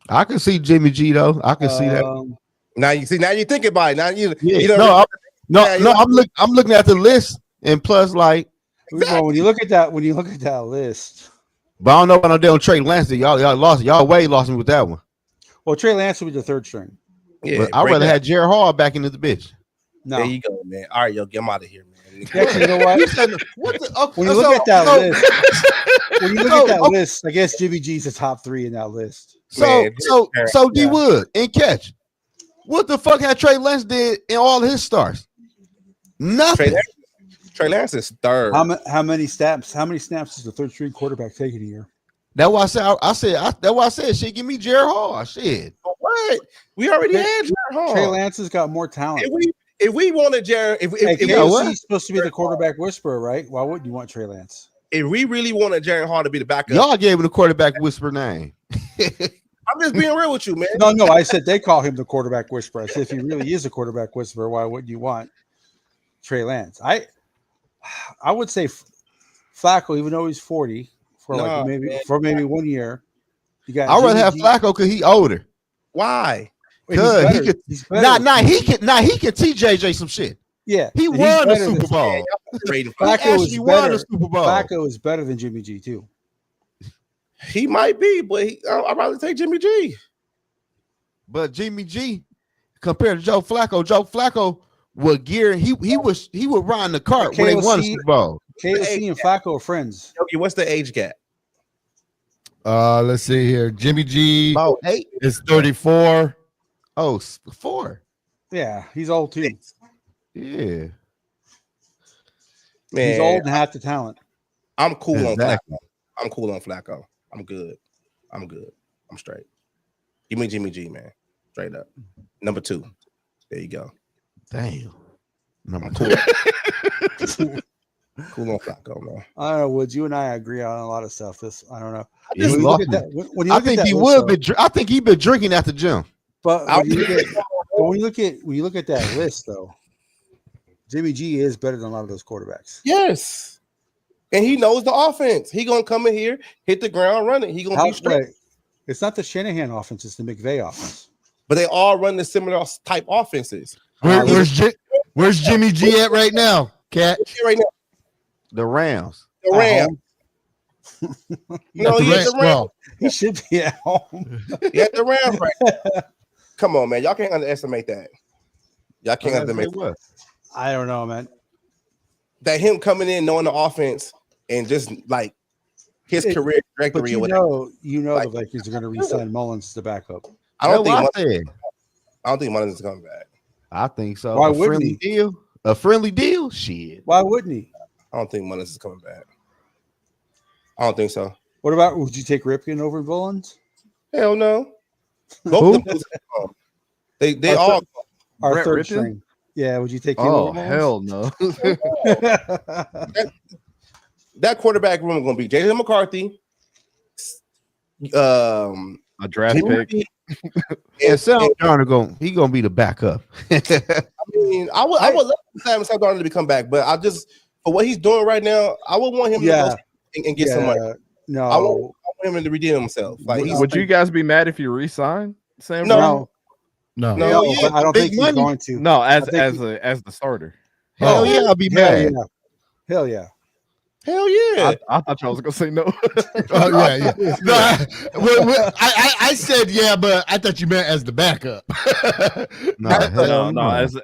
I can see Jimmy G though. I can see that. Now you think about it. Now you I'm looking at the list, and plus, like, well, when you look at that list, but I don't know about no damn Trey Lance. Y'all lost me with that one. well, Trey Lance will be the third string. Yeah, But I'd rather have Jared Hall back into the bitch. No. There you go, man. All right, yo, get him out of here, man. Actually, you know what? When you look at that list, I guess Jimmy G's the top 3 in that list. So D Wood and catch. What the fuck had Trey Lance did in all his stars? Nothing. Trey Lance is third. How many snaps? How many snaps is the third string quarterback taking a year? That's why I said. That's why I said. Shit, give me Jared Hall. Shit. What? We already had Jared Hall. Trey Lance has got more talent. If we wanted Jared, if he's supposed to be the quarterback whisperer, right? Why wouldn't you want Trey Lance? If we really wanted Jared Hall to be the backup, y'all gave him the quarterback whisperer name. I'm just being real with you, man. No, I said they call him the quarterback whisperer. I said if he really is a quarterback whisperer, why wouldn't you want Trey Lance? I would say Flacco, even though he's 40, for maybe 1 year. I'd rather have Flacco because he's older. Why? Because he can teach JJ some shit. Yeah, he won the Super Bowl. Flacco is better than Jimmy G too. He might be, but I'd rather take Jimmy G. But Jimmy G, compared to Joe Flacco would gear. He would ride the cart when they won the Super Bowl. KOC and Flacco are friends. Okay, what's the age gap? Let's see here. Jimmy G is 34. Oh, 4. Yeah, he's old too. Yeah. Man, he's old and half the talent. I'm cool on Flacco. I'm cool on Flacco. I'm good. I'm straight. Give me Jimmy G, man. Straight up. Number 2. There you go. Damn. Number 2. Cool on Flacco, man. I don't know. Would you and I agree on a lot of stuff? I don't know. I think he would be. I think he'd been drinking at the gym. But when you look at that list, though, Jimmy G is better than a lot of those quarterbacks. Yes, and he knows the offense. He gonna come in here, hit the ground running. He gonna be straight. It's not the Shanahan offense; it's the McVay offense. But they all run the similar type offenses. Where's Jimmy G at right now, Cat? Right now, the Rams. The Rams. No, he at the Rams. He should be at home. He at the Rams right now. Come on, man. Y'all can't underestimate that. Y'all can't underestimate what? I don't know, man. That him coming in knowing the offense and just like his career trajectory or whatever. The Vikings are going to re-sign Mullins as the backup. I don't think Mullins is coming back. I think so. Why wouldn't he? A friendly deal? Shit. Why wouldn't he? I don't think Mullins is coming back. I don't think so. What about, would you take Ripken over Mullins? Hell no. Both of them, they all our third string. Yeah, would you take him? Oh, hell no. that quarterback room is going to be JJ McCarthy, a draft pick. And Sam Darnold he gonna be the backup. I mean, I would love Sam Darnold to become back, but I just for what he's doing right now, I would want him to go and get some money. No, I want him to redeem himself. Like, would you guys be mad if you re-signed Sam? No. I don't think he's going to. No, as the starter. Hell yeah, I'll be mad. Hell yeah. Hell yeah. I thought y'all was gonna say no. Yeah. No, I said yeah, but I thought you meant as the backup. No.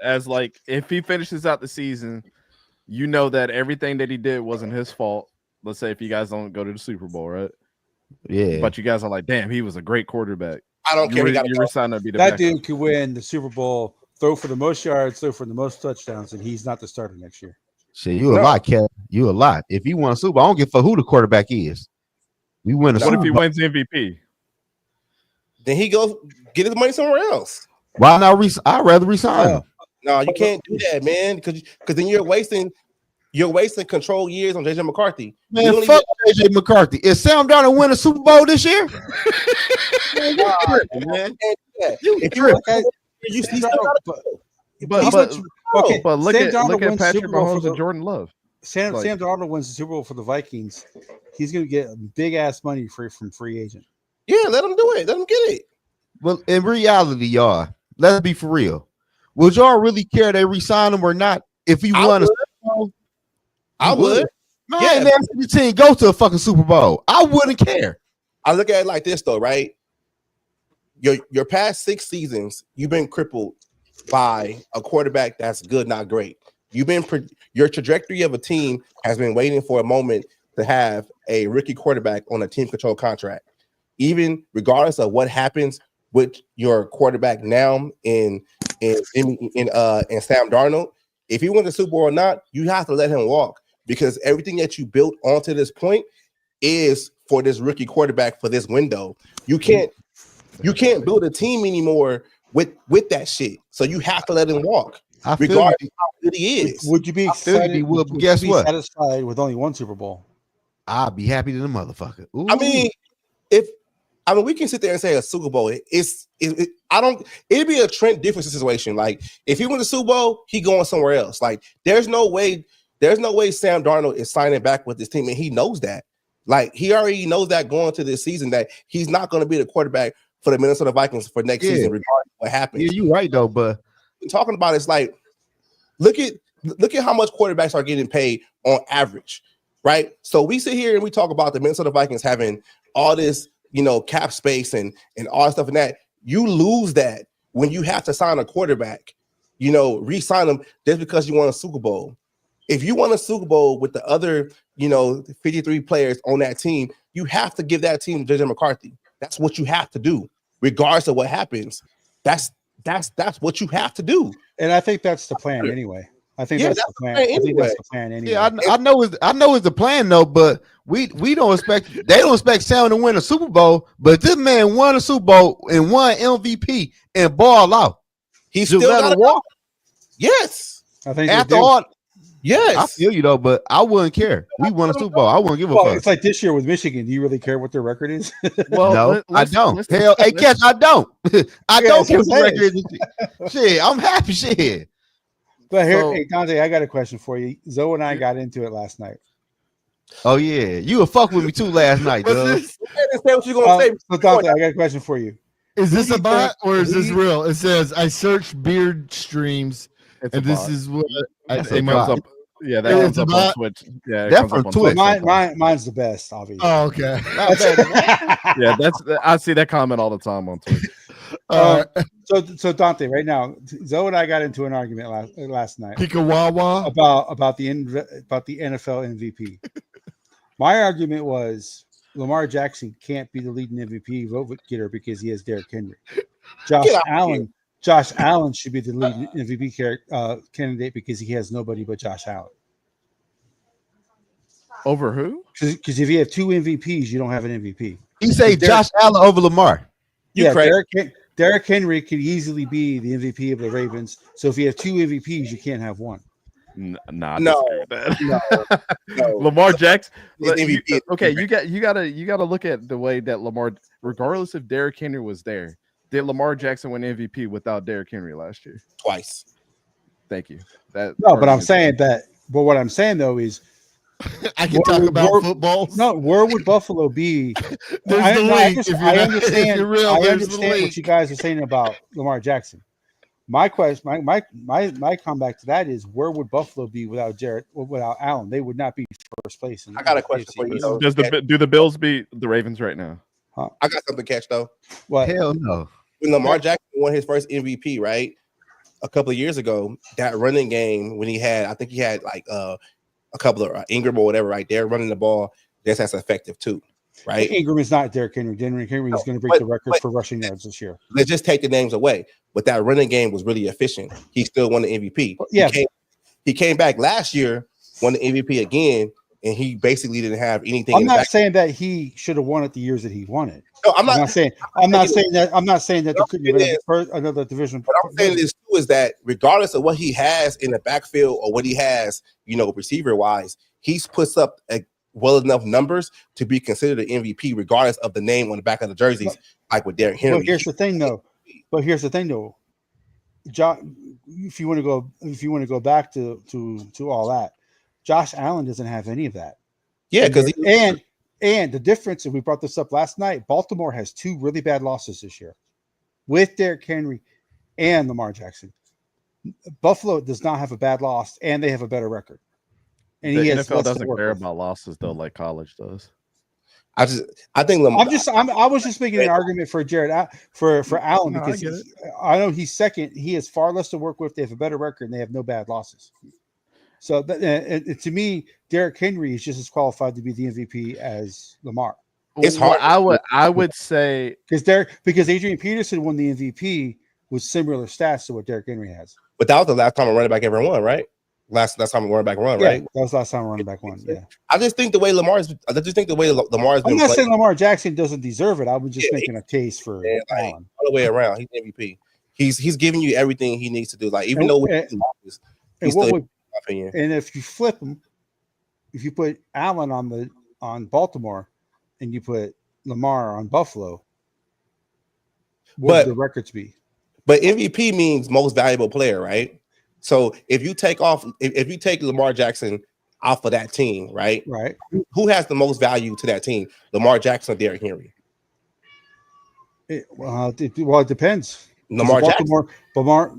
As like if he finishes out the season, you know that everything that he did wasn't his fault. Let's say if you guys don't go to the Super Bowl, right? Yeah. But you guys are like, damn, he was a great quarterback. I don't care. You resign to be the that backup. dude could win the Super Bowl, throw for the most yards, throw for the most touchdowns, and he's not the starter next year. Shit, you a lot, Kevin. You a lot. If he won a Super Bowl, I don't give a fuck who the quarterback is. We win a Super Bowl. What if he wins MVP? Then he goes get his money somewhere else. Why not? I'd rather resign him. No, you can't do that, man. Because then you're wasting control years on JJ McCarthy. Man, fuck JJ McCarthy. Is Sam Darnold win a Super Bowl this year? But look at Patrick Mahomes and Jordan Love. Sam Darnold wins the Super Bowl for the Vikings. He's going to get big ass money from free agent. Yeah, let him do it. Let him get it. Well, in reality, y'all, let's be for real. Would y'all really care they resign him or not? If he won a Super Bowl, I would. Man, I ain't asking the team go to a fucking Super Bowl. I wouldn't care. I look at it like this though, right? Your past 6 seasons, you've been crippled by a quarterback that's good, not great. Your trajectory of a team has been waiting for a moment to have a rookie quarterback on a team control contract. Even regardless of what happens with your quarterback now in Sam Darnold, if he wins the Super Bowl or not, you have to let him walk because everything that you built onto this point is for this rookie quarterback for this window. You can't build a team anymore with that shit. So you have to let him walk, regardless of how good he is. Would you be excited? Would you be satisfied with only one Super Bowl? I'll be happy to the motherfucker. Ooh. I mean, we can sit there and say a Super Bowl. It'd be a Trent different situation. Like if he wins the Super Bowl, he going somewhere else. Like there's no way Sam Darnold is signing back with this team, and he knows that. Like he already knows that going to this season that he's not going to be the quarterback for the Minnesota Vikings for next season, regardless of what happens. Yeah, you're right though, but talking about it's like look at how much quarterbacks are getting paid on average, right? So we sit here and we talk about the Minnesota Vikings having all this, cap space and all stuff and that. You lose that when you have to sign a quarterback, re-sign them just because you won a Super Bowl. If you won a Super Bowl with the other, 53 players on that team, you have to give that team to JJ McCarthy. That's what you have to do, regardless of what happens. That's what you have to do. And I think that's the plan anyway. I think that's the plan. I think that's the plan anyway. Yeah, I know it's the plan though, but we don't expect they don't expect Sam to win a Super Bowl, but this man won a Super Bowl and won MVP and ball out. He still got to walk. Yes. I think after all. Yes, I feel you though, but I wouldn't care. We won a Super Bowl. I wouldn't give a fuck. It's like this year with Michigan. Do you really care what their record is? Well, no, I don't. Hell, hey, catch, I don't. I don't care what the record is. Shit, I'm happy. Shit. But here, hey Dante, I got a question for you. Zoe and I got into it last night. Oh yeah, you were fuck with me too last night, dude. Say what you gonna say. So Dante, I got a question for you. Is this a bot or is this real? It says I searched beard streams, and this is what it comes up. Yeah, that comes up on Twitch. Yeah, that's from Twitch. Mine's the best, obviously. Oh, okay. Yeah, I see that comment all the time on Twitch. So Dante, right now, Zoe and I got into an argument last night. Pikawawa about the NFL MVP. My argument was Lamar Jackson can't be the leading MVP vote getter because he has Derrick Henry. Josh Allen should be the leading MVP candidate because he has nobody but Josh Allen. Over who? Because if you have two MVPs, you don't have an MVP. He say Josh Allen over Lamar. Derrick Henry could easily be the MVP of the Ravens. So if you have two MVPs, you can't have one. No. Lamar Jackson. You gotta look at the way that Lamar, regardless if Derrick Henry was there, did Lamar Jackson win MVP without Derrick Henry last year? Twice. Thank you. But I'm saying that. But what I'm saying though is, I can talk about football. No, where would Buffalo be? I understand what you guys are saying about Lamar Jackson. My question, my comeback to that is, where would Buffalo be without Allen? They would not be first place. I got a question for you. Do the Bills beat the Ravens right now? Huh? I got something to catch though. What? Hell no. When Lamar Jackson won his first MVP, right, a couple of years ago, that running game when I think he had like a couple of Ingram or whatever, right there running the ball, that's effective too, right? Ingram is not Derrick Henry. Derrick Henry is going to break the record for rushing yards this year. Let's just take the names away. But that running game was really efficient. He still won the MVP. Yeah, he came back last year, won the MVP again, and he basically didn't have anything. I'm not saying that he should have won it the years that he won it. No, I'm not saying that there couldn't be another division. What I'm saying is too is that regardless of what he has in the backfield or what he has, receiver wise, he's puts up well enough numbers to be considered an MVP, regardless of the name on the back of the jerseys, like with Derrick Henry. But here's the thing, though. John, if you want to go back to all that, Josh Allen doesn't have any of that. Yeah, because and the difference, and we brought this up last night, Baltimore has two really bad losses this year with Derrick Henry and Lamar Jackson. Buffalo does not have a bad loss, and they have a better record. And the NFL doesn't care about losses though, like college does. I think Lamar. I was just making an argument for Jared for Allen No, I because get it. I know he's second. He has far less to work with. They have a better record and they have no bad losses. So to me, Derrick Henry is just as qualified to be the MVP as Lamar. It's hard. I would say because Adrian Peterson won the MVP with similar stats to what Derrick Henry has. But that was the last time a running back ever won, right? Last time a running back won, right? That was the last time a running back won. Yeah. I just think the way Lamar's been I'm not saying Lamar Jackson doesn't deserve it. I was just making a case for Allen. All the way around. He's MVP. He's giving you everything he needs to do. Like even though he's still, in my opinion. And if you flip him, if you put Allen on Baltimore and you put Lamar on Buffalo, what would the records be? But MVP means most valuable player, right? So if you take Lamar Jackson off of that team, right? Right. Who has the most value to that team? Lamar Jackson or Derrick Henry? It depends. Lamar Jackson. Lamar.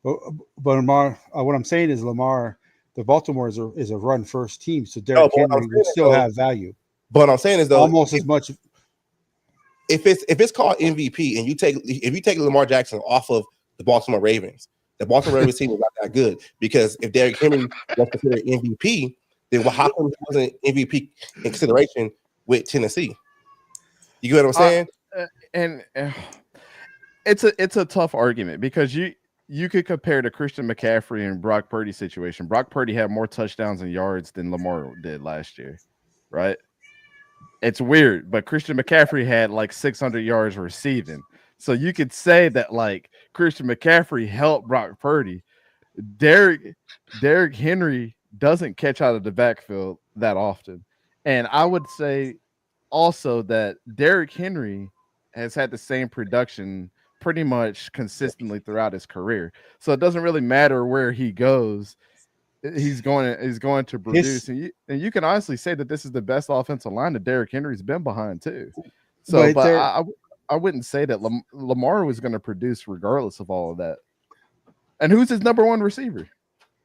What I'm saying is Lamar. The Baltimore is a run first team, so Derrick Henry would still have value. But what I'm saying is though, almost as much. If it's called MVP and if you take Lamar Jackson off of the Baltimore Ravens, the Baltimore Ravens team is not that good because if Derrick Henry was considered MVP, then how come he wasn't MVP in consideration with Tennessee? You get what I'm saying? It's a tough argument because you could compare the Christian McCaffrey and Brock Purdy situation. Brock Purdy had more touchdowns and yards than Lamar did last year, right? It's weird, but Christian McCaffrey had like 600 yards receiving. So you could say that like Christian McCaffrey helped Brock Purdy. Derrick Henry doesn't catch out of the backfield that often. And I would say also that Derrick Henry has had the same production pretty much consistently throughout his career. So it doesn't really matter where he goes. He's going to produce. And you can honestly say that this is the best offensive line that Derrick Henry's been behind too. So, but I wouldn't say that Lamar was going to produce regardless of all of that. And who's his number one receiver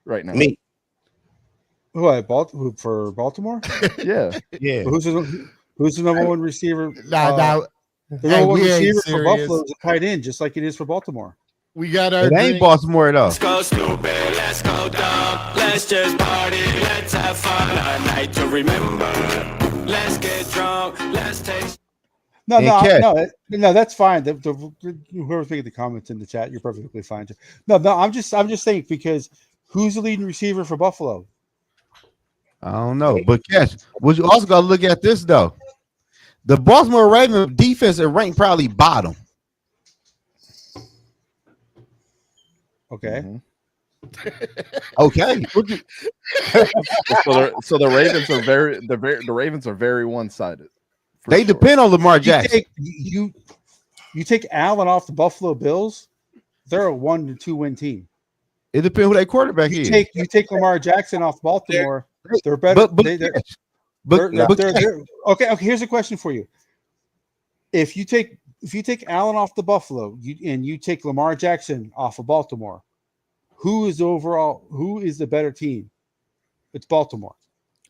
right now? Me. For Baltimore? Yeah. Who's the number one receiver? The number one receiver for Buffalo is a tight end, just like it is for Baltimore. We got our. It ain't Baltimore though. Let's go stupid, let's go dumb, let's just party, let's have fun, a night to remember. Let's get drunk, let's taste. No, that's fine. Whoever's making the comments in the chat, you're perfectly fine. No, I'm just saying because who's the leading receiver for Buffalo? I don't know, but Cash, what you also got to look at this though. The Baltimore Ravens defense is ranked probably bottom. Okay. Okay. So the Ravens are very one-sided. They depend on Lamar Jackson. You take Allen off the Buffalo Bills, they're a 1-2 win team. It depends who their quarterback is. You take Lamar Jackson off Baltimore, they're better. Okay. Here's a question for you. If you take Allen off the Buffalo and you take Lamar Jackson off of Baltimore, who is the better team? It's Baltimore.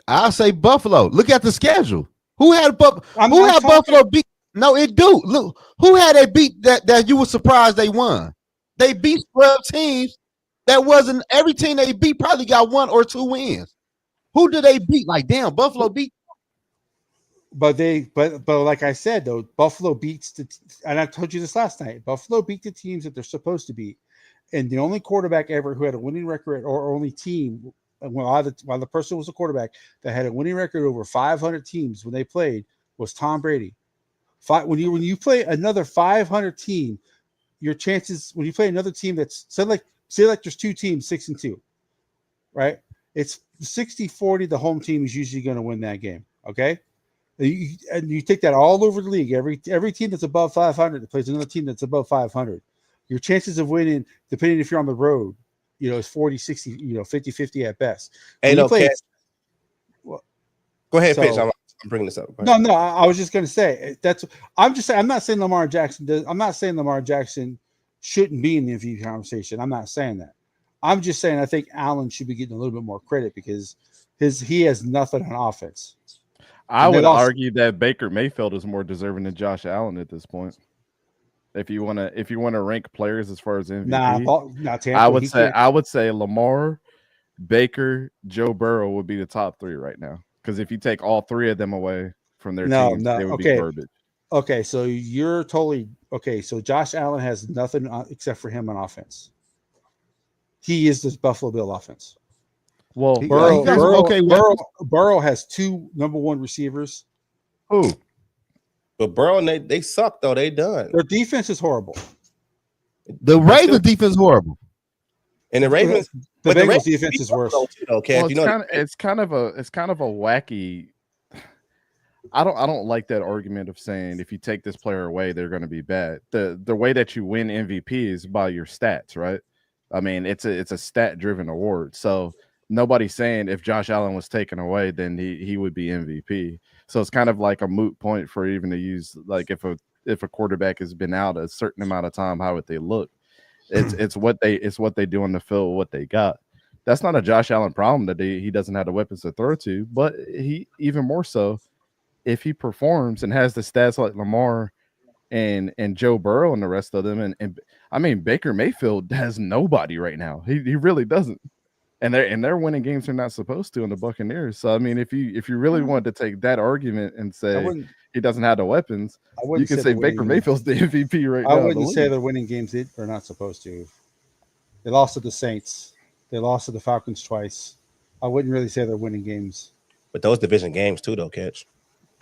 I'll say Buffalo. Look at the schedule. Who had Buffalo beat? No, it do. Look, who had a beat that you were surprised they won? They beat 12 teams. That wasn't every team they beat probably got 1 or 2 wins. Who did they beat? Like, damn, Buffalo beat. But like I said though, Buffalo beats and I told you this last night. Buffalo beat the teams that they're supposed to beat, and the only quarterback ever who had a winning record or only team while the person was a quarterback that had a winning record over 500 teams when they played was Tom Brady. When you play another 500 team, your chances when you play another team that's say like there's 2 teams 6-2, right? It's 60-40. The home team is usually going to win that game. Okay. And you take that all over the league. Every team that's above 500 that plays another team that's above 500. Your chances of winning, depending if you're on the road, is 40-60, 50-50 at best. Hey, no, go ahead, Pitch. I'm bringing this up. No, I was just going to say I'm just saying. I'm not saying Lamar Jackson does. I'm not saying Lamar Jackson shouldn't be in the MVP conversation. I'm not saying that. I'm just saying I think Allen should be getting a little bit more credit because he has nothing on offense. I would argue that Baker Mayfield is more deserving than Josh Allen at this point. If you want to rank players as far as MVP, I would say Lamar, Baker, Joe Burrow would be the top 3 right now. Because if you take all 3 of them away from their teams, they would be garbage. Okay, so you're totally okay. So Josh Allen has nothing except for him on offense. He is this Buffalo Bill offense. Well, Burrow has 2 number 1 receivers. Who? But Burrow, they suck though. They done. Their defense is horrible. The Ravens defense is horrible. And the Ravens, the Bengals defense is worse. Okay, well, it's kind of a wacky. I don't like that argument of saying if you take this player away, they're going to be bad. The way that you win MVP is by your stats, right? I mean, it's a stat driven award. So nobody's saying if Josh Allen was taken away, then he would be MVP. So it's kind of like a moot point for even to use, like if a quarterback has been out a certain amount of time, how would they look? It's what they do on the field, what they got. That's not a Josh Allen problem that he doesn't have the weapons to throw to, but he even more so if he performs and has the stats like Lamar and Joe Burrow and the rest of them, and I mean Baker Mayfield has nobody right now. He really doesn't. And they're winning games they're not supposed to in the Buccaneers. So I mean, if you really wanted to take that argument and say he doesn't have the weapons, you can say Baker Mayfield's the MVP right now. I wouldn't say they're winning games they're not supposed to. They lost to the Saints. They lost to the Falcons twice. I wouldn't really say they're winning games. But those division games too, though, Catch.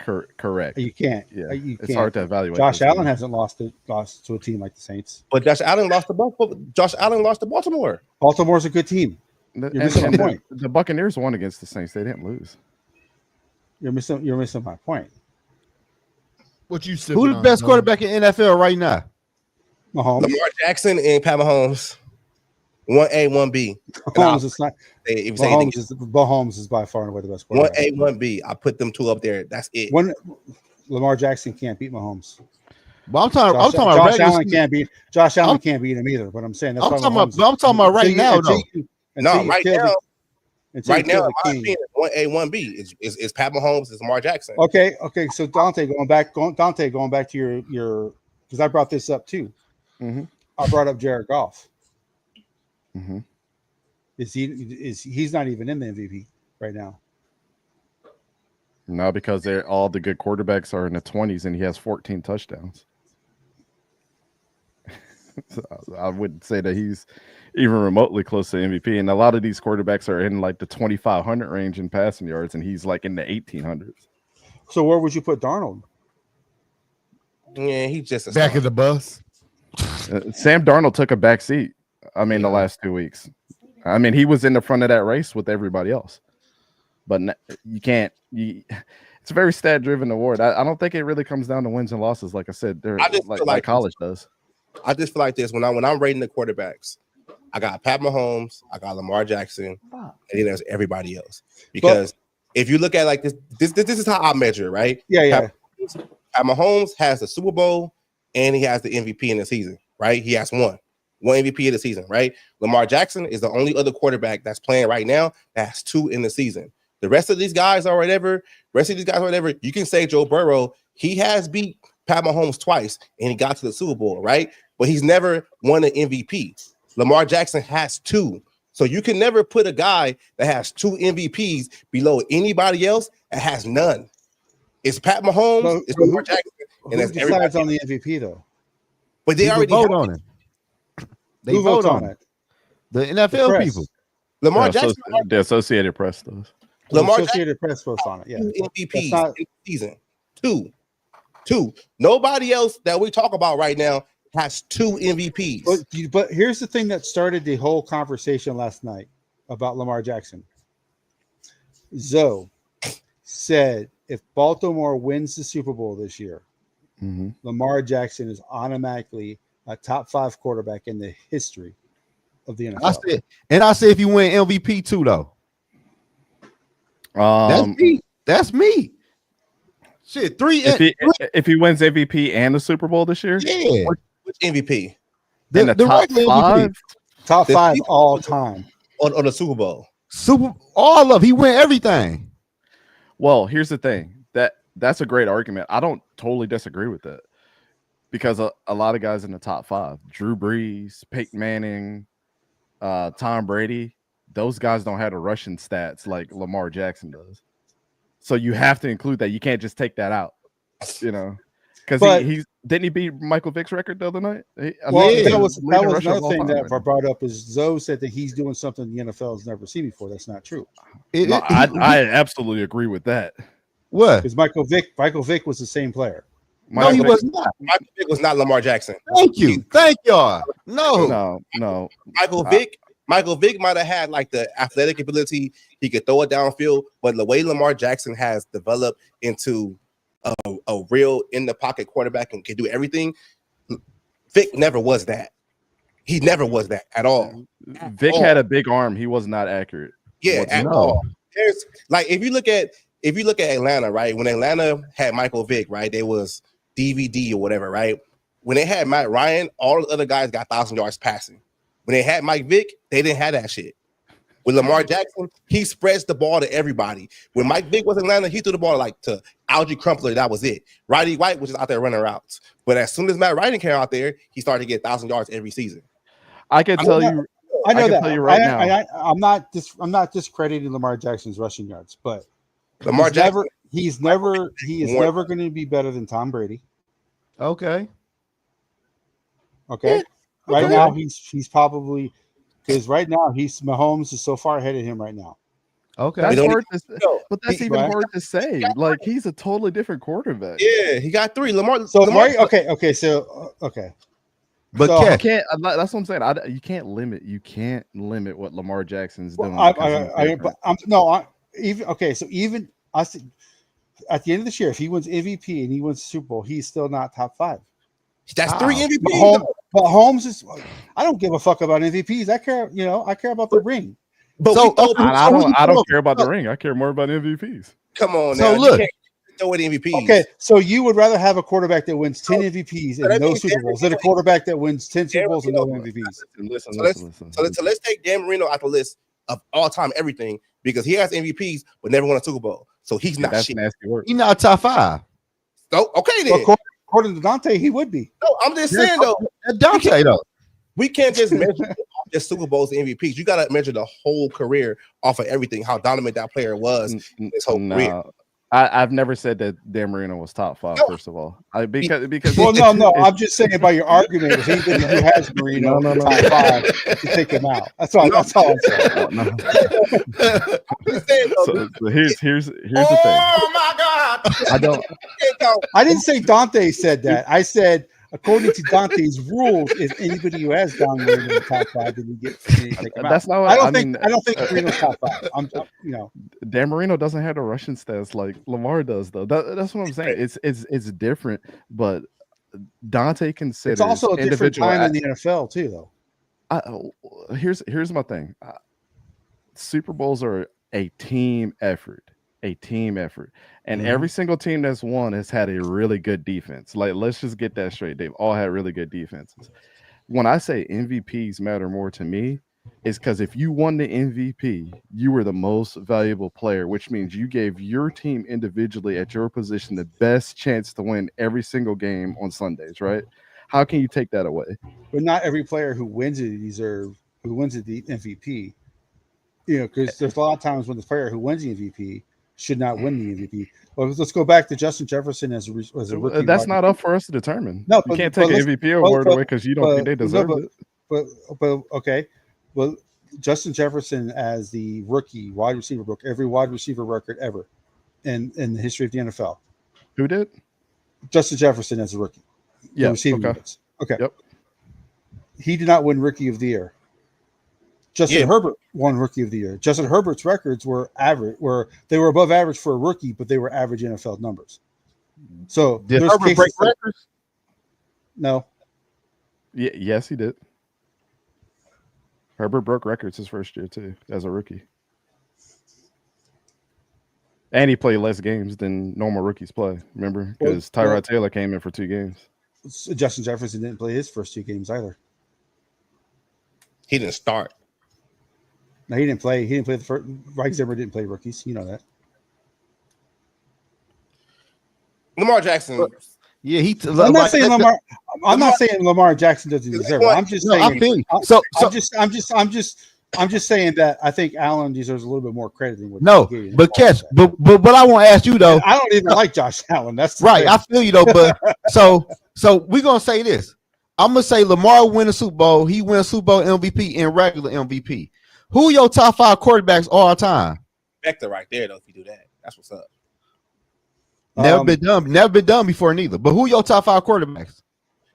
You can't. You can't. It's hard to evaluate. Josh Allen hasn't lost to a team like the Saints. But Josh Allen lost to Baltimore. Baltimore's a good team. You're missing my point. The Buccaneers won against the Saints. They didn't lose. You're missing my point. What you said? Who the best quarterback in NFL right now? Mahomes. Lamar Jackson and Pat Mahomes. 1A, 1B. Mahomes is not. Mahomes is by far and away the best quarterback. 1A, 1B. I put them 2 up there. That's it. Lamar Jackson can't beat Mahomes. Well, I'm talking about Josh Allen can't beat. Josh Allen can't beat him either. But I'm saying that's I'm talking about right now, though. Right now, in my opinion, 1A, 1B is Pat Mahomes, is Lamar Jackson. Okay. So Dante, going back to your because I brought this up too. Mm-hmm. I brought up Jared Goff. Mm-hmm. He's not even in the MVP right now? No, because all the good quarterbacks are in the 20s, and he has 14 touchdowns. So I wouldn't say that he's even remotely close to MVP. And a lot of these quarterbacks are in like the 2,500 range in passing yards, and he's like in the 1,800s. So where would you put Darnold? Yeah, he's just a back of the bus. Sam Darnold took a back seat. I mean, the last 2 weeks. I mean, he was in the front of that race with everybody else. But you can't. It's a very stat-driven award. I don't think it really comes down to wins and losses. Like I said, like college does. I just feel like this when I'm rating the quarterbacks. I got Pat Mahomes, I got Lamar Jackson, and then there's everybody else. Because if you look at like this is how I measure, right? Yeah. Pat Mahomes has the Super Bowl and he has the MVP in the season, right? He has one MVP of the season, right? Lamar Jackson is the only other quarterback that's playing right now that has 2 in the season. The rest of these guys or whatever, you can say Joe Burrow, he has beat Pat Mahomes twice and he got to the Super Bowl, right? But he's never won an MVP. Lamar Jackson has 2. So you can never put a guy that has 2 MVPs below anybody else that has none. It's Pat Mahomes, it's Lamar Jackson, and that's everybody on the MVP though. But they already vote on it. They vote on it. The NFL people. Lamar Jackson. The Associated Press does. Lamar Associated Press votes on it. Yeah. MVPs in the season. 2. Nobody else that we talk about right now has 2 MVPs. But here's the thing that started the whole conversation last night about Lamar Jackson. Zoe said if Baltimore wins the Super Bowl this year, Lamar Jackson is automatically a top 5 quarterback in the history of the NFL. I said if you win MVP too, though. That's me. Shit, 3. If he wins MVP and the Super Bowl this year, yeah. Which MVP? In the top 5, MVP. Top 5 all time on the Super Bowl. All of he win everything. Well, here's the thing. that's a great argument. I don't totally disagree with that because a lot of guys in the top 5, Drew Brees, Peyton Manning, Tom Brady, those guys don't have the rushing stats like Lamar Jackson does. So you have to include that. You can't just take that out, because he didn't he beat Michael Vick's record the other night? That was another thing that I brought up is Zoe said that he's doing something the NFL has never seen before. That's not true. I absolutely agree with that. What? Because Michael Vick was the same player. No, he was not. Michael Vick was not Lamar Jackson. Thank y'all. No. Michael Vick might have had like the athletic ability. He could throw it downfield, but the way Lamar Jackson has developed into a real in the pocket quarterback and can do everything, Vick never was that. He never was that at all. Vick had a big arm. He was not accurate. Yeah, at all. There's like if you look at Atlanta, right? When Atlanta had Michael Vick, right? They was DVD or whatever, right? When they had Matt Ryan, all the other guys got 1,000 yards passing. When they had Mike Vick, they didn't have that shit. With Lamar Jackson, he spreads the ball to everybody. When Mike Vick was in Atlanta, he threw the ball like to Algie Crumpler. That was it. Roddy White was just out there running routes. But as soon as Matt Ryan came out there, he started to get 1,000 yards every season. I know that. Tell you right now. I'm not discrediting Lamar Jackson's rushing yards, but he is never going to be better than Tom Brady. Okay. Yeah. Right now he's probably because right now Mahomes is so far ahead of him right now. Okay. That's hard to say, but that's even hard to say. Like he's a totally different quarterback. Yeah, he got 3. Lamar. Okay. So But you can't. That's what I'm saying. You can't limit. You can't limit what Lamar Jackson's doing. Even us at the end of this year, if he wins MVP and he wins the Super Bowl, he's still not top 5. That's 3 MVPs. But Holmes is. I don't give a fuck about MVPs. I care about the ring. But I don't care about the ring. I care more about MVPs. Come on, now. You can't throw it MVPs. Okay, so you would rather have a quarterback that wins 10 MVPs and no Super Bowls than a quarterback that wins 10 Super Bowls and no MVPs. Listen. So let's take Dan Marino out the list of all time everything because he has MVPs but never won a Super Bowl. So he's not shit. Nasty work. He's not top 5. So okay then. According to Dante, he would be. No, I'm just saying though. Dante though. We can't just measure just Super Bowls and MVPs. You got to measure the whole career off of everything. How dominant that player was in his whole career. I've never said that Dan Marino was top 5. No. First of all, because no. I'm just saying by your argument, if anybody who has Marino top 5, to take him out. That's all. That's all I'm saying. No. So here's the thing. Oh my God! I didn't say Dante said that. I said according to Dante's rules, if anybody who has Don Marino in the top 5, then you take him out. That's not what I don't think Marino's top 5. Dan Marino doesn't have the rushing stats like Lamar does, though. That's what I'm saying. It's different, but Dante considers it's also a different time in the NFL too, though. Here's my thing. Super Bowls are a team effort. And every single team that's won has had a really good defense. Like, let's just get that straight. They've all had really good defenses. When I say MVPs matter more to me, is because if you won the MVP, you were the most valuable player, which means you gave your team individually at your position the best chance to win every single game on Sundays, right? How can you take that away? But not every player who wins it wins the MVP. Because there's a lot of times when the player who wins the MVP should not win the MVP. Well, let's go back to Justin Jefferson as a rookie. That's not up for us to determine. No, you can't take an MVP award away because you don't think they deserve it. But okay. Well, Justin Jefferson as the rookie wide receiver broke every wide receiver record ever in the history of the NFL. Who did? Justin Jefferson as a rookie. Yeah. Okay. Yep. He did not win Rookie of the Year. Justin Herbert won Rookie of the Year. Justin Herbert's records were average, they were above average for a rookie, but they were average NFL numbers. So did Herbert break records? No. Yes, he did. Herbert broke records his first year too as a rookie, and he played less games than normal rookies play. Remember, because Tyrod Taylor came in for 2 games. Justin Jefferson didn't play his first 2 games either. He didn't start. No, he didn't play. He didn't play the first. Mike Zimmer didn't play rookies. You know that. Lamar Jackson. Yeah, I'm not saying Lamar. I'm not saying Lamar Jackson doesn't deserve it. I'm just saying. I feel you. I'm just saying that I think Allen deserves a little bit more credit than what. No, but catch, but I want to ask you though. And I don't even like Josh Allen. That's right. I feel you though, but so we're gonna say this. I'm gonna say Lamar win a Super Bowl. He win a Super Bowl MVP and regular MVP. Who your top 5 quarterbacks all time? Vector right there though. If you do that, that's what's up. Never been done before neither. But who your top 5 quarterbacks?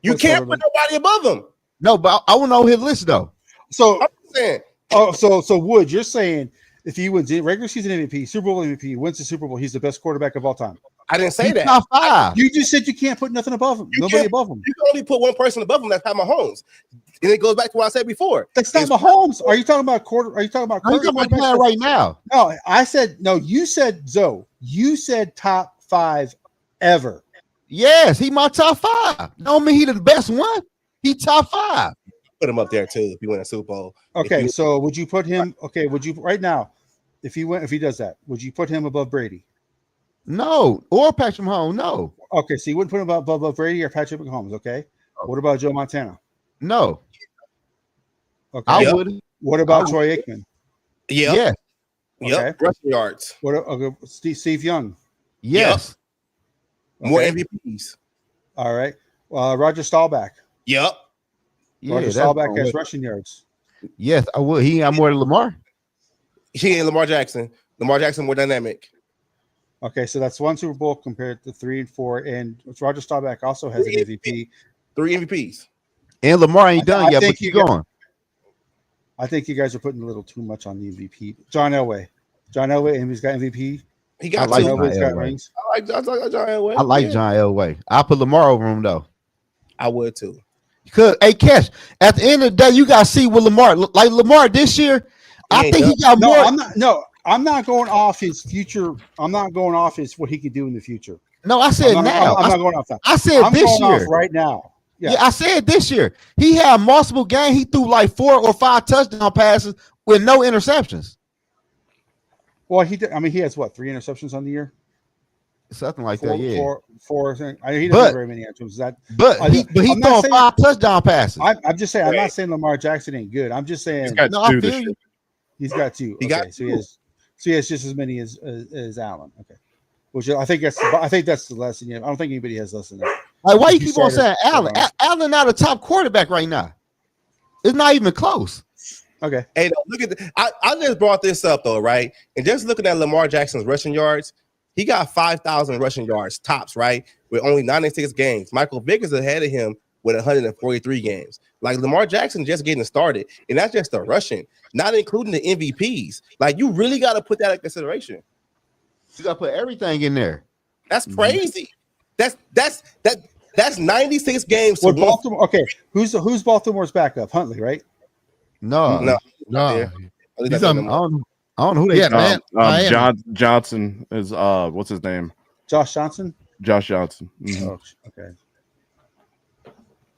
You can't put nobody above them. No, but I want to know his list though. So I'm saying. So Wood, you're saying if he wins regular season MVP, Super Bowl MVP, wins the Super Bowl, he's the best quarterback of all time. I didn't say that. Top 5. You just said you can't put nothing above him. Nobody above him. You can only put one person above him. That's Pat Mahomes. And it goes back to what I said before. That's not Mahomes. Are you talking about quarter? Are you talking about? Are you talking about playing right now? No, I said no. You said Zoe. You said top 5 ever. Yes, he my top 5. Don't mean he the best one. He top 5. Put him up there too if he win a Super Bowl. Okay, so would you put him? Okay, would you right now? If he does that, would you put him above Brady? No, or Patrick Mahomes. No. Okay, so you wouldn't put him above Brady or Patrick Mahomes. Okay. What about Joe Montana? No. Okay. I would. What about Troy Aikman? Yeah. Okay. Rushing yards. What? Steve Young. Yes. Yep. More MVPs. All right. Roger Staubach. Yep. Roger Staubach has rushing yards. Yes, I would. He got more than Lamar. He ain't Lamar Jackson. Lamar Jackson more dynamic. Okay, so that's 1 Super Bowl compared to 3 and 4, and Roger Staubach also has an MVP. 3 MVPs. And Lamar ain't done yet, but keep going. I think you guys are putting a little too much on the MVP. John Elway, and he's got MVP. He got John Elway's got rings. I like John Elway. I like John Elway. I put Lamar over him though. I would too. Because Cash, at the end of the day, you gotta see what Lamar like. Lamar this year, I think he got more. I'm not going off his future. I'm not going off what he could do in the future. No, I said now. I'm not going off that. I said this year. Right now. Yeah, I said this year. He had multiple games. He threw like 4 or 5 touchdown passes with no interceptions. Well, he did. I mean, he has what, 3 interceptions on the year? Something like that. Yeah. Four. He doesn't have very many interceptions. But he threw 5 touchdown passes. I'm just saying. I'm not saying Lamar Jackson ain't good. I'm just saying. I feel you. He's got 2. He got 2. So he has just as many as Allen. Okay. Which I think that's the lesson. I don't think anybody has less than that. Like, why you keep on saying Allen? Allen not a top quarterback right now. It's not even close. Okay. Hey, look at I just brought this up though, right? And just looking at Lamar Jackson's rushing yards, he got 5,000 rushing yards tops, right? With only 96 games. Michael Vick is ahead of him with 143 games. Like Lamar Jackson just getting started, and that's just the rushing, not including the MVPs. Like you really got to put that in consideration. You got to put everything in there. That's crazy. That's 96 games. What Baltimore? Okay, who's Baltimore's backup? Huntley, right? No. He's I don't know who they got. Johnson is what's his name? Josh Johnson. Josh Johnson. Mm-hmm. Oh, okay.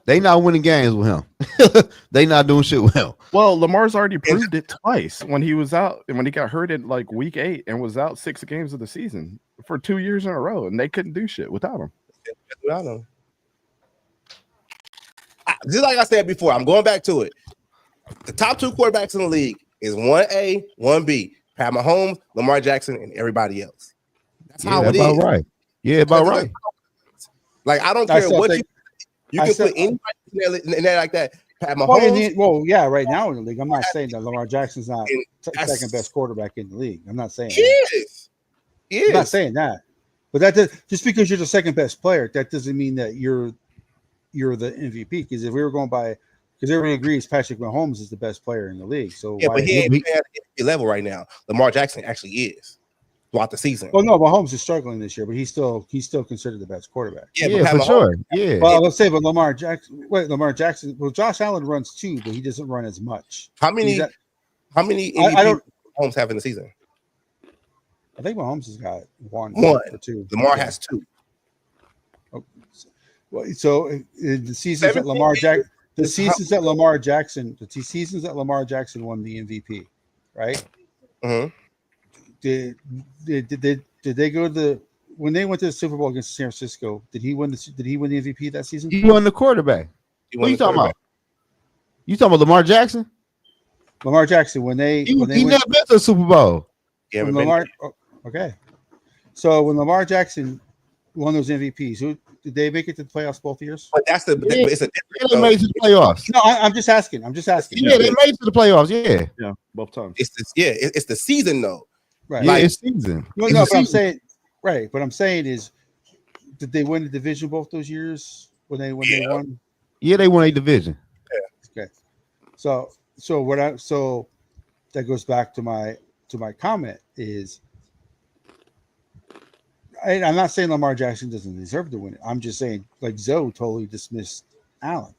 They not winning games with him. They not doing shit with him. Well, Lamar's already proved it twice when he was out and when he got hurt in like week 8 and was out 6 games of the season for 2 years in a row, and they couldn't do shit without him. Just like I said before, I'm going back to it. The top 2 quarterbacks in the league is 1A, 1B. Pat Mahomes, Lamar Jackson, and everybody else. That's how it is. Right. Yeah, about right. Like I don't care what you can put anybody in there like that. Pat Mahomes. Yeah, right now in the league, I'm not saying that Lamar Jackson's not second best quarterback in the league. I'm not saying he is. I'm not saying that. But that does, just because you're the second best player, that doesn't mean that you're the MVP. Because if we were going by, because everybody agrees Patrick Mahomes is the best player in the league. So but he ain't at the level right now. Lamar Jackson actually is throughout the season. Well, no, Mahomes is struggling this year, but he's still considered the best quarterback. Yeah, for sure. Yeah. Well, let's say, but Lamar Jackson. Well, Josh Allen runs 2, but he doesn't run as much. How many MVP Mahomes have in the season? I think Mahomes has got 1 or 2. Lamar has 2. Oh, so the seasons that Lamar Jackson, the seasons that Lamar Jackson won the MVP, right? Mm-hmm. Did they go to the when they went to the Super Bowl against San Francisco, did he win the MVP that season? He won the quarterback. He What won you the talking about? quarterback. You talking about Lamar Jackson? Lamar Jackson when they He went, never been to the Super Bowl. Yeah, when okay. So when Lamar Jackson won those MVPs, who did they make it to the playoffs both years? but that's the. Yeah. It's a Yeah, they made it to the playoffs. No, I'm just asking. Yeah, they made it to the playoffs. Yeah, Yeah, both times. It's the season though. Right. Yeah, Like- it's season. Well, It's no, a but I'm season. saying right. But I'm saying is, did they win the division both those years when they won? Yeah, they won a division. Okay. So that goes back to my comment is I'm not saying Lamar Jackson doesn't deserve to win it. I'm just saying like Zoe totally dismissed Allen.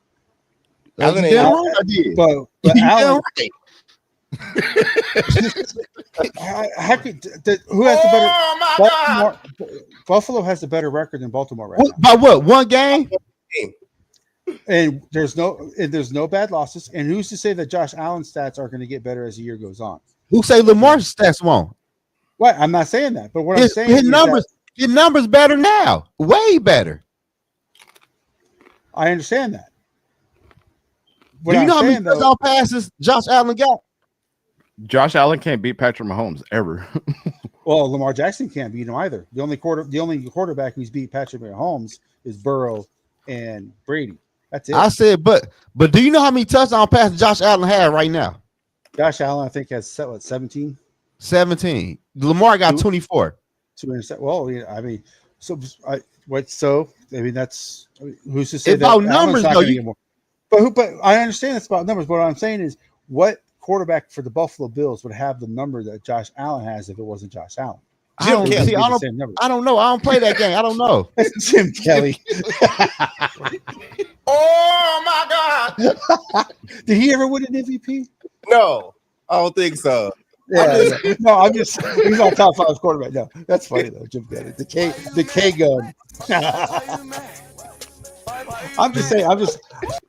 Allen You ain't- damn right I did. But You Allen, damn right. how could who has the better? Oh my God! Buffalo has the better record than Baltimore right now, By what? One game? and there's no bad losses. And who's to say that Josh Allen's stats are going to get better as the year goes on? Who say Lamar's stats won't? What I'm not saying that, but what I'm His, saying his is numbers, that his numbers better now. Way better. I understand that. What Do you I'm know how many saying, though, touchdown passes Josh Allen got? Josh Allen can't beat Patrick Mahomes ever. well, Lamar Jackson can't beat him either. The only quarterback who's beat Patrick Mahomes is Burrow and Brady. That's it. I said, but do you know how many touchdown passes Josh Allen had right now? Josh Allen, I think, has 17. 17. Lamar got 24. 2 interceptions. Well, yeah, I mean, that's who's to say It's that about Allen's numbers, not though. gonna get more. But I understand it's about numbers. But what I'm saying is, what quarterback for the Buffalo Bills would have the number that Josh Allen has if it wasn't Josh Allen? I don't, Kelly. see, I don't know. I don't play that game. I don't know. Jim Kelly. Oh my God! Did he ever win an MVP? No, I don't think so. Yeah, I'm just he's not top 5 quarterback. No, that's funny though, Jim Kelly. The K gun. I'm just saying.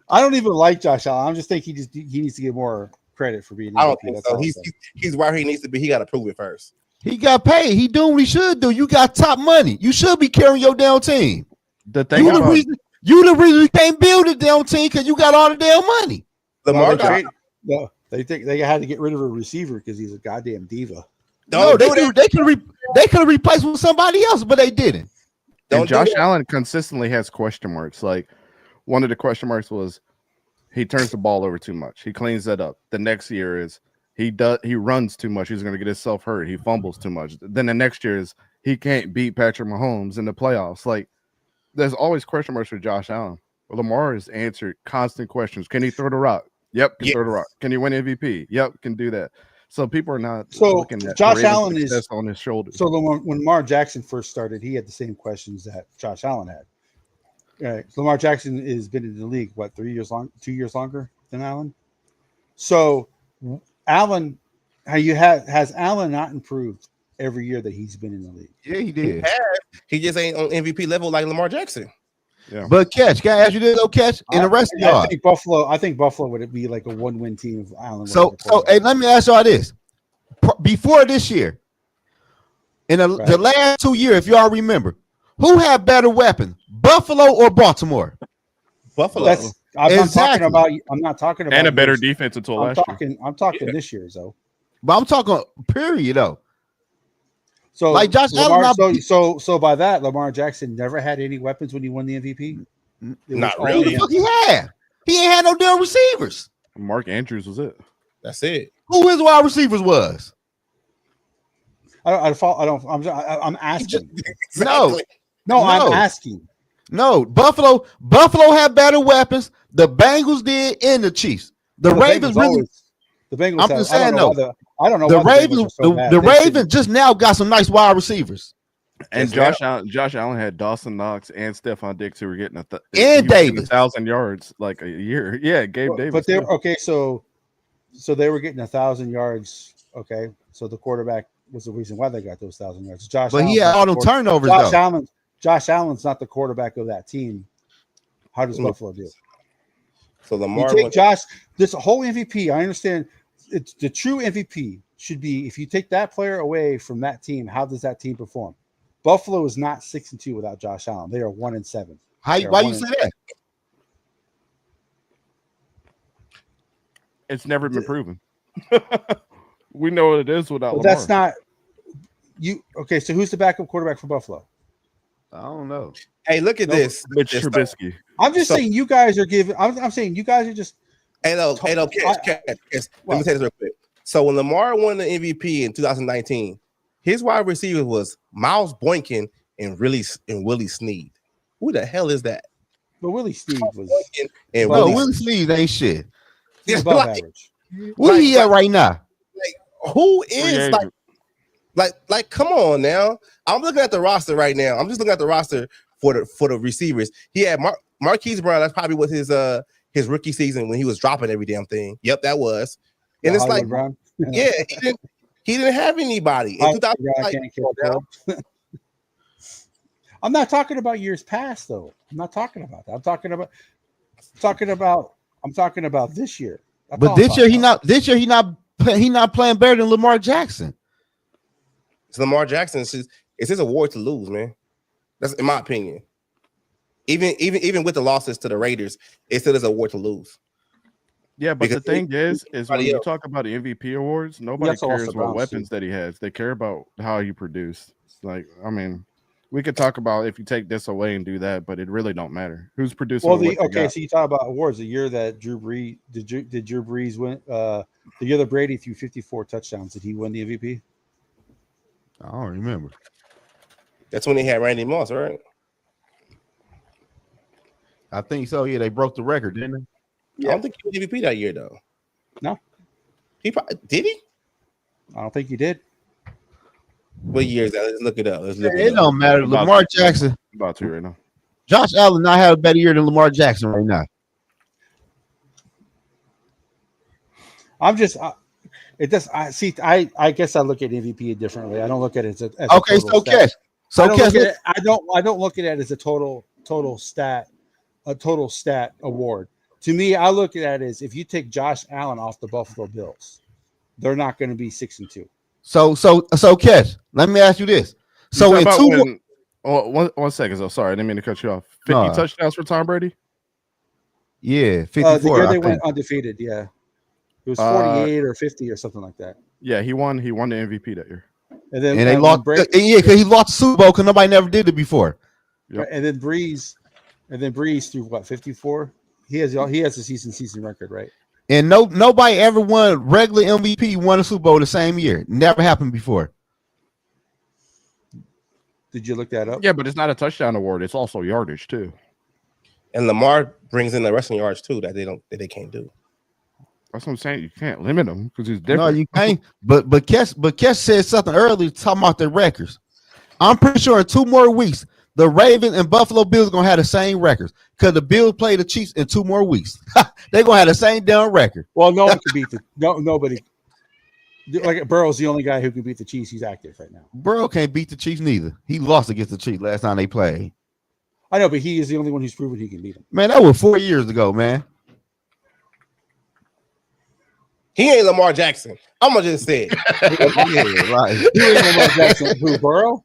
I don't even like Josh Allen. I'm just think he needs to get more credit for being. I don't MVP. think That's so. all I'm He's saying. where he needs to be. He got to prove it first. He got paid. He doing what he should do. You got top money. You should be carrying your damn team. The thing You the about reason you can't build a damn team because you got all the damn money. Lamar No, they think they had to get rid of a receiver because he's a goddamn diva. No, they could have replaced with somebody else, but they didn't. and Josh Allen consistently has question marks. Like one of the question marks was he turns the ball over too much. He cleans that up. The next year is he runs too much. He's going to get himself hurt. He fumbles too much. Then the next year is he can't beat Patrick Mahomes in the playoffs. Like there's always question marks for Josh Allen. Well, Lamar has answered constant questions. Can he throw the rock? Yep, can throw the rock. Can he win MVP? Yep, can do that. So people are not looking at Josh Allen is on his shoulders. So when Lamar Jackson first started, he had the same questions that Josh Allen had. Right. Lamar Jackson has been in the league 2 years longer than Allen. So Allen, has Allen not improved every year that he's been in the league? Yeah, he did. He just ain't on MVP level like Lamar Jackson. Yeah. But Catch, can I ask you this? Catch, and the rest of y'all. I think Buffalo would be like a 1-win team if Allen. So hey, let me ask y'all this: before this year, in the last 2 years, if y'all remember, who had better weapons, Buffalo or Baltimore? Buffalo. I'm not talking about and a better defense until last year. I'm talking this year, though. But I'm talking period though. So like Josh Lamar, Allen. So by that, Lamar Jackson never had any weapons when he won the MVP. Not Who really. the fuck he had? He ain't had no damn receivers. Mark Andrews was it. That's it. Who his wide receivers was? I'm asking. Exactly. No, I'm asking. No, Buffalo had better weapons. The Bengals did, and the Chiefs. The Ravens really. The Bengals. I'm just saying though. I don't know. The why Ravens. The Bengals are so bad. The Ravens just now got some nice wide receivers. And Josh Allen had Dawson Knox and Stephon Diggs who were getting and Davis 1,000 yards like a year. Yeah, Gabe Davis. But they're okay. So they were getting 1,000 yards. Okay, so the quarterback was the reason why they got those 1,000 yards. But he had all them turnovers though. Josh Allen's not the quarterback of that team. How does Buffalo do? So Lamar, you take Josh. This whole MVP. I understand. It's the true MVP should be if you take that player away from that team. How does that team perform? Buffalo is not 6-2 without Josh Allen. They are 1-7. Why you say that? It's never been proven. We know what it is without But Lamar. that's not you. Okay, so who's the backup quarterback for Buffalo? I don't know. Hey, look at this. Mitch Trubisky. I'm just saying you guys are giving. I'm saying you guys are just. Hey, catch. Let me say this real quick. So when Lamar won the MVP in 2019, his wide receiver was Miles Boykin and Willie Snead. Who the hell is that? But Willie Snead was. Willie Snead ain't shit. He's above average. Where he at right now? Who is like? Come on now. I'm looking at the roster right now. I'm just looking at the roster for the receivers. He had Marquise Brown. That's probably what his rookie season when he was dropping every damn thing. Yep, that was. And it's like, Brown. Yeah, he didn't have anybody in 2000. I'm not talking about years past though. I'm not talking about that. I'm talking about this year. But this year he not playing better than Lamar Jackson. It's Lamar Jackson. It's his award to lose, man. That's in my opinion. Even with the losses to the Raiders, it still is an award to lose. Yeah, but the thing is when you talk about the MVP awards, nobody cares what weapons that he has. They care about how he produced. Like, I mean, we could talk about if you take this away and do that, but it really don't matter who's producing. Well, so you talk about awards. The year that Drew Brees did Drew Brees win? The year that Brady threw 54 touchdowns, did he win the MVP? I don't remember. That's when they had Randy Moss, right? I think so. Yeah, they broke the record, didn't they? Yeah. I don't think he was MVP that year, though. No. Did he? I don't think he did. What year is that? Let's look it up. It don't matter. Lamar Jackson. About to right now. Josh Allen not have a better year than Lamar Jackson right now. I'm just I guess I look at MVP differently. I don't look at it as okay. So Kes. I don't look at it as a total stat award. To me, I look at it as if you take Josh Allen off the Buffalo Bills, they're not going to be 6-2. So Kes, let me ask you this. So in one second. So sorry, I didn't mean to cut you off. 50 touchdowns for Tom Brady. Yeah, 54. The year they went undefeated. Yeah, it was 48 or 50 or something like that. Yeah, he won the MVP that year. And then they lost. Because he lost the Super Bowl because nobody never did it before. Yep. And then Breeze threw what 54. He has a season record, right? And nobody ever won regular MVP, won a Super Bowl the same year. Never happened before. Did you look that up? Yeah, but it's not a touchdown award. It's also yardage too. And Lamar brings in the rushing yards too that they can't do. That's what I'm saying. You can't limit him because he's different. No, you can't. But Kes said something earlier talking about their records. I'm pretty sure in 2 more weeks, the Ravens and Buffalo Bills are gonna have the same records because the Bills play the Chiefs in 2 more weeks. They're gonna have the same damn record. Well, no one can beat nobody. Like Burrow's the only guy who can beat the Chiefs. He's active right now. Burrow can't beat the Chiefs neither. He lost against the Chiefs last time they played. I know, but he is the only one who's proven he can beat them. Man, that was 4 years ago, man. He ain't Lamar Jackson. I'm gonna just say it. Yeah, right. He ain't Lamar Jackson. Who, Burrow?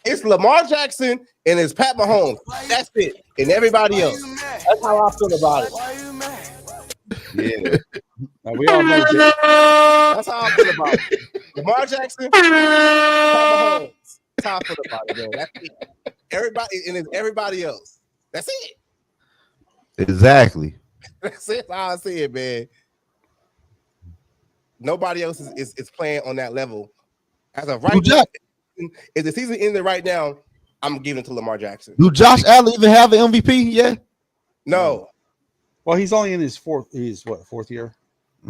It's Lamar Jackson and it's Pat Mahomes. That's it. And everybody else. That's how I feel about it. Yeah. Now, we all know that's how I feel about it. Lamar Jackson, Pat Mahomes. That's how I feel about it, man. That's it. Everybody, and it's everybody else. That's it. Exactly. That's it. That's how I see it, man. Nobody else is playing on that level. As of right now, if the season ended right now, I'm giving it to Lamar Jackson. Do Josh Allen even have an MVP yet? No. Well, he's only in his fourth year.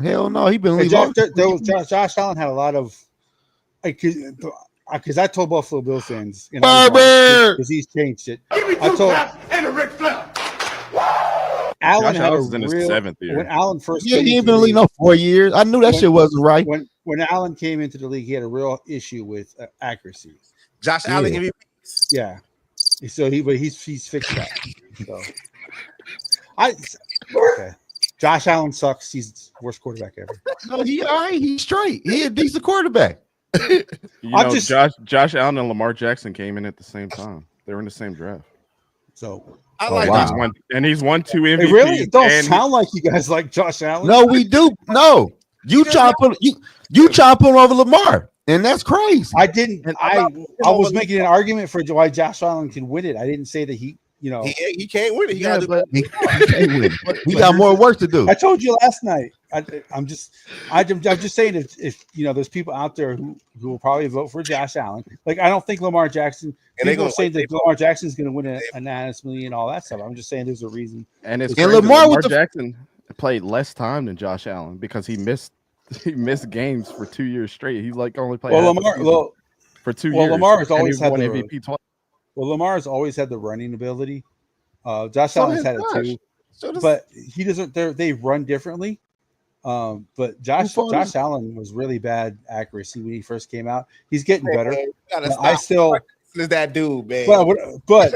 Hell no, he been Josh Allen had a lot of because I told Buffalo Bill fans because he's changed it. I told and a Ric Flair. Allen Josh had Allen's in his 7th year. When Allen first he ain't been in the league no 4 years. I knew that shit wasn't right. When Allen came into the league, he had a real issue with accuracy. Josh Allen MVP. Yeah. So he's fixed that. So okay. Josh Allen sucks. He's the worst quarterback ever. No, he all right. He's straight. He a decent quarterback. I'm just Josh Allen and Lamar Jackson came in at the same time. They were in the same draft. So I like and he's won 2 MVPs. it really don't sound like you guys like Josh Allen. No, we do. No, you try to put you try to put him over Lamar, and that's crazy. I didn't. I was making an argument for why Josh Allen can win it. I didn't say that he he can't win it. He can't win it. We got more work to do. I told you last night. I'm just saying if there's people out there who will probably vote for Josh Allen. Like I don't think Lamar Jackson. And people are saying that Lamar Jackson is going to win it unanimously and all that stuff. I'm just saying there's a reason. And Lamar Jackson played less time than Josh Allen because he missed games for 2 years straight. He only played for 2 years. Lamar has always had the MVP twice. Well, Lamar has always had the running ability. Josh Allen's had it too, but he doesn't. They run differently. But Josh Allen was really bad accuracy when he first came out. He's getting better. I still is that dude, man. But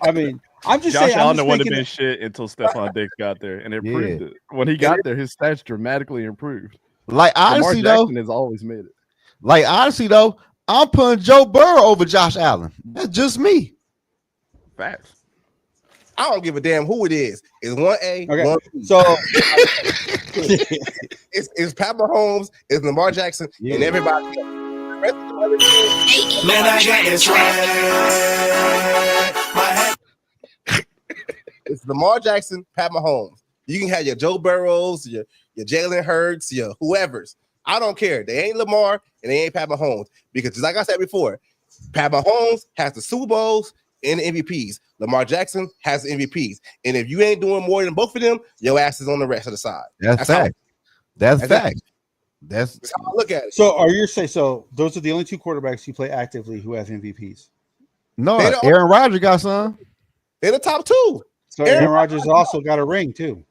I mean, I'm just saying. Josh Allen wouldn't have been shit until Stephon Diggs got there, and it proved it. When he got there, his stats dramatically improved. Like honestly, Lamar Jackson has always made it. Like honestly, though, I'm putting Joe Burrow over Josh Allen. That's just me. Facts. I don't give a damn who it is. It's 1A. Okay. 1B. So it's Pat Mahomes, it's Lamar Jackson, and everybody else. The rest of the other teams, man, I got this right. It's Lamar Jackson, Pat Mahomes. You can have your Joe Burrows, your Jalen Hurts, your whoever's. I don't care. They ain't Lamar and they ain't Pat Mahomes because, just like I said before, Pat Mahomes has the Super Bowls and the MVPs. Lamar Jackson has the MVPs. And if you ain't doing more than both of them, your ass is on the rest of the side. That's fact. That's fact. That's how I look at it. So are you saying those are the only 2 quarterbacks you play actively who have MVPs? No, Aaron Rodgers got some. They're the top 2. So Aaron Rodgers also got a ring too.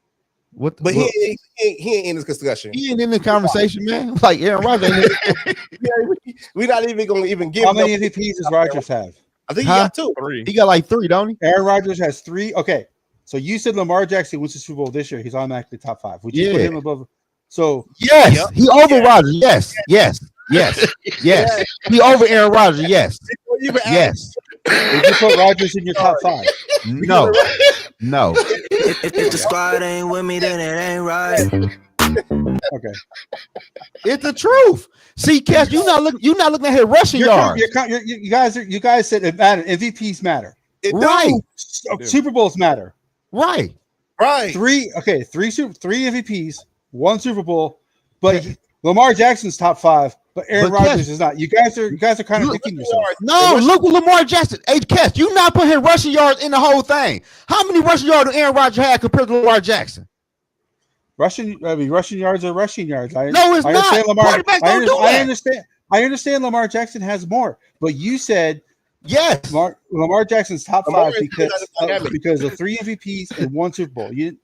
But he ain't in this discussion. He ain't in the conversation, man. Like Aaron Rodgers. We're not even going to even give. How many MVPs does Rodgers have? I think he got 2. 3. He got like 3, don't he? Aaron Rodgers has 3. Okay, so you said Lamar Jackson wins the Super Bowl this year. He's automatically top 5. Would you put him above? So yes, he over Rodgers. Yes. He over Aaron Rodgers. Yes. Would you put Rodgers in your top 5? No. If the squad ain't with me, then it ain't right. Okay. It's the truth. See, Cash, you're not looking at his rushing yards. You guys said it matters. MVPs matter. Right. Super Bowls matter. Right. 3 MVPs, 1 Super Bowl, but Lamar Jackson's top 5, but Aaron Rodgers is not. You guys are kind of picking yourself. No, look what Lamar Jackson. Hey, Cash, you not put his rushing yards in the whole thing. How many rushing yards do Aaron Rodgers have compared to Lamar Jackson? Rushing yards are rushing yards. No, it's not. I understand Lamar Jackson has more, but you said yes. Lamar Jackson's top 5 because of 3 MVPs and 1 Super Bowl. Yes.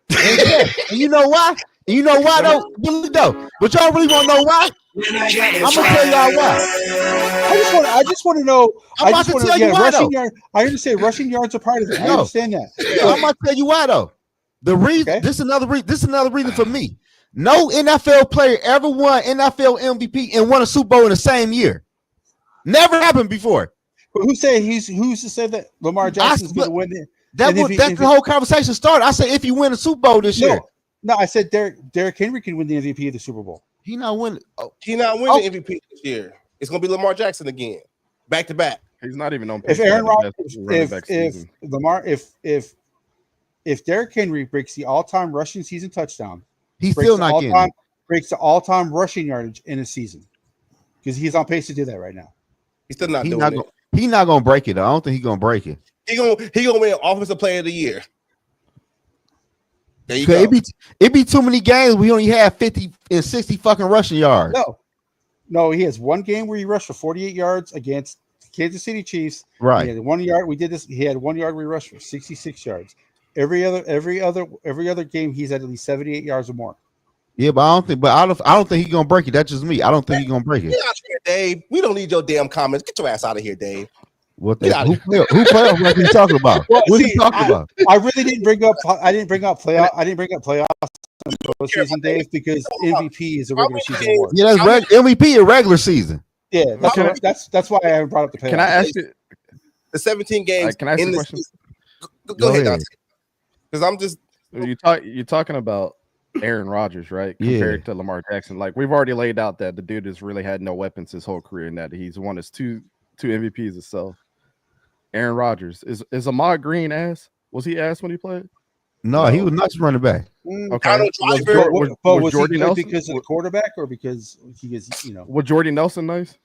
And you know why? Though? But y'all really want to know why? I'm gonna tell y'all why. I just want to know. I'm about to tell you why. I understand rushing yards are part of it. I understand that. I'm gonna tell you why though. The reason this is another reason for me. No NFL player ever won NFL MVP and won a Super Bowl in the same year. Never happened before. But who's to say that Lamar Jackson's going to win it? That's the whole conversation started. I said if you win a Super Bowl this year. No, I said Derrick Henry can win the MVP of the Super Bowl. He not winning MVP this year. It's going to be Lamar Jackson again, back to back. He's not even on. If Aaron Rodgers, if Derrick Henry breaks the all-time rushing season touchdown, he's still not getting breaks the all-time rushing yardage in a season because he's on pace to do that right now. He's still not doing it. He's not gonna break it. I don't think he's gonna break it. He gonna win Offensive Player of the Year. There you go. It be too many games. We only have 50 and 60 fucking rushing yards. No, he has one game where he rushed for 48 yards against Kansas City Chiefs. Right. He had 1 yard. We did this. He had 1 yard where he rushed for 66 yards. Every other game, he's at least 78 yards or more. Yeah, but I don't think he's gonna break it. That's just me. I don't think he's gonna break it. Get out here, Dave. We don't need your damn comments. Get your ass out of here, Dave. What the who playoff what are you talking about? Well, what are you talking about? I really didn't bring up. I didn't bring up playoffs. postseason, Dave, because MVP is a regular season award. Yeah, that's MVP a regular season. Yeah, that's why I haven't brought up the playoffs. Can I ask you the 17 games? Can I ask in you a the question? season? Go ahead, Dante. Because I'm just you're talking about Aaron Rodgers, right? Compared to Lamar Jackson. Like we've already laid out that the dude has really had no weapons his whole career, and that he's won his two MVPs himself. Aaron Rodgers is Ahmad Green ass? Was he ass when he played? No, he was nice running back. Okay. Was Jordy Nelson because of the quarterback or because he is, Was Jordy Nelson nice?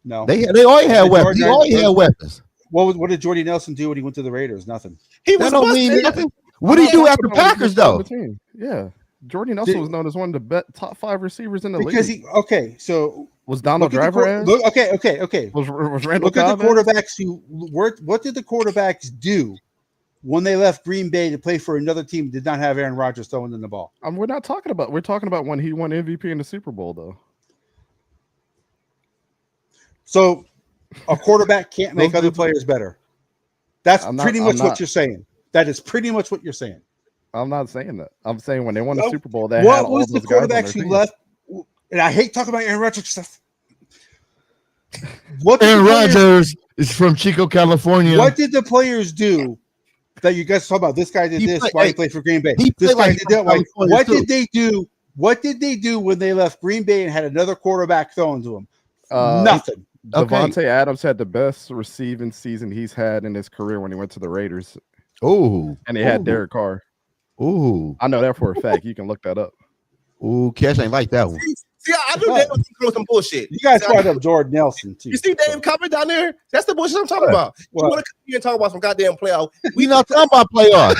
No. They always had weapons. He always had weapons. What did Jordy Nelson do when he went to the Raiders? Nothing. That don't mean nothing. What did he do after Packers though? Yeah. Jordy Nelson was known as one of the top 5 receivers in the league. So was Donald Driver ass? Okay. Was Randall Look at the quarterbacks who worked. What did the quarterbacks do when they left Green Bay to play for another team that did not have Aaron Rodgers throwing in the ball? We're talking about when he won MVP in the Super Bowl, though. So a quarterback can't make other players better. That's pretty much what you're saying. That is pretty much what you're saying. I'm not saying that. I'm saying when they won the Super Bowl, they what had all was those the guys on quarterbacks their who team. left? And I hate talking about Aaron Rodgers stuff. Aaron Rodgers is from Chico, California. What did the players do that you guys talk about? This guy did this. Why he played for Green Bay? This guy did that. Why? What did they do? What did they do when they left Green Bay and had another quarterback thrown to him? Nothing. Devontae Adams had the best receiving season he's had in his career when he went to the Raiders. Oh, and he had Derek Carr. Oh, I know that for a fact. You can look that up. Oh, Cash ain't like that one. See, I knew Dave was doing some bullshit. You guys brought up Jordan Nelson too. You see Dave coming down there? That's the bullshit I'm talking about. You want to come here and talk about some goddamn playoff? We not talking about playoffs.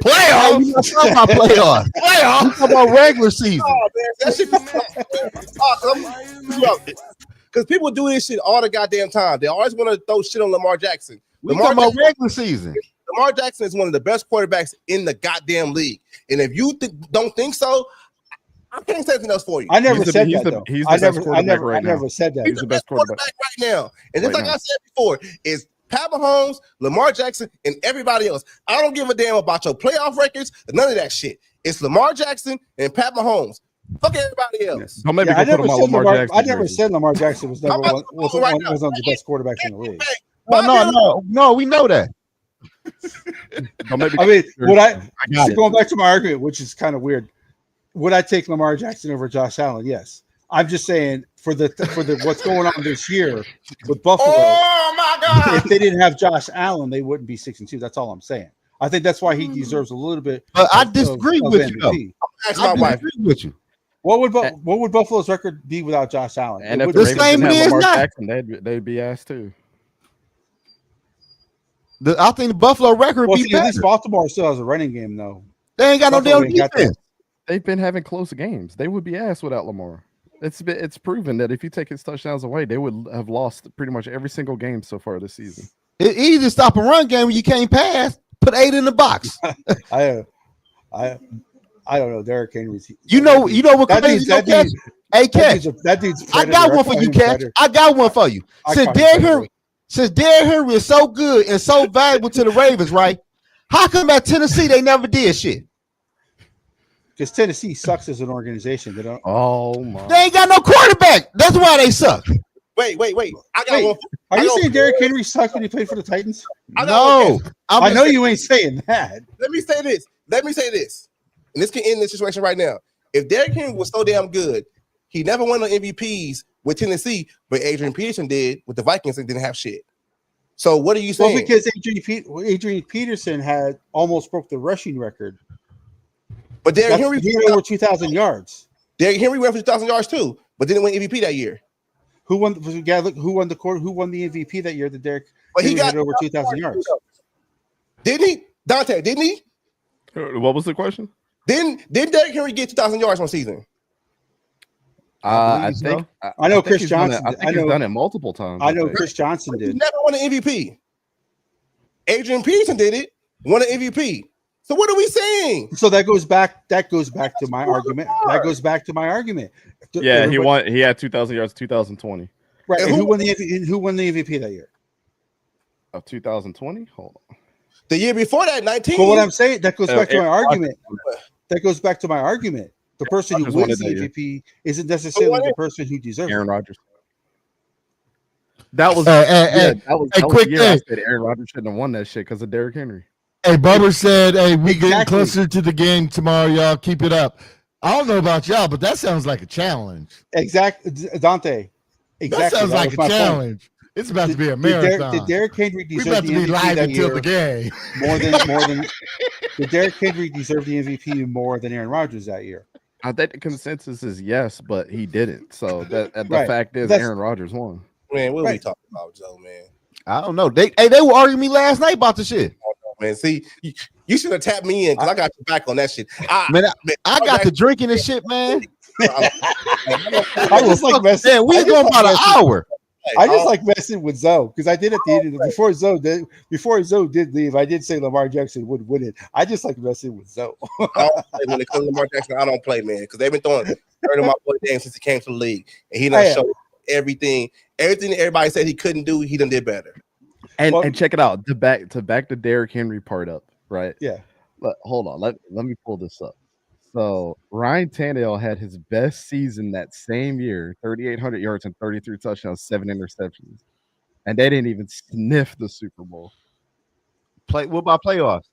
Playoffs? We not talking about playoffs. Playoffs? We talking about regular season. Oh man, that shit. Because people do this shit all the goddamn time. They always want to throw shit on Lamar Jackson. We talking about regular season. Lamar Jackson is one of the best quarterbacks in the goddamn league. And if you don't think so, I can't say anything else for you. I never said that. Though. He's the best quarterback right now. I never said that. He's the best quarterback right now. And just like I said before, is Pat Mahomes, Lamar Jackson, and everybody else. I don't give a damn about your playoff records, none of that shit. It's Lamar Jackson and Pat Mahomes. Fuck everybody else. Don't make me put him on Lamar Jackson. I never said Lamar Jackson was never one of the best quarterbacks in the league. No, we know that. Don't make me I mean, going back to my argument, which is kind of weird. Would I take Lamar Jackson over Josh Allen? Yes. I'm just saying for the what's going on this year with Buffalo. Oh my God! If they didn't have Josh Allen, they wouldn't be 6-2. That's all I'm saying. I think that's why he deserves a little bit. But I disagree with you. I disagree with you. What would Buffalo's record be without Josh Allen? And if the Ravens didn't have Lamar Jackson, they'd be asked too. I think the Buffalo record would be better. At least Baltimore still has a running game, though. They ain't got no damn defense. They've been having close games. They would be asked without Lamar. It's proven that if you take his touchdowns away, they would have lost pretty much every single game so far this season. It's easy to stop a run game when you can't pass. Put 8 in the box. I don't know. Derrick Henry's. You know what? That dude's That dude's. I got one for you, Catch. I got one for you. Since Derrick Henry is so good and so valuable to the Ravens, right? How come at Tennessee they never did shit? Because Tennessee sucks as an organization. They don't. Oh my! They ain't got no quarterback. That's why they suck. Wait. I got one. Are you saying Derrick Henry sucked when he played for the Titans? No. I know you ain't saying that. Let me say this. And this can end the situation right now. If Derrick Henry was so damn good, he never won the MVPs with Tennessee, but Adrian Peterson did with the Vikings and didn't have shit. So what are you saying? Well, because Adrian Peterson had almost broke the rushing record. But Derrick Henry went over 2,000 yards. Derrick Henry went for 2,000 yards too, but didn't win MVP that year. Who won the MVP that year? That Derrick he got over 2,000 yards. Didn't he, Dante? Didn't he? What was the question? Didn't Derrick Henry get 2,000 yards one season? I think. I know Chris Johnson. I think he's done it multiple times. I know Chris Johnson did. He never won an MVP. Adrian Peterson did it, won an MVP. So what are we saying? So that goes back to my argument. That goes back to my argument. Yeah, he won. He had 2,000 yards 2020. Right. And who won the MVP that year? Of 2020? Hold on. The year before that, 19. But what I'm saying, that goes back to my argument. that goes back to my argument. The person who Rodgers wins wanted the that MVP isn't necessarily the person who deserves Aaron it. Rodgers. That was Hey, that was quick the year I thing. said Aaron Rodgers shouldn't have won that shit because of Derrick Henry. Hey, Bubba said, "Hey, we getting Exactly. closer to the game tomorrow, y'all. Keep it up." I don't know about y'all, but that sounds like a challenge. Exactly, Dante. Exactly. That sounds like was a my challenge. point. It's about to be a marathon. Did Derrick Henry we deserve about the to be MVP live that until year the game. more than did Derrick Henry deserve the MVP more than Aaron Rodgers that year? I think the consensus is yes, but he didn't. So the Right. fact is That's- Aaron Rodgers won. Man, what are we Right. talking about, Joe? Man, I don't know. They were arguing me last night about the shit. man. See, you should have tapped me in because I got your back on that shit. I got the drinking and shit, man. I just like messing. Man, we I was just going like about an messing- hour. I just like messing with Zoe because I did at the end of the, before Zoe did leave. I did say Lamar Jackson would win it. I just like messing with Zoe. I don't play when it comes to Lamar Jackson. I don't play, man, because they've been throwing 30 my boy Dame since he came to the league, and he done showed everything that everybody said he couldn't do. He done did better. And check it out. To back the Derrick Henry part up, right? Yeah. Hold on. Let me pull this up. So Ryan Tannehill had his best season that same year, 3,800 yards and 33 touchdowns, 7 interceptions, and they didn't even sniff the Super Bowl. What about playoffs?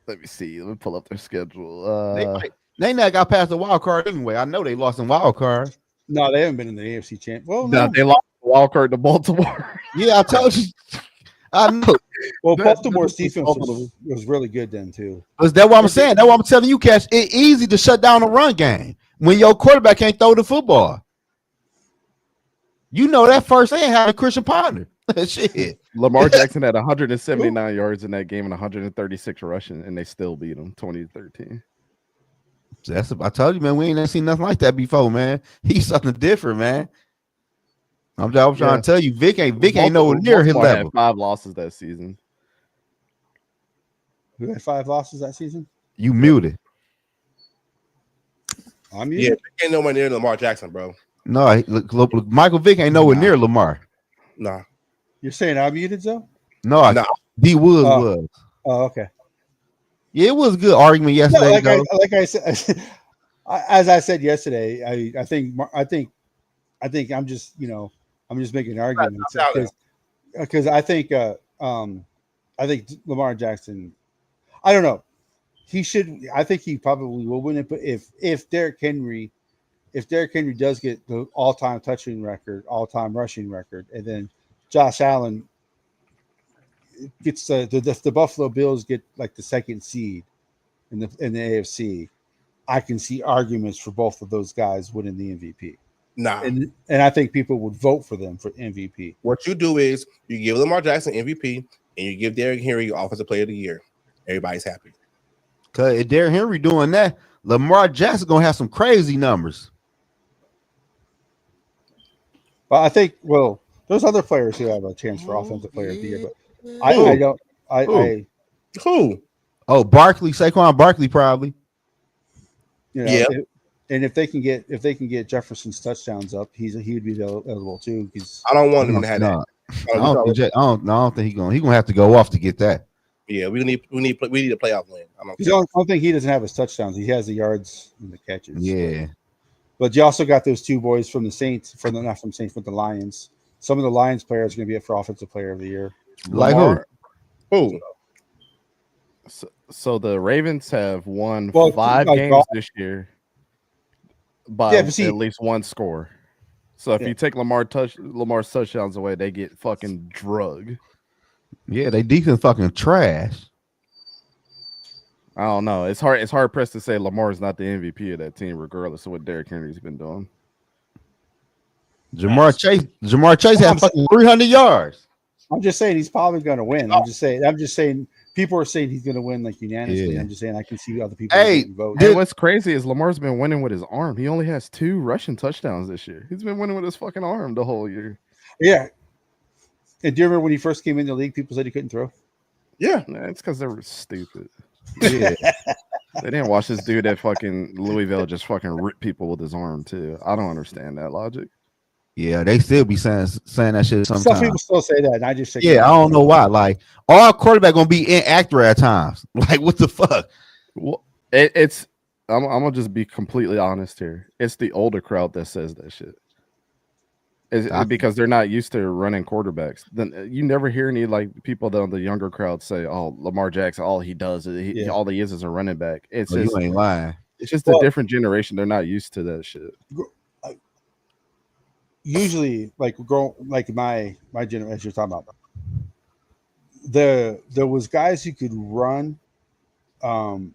Let me see. Let me pull up their schedule. They not got past the wild card anyway. I know they lost in wild card. No, they haven't been in the AFC champ. Well, no, they lost the wild card to Baltimore. Yeah, I told you. I know. Well, Baltimore's defense was really good then too. That's what I'm saying. That's what I'm telling you, Cash. It's easy to shut down a run game when your quarterback can't throw the football. You know that first ain't having Christian Ponder. Shit. Lamar Jackson had 179 yards in that game and 136 rushing, and they still beat him 20-13. I told you, man. We ain't seen nothing like that before, man. He's something different, man. I'm trying to tell you, Vic ain't nowhere near his level. Had 5 losses that season. Who had 5 losses that season? You muted. I'm muted. Yeah, Vic ain't nowhere near Lamar Jackson, bro. No, look, Michael Vick ain't nowhere near Lamar. Nah. You're saying I'm muted, Zoe? No, D Woods was. Oh, okay. Yeah, it was a good argument yesterday. Like I said, as I said yesterday, I think I'm just making arguments because I think Lamar Jackson, I don't know, he should. I think he probably will win it. But if Derrick Henry does get the all-time touching record, all-time rushing record, and then Josh Allen gets the Buffalo Bills get like the second seed in the AFC, I can see arguments for both of those guys winning the MVP. Nah. And I think people would vote for them for MVP. What you do is you give Lamar Jackson MVP and you give Derrick Henry Offensive Player of the Year. Everybody's happy. Cause if Derrick Henry doing that, Lamar Jackson gonna have some crazy numbers. But I think there's other players who have a chance for Offensive Player of the Year, but I don't. Who? Oh, Barkley, Saquon Barkley, probably. Yeah. And if they can get Jefferson's touchdowns up, he would be eligible too. Because I don't want him to have that. I don't think he's gonna have to go off to get that. Yeah, we need a playoff win. I don't think he doesn't have his touchdowns. He has the yards and the catches. Yeah. But you also got those 2 boys from the Saints, from the Lions. Some of the Lions players are going to be up for Offensive Player of the Year. Like who? So the Ravens have won 5 games this year by at least 1 score. So if you take Lamar's touchdowns away, they get fucking drug. Yeah, they defense fucking trash. I don't know. It's hard pressed to say Lamar is not the MVP of that team, regardless of what Derrick Henry's been doing. Jamar Chase had fucking 300 yards. I'm just saying he's probably going to win. I'm just saying people are saying he's going to win like unanimously. Yeah. I'm just saying I can see other people vote. And what's crazy is Lamar's been winning with his arm. He only has 2 rushing touchdowns this year. He's been winning with his fucking arm the whole year. Yeah. And do you remember when he first came in the league, people said he couldn't throw? Yeah, it's because they were stupid. Yeah. They didn't watch this dude at fucking Louisville just fucking rip people with his arm too. I don't understand that logic. Yeah, they still be saying that shit sometimes. Some people still say that, and I just say, I don't know why. Like, our quarterback gonna be inaccurate at times. Like, what the fuck? It's I'm gonna just be completely honest here. It's the older crowd that says that shit. Because they're not used to running quarterbacks. Then you never hear any like people that on the younger crowd say, "Oh, Lamar Jackson, all he does is all he is a running back." It's just you ain't lying. It's just a different generation. They're not used to that shit. Usually, like my generation you're talking about, there was guys who could run, and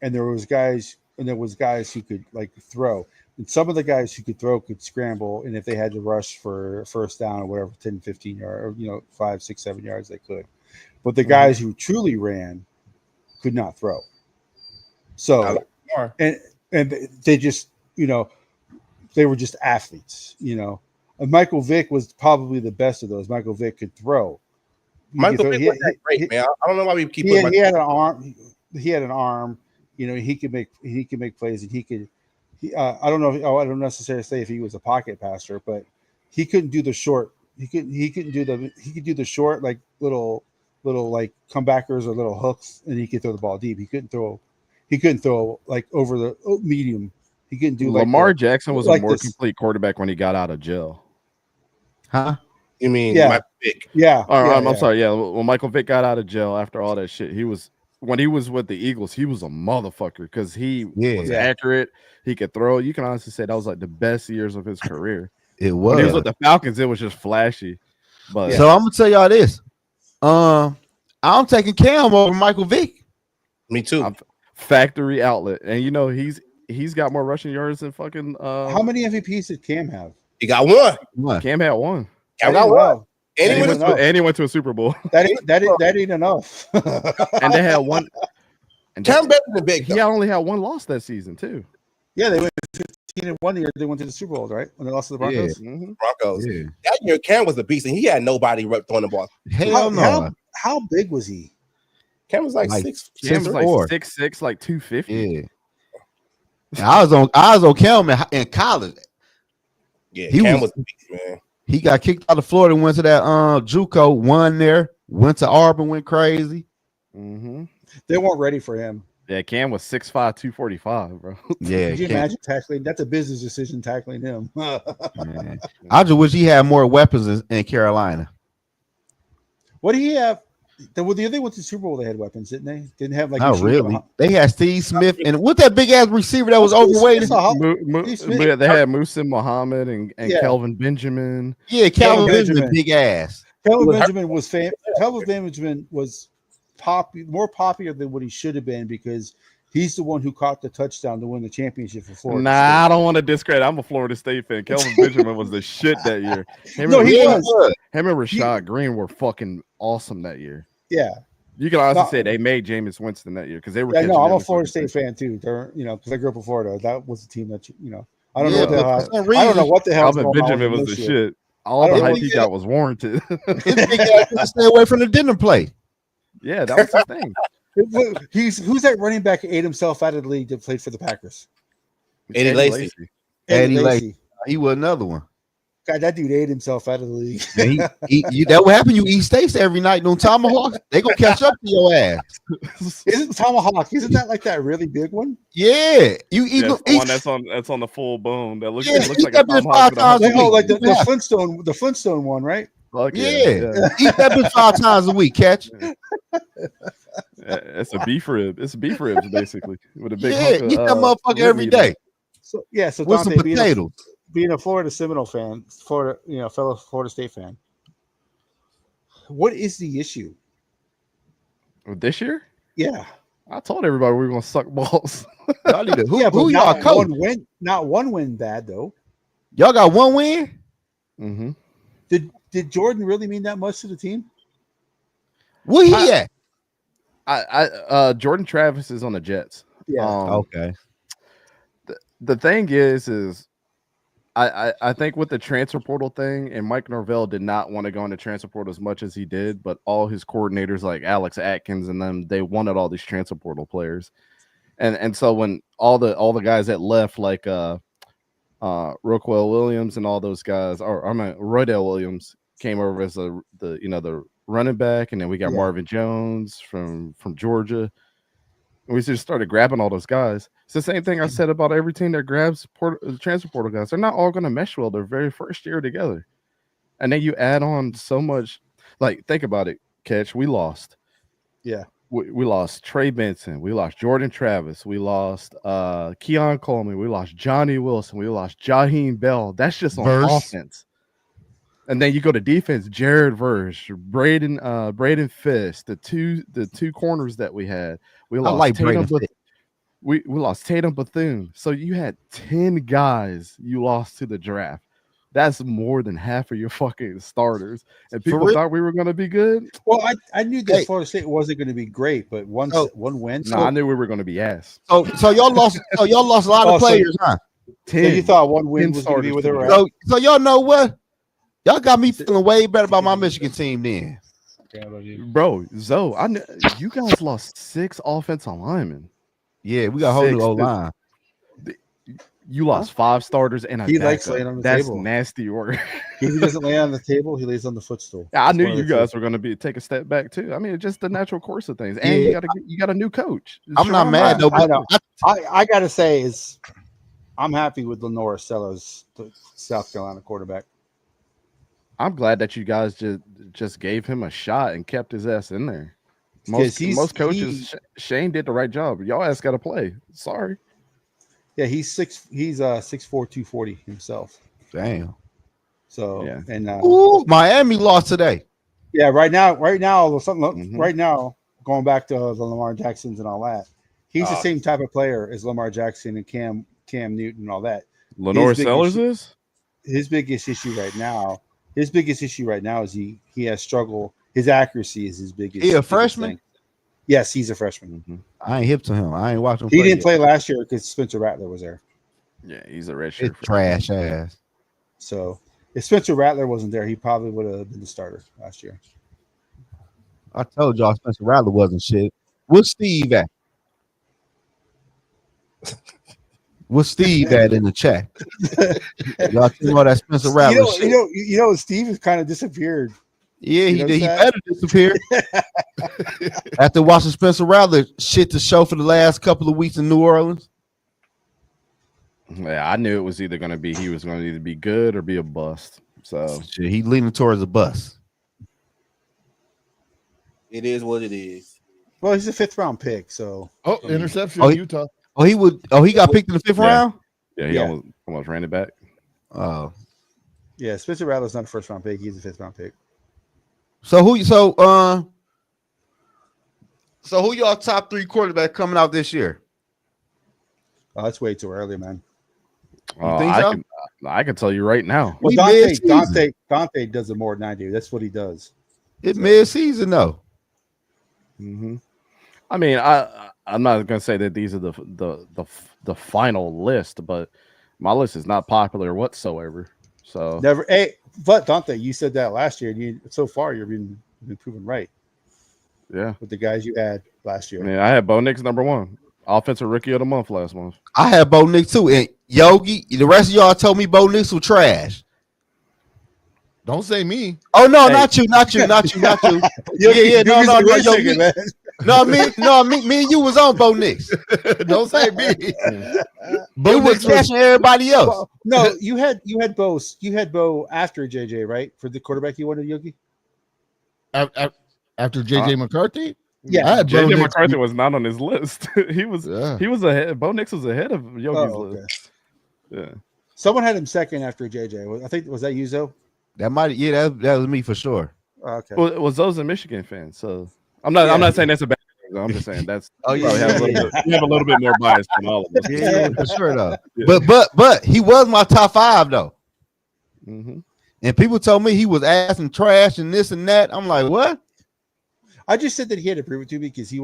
there was guys who could like throw. And some of the guys who could throw could scramble, and if they had to rush for first down or whatever, 10, 15 yards, or 5, 6, 7 yards, they could. But the guys who truly ran could not throw. So and they just they were just athletes, And Michael Vick was probably the best of those. Michael Vick could throw. Michael Vick was that great, man. I don't know why we keep. He had an arm. He had an arm. He could make plays, and he could. I don't know. I don't necessarily say if he was a pocket passer, but he couldn't do the short. He could do the short like little like comebackers or little hooks, and he could throw the ball deep. He couldn't throw like over the medium. He couldn't do Lamar Jackson was a more complete quarterback when he got out of jail. Huh? You mean Michael Vick? Yeah. I'm sorry. Yeah, when Michael Vick got out of jail after all that shit, when he was with the Eagles, he was a motherfucker because he was accurate. He could throw. You can honestly say that was like the best years of his career. It was. When he was with the Falcons, it was just flashy. But so I'm gonna tell y'all this. I'm taking Cam over Michael Vick. Me too. Factory outlet, and he's got more rushing yards than fucking. How many MVPs did Cam have? He got one. Cam had one. Cam got one. And he went to a Super Bowl. That ain't enough. And they had one. And Cam better than Big. He only had one loss that season too. Yeah, they went 15-1 year. They went to the Super Bowl, right? When they lost to the Broncos. Yeah. Broncos. Yeah. That year, Cam was a beast, and he had nobody throwing the ball. Hell no. How big was he? Cam was like 6'6", Cam was like 6'6", like 250. Yeah. I was on Cam in college. Yeah, Cam was a beast, man. He got kicked out of Florida, went to that JUCO, won there, went to Auburn, went crazy. Mm-hmm. They weren't ready for him. Yeah, Cam was 6'5", 245, bro. Yeah. Could you imagine tackling? That's a business decision tackling him. I just wish he had more weapons in Carolina. What do he have? They went to the Super Bowl. They had weapons, didn't they? Didn't have like. Not really. They had Steve Smith and what that big ass receiver that was overweight. They had Musa Muhammad and Kelvin Benjamin. Yeah, Kelvin Benjamin, big ass. Kelvin Benjamin was more popular than what he should have been because he's the one who caught the touchdown to win the championship for Florida State. I don't want to discredit. I'm a Florida State fan. Kelvin Benjamin was the shit that year. Him and Rashad Green were fucking awesome that year. Yeah. You can honestly say they made Jameis Winston that year because they were. Yeah, no, I'm a Florida State fan too. Because I grew up in Florida. That was the team that I don't know what the hell. I don't know what the hell. Kelvin Benjamin was the shit. All the hype he got was warranted. Stay away from the dinner plate. Yeah, that was his thing. Who's that running back who ate himself out of the league that played for the Packers? Eddie Lacy. Eddie Lacy. He was another one. God, that dude ate himself out of the league. That what happened. You eat steaks every night. No tomahawks, they gonna catch up to your ass. Isn't tomahawk? Isn't that like that really big one? Yeah, you eat one that's on the full bone. That looks like a tomahawk. Like the Flintstone one, right? Yeah. Eat that bitch 5 times a week. Catch. It's a beef rib. It's beef ribs basically with a big. Eat that motherfucker every day. So so with some potatoes. Being a Florida Seminole fan, fellow Florida State fan, what is the issue this year? Yeah, I told everybody we were gonna suck balls. Who y'all coach? Not one win bad though. Y'all got one win. Mm-hmm. Did Jordan really mean that much to the team? Where he at? Jordan Travis is on the Jets. Yeah. Okay. The thing is I think with the transfer portal thing, and Mike Norvell did not want to go into transfer portal as much as he did, but all his coordinators like Alex Atkins and them, they wanted all these transfer portal players. And so when all the guys that left, like Roquell Williams and all those guys, Roydell Williams came over as the running back, and then we got Marvin Jones from Georgia. We just started grabbing all those guys. It's the same thing I said about every team that grabs transfer portal guys. They're not all going to mesh well their very first year together. And then you add on so much. Like, think about it, Catch. We lost. Yeah. We lost Trey Benson. We lost Jordan Travis. We lost Keon Coleman. We lost Johnny Wilson. We lost Jaheim Bell. That's just on offense. And then you go to defense, Jared Verge, Braden Fisk, the two corners that we had. We lost Tatum. We lost Tatum Bethune. So you had 10 guys you lost to the draft. That's more than half of your fucking starters. And people thought we were going to be good. Well, I knew that Florida State wasn't going to be great, but one win. No, I knew we were going to be ass. So y'all lost. So y'all lost a lot of players, huh? 10. So you thought one win was going to be with her. So y'all know what? Y'all got me feeling way better about my Michigan team then. Bro, Zoe, I know you guys lost 6 offensive linemen. Yeah, we got a whole new old line. You lost 5 starters and a he backup. likes laying on the That's table. Nasty work. He doesn't lay on the table, he lays on the footstool. Yeah, I knew you guys were going to take a step back too. I mean, it's just the natural course of things. And you got a new coach. I'm not mad though. I got to say is I'm happy with Lenore Sellers, the South Carolina quarterback. I'm glad that you guys just gave him a shot and kept his ass in there. Most coaches, Shane did the right job. Y'all ass got to play. Sorry. Yeah, he's 6'4", 240 himself. Damn. So yeah. And Miami lost today. Yeah, right now, right now, going back to the Lamar Jacksons and all that, he's the same type of player as Lamar Jackson and Cam Newton and all that. Lenore Sellers is his biggest issue right now. His biggest issue right now is he has struggle. His accuracy is his biggest. He a freshman? Thing. Yes, he's a freshman. Mm-hmm. I ain't hip to him. I ain't watching. He didn't play last year because Spencer Rattler was there. Yeah, he's a red shirt. Trash ass. So if Spencer Rattler wasn't there, he probably would have been the starter last year. I told y'all Spencer Rattler wasn't shit. What's Steve at? What's Steve at in the chat? Y'all think about that Spencer Rattler shit. You know, Steve has kind of disappeared. Yeah, he did. He better disappear. After watching Spencer Rattler shit the show for the last couple of weeks in New Orleans. Yeah, I knew it was either going to be he was going to either be good or be a bust. So shit, he leaning towards a bust. It is what it is. Well, he's a 5th round pick, so interception Utah. He got picked in the 5th round? Yeah, he almost ran it back. Oh. Yeah, Spencer Rattler's not a 1st round pick, he's a 5th round pick. So who y'all top 3 quarterbacks coming out this year? Oh, that's way too early, man. I can tell you right now. Well, Dante does it more than I do. That's what he does. It's mid-season though. Mm-hmm. I mean, I'm not gonna say that these are the final list, but my list is not popular whatsoever. So never. Hey, but Dante, you said that last year. So far, you've been proven right. Yeah, with the guys you had last year. I mean, I had Bo Nix #1, offensive rookie of the month last month. I had Bo Nix too, and Yogi. The rest of y'all told me Bo Nix was trash. Don't say me. Oh no, not you. No, me and you was on Bo Nix. Don't say me. Bo was catching everybody else. Well, no, you had Bo. You had Bo after JJ, right? For the quarterback you wanted, Yogi. After JJ McCarthy. Yeah, JJ McCarthy was not on his list. He was ahead. Bo Nix was ahead of Yogi's list. Yeah. Someone had him second after JJ. I think was that Yuzo? That might, that was me for sure. Okay. Well, Zoe's a Michigan fan, so I'm not saying that's a bad thing. I'm just saying that's we have a little bit more bias than all of us. Yeah, for sure though. Yeah. But he was my top 5 though. Mm-hmm. And people told me he was ass and trash and this and that. I'm like, what? I just said that he had to prove it to me because he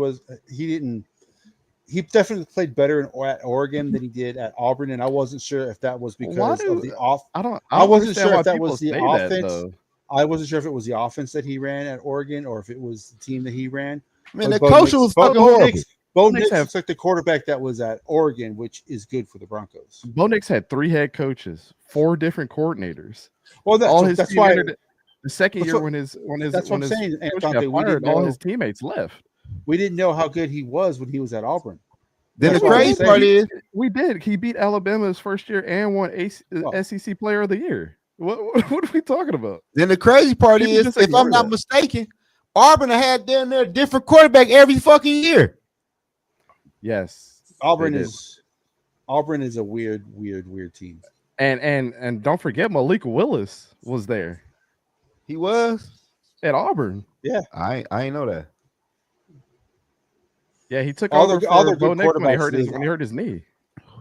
definitely played better at Oregon than he did at Auburn, and I wasn't sure if that was because of the off. I wasn't sure if that was the offense. I wasn't sure if it was the offense that he ran at Oregon or if it was the team that he ran. Man, the coach was fucking horrible. Bo Nix looks like the quarterback that was at Oregon, which is good for the Broncos. Bo Nix had 3 head coaches, 4 different coordinators. Well, that's why the second year when his that's what I'm saying. Got fired, all his teammates left. we didn't know how good he was when he was at Auburn. Then That's the what I'm crazy saying. part is We did. He beat Alabama his first year and won SEC Player of the Year. What are we talking about? Then the crazy part People is, just if ignore I'm not that. mistaken, Auburn had down there a different quarterback every fucking year. Yes, Auburn they did. is a weird team. And don't forget Malik Willis was there He was at Auburn. Yeah, I ain't know that. Yeah, he took all over their for Bo good Nix when he quarterbacks. hurt his knee.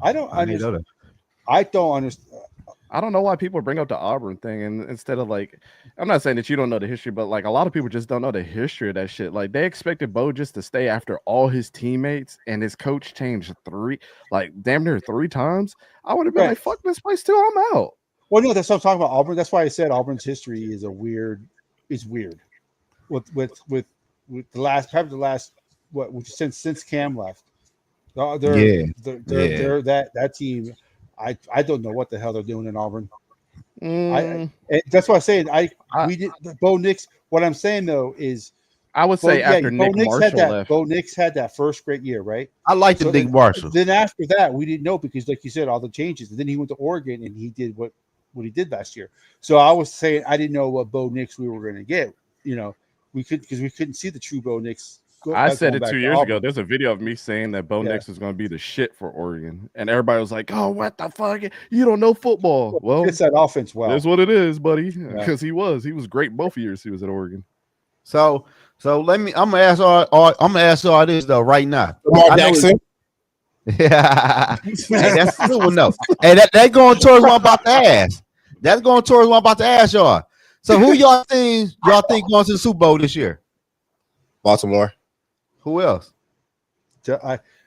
I don't I didn't know understand. that. I don't understand. I don't know why people bring up the Auburn thing, and instead of like, I'm not saying that you don't know the history, but like a lot of people just don't know the history of that shit. Like they expected Bo just to stay after all his teammates, and his coach changed damn near three times. I would have been like, fuck this place too, I'm out. Well, no, that's what I'm talking about. Auburn. That's why I said Auburn's history is weird. With the last since Cam left. They're that team. I don't know what the hell they're doing in Auburn. That's why I say we did Bo Nix. What I'm saying though is, I would say after Bo Nick Nix Marshall left, Bo Nix had that first great year, right? I like the Nick Marshall. Then after that, we didn't know because, like you said, all the changes. And then he went to Oregon and he did what he did last year. So I was saying I didn't know what Bo Nix we were going to get. You know, we couldn't see the true Bo Nix. I said it 2 years ago. There's a video of me saying that Bo Nix is going to be the shit for Oregon, and everybody was like, "Oh, what the fuck? You don't know football." Well, it's that offense. Well, that's what it is, buddy. Because he was great both years he was at Oregon. So let me. I'm gonna ask all this though right now. Lamar Jackson. Yeah, hey, that's a good one though. Hey, that going towards what I'm about to ask. That's going towards what I'm about to ask y'all. So who y'all think going to the Super Bowl this year? Baltimore. Who else?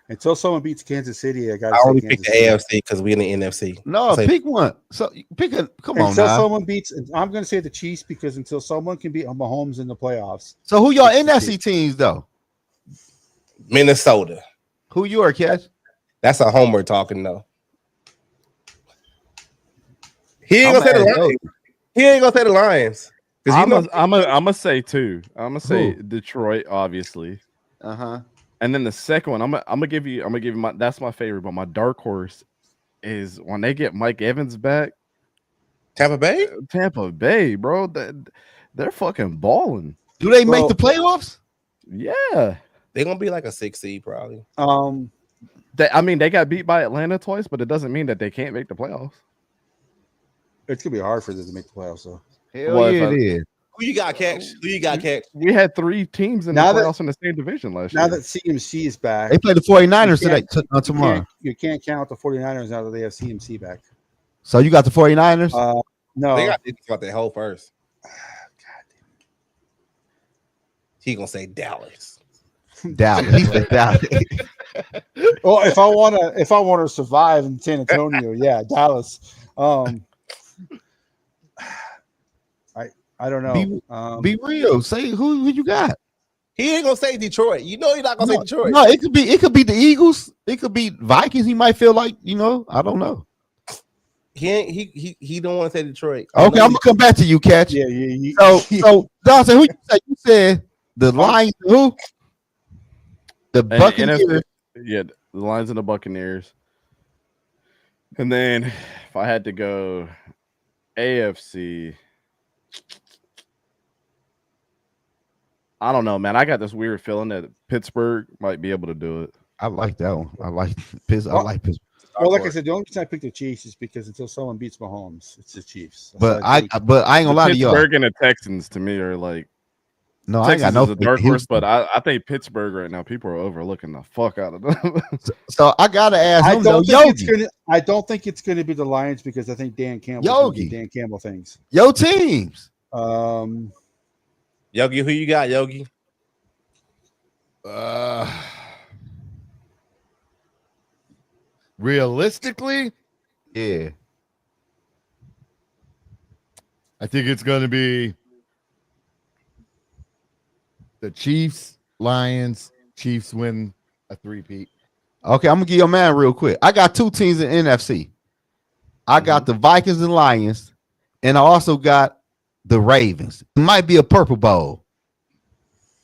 Until someone beats Kansas City, I only pick the AFC because we're in the NFC. No, pick one. So pick a. Come on until now. someone beats. I'm going to say the Chiefs because until someone can beat Mahomes in the playoffs. So who y'all NFC teams though? Minnesota. Who you are, Cash? That's a homer talking though. He ain't gonna say the Lions. He ain't gonna say the Lions. I'm gonna say two. I'm gonna say Detroit, obviously. And then the second one, I'm gonna give you my. That's my favorite, but my dark horse is when they get Mike Evans back. Tampa Bay, bro. They're fucking balling. Do they make the playoffs? Yeah, they're gonna be like a 6 seed probably. They got beat by Atlanta twice, but it doesn't mean that they can't make the playoffs. It's gonna be hard for them to make the playoffs, though. Hell yeah, it is. Who you got, Catch? We had 3 teams in the playoffs in the same division last year. Now that CMC is back, they play the 49ers today tomorrow. You can't count the 49ers now that they have CMC back. So you got the 49ers? No, they got to think about that whole first. God damn. He gonna say Dallas. Dallas. He said Dallas. Well, if I want to survive in San Antonio, yeah, Dallas. I don't know. Be real. Say who you got. He ain't gonna say Detroit. You know he's not gonna say Detroit. No, it could be the Eagles. It could be Vikings. He might feel like, I don't know. He don't want to say Detroit. Okay, I'm gonna come back to you, Catch. Yeah. So Dawson, who you say? You said the Lions. Who? The Buccaneers. Yeah, the Lions and the Buccaneers. And then if I had to go AFC, I don't know, man. I got this weird feeling that Pittsburgh might be able to do it. I like that one. I like Pittsburgh. Well, like I said, the only reason I picked the Chiefs is because until someone beats Mahomes, it's the Chiefs. But I ain't gonna lie to y'all. Pittsburgh and the Texans to me are like. No, Texas I ain't got is a dark horse, but I think Pittsburgh right now, people are overlooking the fuck out of them. So I gotta ask him though, I don't think it's gonna be the Lions because I think Dan Campbell things. Yo teams. Yogi, who you got, Yogi? Realistically, yeah. I think it's gonna be the Chiefs, Lions. Chiefs win a 3-peat. Okay, I'm gonna give you a man real quick. I got 2 teams in NFC. I got the Vikings and Lions, and I also got the Ravens. It might be a Purple Bowl.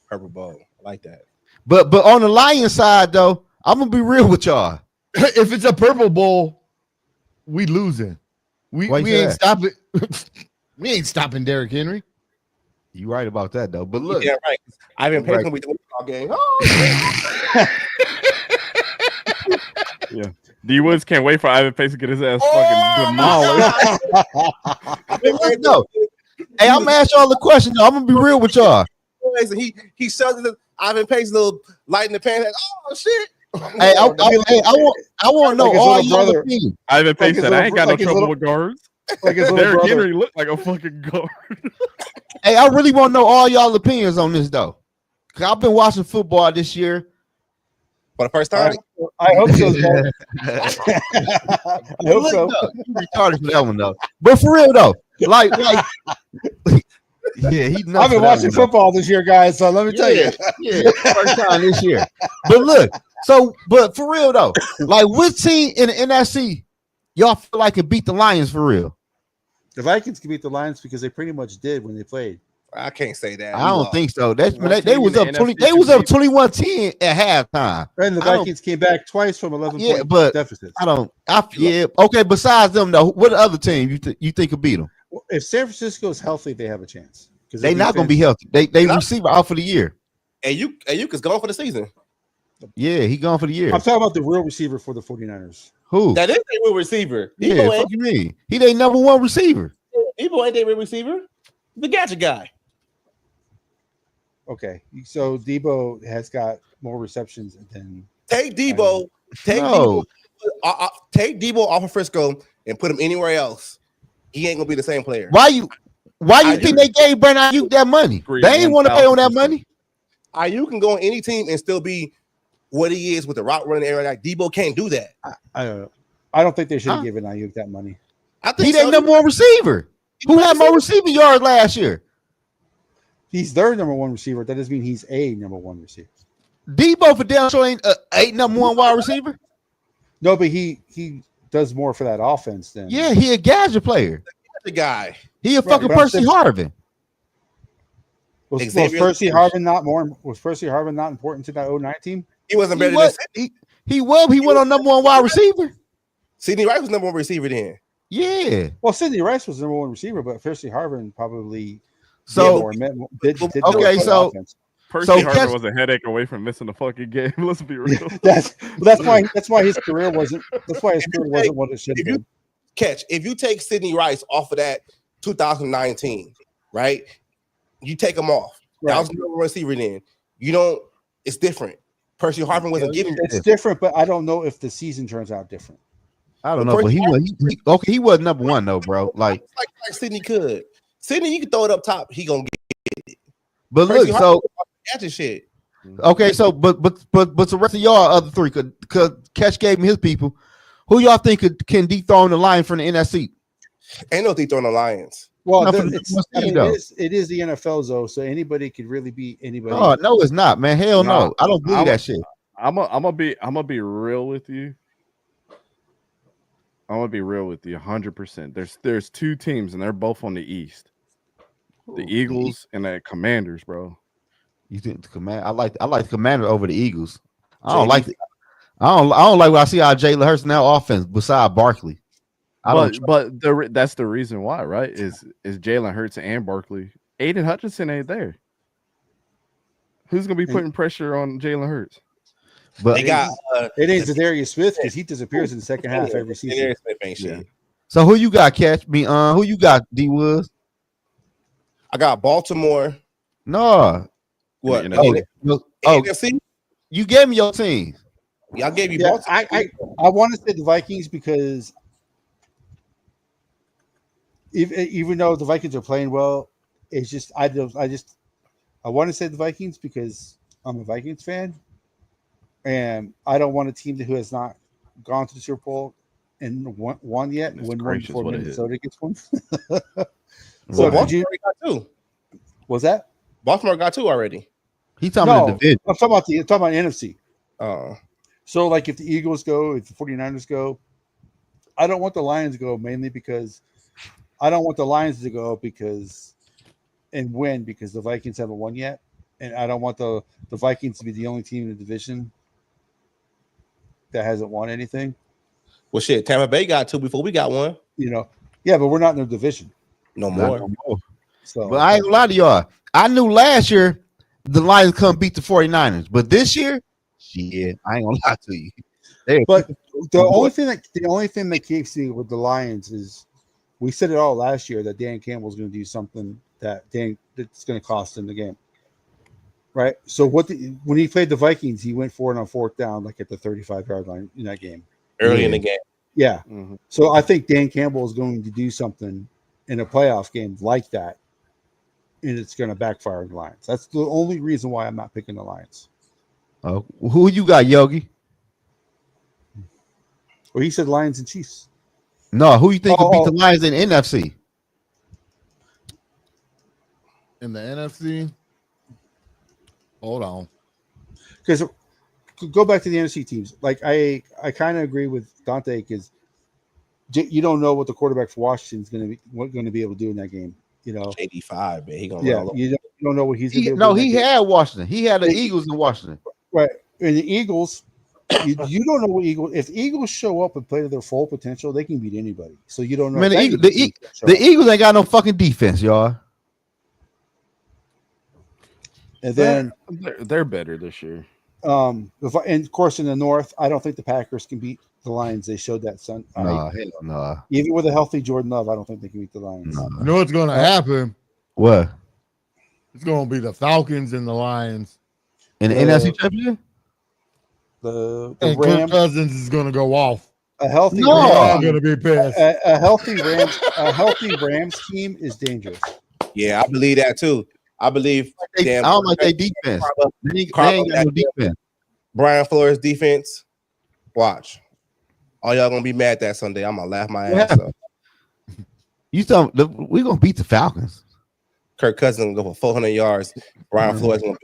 Purple Bowl. I like that. But on the Lions side though, I'm gonna be real with y'all. If it's a Purple Bowl, we losing. We ain't stopping. We ain't stopping Derrick Henry. You right about that though. But look, Yeah, right. Ivan Pace gonna be the football game. Oh, Yeah. D Woods can't wait for Ivan Pace to get his ass fucking demolished. Let's go. Hey, I'm gonna ask y'all the question though. I'm gonna be real with y'all. he shoves the Ivan Pace little light in the pants. Oh shit! Hey, I want to know Like his all little y'all brother. opinions. Ivan Pace his said, I little ain't bro- got no like his trouble little- with guards. Like his little Derrick brother. Henry looked like a fucking guard. Hey, I really want to know all y'all opinions on this though. Cause I've been watching football this year. For the first time? I hope so. I hope so. You retarded for that one though. But for real though, like yeah, he nuts I've been for that watching one, though. football this year, guys. So let me tell you. Yeah, first time this year. But look, but for real though, like which team in the NFC y'all feel like could beat the Lions for real? The Vikings can beat the Lions because they pretty much did when they played. I can't say that. I don't think so. That's What they team was in up the 20. NFC They was can up beat- 21-10 at halftime. And the I don't- Vikings came back twice from 11 Yeah, point but deficits. Yeah. Okay. Besides them though, what other team you think could beat them? If San Francisco is healthy, they have a chance. Because They not gonna be healthy. They receiver out for the year. Ayuk is gone for the season. Yeah, he gone for the year. I'm talking about the real receiver for the 49ers. Who? That is a real receiver. Yeah, Debo fuck ain't, you mean? He they number one receiver. Debo ain't their real receiver. The gadget guy. Okay. So Debo has got more receptions than Take Debo. Take No. Debo. Take Debo off of Frisco and put him anywhere else. He ain't gonna be the same player. Why you think they gave Brandon Ayuk that money? Agree, They ain't want to pay on that 1000%. money. Ayuk can go on any team and still be what he is with the route running area. Like Debo can't do that. I don't know. I don't think they should have Huh? given Ayuk that money. I think He their so. number one receiver. Who had more receiving yards last year? He's their number one receiver. That doesn't mean he's a number one receiver. Debo for damn sure ain't number one wide receiver. No, but he does more for that offense than Yeah, he a gadget player. The guy. He a fucking but I'm Percy saying- Harvin. Was Xavier Percy Harvin not important to that 09 team? He wasn't He better was. than He went on number one wide receiver. Sidney Rice was number one receiver then. Yeah. Well, Sidney Rice was the number one receiver, but Percy Harvin probably So did more okay, for the so- offense. Percy So Harvin catch- was a headache away from missing the fucking game. Let's be real. that's why his career wasn't what it should have If you been. if you take Sidney Rice off of that 2019, right? You take him off. That Right. was the number one receiver then. You don't. It's different. Percy Harvin wasn't given. It's different, but I don't know if the season turns out different. I don't know, but he was number one though, bro. Like, like Sidney could. Sidney, you can throw it up top. He gonna get it. but Percy look, so gadget shit. okay, so but the rest of y'all other three could Catch gave me his people. Who y'all think can dethrone the Lion from the NFC? Ain't no dethrone the Lions. Well, No, there- for the it's, UFC I mean, though. it is the NFL though, so anybody could really beat anybody. Oh no, it's not, man. Hell Nah, no, I don't believe that shit. I'm gonna be real with you. I'm gonna be real with you 100%. There's two teams and they're both on the East. The Eagles and the Commanders, bro. You think the command? I like the Commander over the Eagles. I don't like it. I don't like what I see out of Jalen Hurts now offense beside Barkley. That's the reason why, right? Is Jalen Hurts and Barkley. Aiden Hutchinson ain't there. Who's gonna be putting pressure on Jalen Hurts? But They got it ain't Zadarius Smith because he disappears in the second half every season. Zadarius Smith ain't shit. so who you got? Catch me. Who you got? D Woods? I got Baltimore. No. What? In the NFC? You gave me your team. Y'all gave you Yeah, Baltimore. I want to say the Vikings because even though the Vikings are playing well, it's just I want to say the Vikings because I'm a Vikings fan, and I don't want a team who has not gone to the Super Bowl and won yet and win one gracious, before what a hit. Minnesota gets one. So could Baltimore you? already got two. Was that? Baltimore got two already. He talking about the division. I'm talking about NFC. Oh. So, like, if the Eagles go, if the 49ers go, I don't want the Lions to go mainly because I don't want the Lions to go because and win because the Vikings haven't won yet. and I don't want the Vikings to be the only team in the division that hasn't won anything. Well, shit, Tampa Bay got 2 before we got 1. You know, yeah, but we're not in the division no more. So, but I ain't gonna lie to y'all. I knew last year the Lions couldn't beat the 49ers, but this year, shit, I ain't gonna lie to you. But the only thing that keeps me with the Lions is we said it all last year that Dan Campbell's going to do something that's going to cost him the game, right? So when he played the Vikings, he went for it on 4th down, like at the 35-yard line in that game, early in the game. Yeah. Mm-hmm. So I think Dan Campbell is going to do something in a playoff game like that, and it's going to backfire on the Lions. That's the only reason why I'm not picking the Lions. Oh, who you got, Yogi? Well, he said Lions and Chiefs. No, who you think will beat the Lions in NFC? In the NFC? Hold on. Because go back to the NFC teams. Like I kind of agree with Dante because you don't know what the quarterback for Washington is going to be able to do in that game. You know, 85, man. He gonna you don't know what he's going to do. No, he had Washington. He had the Eagles in Washington. Right, and the Eagles. You don't know what if Eagles show up and play to their full potential, they can beat anybody. So you don't know. Man, the Eagles ain't got no fucking defense, y'all. And then they're better this year. And of course in the North, I don't think the Packers can beat the Lions. They showed that No. Even with a healthy Jordan Love, I don't think they can beat the Lions. You know what's going to happen? What? It's going to be the Falcons and the Lions in the NFC Championship. The and Rams, Kirk Cousins is going to go off. A healthy I'm going to be pissed. A healthy Rams team is dangerous. Yeah, I believe that too. I believe. I don't like their defense. They ain't got no defense. Brian Flores defense. Watch. All y'all gonna be mad that Sunday. I'm gonna laugh my ass off. You tell them we gonna beat the Falcons. Kirk Cousins gonna go for 400 yards. Brian Flores gonna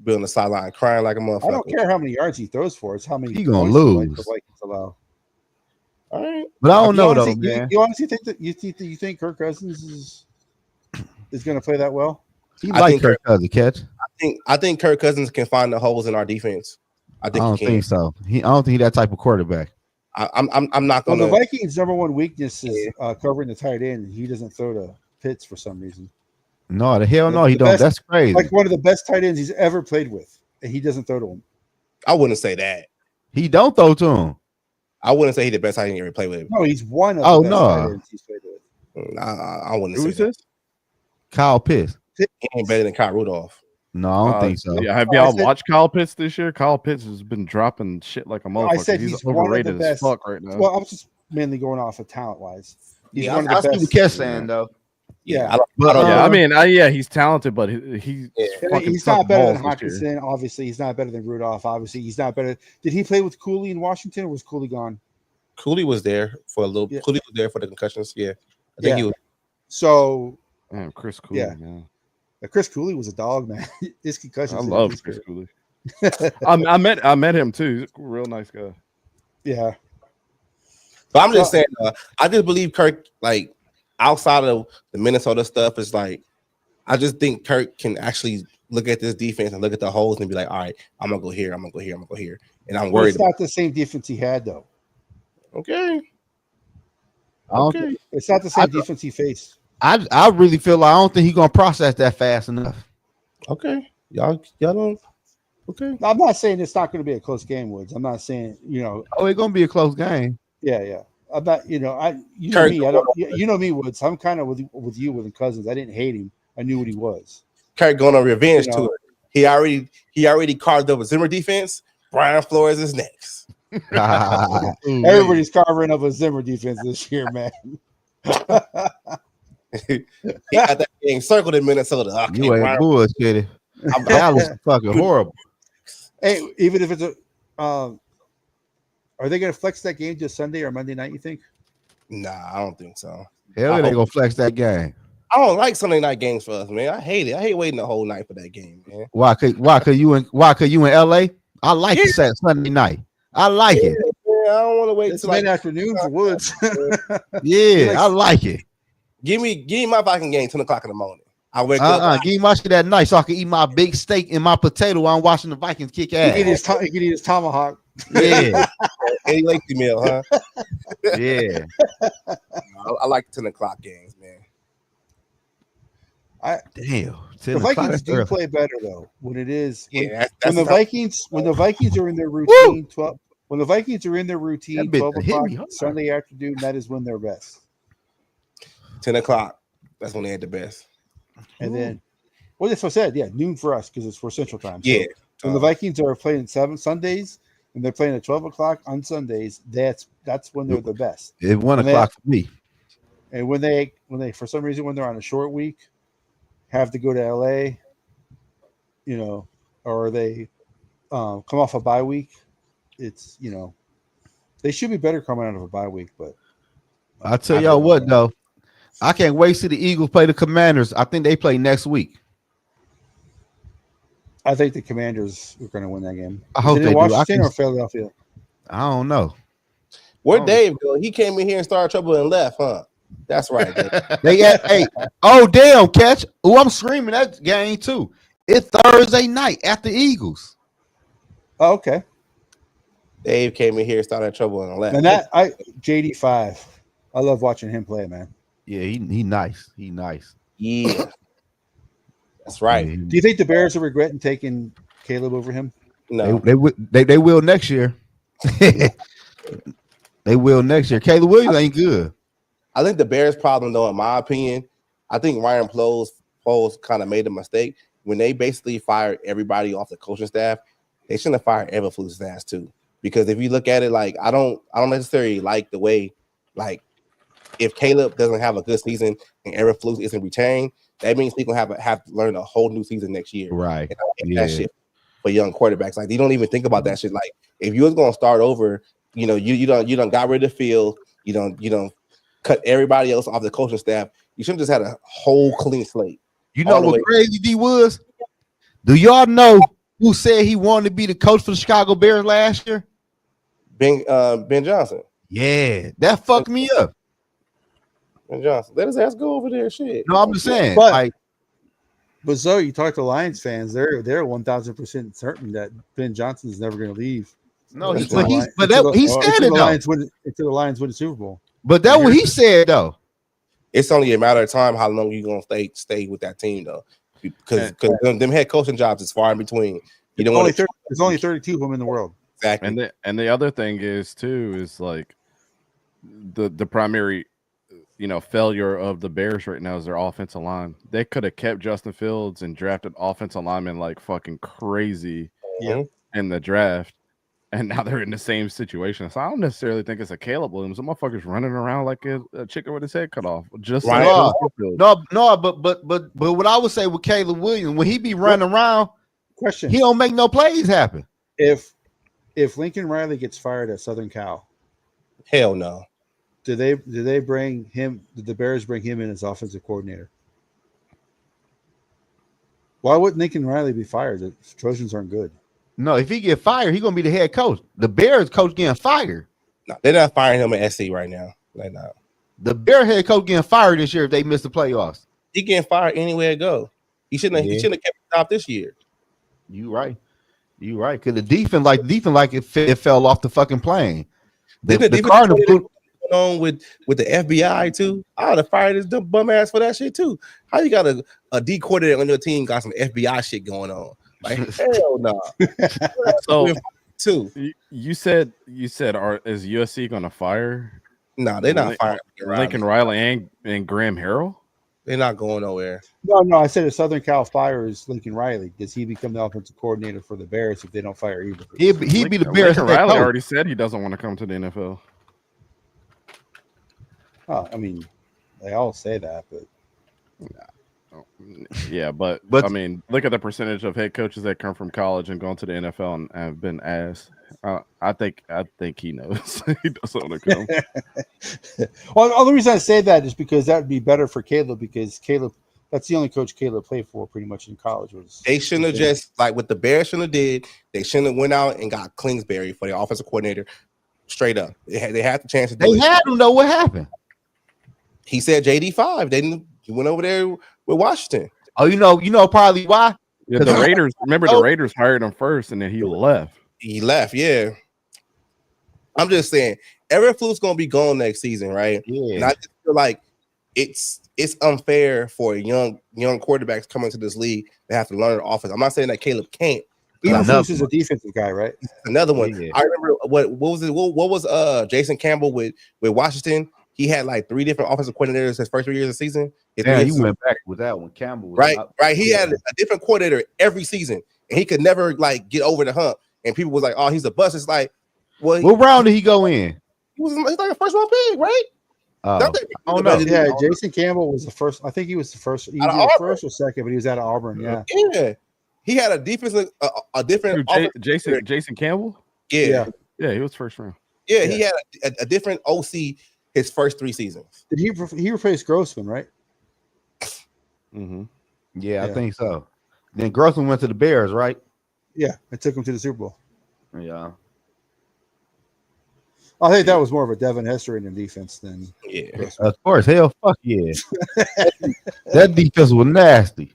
be on the sideline crying like a motherfucker. I don't care how many yards he throws for. It's how many he gonna lose. The Vikings allow. All right, but I don't know though, man. You honestly think that you think Kirk Cousins is going to play that well? He like Kirk Cousins, catch. I think Kirk Cousins can find the holes in our defense. I don't think so. I don't think he's that type of quarterback. I'm not gonna. Well, the Vikings' number one weakness is covering the tight end. He doesn't throw to Pitts for some reason. No, the hell no, he don't. That's crazy. Like one of the best tight ends he's ever played with, and he doesn't throw to him. I wouldn't say that. He don't throw to him. I wouldn't say he's the best tight end you ever played with. No, he's one of the best tight ends he's played with. I wouldn't say that. Kyle Pitts. He ain't better than Kyle Rudolph. No, I don't think so. Yeah, have y'all watched Kyle Pitts this year? Kyle Pitts has been dropping shit like a motherfucker. I said he's overrated as fuck right now. Well, I was just mainly going off of talent wise. Yeah, I see what Kevin's saying though. Yeah, he's talented, but he's not better than Hawkinson. Obviously, he's not better than Rudolph. Obviously, he's not better. Did he play with Cooley in Washington, or was Cooley gone? Cooley was there for a little. Yeah. Cooley was there for the concussions. Yeah, I think he was. So, Chris Cooley. Yeah. Chris Cooley was a dog, man. His concussions. I love Chris Cooley. I met him too. He's a real nice guy. Yeah. But I'm just saying, I just believe Kirk, like outside of the Minnesota stuff, is like I just think Kirk can actually look at this defense and look at the holes and be like, all right, I'm gonna go here, I'm gonna go here, I'm gonna go here. And I'm worried. It's not the same defense he had though. Okay. It's not the same defense he faced. I really feel like I don't think he's gonna process that fast enough. Okay, y'all don't. Okay, I'm not saying it's not going to be a close game, Woods. I'm not saying it's gonna be a close game. Yeah. I'm not. Know me. I don't. You know me, Woods. I'm kind of with you with Cousins. I didn't hate him. I knew what he was. Kirk going on revenge tour. He already carved up a Zimmer defense. Brian Flores is next. Everybody's carving up a Zimmer defense this year, man. He got that thing circled in Minnesota. Okay, you ain't bullshitting. That was fucking horrible. Hey, even if it's are they going to flex that game to Sunday or Monday night? You think? Nah, I don't think so. Hell, they gonna flex that game. I don't like Sunday night games for us, man. I hate it. I hate waiting the whole night for that game, man. Why? Cause you in LA? I like it Sunday night. I like it. Yeah, I don't want to wait until late afternoon for Woods. Yeah, I like it. Give me my Viking game 10 o'clock in the morning. I wake up. Give me my shit that night so I can eat my big steak and my potato while I'm watching the Vikings kick ass. He can eat his tomahawk. Yeah. Any lengthy meal, huh? Yeah. I like 10 o'clock games, man. Damn. The Vikings do play better though when it is. When the Vikings are in their routine, 12. When the Vikings are in their routine, 12 o'clock Sunday afternoon, that is when they're best. 10 o'clock. That's when they had the best. And then, well, that's what I said. Yeah, noon for us because it's for Central Time. So Yeah. when the Vikings are playing 7 Sundays and they're playing at 12 o'clock on Sundays, that's when they're the best. It's 1 o'clock for me. And when they for some reason when they're on a short week, have to go to LA, or they come off a bye week, it's they should be better coming out of a bye week. But I'll tell y'all what though. I can't wait to see the Eagles play the Commanders. I think they play next week. I think the Commanders are going to win that game. I hope they Washington do. or Philadelphia? I don't know. Where'd Dave go? He came in here and started trouble and left, huh? That's right. Oh damn, catch. Oh, I'm screaming that game too. It's Thursday night at the Eagles. Oh, okay. Dave came in here and started trouble and left. And JD5. I love watching him play, man. Yeah, he nice. He nice. Yeah. That's right. Yeah, Do you think the Bears are regretting taking Caleb over him? No. They will next year. They will next year. Caleb Williams ain't good. I think the Bears' problem, though, in my opinion, I think Ryan Poles kind of made a mistake when they basically fired everybody off the coaching staff. They shouldn't have fired Eberflus's ass too, because if you look at it, like I don't necessarily like the way, like, if Caleb doesn't have a good season and Eberflus isn't retained, that means he's gonna have to learn a whole new season next year. Right. That shit for young quarterbacks, like they don't even think about that shit. Like if you was gonna start over, you don't got rid of the field, you don't cut everybody else off the coaching staff. You should have just had a whole clean slate. You know what crazy D was? Do y'all know who said he wanted to be the coach for the Chicago Bears last year? Ben Johnson. Yeah, that fucked me up. Ben Johnson. Let his ass go over there. Shit. No, I'm just saying. But Zoe, you talk to Lions fans, they're 1,000% certain that Ben Johnson is never going to leave. No, he said it though. Until the Lions win the Super Bowl. But that's what he said though. It's only a matter of time how long you're gonna stay with that team though, because them head coaching jobs is far in between. You don't want there's only 32 of them in the world. Exactly. And the other thing is like the primary failure of the Bears right now is their offensive line. They could have kept Justin Fields and drafted offensive linemen like fucking crazy in the draft. And now they're in the same situation. So I don't necessarily think it's a Caleb Williams. Some motherfuckers running around like a chicken with his head cut off. Just but what I would say with Caleb Williams, when he be running around, he don't make no plays happen. If Lincoln Riley gets fired at Southern Cal, hell no. Did they bring him? Did the Bears bring him in as offensive coordinator? Why wouldn't Lincoln Riley be fired? The Trojans aren't good. No, if he get fired, he's gonna be the head coach. The Bears coach getting fired. No, they're not firing him at SC right now. They're not. The Bear head coach getting fired this year if they miss the playoffs. He getting fired anywhere to go. He shouldn't have kept the job this year. You right. Because the defense like it fell off the fucking plane. The Cardinals going on with the FBI too. I would have fired his dumb bum ass for that shit too. How you got a D coordinator on your team got some FBI shit going on? Like hell no. So you said is USC gonna fire? No, they're not firing Lincoln Riley and Graham Harrell. They're not going nowhere. No. I said if Southern Cal fires Lincoln Riley, does he become the offensive coordinator for the Bears if they don't fire either? He'd be the Bears. Lincoln Riley already said he doesn't want to come to the NFL. Oh, I mean, they all say that, but yeah, but I mean, look at the percentage of head coaches that come from college and gone to the NFL and have been ass. I think he knows he doesn't want to come. Well, the reason I say that is because that would be better for Caleb, because that's the only coach Caleb played for pretty much in college. They shouldn't have just like what the Bears shouldn't have did. They shouldn't have went out and got Kingsbury for the offensive coordinator. Straight up, they had the chance to do it. They had him though. What happened? He said JD5. He went over there with Washington. Oh, you know, probably why? Yeah, the Raiders. Remember, the Raiders hired him first, and then he left. He left. Yeah. I'm just saying, Eberflus gonna be gone next season, right? Yeah. And I just feel like it's unfair for young quarterbacks coming to this league. They have to learn the offense. I'm not saying that Caleb can't. Eberflus is a defensive guy, right? Another one. Yeah. I remember what was it? What was Jason Campbell with Washington? He had like 3 different offensive coordinators his first 3 years of the season. Yeah, you went back with that one. Campbell was Right. He yeah. had a different coordinator every season, and he could never like get over the hump. And people was like, "Oh, he's a bust." It's like, well, what round did he go in? He's like a first round pick, right? Oh no, yeah. Jason Campbell was the first. I think he was the first. He was first or second, but he was out of Auburn. Yeah. Yeah. He had a defensive, a different. Jason Campbell. Yeah. He was first round. Yeah, he had a different OC his first 3 seasons. Did he replaced Grossman, right? Mm-hmm. Yeah, I think so. Then Grossman went to the Bears, right? Yeah, it took him to the Super Bowl. Yeah. I think that was more of a Devin Hester in the defense than Of course, hell, fuck yeah. That defense was nasty.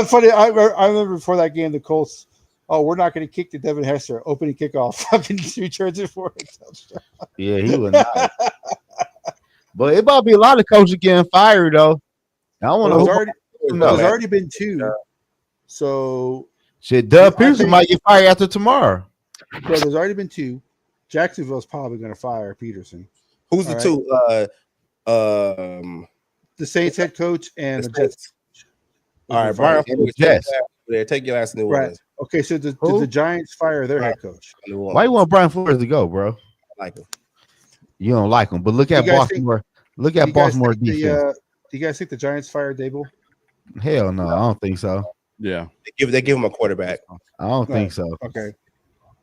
Funny, I remember before that game, the Colts. Oh, we're not going to kick to Devin Hester. Opening kickoff, fucking returns it for a touchdown. Yeah, he was nice. But it might be a lot of coaches getting fired though. I don't want to. There's already been 2. So shit, Doug Peterson might get fired after tomorrow. So there's already been 2. Jacksonville's probably going to fire Peterson. Who's the 2? The Saints head coach and the Jets. All right, Brian. Take your ass to New Orleans. Right. Okay, so did the Giants fire their head coach? Why you want Brian Flores to go, bro? I like him. You don't like him, but look at Baltimore. Look at Baltimore defense. Do you guys think the Giants fired Dable? Hell no, I don't think so. Yeah, they give him a quarterback. I don't think so. Okay.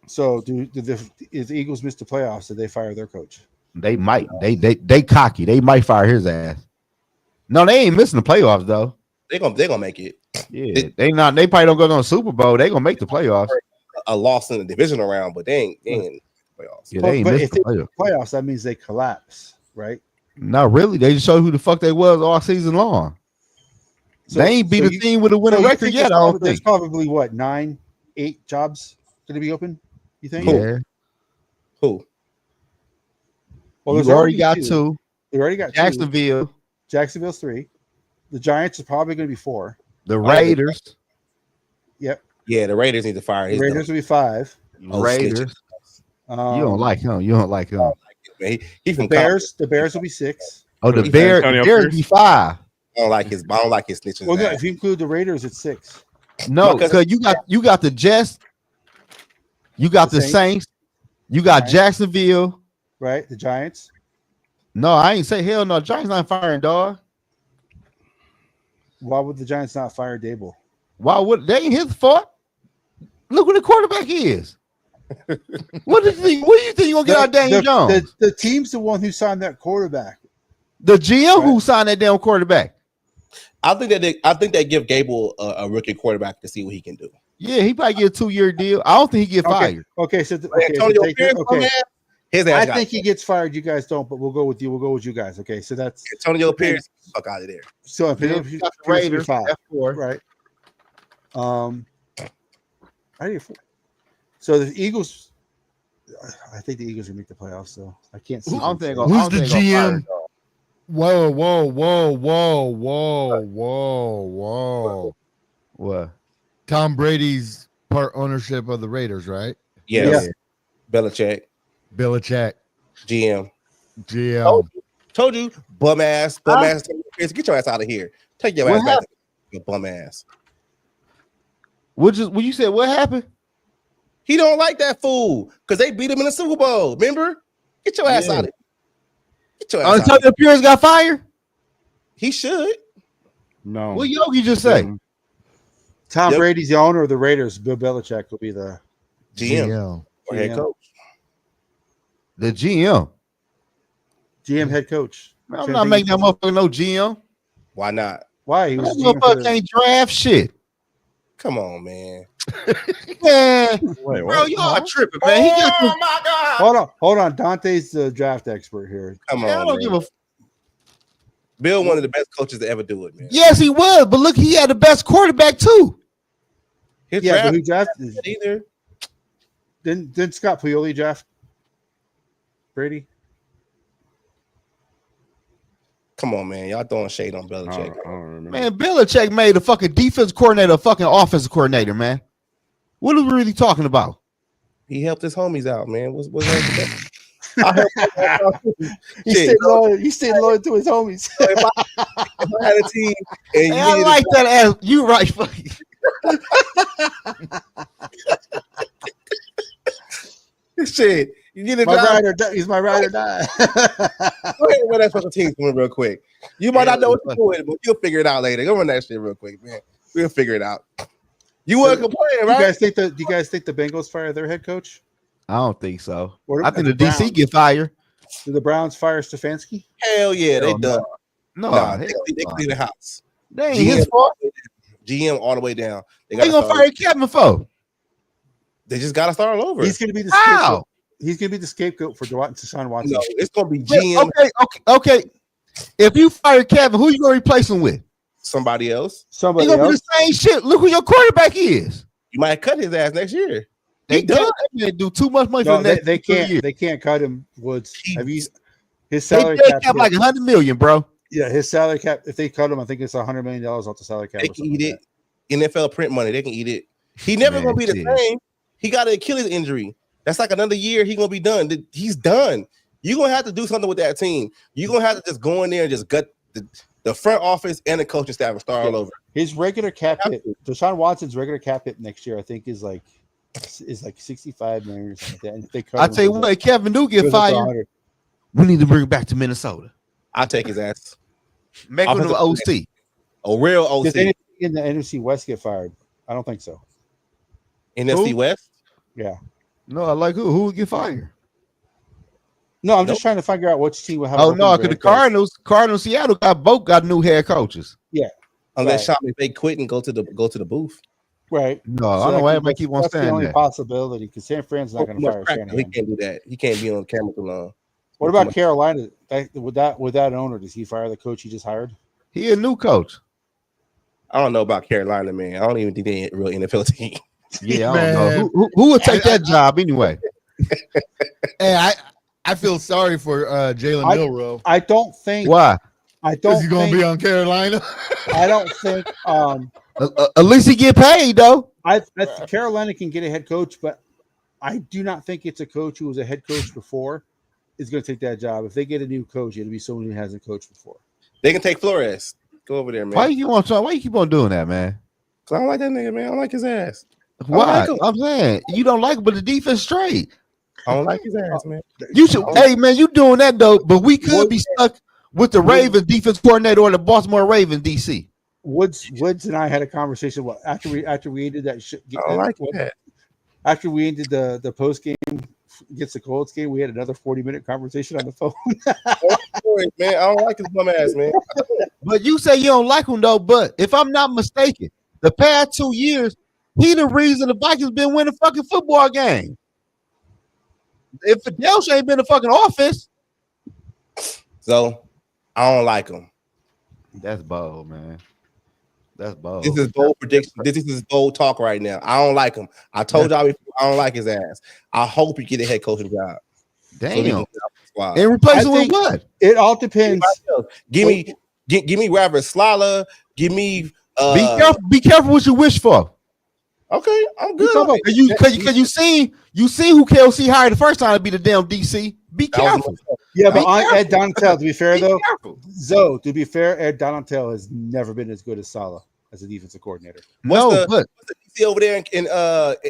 So if the Eagles missed the playoffs, did they fire their coach? They might. They cocky. They might fire his ass. No, they ain't missing the playoffs though. They gonna make it. Yeah, they not. They probably don't go to the Super Bowl. They gonna make the playoffs. A loss in the divisional round, but they ain't playoffs. Yeah, they ain't missed the playoffs. That means they collapse, right? Not really. They just showed who the fuck they was all season long. So, they ain't beat a team with a winning record yet. I don't think. There's probably what 9, 8 jobs going to be open. You think? Yeah. Who? Well, you already got 2. You already got Jacksonville. 2. Jacksonville's 3. The Giants is probably going to be 4. The Raiders. Yep. Yeah, the Raiders need to fire his. The Raiders will be 5. Raiders. You don't like him. You don't like him. He's the Bears. The Bears will be 6. Oh, the Bears will be 5. I don't like his snitches. Well, no, if you include the Raiders, it's 6. No, because you got the Jets, you got the Saints, you got Jacksonville, right? The Giants. No, I ain't say hell no. Giants not firing, dog. Why would the Giants not fire Dable? Why would they ain't his fault? Look who the quarterback is. What do you think? What do you think you gonna get out of Daniel Jones? The team's the one who signed that quarterback. The GM who signed that damn quarterback. I think they give Gable a rookie quarterback to see what he can do. Yeah, he probably get a 2-year deal. I don't think he get fired. Okay, so I think he gets fired. You guys don't, but we'll go with you. We'll go with you guys. Okay, so that's Antonio Pierce. Fuck out of there. So Raiders 5, F4. right? So the Eagles. I think the Eagles will make the playoffs. So I can't see. Who's the GM? Whoa. What? Tom Brady's part ownership of the Raiders, right? Yes. Yeah. Belichick. GM. Told you. Bum ass. Get your ass out of here. Take your ass back. You bum ass. When you said what happened? He don't like that fool because they beat him in the Super Bowl. Remember? Get your ass out of here. Get your ass out. Antonio Pierce got fired? He should. No. What Yogi just say? Tom Brady's the owner of the Raiders. Bill Belichick will be the GM. Or head coach. The GM. GM head coach. I'm not making that motherfucker no GM. Why not? Why? He was that motherfucker can't draft shit. Come on, man. Man, wait, bro, you are tripping, man. Oh my God! Hold on. Dante's the draft expert here. Come on, I don't give a. Bill, one of the best coaches to ever do it, man. Yes, he was, but look, he had the best quarterback too. His Yeah, but draft who drafted? either. Didn't Scott Pioli draft Brady? Come on, man. Y'all throwing shade on I Belichick. don't remember. Man, Belichick made a fucking defense coordinator a fucking offensive coordinator, man. What are we really talking about? He helped his homies out, man. What's that? I He stayed loyal to his homies. if I had a team and Hey, I like that ass. You right, fucking. shit, you get a My job. ride or die. He's my ride or die. Go ahead and run that fucking team for me real quick. You might not know what you're doing, but you'll figure it out later. Go run that shit real quick, man. We'll figure it out. You weren't complaining, right? Do you guys think the Bengals fire their head coach? I don't think so. What I about think the the DC Browns? get fired. Do the Browns fire Stefanski? Hell yeah, they done. No, Nah, hell they no. clean the house. They ain't his fault. GM all the way down. They They gonna fire Kevin for? They just gotta start all over. He's going to be the How? scapegoat. He's going to be the scapegoat for Deshaun Watson. No, it's gonna be GM. Okay. If you fire Kevin, who you gonna replace him with? Somebody else. He Somebody gonna else. do the same shit. Look who your quarterback is. You might cut his ass next year. They He done. can't do too much money No, for the next they 2 can't. years. They can't cut him. Woods. Have you? His They salary cap cap. like $100 million, bro. Yeah, his salary cap. If they cut him, I think it's $100 million off the salary cap. They or can something eat like it. NFL print money. They can eat it. He never Man, gonna be the shit. same. He got an Achilles injury. That's like another year. He gonna be done. He's done. You're gonna have to do something with that team. You're gonna have to just go in there and just gut the front office and the coaching staff and start all over. His regular cap hit, Deshaun Watson's regular cap hit next year, I think is like 65 million or something like that. And if they cut I him, tell you it goes what, up- Kevin do it get goes up to fired. 100. We need to bring it back to Minnesota. I'll take his ass. Make him an Offensive OC. A real OC. Does anybody in the NFC West get fired? I don't think so. NFC Who? West. Yeah. No, I like who? Who would get fired? No, I'm just trying to figure out which team will have. Oh an no, opening because for the head coach. Cardinals, Seattle got new head coaches. Yeah. Unless Right. Sean McVay quit and go to the booth. Right. No, I don't know why everybody keep on that's the saying only that. possibility because San Fran's not going to fire He Shanahan. can't do that. He can't be on camera too long. What about Carolina? With that owner, does he fire the coach he just hired? He a new coach. I don't know about Carolina, man. I don't even think they're a real NFL team. Yeah, I don't know. Who would take that job anyway? Hey, I feel sorry for Jalen Milroe. I don't think. Why? I don't. Is he gonna think, be on Carolina? I don't think. At least he get paid though. I Carolina can get a head coach, but I do not think it's a coach who was a head coach before is going to take that job. If they get a new coach, it'll be someone who hasn't coached before. They can take Flores. Go over there, man. Why you keep on doing that, man? Cause I don't like that nigga, man. I don't like his ass. Why? like him. I'm saying you don't like him, but the defense straight. I don't like his ass, man. You should. Hey, man, you doing that though? But we could be stuck with the Ravens defense coordinator or the Baltimore Ravens DC. Woods and I had a conversation after we ended that. I don't like that. After we ended the post game against the Colts game, we had another 40-minute conversation on the phone. Man, I don't like his bum ass, man. But you say you don't like him though. But if I'm not mistaken, the past 2 years, he the reason the Vikings been winning fucking football game. If Fidelcia ain't been a fucking offense, So I don't like him. that's bold, man. That's bold. This is bold prediction. This is bold talk right now. I don't like him. I told y'all before, I don't like his ass. I hope he get a head coaching job. Damn. Wow. And replace him with what? It all depends. Give me Robert Slala. Give me. Be careful what you wish for. Okay, I'm good. Because you seen who KLC hired the first time to be the damn DC. Be careful. Yeah, but Be on careful. Ed Donatel, to be fair Be though, careful. Zoe, to be fair, Ed Donatel has never been as good as Saleh as a defensive coordinator. What's the DC over there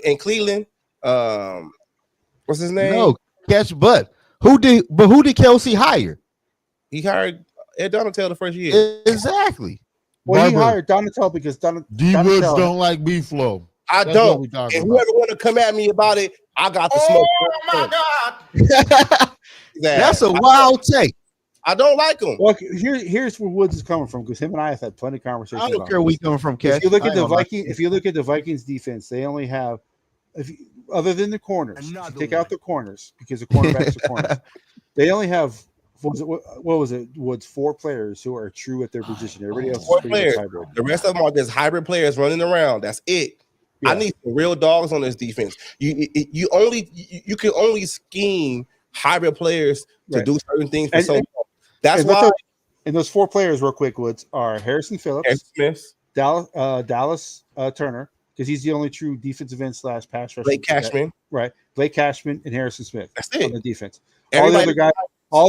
in Cleveland? What's his name? No, catch but who did KLC hire? He hired Ed Donatel the first year. Exactly. Well, he Barbara. hired Donatel because D Woods Donatel don't like beef flow. I That's what don't. we And talking whoever want to come at me about it, I got the smoke. Oh my God! That's a wild take. I don't like him. Well, here's where Woods is coming from because him and I have had plenty of conversations. I don't about care where this. you coming from, Cash. If you look I at the don't like Vikings, if you look at the Vikings defense, they only have, other than the corners, take out the corners because the cornerbacks are corners. They only have what was it? Woods 4 players who are true at their position. Everybody else is 4 pretty much players. hybrid. The rest of them are just hybrid players running around. That's it. Yeah. I need some real dogs on this defense. You can only scheme hybrid players to do certain things for so long. That's why. And those 4 players, real quick, Woods, are Harrison Phillips, Harrison Smith, Dallas Turner, because he's the only true defensive end / pass rusher. Blake Cashman, right? Blake Cashman and Harrison Smith. That's it. On the defense. All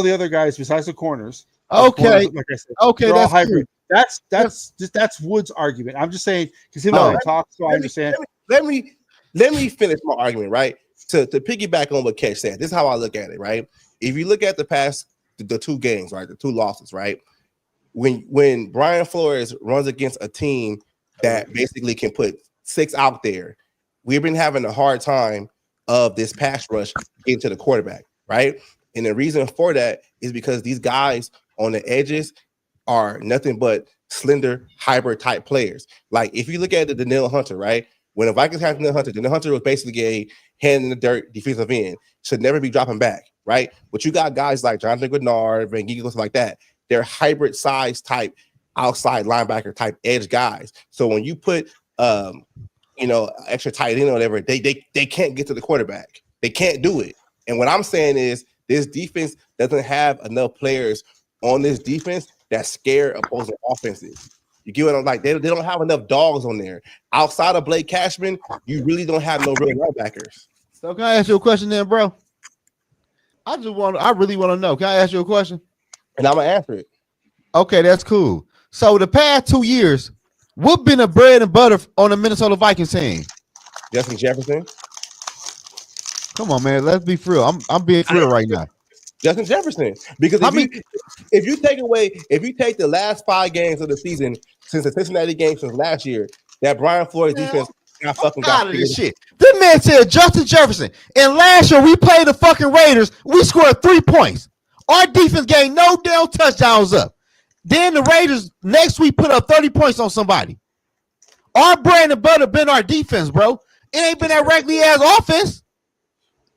the other guys besides the corners. Okay, like I said, okay, that's hybrid. That's Woods' argument. I'm just saying because him and I talk, so I understand. Let me finish my argument, right? To piggyback on what Kesh said. This is how I look at it, right? If you look at the past the 2 games, right, the 2 losses, right? When Brian Flores runs against a team that basically can put 6 out there, we've been having a hard time of this pass rush getting to the quarterback, right? And the reason for that is because these guys on the edges are nothing but slender hybrid type players. Like if you look at the Danielle Hunter, right? When the Vikings had Danielle Hunter was basically a hand in the dirt defensive end, should never be dropping back, right? But you got guys like Jonathan Grenard, Van Giegel, stuff like that. They're hybrid size type outside linebacker type edge guys. So when you put extra tight end or whatever, they can't get to the quarterback. They can't do it. And what I'm saying is this defense doesn't have enough players on this defense that scare opposing offenses. You get what I'm like? They don't have enough dogs on there. Outside of Blake Cashman, you really don't have no real linebackers. So can I ask you a question then, bro? I really want to know. Can I ask you a question? And I'm gonna answer it. Okay, that's cool. So the past 2 years, what been the bread and butter on the Minnesota Vikings team? Justin Jefferson. Come on, man. Let's be for real. I'm being for real right now. Justin Jefferson. Because if you take the last 5 games of the season since the Cincinnati game since last year, that Brian Flores defense got fucking out of this shit. This man said Justin Jefferson. And last year we played the fucking Raiders. We scored 3 points. Our defense gained no damn touchdowns up. Then the Raiders next week put up 30 points on somebody. Our bread and butter been our defense, bro. It ain't been that raggedy ass offense.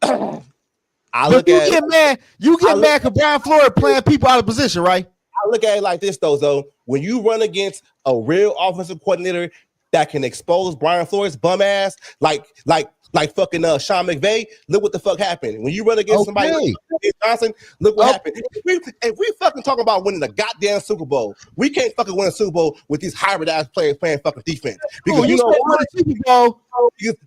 Get mad because Brian Flores playing people out of position, right? I look at it like this, though. When you run against a real offensive coordinator that can expose Brian Flores' bum ass, like fucking Sean McVay, look what the fuck happened. When you run against somebody like Johnson, look what happened. If we fucking talking about winning the goddamn Super Bowl, we can't fucking win a Super Bowl with these hybrid ass players playing fucking defense. Because you know what? Super Bowl.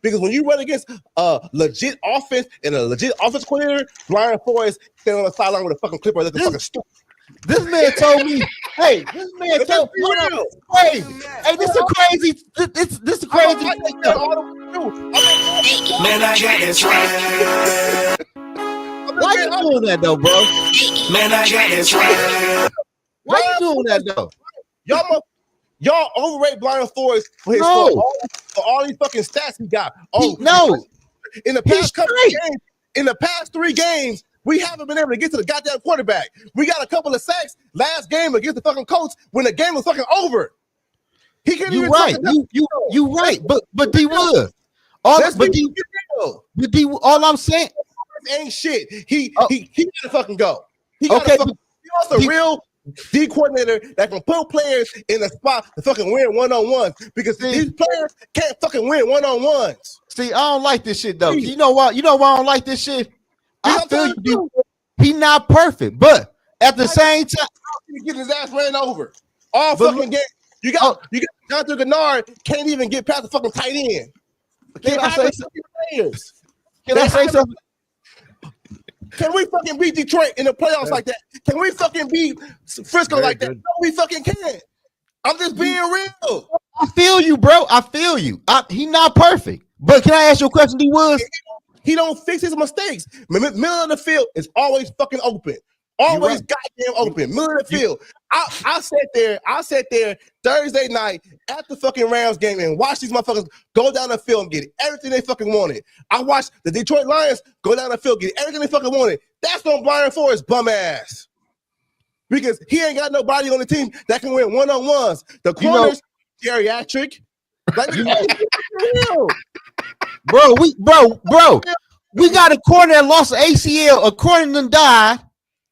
Because when you run against a legit offense and a legit offense coordinator, Brian Flores standing on the sideline with a fucking clipper looking fucking stupid. This man told me, hey, this man told me, crazy. Hey, this is crazy. This is crazy. Man, I got this right. Why you doing that though, bro? Man, I got this right. Why you doing that though? Y'all overrate Brian Flores for all these fucking stats he got. In the past couple of games, in the past 3 games, we haven't been able to get to the goddamn quarterback. We got a couple of sacks last game against the fucking Colts when the game was fucking over. He can't even right. You right. But D Wood. All I'm saying ain't shit. He gotta fucking go. He wants a real D coordinator that can put players in the spot to fucking win one-on-ones because these players can't fucking win one-on-ones. See, I don't like this shit though. You know why? You know why I don't like this shit? I feel you. He not perfect, but at the same time, he getting his ass ran over all fucking game. You got Jonathan Grenard can't even get past the fucking tight end. Can I say something? Can we fucking beat Detroit in the playoffs like that? Can we fucking beat Frisco like that? No, we fucking can't. I'm just being real. I feel you, bro. I feel you. He not perfect, but can I ask you a question? D Woods. He don't fix his mistakes. Middle of the field is always fucking open. Always goddamn open. Middle of the field. I sat there Thursday night at the fucking Rams game and watched these motherfuckers go down the field and get everything they fucking wanted. I watched the Detroit Lions go down the field, get everything they fucking wanted. That's on Brian Flores' bum ass. Because he ain't got nobody on the team that can win one-on-ones. The corners, geriatric. Like, Bro, we got a corner that lost an ACL, a corner that died,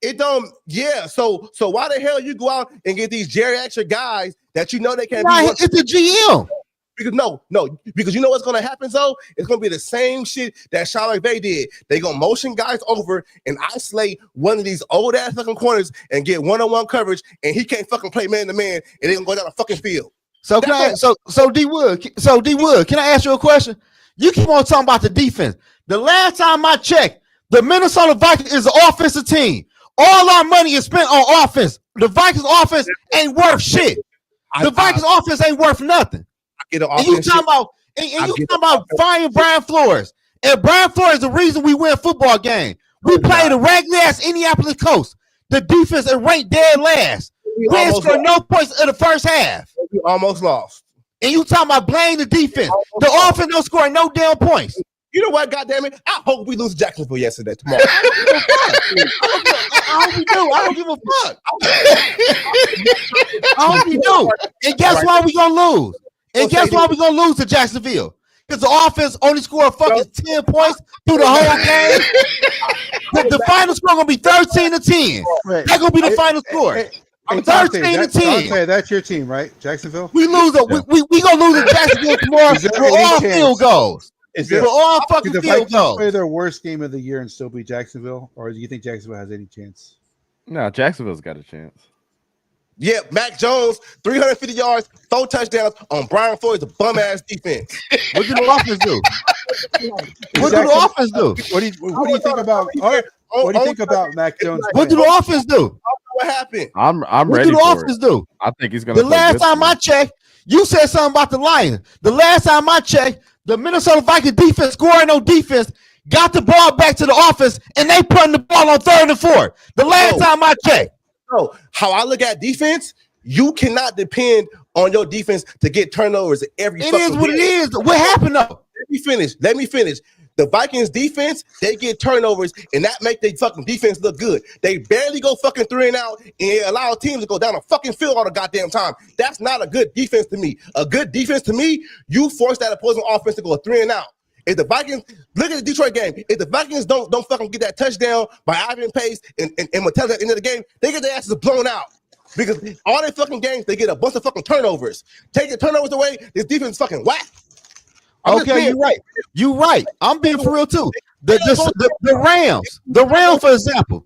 It don't. Yeah. So why the hell you go out and get these geriatric guys that you know they can't? Nah, it's the GM. Because no, because you know what's gonna happen, though? It's gonna be the same shit that Sean McVay did. They gonna motion guys over and isolate one of these old ass fucking corners and get one-on-one coverage, and he can't fucking play man to man, and they gonna go down the fucking field. So D Wood, can I ask you a question? You keep on talking about the defense. The last time I checked, the Minnesota Vikings is an offensive team. All our money is spent on offense. The Vikings offense ain't worth shit. The Vikings offense ain't worth nothing. And you talking about firing Brian Flores. And Brian Flores is the reason we win a football game. We played a regular ass Indianapolis Colts. The defense is ranked dead last. We didn't score no points in the first half. We almost lost. And you talking about blame the defense. The offense don't score no damn points. You know what, goddammit? I hope we lose Jacksonville yesterday tomorrow. I hope we do. I don't give a fuck. I hope we do. And guess why we gonna lose? And guess why we gonna lose to Jacksonville? Because the offense only scored fucking 10 points through the whole game. The final score gonna be 13-10. That's gonna be the final score. 13-10. That's your team, right? Jacksonville. We lose. We gonna lose to Jacksonville tomorrow for all field goals. For all fucking field goals. Play their worst game of the year and still beat Jacksonville, or do you think Jacksonville has any chance? No, Jacksonville's got a chance. Yeah, Mac Jones, 350 yards, 4 touchdowns on Brian Flores' bum ass defense. What did the offense do? What did the offense do? What do you think about? What do you think about Mac Jones? What did the offense do? What happened? I'm what ready. What did the offense do? I think he's gonna. The last time I checked, you said something about the Lions. The last time I checked, the Minnesota Vikings defense scoring no defense. Got the ball back to the offense, and they putting the ball on 3rd and 4th. The last time I checked. So how I look at defense, you cannot depend on your defense to get turnovers every. It is what it is. What happened though? Let me finish. The Vikings defense, they get turnovers, and that make their fucking defense look good. They barely go fucking 3 and out and allow teams to go down a fucking field all the goddamn time. That's not a good defense to me. A good defense to me, you force that opposing offense to go 3 and out. If the Vikings, look at the Detroit game, if the Vikings don't fucking get that touchdown by Ivan Pace and Mattel at the end of the game, they get their asses blown out. Because all their fucking games, they get a bunch of fucking turnovers. Take the turnovers away, this defense is fucking whack. Okay, you're right. You're right. I'm being for real too. The Rams, for example.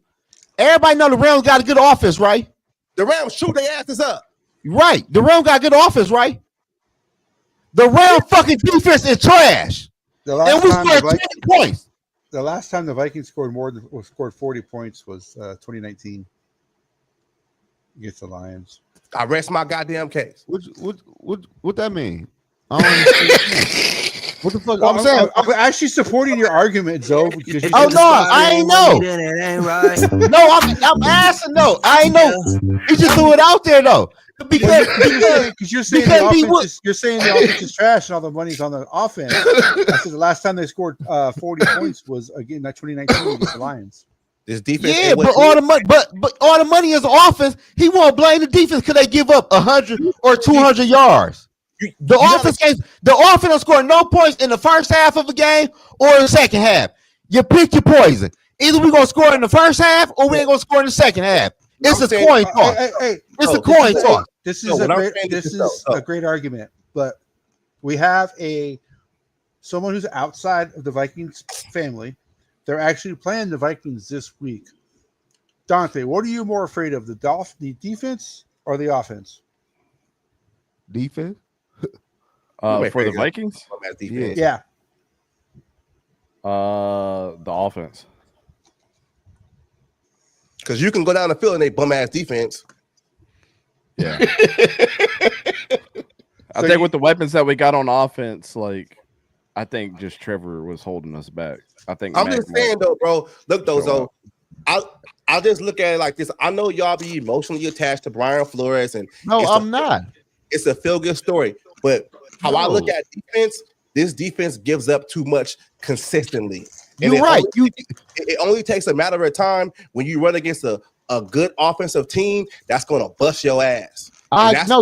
Everybody know the Rams got a good offense, right? The Rams shoot their asses up. Right. The Rams got a good offense, right? The Rams fucking defense is trash. And we scored 10 points. The last time the Vikings scored scored 40 points was 2019 against the Lions. I rest my goddamn case. What that mean? I don't understand. What the fuck? I'm saying I'm actually supporting your argument, Zoe. I ain't know. No, I'm asking. No, I ain't know. You just threw it out there though. Because you're saying the offense is trash and all the money's on the offense. I said the last time they scored 40 points was again that 2019 against the Lions. This defense, yeah, but all the money, but all the money is offense. He won't blame the defense because they give up 100 or 200 yards. The offense will score no points in the first half of a game or the second half. You pick your poison. Either we're gonna score in the first half or we ain't gonna score in the second half. It's a coin toss. It's a coin toss. This is a great argument, but we have someone who's outside of the Vikings family. They're actually playing the Vikings this week. Dante, what are you more afraid of, the defense or the offense? Defense. For the Vikings? Yeah. The offense. Because you can go down the field and they bum ass defense. Yeah. I think with the weapons that we got on offense, I think just Trevor was holding us back. I'm just saying though, bro. Look though, so I'll just look at it like this. I know y'all be emotionally attached to Brian Flores, and I'm not. It's a feel-good story, but how I look at defense, this defense gives up too much consistently. You're right. It only takes a matter of time when you run against a good offensive team that's going to bust your ass.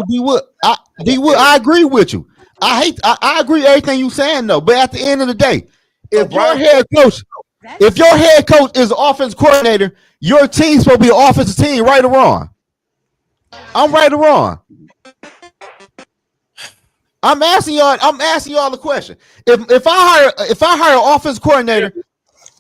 D-Wood, I agree with you. I agree with everything you're saying though, but at the end of the day, if your head coach, If your head coach is an offense coordinator, your team's supposed to be an offensive team, right or wrong? I'm right or wrong? I'm asking y'all the question. If I hire an offense coordinator,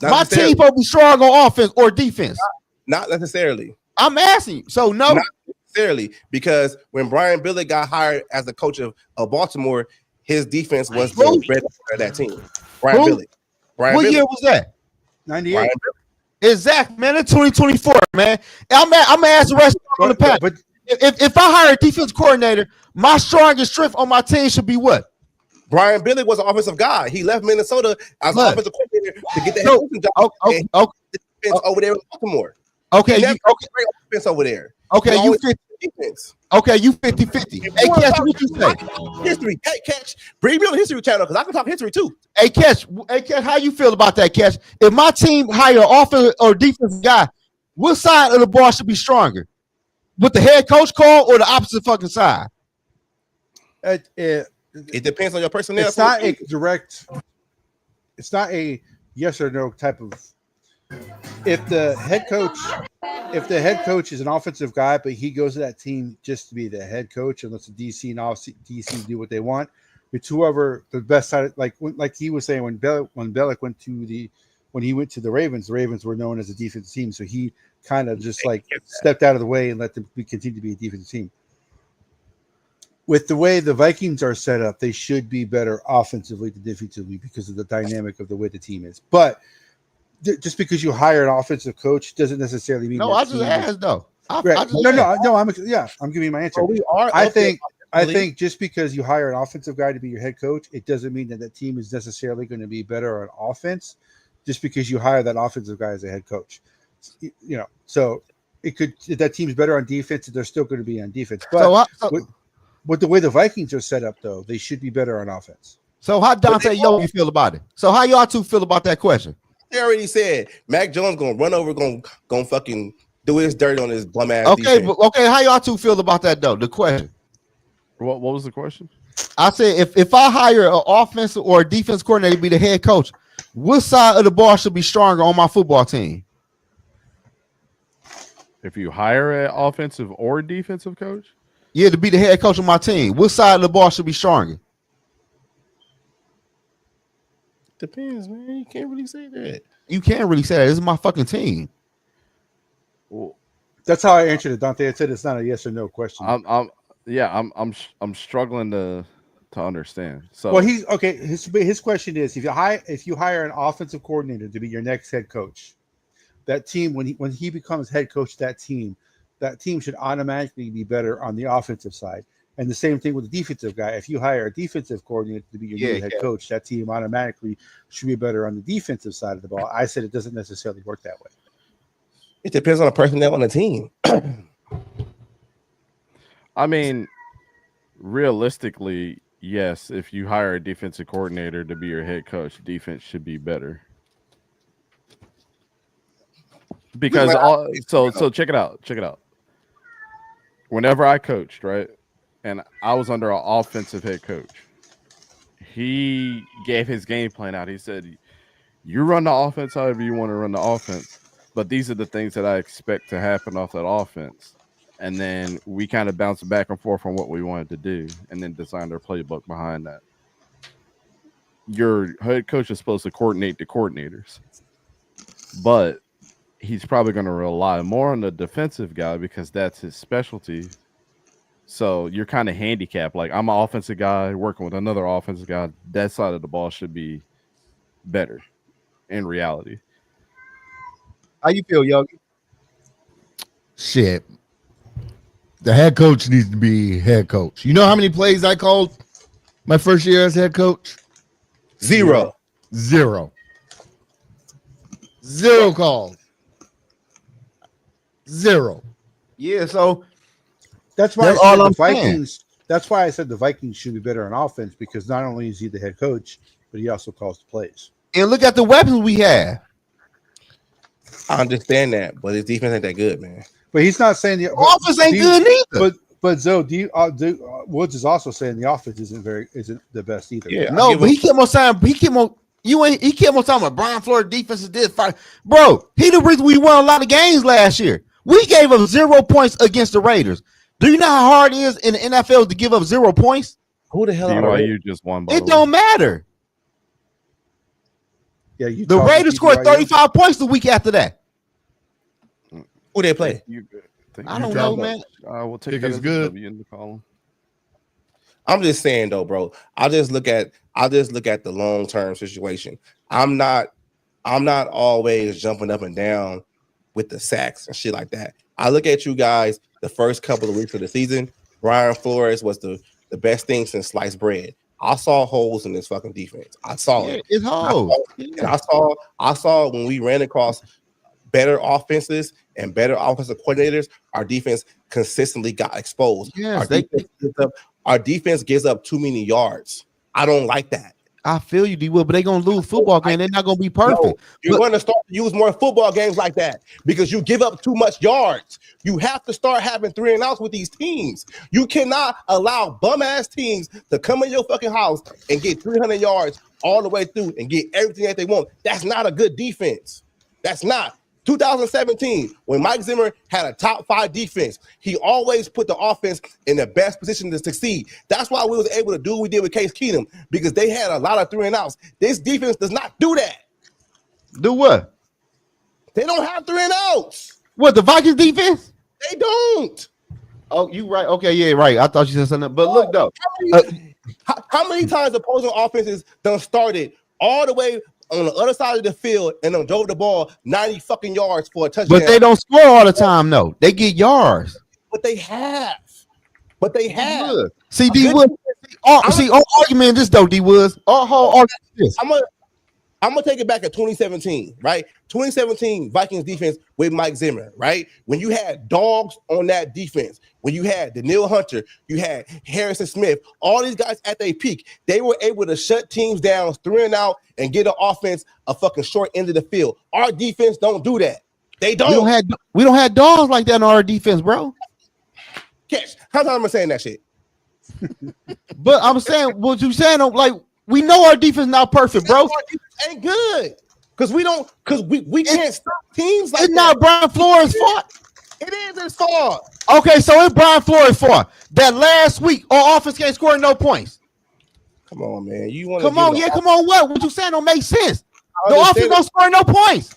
my team supposed to be strong on offense or defense. Not necessarily. I'm asking you. So no. Not necessarily, because when Brian Billick got hired as the coach of Baltimore, his defense was the bread of that team. Brian Billick. What year was that? 98. Exactly, man. It's 2024, man. I'm gonna ask the rest on the pack. But if I hire a defense coordinator, my strongest strength on my team should be what? Brian Billick was an offensive guy. He left Minnesota as an offensive coordinator to get the head coaching job. Defense over there in Baltimore. Okay, great offense over there. Okay, you 50. Okay, you 50-50. Hey, Catch, what you say? History. Hey, Catch, bring me on the History Channel because I can talk history too. Hey, Catch, how you feel about that, Catch? If my team hire an offensive or defensive guy, what side of the ball should be stronger? With the head coach call or the opposite fucking side? It depends on your personnel. It's not a direct. It's not a yes or no type of. If the head coach is an offensive guy, but he goes to that team just to be the head coach and lets the DC and DC do what they want, it's whoever the best side. Like he was saying when Bellick went to the the Ravens were known as a defensive team, so he kind of just like stepped out of the way and let them continue to be a defensive team. With the way the Vikings are set up, they should be better offensively than defensively because of the dynamic of the way the team is. But just because you hire an offensive coach doesn't necessarily mean. No, I just asked though. I'm giving you my answer. I think just because you hire an offensive guy to be your head coach, it doesn't mean that team is necessarily going to be better on offense. Just because you hire that offensive guy as a head coach, so it could if that team's better on defense, they're still going to be on defense. But with the way the Vikings are set up, though, they should be better on offense. So how Dante you feel about it? So how y'all two feel about that question? They already said Mac Jones gonna run over, gonna fucking do his dirt on his bum ass. Okay, how y'all two feel about that though? The question. What was the question? I said if I hire an offensive or a defense coordinator to be the head coach, what side of the ball should be stronger on my football team? If you hire an offensive or defensive coach? Yeah, to be the head coach of my team. What side of the ball should be stronger? Depends, man. You can't really say that. You can't really say that. This is my fucking team. Well, that's how I answered it, Dante. I said it's not a yes or no question. I'm struggling to understand. So well, he's okay. His question is if you hire an offensive coordinator to be your next head coach, that team when he becomes head coach, that team should automatically be better on the offensive side. And the same thing with the defensive guy. If you hire a defensive coordinator to be your new head coach, that team automatically should be better on the defensive side of the ball. I said it doesn't necessarily work that way. It depends on the personnel on the team. I mean, realistically, yes, if you hire a defensive coordinator to be your head coach, defense should be better. Because so check it out. Whenever I coached, right? And I was under an offensive head coach. He gave his game plan out. He said, you run the offense however you want to run the offense, but these are the things that I expect to happen off that offense. And then we kind of bounced back and forth on what we wanted to do and then designed our playbook behind that. Your head coach is supposed to coordinate the coordinators, but he's probably going to rely more on the defensive guy because that's his specialty. So you're kind of handicapped. Like, I'm an offensive guy working with another offensive guy. That side of the ball should be better in reality. How you feel, Yogi? Shit. The head coach needs to be head coach. You know how many plays I called my first year as head coach? Zero calls. Zero. Yeah, so that's why the Vikings. That's why I said the Vikings should be better on offense because not only is he the head coach, but he also calls the plays. And look at the weapons we have. I understand that, but his defense ain't that good, man. But he's not saying the offense ain't good either. But Zoe, Woods is also saying the offense isn't the best either. Yeah, no, but he kept on saying He kept on talking about Brian Flores defense is this fight. Bro, he the reason we won a lot of games last year. We gave up 0 points against the Raiders. Do you know how hard it is in the NFL to give up 0 points? Who the hell BYU just won. It don't matter. Yeah, the Raiders scored 35 points the week after that. Who they play? I don't know, man. We'll take that as good. in the column. I'm just saying though, bro. I just look at the long-term situation. I'm not always jumping up and down with the sacks and shit like that. I look at you guys the first couple of weeks of the season. Brian Flores was the best thing since sliced bread. I saw holes in this fucking defense. I saw it. It's holes. And I saw when we ran across better offenses and better offensive coordinators, our defense consistently got exposed. Yes, our defense gives up too many yards. I don't like that. I feel you, D-Will, but they're going to lose football game. They're not going to be perfect. No, you're going to start to use more football games like that because you give up too much yards. You have to start having 3 and outs with these teams. You cannot allow bum-ass teams to come in your fucking house and get 300 yards all the way through and get everything that they want. That's not a good defense. That's not. 2017, when Mike Zimmer had a top 5 defense, he always put the offense in the best position to succeed. That's why we was able to do what we did with Case Keenum, because they had a lot of 3 and outs. This defense does not do that. Do what? They don't have 3 and outs. What, the Vikings defense? They don't. Oh, you right. Okay, yeah, right. I thought you said something. But look, though. How many times opposing offenses done started all the way on the other side of the field and then drove the ball 90 fucking yards for a touchdown? But they don't score all the time, though. They get yards. But they have. See, D Woods. Our argument in this though, D Woods. Our whole argument is this. I'm gonna take it back at 2017, right? 2017 Vikings defense with Mike Zimmer, right? When you had dogs on that defense, when you had Daniil Hunter, you had Harrison Smith, all these guys at their peak, they were able to shut teams down, 3 and out, and get an offense a fucking short end of the field. Our defense don't do that. They don't. We don't have dogs like that on our defense, bro. Catch. How time am I saying that shit? But I'm saying what you saying. Like, we know our defense not perfect, bro. Our defense ain't good because we can't stop teams like it's not Brian Flores' fault. It is his fault. Okay, so it's Brian Flores' fault that last week our offense can't score no points. Come on, man. You want come on? What you saying don't make sense. The offense don't score no points.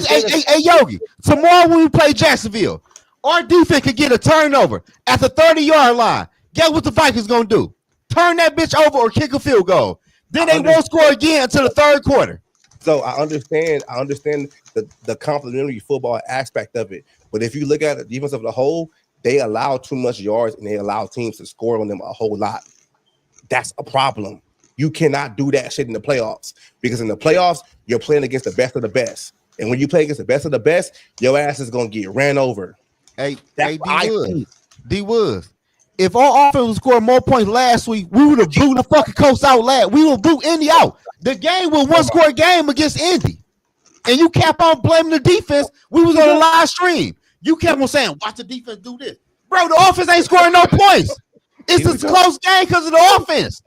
Hey, Yogi. Tomorrow when we play Jacksonville, our defense could get a turnover at the 30-yard line. Guess what the Vikings gonna do? Turn that bitch over or kick a field goal. Then they won't score again until the 3rd quarter. So I understand the complementary football aspect of it. But if you look at the defense of the whole, they allow too much yards and they allow teams to score on them a whole lot. That's a problem. You cannot do that shit in the playoffs because in the playoffs, you're playing against the best of the best. And when you play against the best of the best, your ass is going to get ran over. Hey, D Woods. If our offense would score more points last week, we would have blew the fucking coast out last. We would blew Indy out. The game was one score game against Indy. And you kept on blaming the defense. We was on a live stream. You kept on saying, watch the defense do this. Bro, the offense ain't scoring no points. It's a close game because of the offense.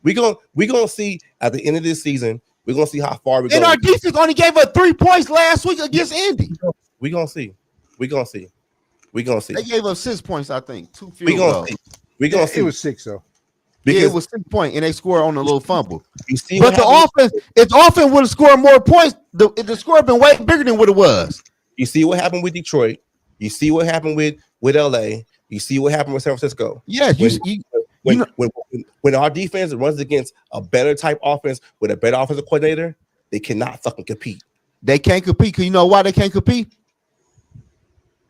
We gonna see at the end of this season, we're gonna see how far we go. And our defense only gave us 3 points last week against Indy. We're gonna see. They gave us 6 points, I think. 2 field goals. We're gonna see. It was 6 though. Because it was 6 points, and they scored on a little fumble. You see, but the offense, if the offense would have scored more points, the score have been way bigger than what it was. You see what happened with Detroit. You see what happened with LA. You see what happened with San Francisco. Yeah, when our defense runs against a better type offense with a better offensive coordinator, they cannot fucking compete. They can't compete because you know why they can't compete?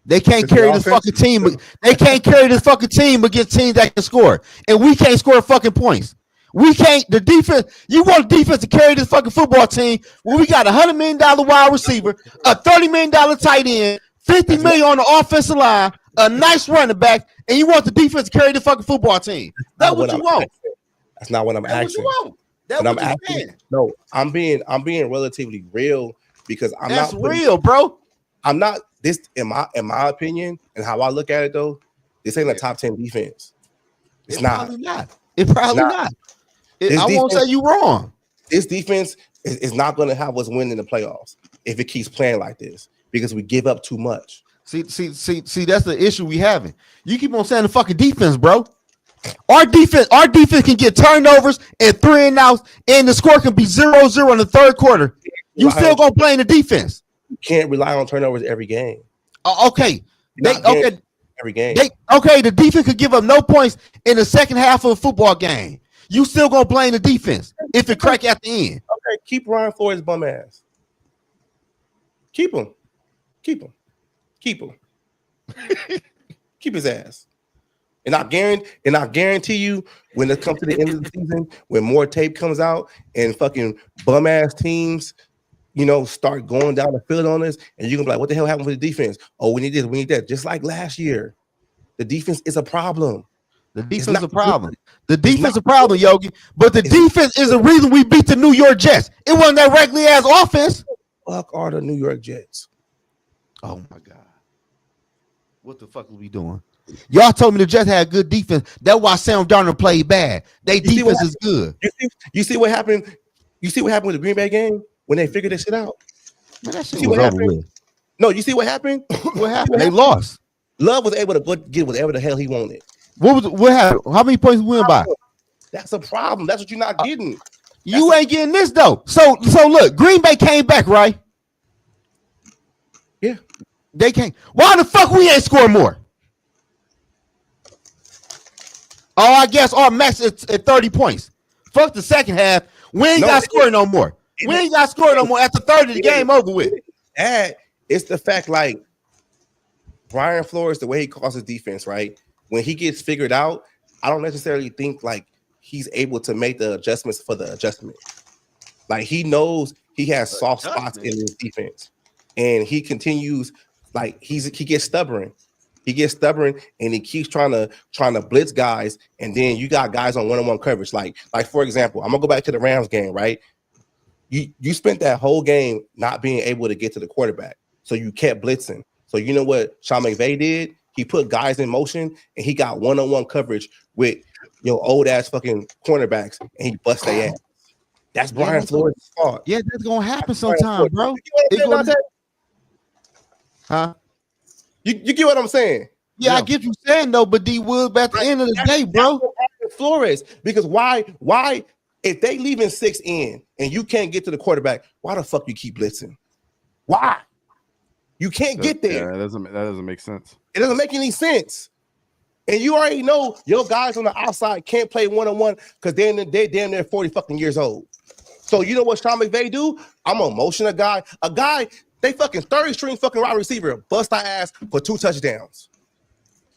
They can't carry this fucking team. They can't carry this fucking team against teams that can score. And we can't score fucking points. We can't. The defense, you want the defense to carry this fucking football team when we got a $100 million wide receiver, a $30 million tight end, $50 million on the offensive line, a nice running back, and you want the defense to carry the fucking football team. That's what you want. That's not what I'm asking. That's what I'm asking. No, I'm being relatively real because That's real, bro. I'm not this in my opinion and how I look at it though. This ain't a top 10 defense. It's not. Probably not. It probably not. I won't say you wrong. This defense is not going to have us win in the playoffs if it keeps playing like this because we give up too much. See, that's the issue we having. You keep on saying the fucking defense, bro. Our defense can get turnovers and 3 and outs, and the score can be 0-0 in the third quarter. You still gonna play in the defense. You can't rely on turnovers every game. Okay. Every game. The defense could give up no points in the second half of a football game. You still gonna blame the defense if it crack at the end. Okay, keep Ryan Flores bum ass. Keep him. Keep his ass. And I guarantee you, when it comes to the end of the season, when more tape comes out and fucking bum ass teams, start going down the field on us, and you're gonna be like, what the hell happened with the defense? Oh, we need this, we need that. Just like last year, the defense is a problem. The defense is a problem. The defense is a problem, Yogi. But the defense is the reason we beat the New York Jets. It wasn't that regular ass offense. Fuck are the New York Jets? Oh my God. What the fuck are we doing? Y'all told me the Jets had good defense. That's why Sam Darnold played bad. They defense is good. You see what happened? You see what happened with the Green Bay game when they figured this shit out? Man, that shit was over with. No, you see what happened? What happened? They lost. Love was able to get whatever the hell he wanted. What happened? How many points we win by? That's a problem. That's what you're not getting. You ain't getting this though. So look, Green Bay came back, right? Yeah. They came. Why the fuck we ain't score more? Oh, I guess our max is at 30 points. Fuck the second half. We ain't got to score no more. We ain't got to score no more. After 30, the game over with. It's the fact, like, Brian Flores, the way he calls his defense, right? When he gets figured out, I don't necessarily think, like, he's able to make the adjustments for the adjustment. Like, he knows he has soft spots in his defense. And he continues, like, he gets stubborn. He gets stubborn and he keeps trying to blitz guys, and then you got guys on one-on-one coverage. Like for example, I'm gonna go back to the Rams game, right? You spent that whole game not being able to get to the quarterback, so you kept blitzing. So you know what Sean McVay did? He put guys in motion and he got one-on-one coverage with old ass fucking cornerbacks, and he bust their ass. That's Brian Flores' fault. Yeah, that's gonna happen sometime, bro. Huh? You get what I'm saying? Yeah, I get you saying though, but D Wood, at the end of the day, bro, Flores, because why if they leaving 6 in and you can't get to the quarterback, why the fuck you keep blitzing? Why? You can't get there. Yeah, that doesn't make sense. It doesn't make any sense. And you already know your guys on the outside can't play one-on-one because they're damn near 40 fucking years old. So you know what Sean McVay do? I'm gonna motion a guy. They fucking 30-string fucking wide receiver bust our ass for 2 touchdowns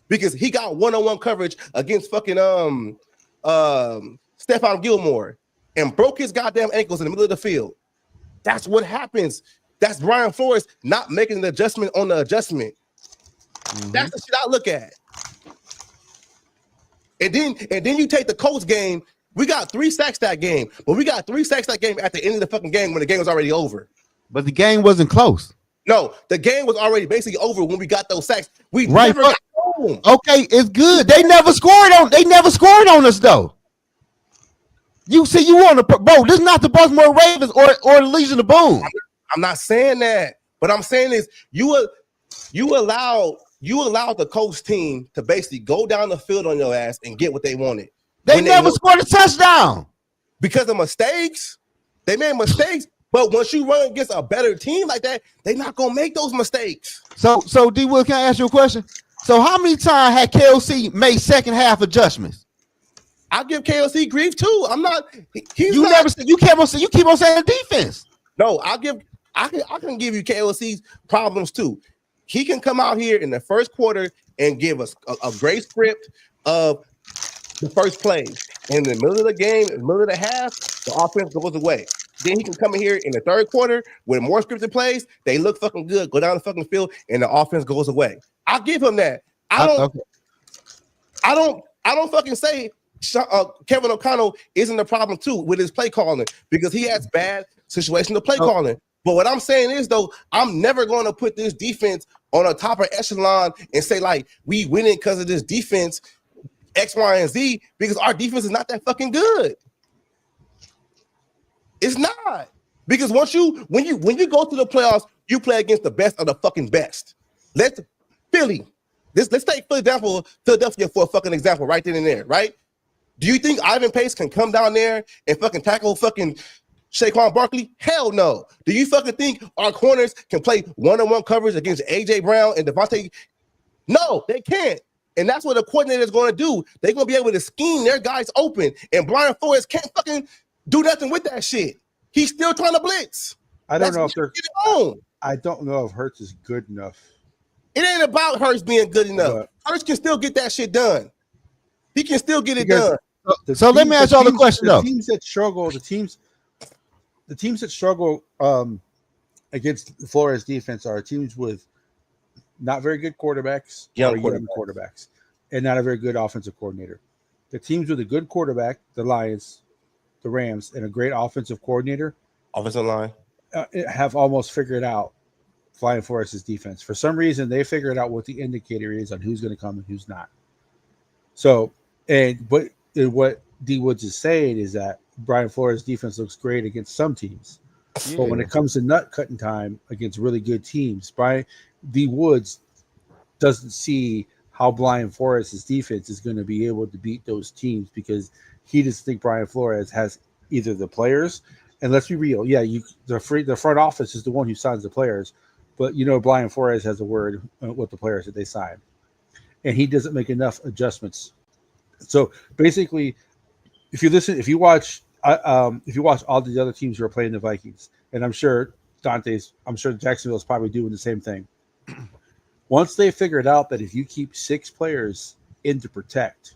because he got one-on-one coverage against fucking Stephon Gilmore and broke his goddamn ankles in the middle of the field. That's what happens. That's Brian Flores not making an adjustment on the adjustment. Mm-hmm. That's the shit I look at. And then you take the Colts game. We got 3 sacks that game, but we got 3 sacks that game at the end of the fucking game when the game was already over. But the game wasn't close. No, the game was already basically over when we got those sacks. We never got home. Okay, it's good. They never scored on us though. You see, you want to bro? This is not the Baltimore Ravens or the Legion of Boom. I'm not saying that, but I'm saying is you allowed the Colts team to basically go down the field on your ass and get what they wanted. They never scored a touchdown because of mistakes. They made mistakes. But once you run against a better team like that, they're not gonna make those mistakes. So D Will, can I ask you a question? So how many times had KOC made second half adjustments? I give KOC grief too. I'm not. You keep on saying defense. No, I can give you KOC's problems too. He can come out here in the first quarter and give us a great script of the first play. In the middle of the game, in the middle of the half, the offense goes away. Then he can come in here in the third quarter with more scripted plays. They look fucking good, go down the fucking field, and the offense goes away. I'll give him that. I don't fucking say Kevin O'Connell isn't the problem too with his play calling because he has bad situational play calling. But what I'm saying is though, I'm never going to put this defense on a top of echelon and say like we winning because of this defense X, Y, and Z because our defense is not that fucking good. It's not. Because when you go to the playoffs, you play against the best of the fucking best. Let's take Philadelphia for a fucking example right then and there, right? Do you think Ivan Pace can come down there and fucking tackle fucking Saquon Barkley? Hell no. Do you fucking think our corners can play one-on-one coverage against AJ Brown and Devontae? No, they can't. And that's what the coordinator is going to do. They're going to be able to scheme their guys open. And Brian Flores can't fucking do nothing with that shit. He's still trying to blitz. I don't know if they're get it home. I don't know if Hurts is good enough. It ain't about Hurts being good enough. Hurts can still get that shit done. He can still get it done. So let me ask y'all the question though. The teams that struggle against Flores defense are teams with not very good quarterbacks, young quarterbacks, and not a very good offensive coordinator. The teams with a good quarterback, the Lions, the Rams, and a great offensive coordinator, offensive line, have almost figured out Brian Flores' defense. For some reason, they figured out what the indicator is on who's going to come and who's not. So, what D Woods is saying is that Brian Flores' defense looks great against some teams, but when it comes to nut cutting time against really good teams, D Woods doesn't see how Brian Flores' defense is going to be able to beat those teams because he doesn't think Brian Flores has either the players. And let's be real, the front office is the one who signs the players, but Brian Flores has a word with the players that they sign, and he doesn't make enough adjustments. So basically, if you watch all the other teams who are playing the Vikings, and I'm sure Jacksonville is probably doing the same thing. Once they figured out that if you keep 6 players in to protect,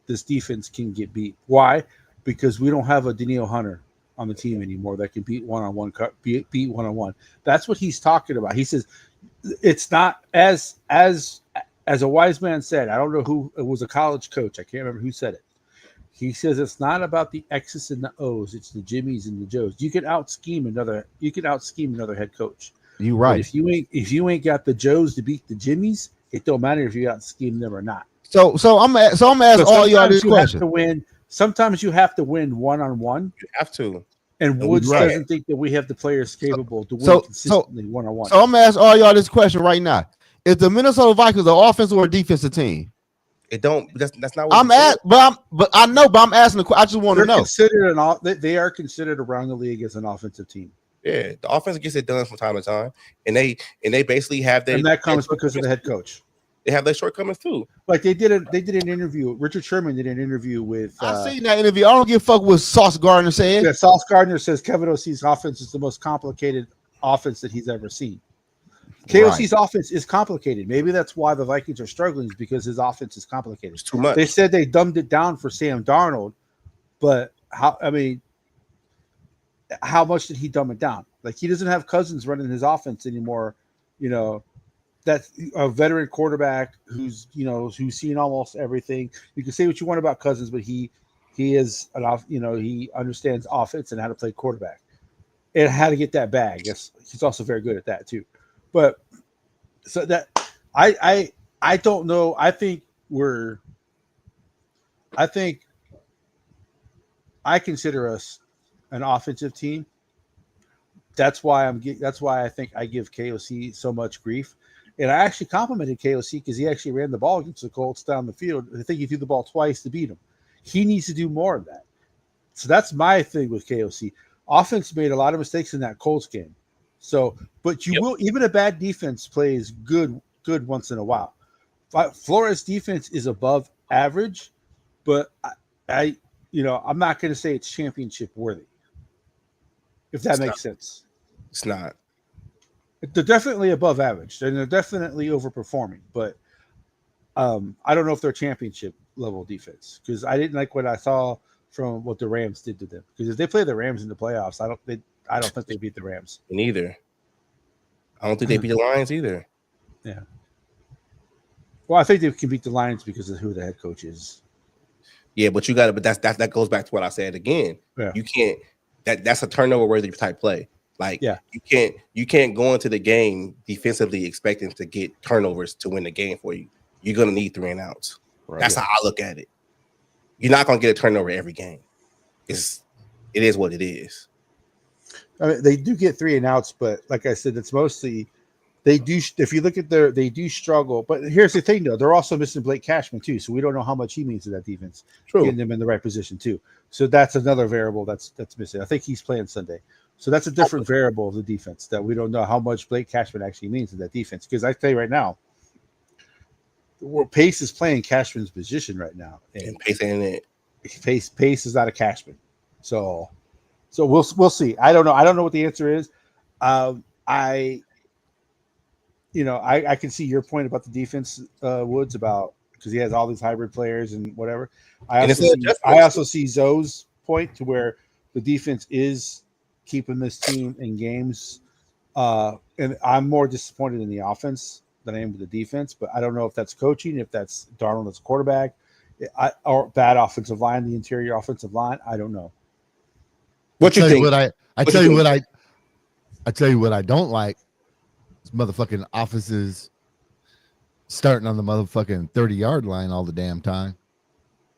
this defense can get beat. Why? Because we don't have a Danielle Hunter on the team anymore that can beat one-on-one. Beat one-on-one. That's what he's talking about. He says it's not as a wise man said. I don't know who it was, a college coach. I can't remember who said it. He says it's not about the X's and the O's. It's the Jimmies and the Joes. You can out scheme another head coach. You right. But if you ain't got the Joes to beat the Jimmies, it don't matter if you out scheme them or not. So I'm gonna ask all y'all this question. Sometimes you have to win one-on-one. You have to. And Woods doesn't think that we have the players capable to win consistently one-on-one. So I'm gonna ask all y'all this question right now: is the Minnesota Vikings an offensive or a defensive team? It don't. That's not. What I'm asking the question. I just want to know. They are considered around the league as an offensive team. Yeah, the offense gets it done from time to time, and they basically have their. And that comes because of the head coach. They have their shortcomings too. Like they did an interview. Richard Sherman did an interview with. I seen that interview. I don't give a fuck what Sauce Gardner said. Yeah, Sauce Gardner says Kevin O'C's offense is the most complicated offense that he's ever seen. KOC's offense is complicated. Maybe that's why the Vikings are struggling, is because his offense is complicated. It's too much. They said they dumbed it down for Sam Darnold, but how much did he dumb it down? Like, he doesn't have Cousins running his offense anymore. That's a veteran quarterback who's seen almost everything. You can say what you want about Cousins, but he is he understands offense and how to play quarterback and how to get that bag. Yes, he's also very good at that too. But so that I don't know. I consider us an offensive team. That's why I think I give KOC so much grief. And I actually complimented KOC because he actually ran the ball against the Colts down the field. I think he threw the ball twice to beat him. He needs to do more of that. So that's my thing with KOC. Offense made a lot of mistakes in that Colts game. So, but you will, even a bad defense plays good once in a while. Flores' defense is above average, but I'm not going to say it's championship worthy. If that makes sense. It's not. They're definitely above average, and they're definitely overperforming. But I don't know if they're championship level defense, because I didn't like what I saw from what the Rams did to them. Because if they play the Rams in the playoffs, I don't think they beat the Rams. Neither. I don't think they beat the Lions either. Yeah. Well, I think they can beat the Lions because of who the head coach is. Yeah, but that goes back to what I said again. Yeah. You can't. That's a turnover worthy type play. Like, yeah, you can't go into the game defensively expecting to get turnovers to win the game for you. You're gonna need 3 and outs. Right. That's how I look at it. You're not gonna get a turnover every game. It is what it is. I mean, they do get 3 and outs, but like I said, it's mostly they do. If you look at they do struggle. But here's the thing, though, they're also missing Blake Cashman too, so we don't know how much he means to that defense, getting them in the right position too. So that's another variable that's missing. I think he's playing Sunday, so that's a different variable of the defense that we don't know how much Blake Cashman actually means to that defense. Because I tell you right now, Pace is playing Cashman's position right now, and Pace ain't it. Pace is not a Cashman, so we'll see. I don't know what the answer is. I can see your point about the defense, Woods, about because he has all these hybrid players and whatever. I also see Zoe's point to where the defense is keeping this team in games, and I'm more disappointed in the offense than I am with the defense. But I don't know if that's coaching, if that's Darnold as quarterback, or bad offensive line, the interior offensive line. I don't know. What you think? I tell you what I don't like. This motherfucking offices starting on the motherfucking 30-yard line all the damn time.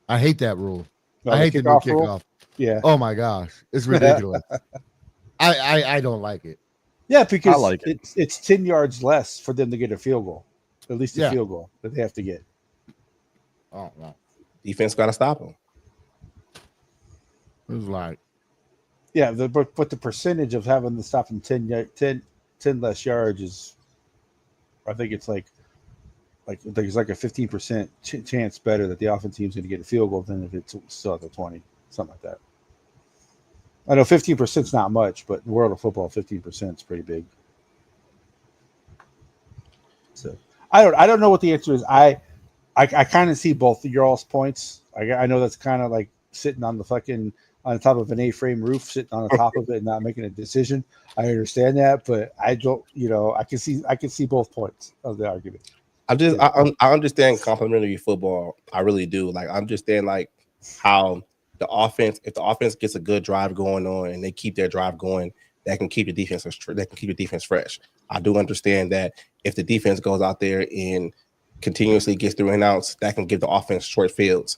I hate that rule. I hate the new kickoff. Yeah. Oh my gosh, it's ridiculous. I don't like it. Yeah, because I like it's 10 yards less for them to get a field goal, at least a field goal that they have to get. Oh no, defense got to stop them. It was like, yeah, but the percentage of having to stop them 10 less yards is, I think it's like there's like a 15% chance better that the offense team's going to get a field goal than if it's still at the 20, something like that. I know 15% is not much, but in the world of football, 15% is pretty big. So I don't know what the answer is. I kind of see both of your all's points. I know that's kind of like sitting on the top of an A-frame roof, sitting on the top of it and not making a decision. I understand that, but I don't. I can see both points of the argument. I understand complimentary football. I really do. Like I understand like how the offense, if the offense gets a good drive going on and they keep their drive going, that can keep the defense fresh. I do understand that if the defense goes out there and continuously gets through and outs, that can give the offense short fields.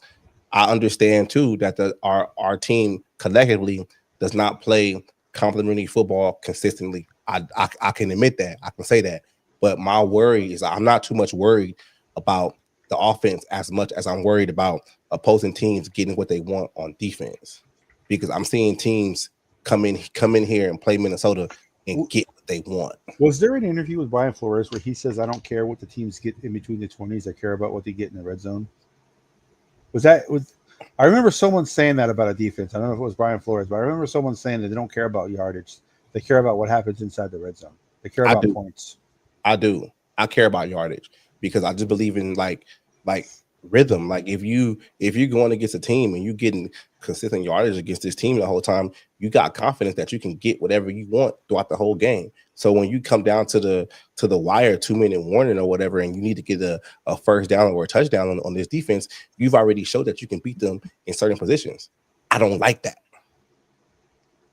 I understand too that our team collectively does not play complimentary football consistently. I can admit that. I can say that. But my worry is I'm not too much worried about the offense as much as I'm worried about opposing teams getting what they want on defense, because I'm seeing teams come in here and play Minnesota and get what they want. Was there an interview with Brian Flores where he says, "I don't care what the teams get in between the 20s, I care about what they get in the red zone"? I remember someone saying that about a defense. I don't know if it was Brian Flores, but I remember someone saying that they don't care about yardage. They care about what happens inside the red zone. They care about points. I do. I care about yardage because I just believe in like rhythm. Like if you're going against a team and you getting consistent yardage against this team the whole time, you got confidence that you can get whatever you want throughout the whole game. So when you come down to the wire, 2-minute warning or whatever, and you need to get a first down or a touchdown on this defense, you've already showed that you can beat them in certain positions. I don't like that.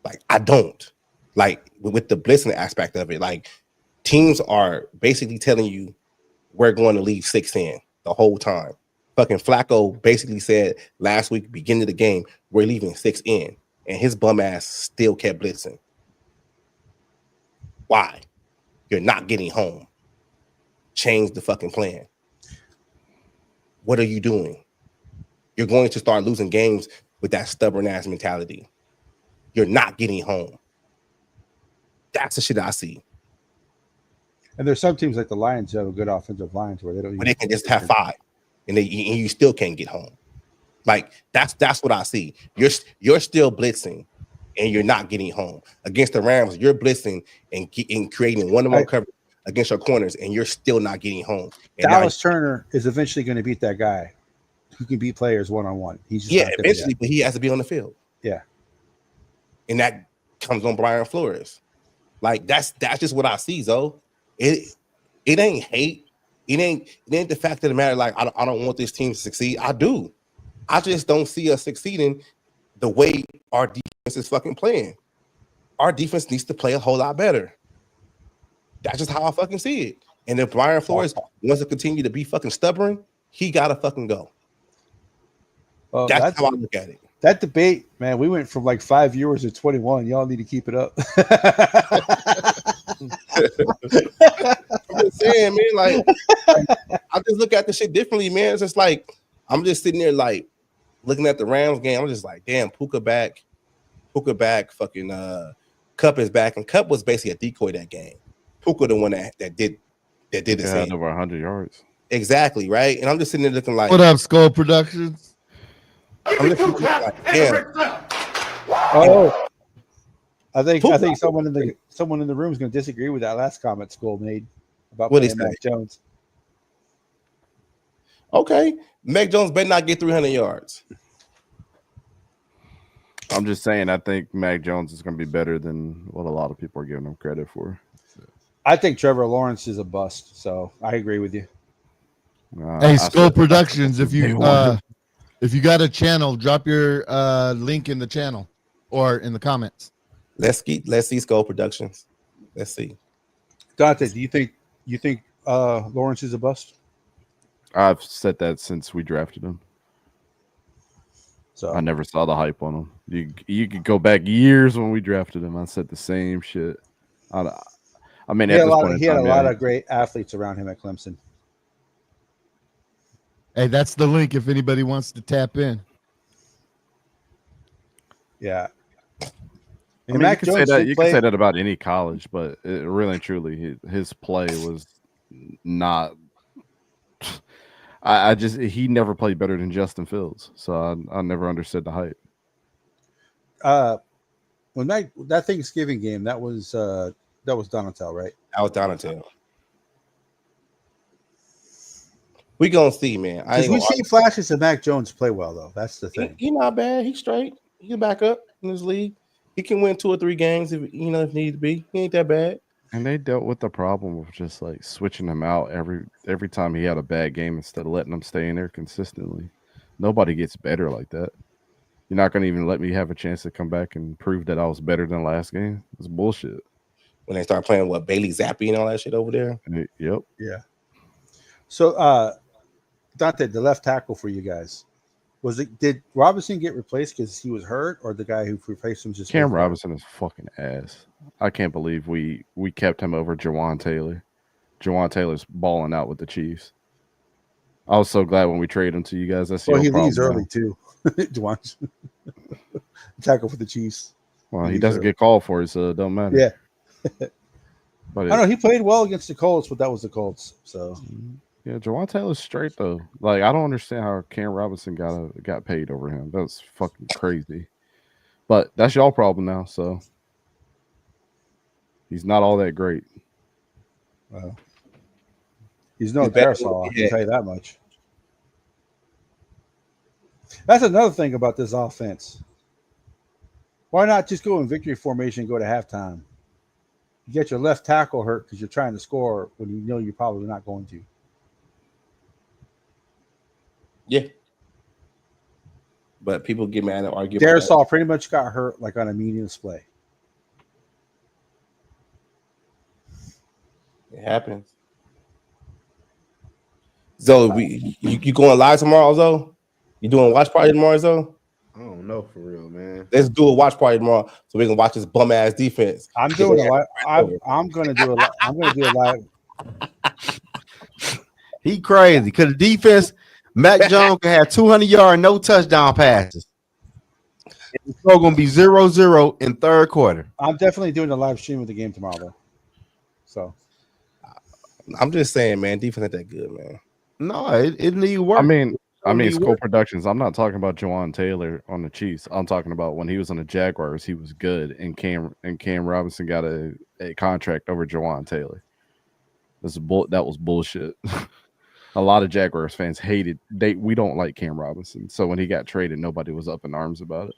Like I don't like with the blitzing aspect of it. Like teams are basically telling you we're going to leave 6 in the whole time. Fucking Flacco basically said last week, beginning of the game, we're leaving 6 in, and his bum ass still kept blitzing. Why? You're not getting home. Change the fucking plan. What are you doing? You're going to start losing games with that stubborn ass mentality. You're not getting home. That's the shit I see. And there's some teams like the Lions who have a good offensive line to where they don't. But they can just have 5, and you still can't get home. Like that's what I see. You're still blitzing, and you're not getting home. Against the Rams, you're blitzing and creating one-on-one coverage against your corners, and you're still not getting home. And Dallas Turner is eventually going to beat that guy who can beat players one-on-one. He's just eventually, but he has to be on the field. Yeah, and that comes on Brian Flores. Like that's just what I see, Zoe. It ain't hate. It ain't the fact of the matter. Like I don't want this team to succeed. I do. I just don't see us succeeding the way our defense is fucking playing. Our defense needs to play a whole lot better. That's just how I fucking see it. And if Brian Flores wants to continue to be fucking stubborn, he gotta fucking go. That's how I look at it. That debate, man, we went from like 5 viewers to 21. Y'all need to keep it up. I'm just saying, man. Like, I just look at the shit differently, man. It's just like I'm just sitting there, like looking at the Rams game. I'm just like, damn, Puka back, fucking Cup is back, and Cup was basically a decoy that game. Puka the one that did the had same. over 100 yards. Exactly, right. And I'm just sitting there looking like, what up, Skull Productions? I'm just looking like, damn. Oh, I think someone in the room is going to disagree with that last comment Skull made about What'd he playing Mac Jones. Okay, Mac Jones better not get 300 yards. I'm just saying, I think Mac Jones is going to be better than what a lot of people are giving him credit for. I think Trevor Lawrence is a bust, so I agree with you. Hey, Skull Productions, if you got a channel, drop your link in the channel or in the comments. Let's see Skull Productions. Let's see. Dante, do you think Lawrence is a bust? I've said that since we drafted him. So I never saw the hype on him. You could go back years when we drafted him. I said the same shit. I mean, he at had this point in he had time, a lot of great athletes around him at Clemson. Hey, that's the link if anybody wants to tap in. Yeah. I mean, you can say that about any college, but really and truly, his play was not. He never played better than Justin Fields, so I never understood the hype. When that Thanksgiving game, that was Donatel, right? That was Donatel. We gonna see, man. Because we see flashes of Mac Jones play well, though. That's the thing. He's not bad. He's straight. He can back up in this league. He can win 2 or 3 games if need to be. He ain't that bad. And they dealt with the problem of just like switching him out every time he had a bad game instead of letting him stay in there consistently. Nobody gets better like that. You're not gonna even let me have a chance to come back and prove that I was better than last game. It's bullshit. When they start playing Bailey Zappi and all that shit over there. Yep. Yeah. So Dante, the left tackle for you guys. Did Robinson get replaced because he was hurt, or the guy who replaced him just Cam Robinson is fucking ass. I can't believe we kept him over Jawan Taylor. Jawan Taylor's balling out with the Chiefs. I was so glad when we traded him to you guys. That's the he leaves early too. Jawan tackle for the Chiefs. Well, he doesn't get called for it, so it don't matter. Yeah. But I don't know. He played well against the Colts, but that was the Colts. So yeah, Jawan Taylor's straight though. Like, I don't understand how Cam Robinson got paid over him. That's fucking crazy. But that's y'all problem now. So he's not all that great. Well, he's no Darisaw, I can tell you that much. That's another thing about this offense. Why not just go in victory formation and go to halftime? You get your left tackle hurt because you're trying to score when you know you're probably not going to. Yeah. But people get mad and argue. Darisaw pretty much got hurt like on a medium display. It happens. Zoe, you going live tomorrow, Zoe? You doing a watch party tomorrow, Zoe? I don't know for real, man. Let's do a watch party tomorrow so we can watch this bum ass defense. I'm doing a live. I'm gonna do a live. He crazy because the defense, Mac Jones can have 200-yard, no touchdown passes. It's still gonna be 0-0 in third quarter. I'm definitely doing a live stream of the game tomorrow, though. So I'm just saying, man, defense ain't that good, man. No, it need work. I mean, School Productions. I'm not talking about Jawan Taylor on the Chiefs. I'm talking about when he was on the Jaguars, he was good, and Cam Robinson got a contract over Jawan Taylor. That was bullshit. A lot of Jaguars fans hated. We don't like Cam Robinson, so when he got traded, nobody was up in arms about it.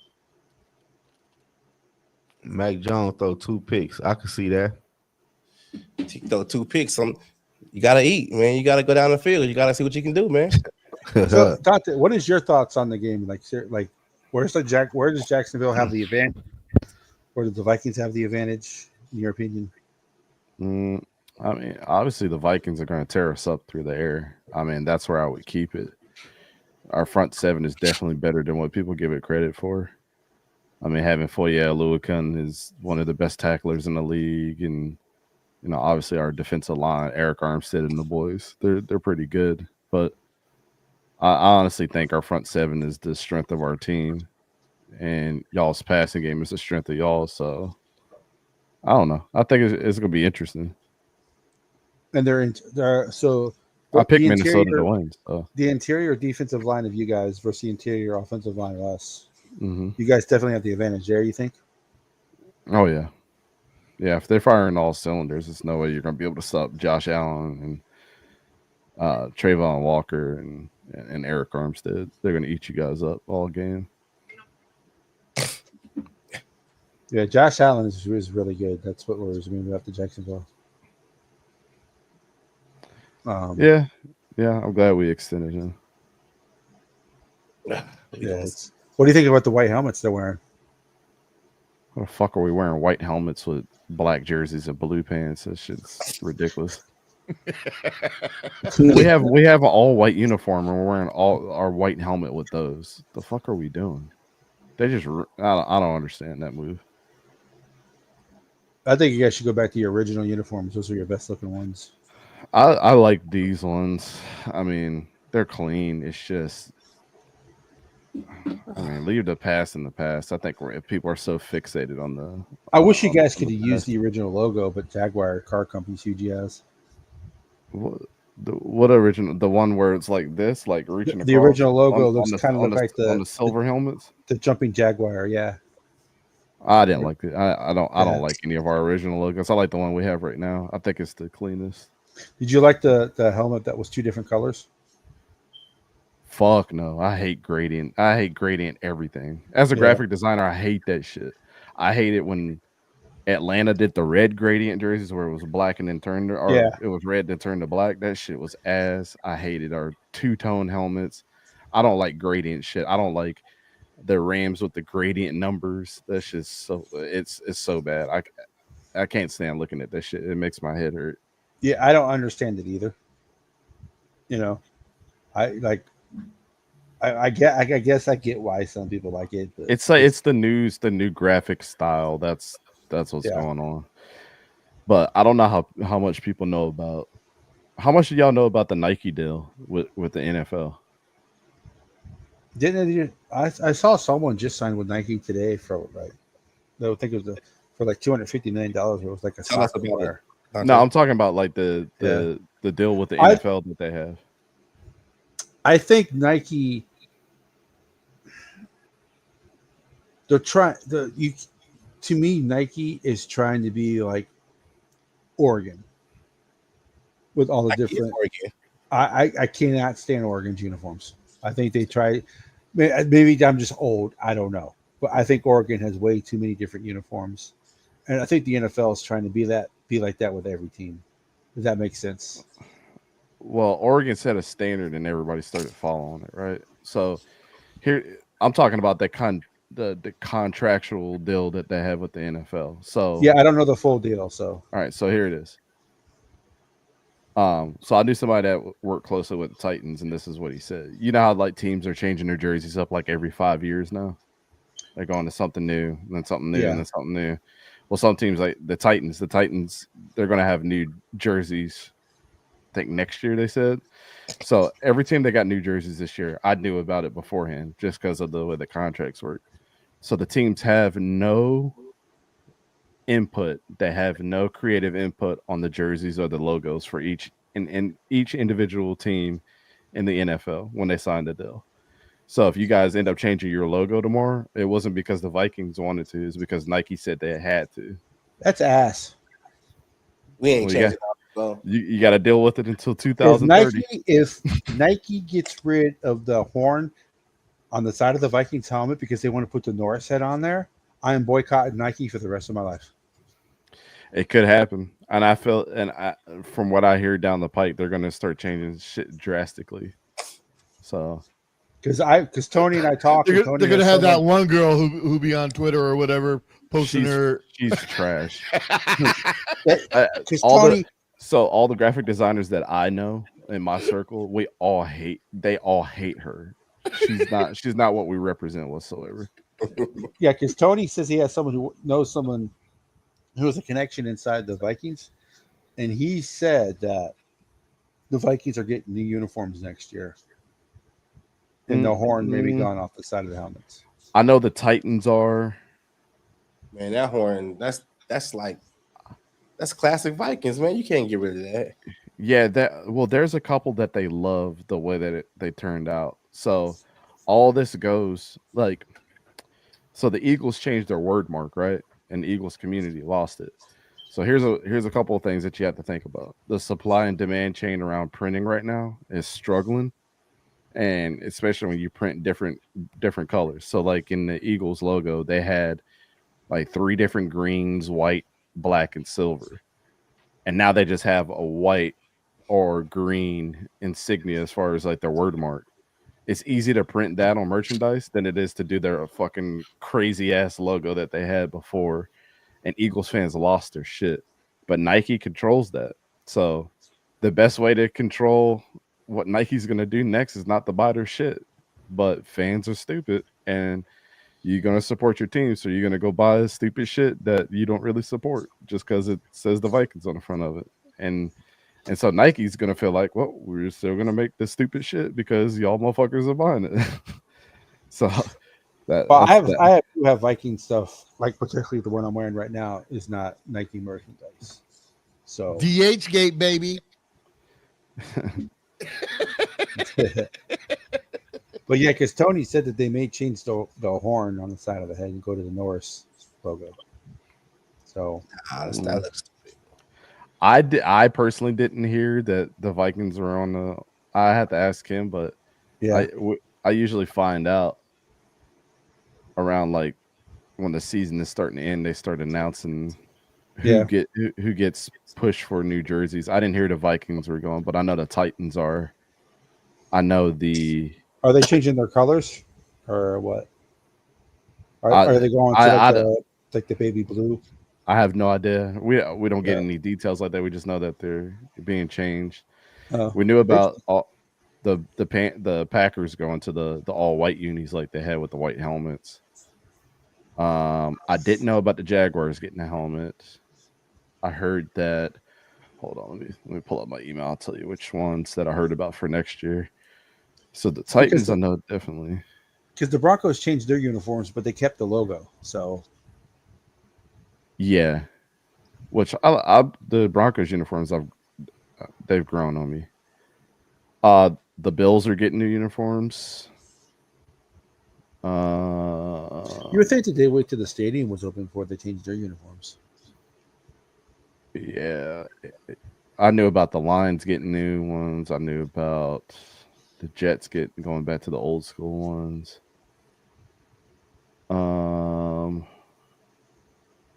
Mac Jones throw 2 picks. I can see that. He throw 2 picks. You gotta eat, man. You gotta go down the field. You gotta see what you can do, man. So, Dante, what is your thoughts on the game? Like where does Jacksonville have the advantage? Where do the Vikings have the advantage, in your opinion? I mean, obviously the Vikings are going to tear us up through the air. I mean, that's where I would keep it. our front seven is definitely better than what people give it credit for. I mean, having Foye Oluokun is one of the best tacklers in the league, and obviously our defensive line, Eric Armstead and the boys, they're pretty good. But I honestly think our front seven is the strength of our team, and y'all's passing game is the strength of y'all. So I don't know. I think it's going to be interesting. And so I picked the Minnesota interior, to win. So. The interior defensive line of you guys versus the interior offensive line of us. Mm-hmm. You guys definitely have the advantage there, you think? Oh, yeah. Yeah, if they're firing all cylinders, there's no way you're going to be able to stop Josh Allen and Trayvon Walker and Eric Armstead. They're going to eat you guys up all game. Yeah, Josh Allen is really good. That's what worries me about the Jacksonville. Yeah, I'm glad we extended him. Yeah, what do you think about the white helmets they're wearing? What the fuck are we wearing white helmets with black jerseys and blue pants? That shit's ridiculous. we have an all white uniform and we're wearing all our white helmet with those. The fuck are we doing? They just I don't understand that move. I think you guys should go back to your original uniforms. Those are your best looking ones. I like these ones. I mean, they're clean. It's just, I mean, leave the past in the past. I think people are so fixated on the. I wish you guys could have used the original logo, but Jaguar car company sued you guys. What original? The one where it's like this, like reaching. The original logo looks kind of like the silver helmets. The jumping Jaguar, yeah. I didn't like it. I don't like any of our original logos. I like the one we have right now. I think it's the cleanest. Did you like the helmet that was two different colors? Fuck no. I hate gradient. I hate gradient everything. As a graphic designer, I hate that shit. I hate it when Atlanta did the red gradient jerseys where it was black and then turned it was red then turned to black. That shit was ass. I hated our two-tone helmets. I don't like gradient shit. I don't like the Rams with the gradient numbers. That's just so it's so bad. I can't stand looking at that shit. It makes my head hurt. Yeah, I don't understand it either. I guess I get why some people like it. It's like it's the new graphic style. That's what's going on. But I don't know how much people know about. How much do y'all know about the Nike deal with the NFL? I saw someone just signed with Nike today for like, I think it was for like $250 million. It was like a soccer player. No, I'm talking about like the deal with the NFL that they have. I think Nike. They're trying. To me, Nike is trying to be like Oregon with all the different. I cannot stand Oregon's uniforms. I think they try. Maybe I'm just old. I don't know, but I think Oregon has way too many different uniforms, and I think the NFL is trying to be like that with every team. Does that make sense? Well, Oregon set a standard and everybody started following it, right? So here I'm talking about the contractual deal that they have with the NFL. So yeah, I don't know the full deal. So all right, so here it is. So I knew somebody that worked closely with the Titans, and this is what he said. You know how like teams are changing their jerseys up like every 5 years now? They're going to something new, and then something new, and then something new. Well, some teams like the Titans, they're going to have new jerseys. I think next year they said. So every team that got new jerseys this year, I knew about it beforehand just because of the way the contracts work. So the teams have no input. They have no creative input on the jerseys or the logos for each individual team in the NFL when they signed the deal. So if you guys end up changing your logo tomorrow, it wasn't because the Vikings wanted to. It's because Nike said they had to. That's ass. We ain't changing. You got to deal with it until 2030. If Nike gets rid of the horn on the side of the Vikings helmet because they want to put the Norris head on there, I am boycotting Nike for the rest of my life. It could happen, and I feel, from what I hear down the pipe, they're going to start changing shit drastically. So, because Tony and I talked, they're going to have that one girl who be on Twitter or whatever posting she's trash. All the graphic designers that I know in my circle, they all hate her. She's not what we represent whatsoever. Yeah, because Tony says he has someone who knows someone who has a connection inside the Vikings, and he said that the Vikings are getting new uniforms next year, and the horn may be gone off the side of the helmets. I know the Titans are. Man, that horn, that's classic Vikings, man. You can't get rid of that. Yeah, there's a couple that they love the way that they turned out. So all this goes like, so the Eagles changed their word mark, right? And the Eagles community lost it. So here's a couple of things that you have to think about. The supply and demand chain around printing right now is struggling, and especially when you print different colors. So like in the Eagles logo, they had like 3 different greens, white, black, and silver. And now they just have a white or green insignia as far as like their word mark. It's easy to print that on merchandise than it is to do their fucking crazy ass logo that they had before. And Eagles fans lost their shit. But Nike controls that. So the best way to control what Nike's going to do next is not to buy their shit. But fans are stupid, and you're going to support your team. So you're going to go buy stupid shit that you don't really support just because it says the Vikings on the front of it. And so Nike's going to feel like, well, we're still going to make this stupid shit because y'all motherfuckers are buying it. So I have Viking stuff, like particularly the one I'm wearing right now is not Nike merchandise. So DH gate, baby. But yeah, because Tony said that they may change the horn on the side of the head and go to the Norris logo. So that looks stupid. I personally didn't hear that the Vikings were on the. I had to ask him, but yeah, I usually find out around like when the season is starting to end. They start announcing who gets pushed for new jerseys. I didn't hear the Vikings were going, but I know the Titans are. I know the. Are they changing their colors or what? Are they going to like the baby blue? I have no idea. We don't get any details like that. We just know that they're being changed. We knew about all the Packers going to the all white unis like they had with the white helmets. I didn't know about the Jaguars getting a helmet. I heard that. Hold on, let me pull up my email. I'll tell you which ones that I heard about for next year. So the Titans, I know definitely. Because the Broncos changed their uniforms, but they kept the logo. So yeah, which the Broncos uniforms they've grown on me. The Bills are getting new uniforms. You would think that they wait till the stadium was open before they changed their uniforms. Yeah, I knew about the Lions getting new ones. I knew about the Jets going back to the old school ones.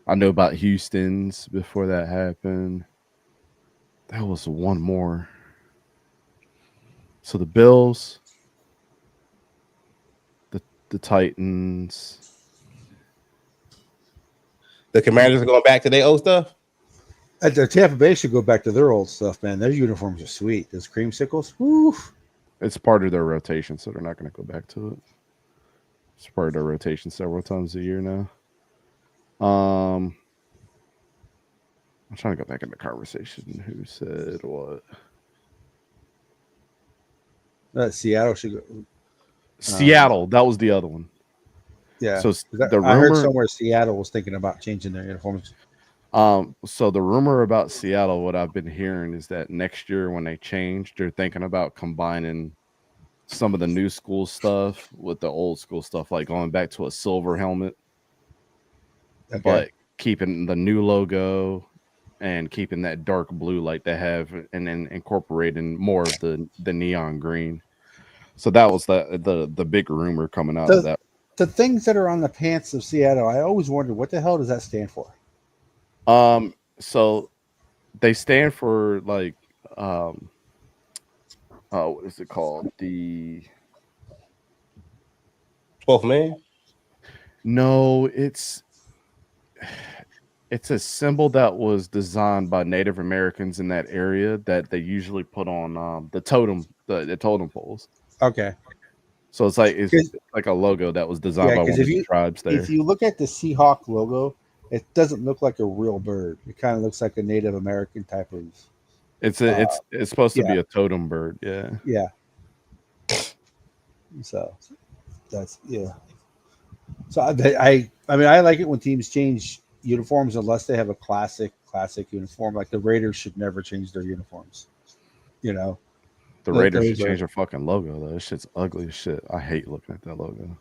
I knew about Houston's before that happened. That was one more. So the Bills, the Titans, the Commanders are going back to their old stuff. The Tampa Bay should go back to their old stuff, man. Their uniforms are sweet. Those creamsicles, woo. It's part of their rotation, so they're not going to go back to it. It's part of their rotation several times a year now. I'm trying to go back in the conversation. Who said what? Seattle should go. Seattle, that was the other one. Yeah. So I heard somewhere Seattle was thinking about changing their uniforms. So the rumor about Seattle, what I've been hearing is that next year when they change, they're thinking about combining some of the new school stuff with the old school stuff, like going back to a silver helmet, but keeping the new logo and keeping that dark blue like they have, and then incorporating more of the neon green. So that was the big rumor coming out of that. The things that are on the pants of Seattle, I always wondered what the hell does that stand for? So they stand for like what is it called? The 12th man? No, it's a symbol that was designed by Native Americans in that area that they usually put on the totem poles. Okay. So it's like a logo that was designed by one of the tribes there. If you look at the Seahawk logo, it doesn't look like a real bird. It kind of looks like a Native American type of. It's supposed to be a totem bird. Yeah. Yeah. So that's So I mean I like it when teams change uniforms unless they have a classic uniform. Like the Raiders should never change their uniforms. You know. The Raiders should change their fucking logo though. This shit's ugly as shit. I hate looking at that logo.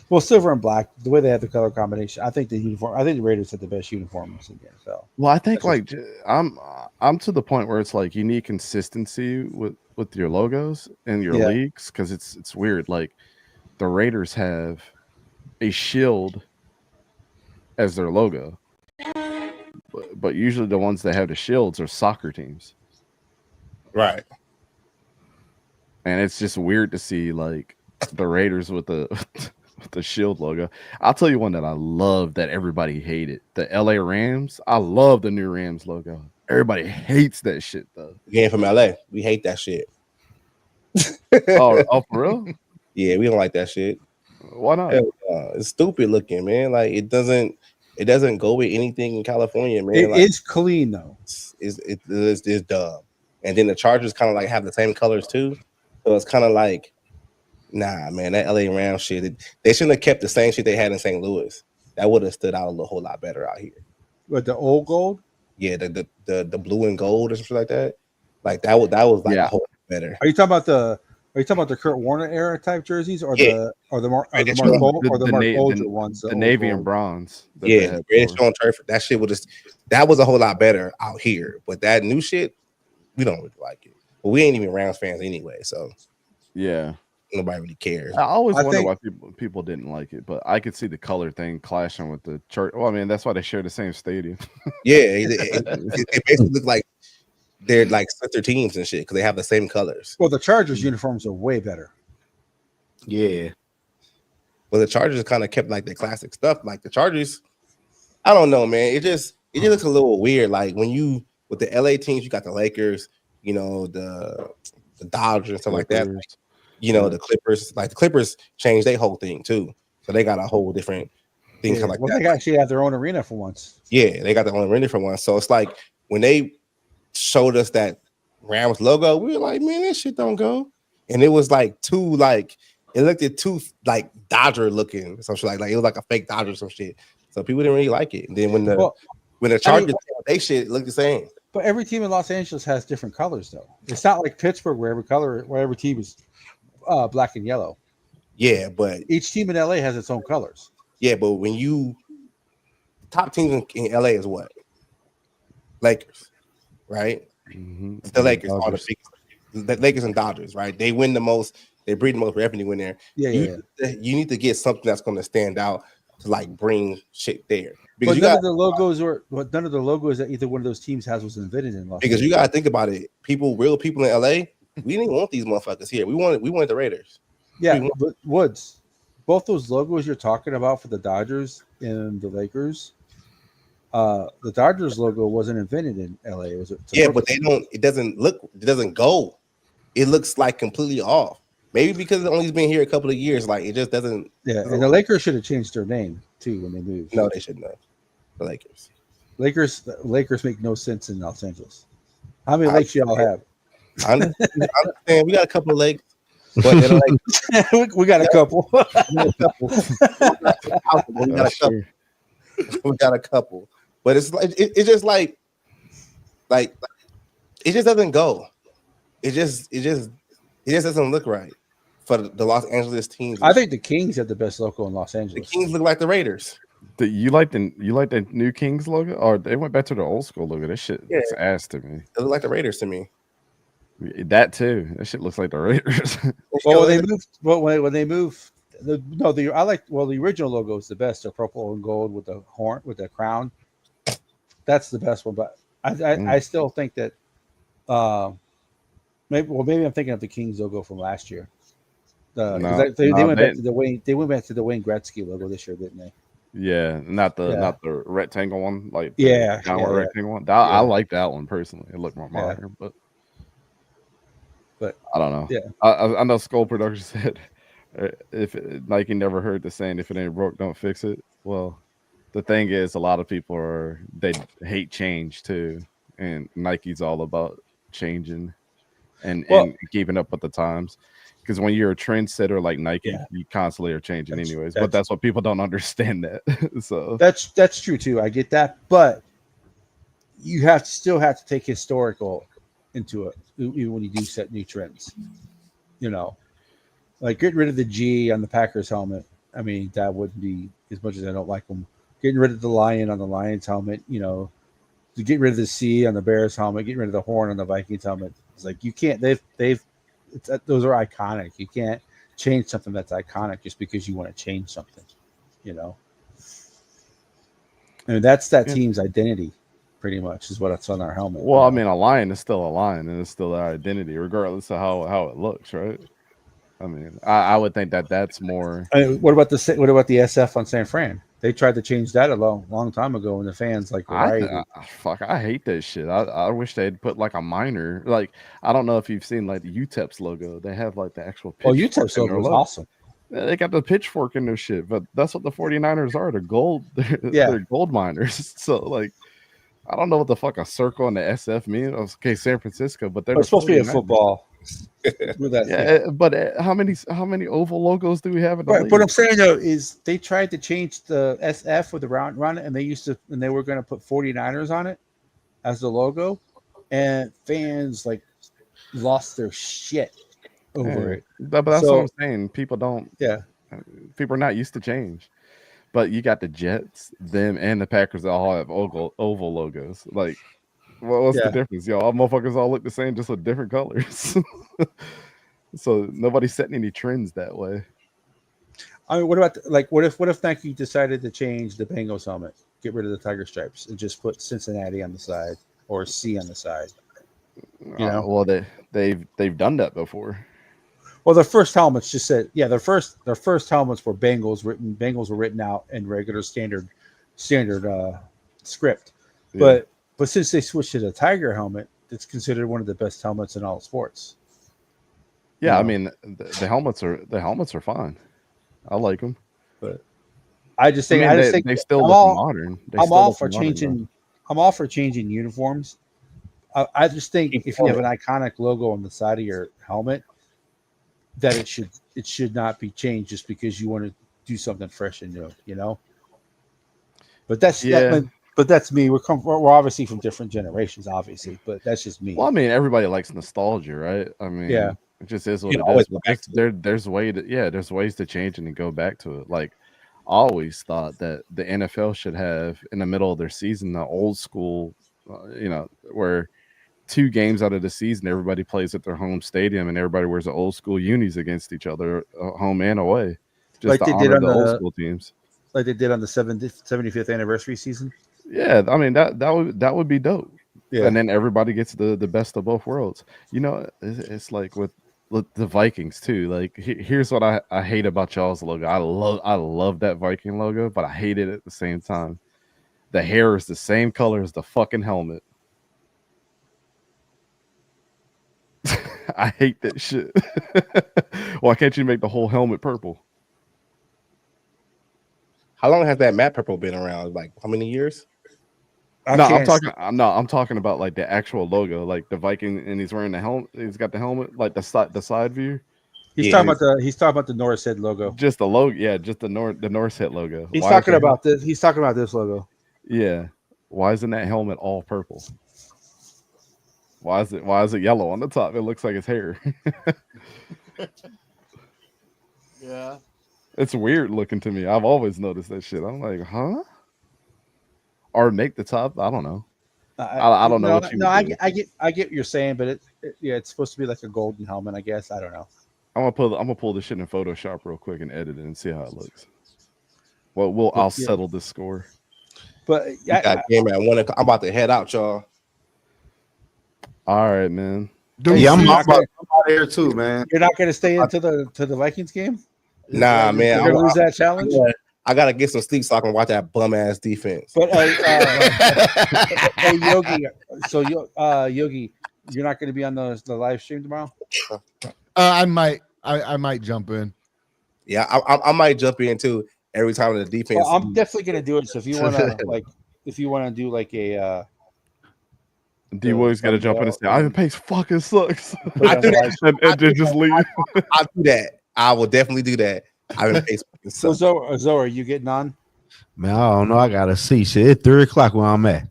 Well, silver and black, the way they have the color combination, I think the Raiders have the best uniforms in the NFL. Well, I think I'm to the point where it's like you need consistency with your logos and your leagues because it's weird. Like the Raiders have a shield as their logo, but usually the ones that have the shields are soccer teams, right? And it's just weird to see like the Raiders with the shield logo. I'll tell you one that I love that everybody hated. The LA Rams. I love the new Rams logo. Everybody hates that shit though. Game from LA. We hate that shit. oh, for real? Yeah, we don't like that shit. Why not? It's stupid looking, man. Like it doesn't go with anything in California, man. It is clean though. It's dumb. And then the Chargers kind of like have the same colors too. So it's kind of like, nah, man, that LA Rams shit. They shouldn't have kept the same shit they had in St. Louis. That would have stood out a whole lot better out here. What, the old gold? Yeah, the blue and gold or something like that. Like that was like a whole lot better. Are you talking about the Kurt Warner era type jerseys or the Mark Bolger ones? The navy and bronze. Yeah, British on turf. That shit that was a whole lot better out here. But that new shit, we don't really like it. But we ain't even Rams fans anyway, so yeah. Nobody really cares. I always wonder why people didn't like it, but I could see the color thing clashing with the church. Well, I mean, that's why they share the same stadium. Yeah, it basically look like they're like sister teams and shit because they have the same colors. Well, the Chargers uniforms are way better. Yeah. Well, the Chargers kind of kept like the classic stuff. Like the Chargers, I don't know, man. It just looks a little weird. Like when you with the LA teams, you got the Lakers, you know, the Dodgers and stuff like that. Like, you know, the Clippers, like the Clippers changed their whole thing too. So they got a whole different thing kind of like that. They actually have their own arena for once. Yeah, they got their own arena for once. So it's like when they showed us that Rams logo, we were like, man, that shit don't go. And it was like it looked at too like Dodger looking, some shit like it was like a fake Dodger or some shit. So people didn't really like it. And then when the Chargers they shit looked the same. But every team in Los Angeles has different colors though. It's not like Pittsburgh where every team is black and yellow. Yeah, but each team in LA has its own colors. Yeah, but when top teams in LA is what? Lakers, right? Mm-hmm. The Lakers are the Lakers and Dodgers, right? They win the most, they breed the most revenue in there. You need to get something that's going to stand out to like bring shit there. Because none of the logos that either one of those teams has was invented in Los Because Angeles. you gotta think about it. Real people in LA, we didn't want these motherfuckers here. We wanted the Raiders. Yeah, but Woods, both those logos you're talking about for the Dodgers and the Lakers, the Dodgers logo wasn't invented in LA. Was it? But it doesn't go. It looks like completely off. Maybe because it's only been here a couple of years, like it just doesn't. Yeah, and the Lakers should have changed their name too when they moved. No, they shouldn't have. The Lakers make no sense in Los Angeles. How many lakes y'all have? I understand. We got a couple of lakes, but they're like, we got a couple. We got a couple, but it's like it's just like it just doesn't go. It just doesn't look right for the Los Angeles teams. I think the Kings have the best logo in Los Angeles. The Kings look like the Raiders. You like the new Kings logo, or they went back to the old school logo? That shit looks ass to me. It look like the Raiders to me. That too. That shit looks like the Raiders. Well, when they moved, the original logo is the best. The purple and gold with the horn with the crown. That's the best one. But I still think that maybe I'm thinking of the Kings logo from last year. They went back to the Wayne Gretzky logo this year, didn't they? Yeah, not the rectangle one, like rectangle one. I like that one personally. It looked more modern, but But I don't know. yeah, I know Skull Production said if Nike never heard the saying, "If it ain't broke, don't fix it." Well, the thing is, a lot of people they hate change too, and Nike's all about changing and keeping up with the times. Because when you're a trendsetter like Nike, you constantly are changing anyways. But that's what people don't understand that. So that's true too. I get that, but you still have to take historical into it, even when you do set new trends. You know, like getting rid of the G on the Packers helmet. I mean, that wouldn't be, as much as I don't like them. Getting rid of the lion on the Lions helmet. You know, to get rid of the C on the Bears helmet, getting rid of the horn on the Vikings helmet. It's like you can't. Those are iconic. You can't change something that's iconic just because you want to change something. You know, I mean that's that team's identity, pretty much, is what's on our helmet. Well, I mean, a lion is still a lion, and it's still their identity, regardless of how it looks, right? I mean, I would think that's more. What about the SF on San Fran? They tried to change that a long time ago, and the fans like I hate that shit. I wish they'd put like a minor. Like, I don't know if you've seen like the UTEP's logo. They have like the actual. UTEP's logo is awesome. They got the pitchfork in their shit, but that's what the 49ers are. They're gold. They're gold miners. So like, I don't know what the fuck a circle and the SF mean. Okay, San Francisco, but they're supposed to be a football. But how many oval logos do we have in the league? What I'm saying though is they tried to change the SF with the round run, and they were going to put 49ers on it as the logo, and fans like lost their shit over it. But that's what I'm saying. People don't. Yeah, people are not used to change. But you got the Jets, them, and the Packers that all have oval logos. Like, what's the difference? All motherfuckers all look the same, just with different colors. So nobody's setting any trends that way. I mean, what about what if Nike decided to change the Bengals helmet, get rid of the tiger stripes, and just put Cincinnati on the side or C on the side? You know, well they've done that before. Well, the first helmets just said, their first helmets were Bengals were written out in regular standard script. But since they switched to the Tiger helmet, it's considered one of the best helmets in all sports. Yeah, I mean the helmets are fine. I like them. But I just think they still look modern. I'm all for changing uniforms. I just think if you have an iconic logo on the side of your helmet, that it should not be changed just because you want to do something fresh and new, you know. But that's me. We're obviously from different generations, obviously, but that's just me. Well, I mean, everybody likes nostalgia, right? I mean, it just is what it is. There's ways to change it and go back to it. Like, I always thought that the NFL should have in the middle of their season the old school, where 2 games out of the season, everybody plays at their home stadium and everybody wears the old school unis against each other, home and away. Just like they did on the old school teams. Like they did on the 75th anniversary season. Yeah, I mean that would be dope. Yeah. And then everybody gets the best of both worlds. You know, it's like with the Vikings too. Like here's what I hate about y'all's logo. I love that Viking logo, but I hate it at the same time. The hair is the same color as the fucking helmet. I hate that shit. Why can't you make the whole helmet purple? How long has that matte purple been around? Like how many years? I'm talking about like the actual logo, like the Viking, and he's wearing the helmet. He's got the helmet, like the side view. He's talking about the Norris Head logo. Just the logo, yeah, just the Norris Head logo. He's talking about this. He's talking about this logo. Yeah. Why isn't that helmet all purple? Why is it yellow on the top? It looks like it's hair. Yeah. It's weird looking to me. I've always noticed that shit. I'm like, huh? Or make the top. I don't know. I don't know. I get what you're saying, but it's supposed to be like a golden helmet, I guess. I don't know. I'm gonna pull this shit in Photoshop real quick and edit it and see how it looks. Well, I'll settle this score. But I'm about to head out, y'all. All right, man. I'm out here too, man. You're not gonna stay into the Vikings game? Nah, man. You're gonna lose that challenge? I gotta get some sleep so I can watch that bum ass defense. But hey, Yogi. So Yogi, you're not gonna be on the live stream tomorrow? I might jump in. Yeah, I might jump in too every time the defense. Well, I'm definitely gonna do it. So if you wanna do like a D Williams got to jump in and say, Ivan Pace fucking sucks. I do that. and then just leave. I'll do that. I will definitely do that. Ivan Pace fucking So sucks. Zoe, are you getting on? Man, I don't know. I gotta see. Shit, it's 3:00 where I'm at.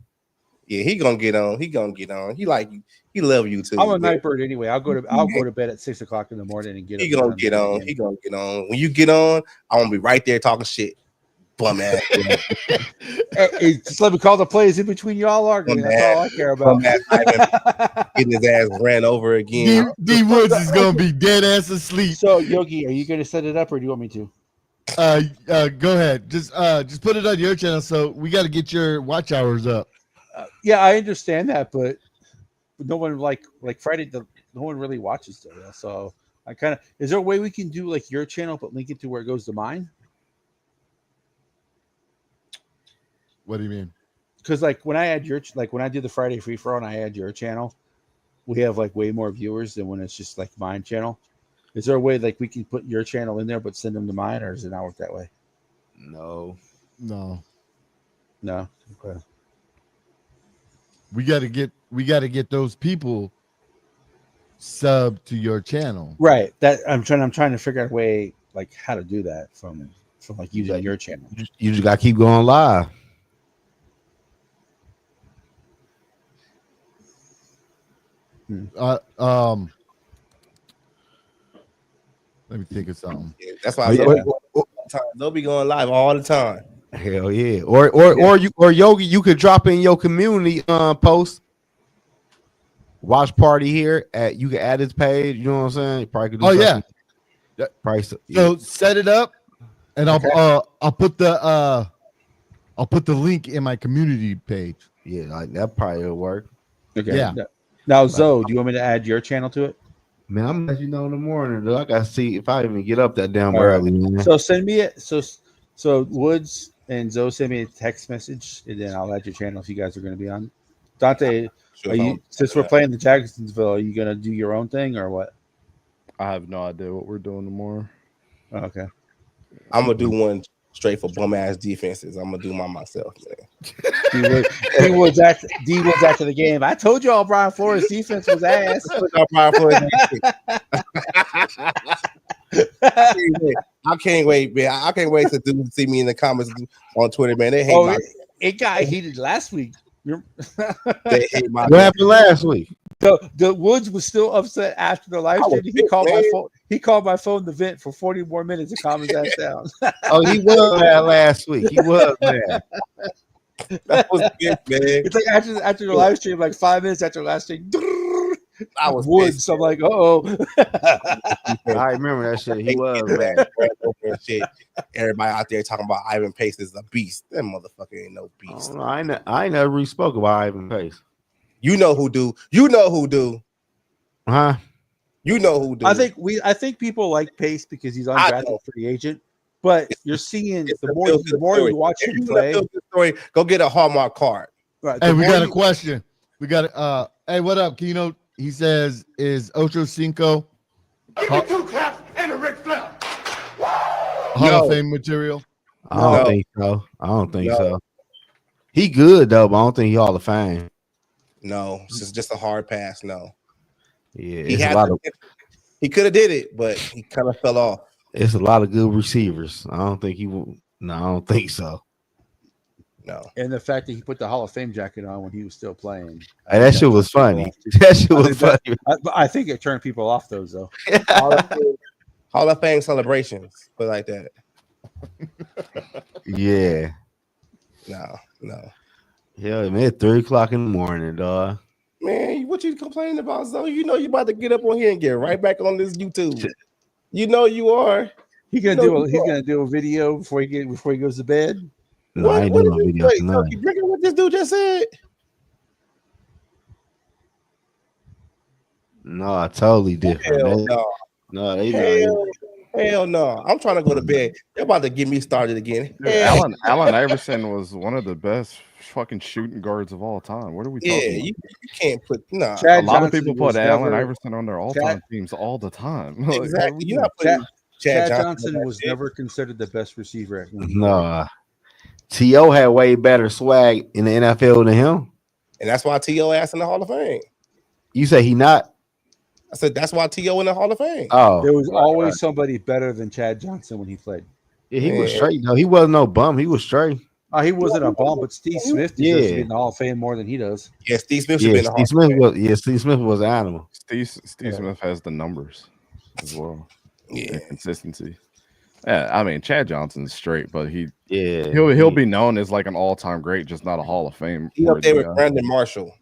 Yeah, he gonna get on. He gonna get on. He like you. He love you too. I'm a night bird anyway. I'll go to bed at 6 o'clock in the morning and get. He gonna get on. He gonna get on. When you get on, I'm gonna be right there talking shit. Bum ass. Hey, just let me call the plays in between y'all arguing. That's all I care about. Getting his ass ran over again. D Woods is gonna be dead ass asleep. So Yogi, are you gonna set it up or do you want me to? Go ahead. Just put it on your channel. So we got to get your watch hours up. Yeah, I understand that, but no one like Friday. No one really watches though. So I kind of. Is there a way we can do like your channel, but link it to where it goes to mine? What do you mean? Because like when I add when I do the Friday free for all and I add your channel, we have like way more viewers than when it's just like mine channel. Is there a way like we can put your channel in there but send them to mine, or does it not work that way? No. Okay. We got to get those people sub to your channel. Right. That I'm trying to figure out a way like how to do that from like using your channel. You just gotta keep going live. Let me think of something. Yeah, that's why they'll be going live all the time. Hell yeah. Or Yogi, you could drop in your community post. Watch party here at you can add his page. You know what I'm saying? You probably could do something. Price. So set it up, and I'll put the link in my community page. Yeah, like that probably will work. Okay. Yeah. Now, Zoe, do you want me to add your channel to it? Man, I'm gonna let you know in the morning. Though. I gotta see if I even get up that damn early. Man. So send me it. So Woods and Zoe send me a text message, and then I'll add your channel if you guys are going to be on. Dante, since we're playing the Jacksonville, are you going to do your own thing or what? I have no idea what we're doing tomorrow. Okay. I'm gonna do one straight for bum ass defenses. I'm gonna do mine myself. D Woods after the game. I told y'all Brian Flores' defense was ass. I can't wait, man. I can't wait to see me in the comments on Twitter, man. They hate it got heated last week. They hate my what happened last week? The Woods was still upset after the live stream. He called my phone. He called my phone to vent for 40 more minutes to calm his ass down. Oh, he was mad last week. He was mad. That was good, man. It's like after the live stream, like 5 minutes after the last stream, I was Woods. pissed. So I'm like, oh. I remember that shit. He was mad. Shit. Everybody out there talking about Ivan Pace is a beast. That motherfucker ain't no beast. I ain't never really spoke about Ivan Pace. You know who do. You know who do. Huh? You know who do. I think people like Pace because he's undrafted free agent. But you're seeing the more you watch him play. Story, go get a Hallmark card. Right. Hey, we got a question. We got hey, what up? Can you know? He says, "Is Ocho Cinco Give me 2 claps and a Ric Flair." Hall of Fame material?" I don't think so. I don't think so. He good though, but I don't think he Hall of Fame. No, it's just a hard pass. No. Yeah, he could have did it, but he kind of fell off. It's a lot of good receivers. I don't think he will. No, I don't think so. No. And the fact that he put the Hall of Fame jacket on when he was still playing. Hey, that shit was funny. That shit was funny. I think it turned people off though. Hall of Fame celebrations, but like that. Yeah. No. Yeah, man, 3:00 in the morning, dog. Man, what you complaining about, Zoe? You know you about to get up on here and get right back on this YouTube. You know you are. He's gonna do a video before he goes to bed. No, I ain't doing no video tonight. You drinking what this dude just said? No, I totally different. Hell no. No, they Hell Hell no. I'm trying to go to bed. They're about to get me started again. Dude, Allen Iverson was one of the best fucking shooting guards of all time. What are we talking about? You can't put A Chad lot of Johnson people was put Allen never- Iverson on their all-time teams all the time. Like, what are Exactly. we You're doing? not putting Chad Johnson Johnson on was that shit. never considered the best receiver. No, T.O. had way better swag in the NFL than him. And that's why T.O. asked in the Hall of Fame. You say he not? I said that's why T.O. in the Hall of Fame. Oh, There was always somebody better than Chad Johnson when he played. yeah, he was straight though. He wasn't no bum. He was straight. Oh, he wasn't a bum, but Steve Smith deserves to be Yeah. in the Hall of Fame more than he does. Yeah, Steve Smith should be in the Hall Steve of Smith Fame. was. Yeah, Steve Smith was an animal. Steve Smith has the numbers as well. Yeah, and consistency. Yeah, I mean Chad Johnson's straight, but Yeah, he'll be known as like an all-time great, just not a Hall of Fame. He up there worthy with guy. Brandon Marshall.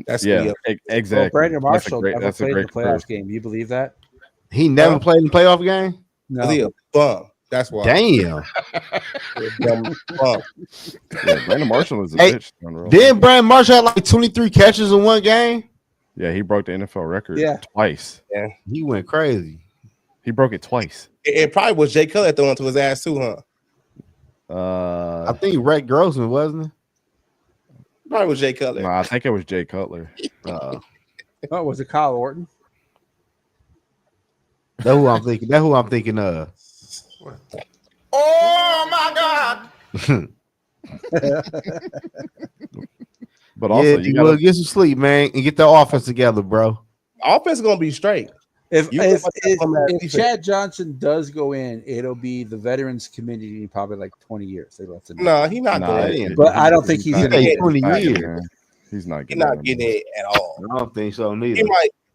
That's who he yeah, up- exactly. Well, Brandon Marshall That's a never played in great the playoff comparison. game. You believe that? he never played in the playoff game. No. He a bum. That's why. Damn. Dumb bum. Yeah, Brandon Marshall is a Hey, bitch. on the road. Then Brandon Marshall had like 23 catches in one game. Yeah, he broke the NFL record Yeah. twice. Yeah, He went crazy. He broke it twice. it probably was Jay Cutler throwing to his ass too, huh? I think Rex Grossman wasn't it? Probably was Jay Cutler. No, I think it was Jay Cutler. Oh, was it Kyle Orton? That's who I'm thinking. That's who I'm thinking of. Oh my God! But also, yeah, you you gotta will get some sleep, man, and get the offense together, bro. Offense is gonna be straight. If You if, know if, what that if defense- Chad Johnson does go in, it'll be the Veterans Committee in probably like 20 years. They left him. No, he's not Nah, getting it. But I don't think he's not gonna Hey, get 20 not years. getting it. He's not He's getting not it. getting it at all. I don't think so neither.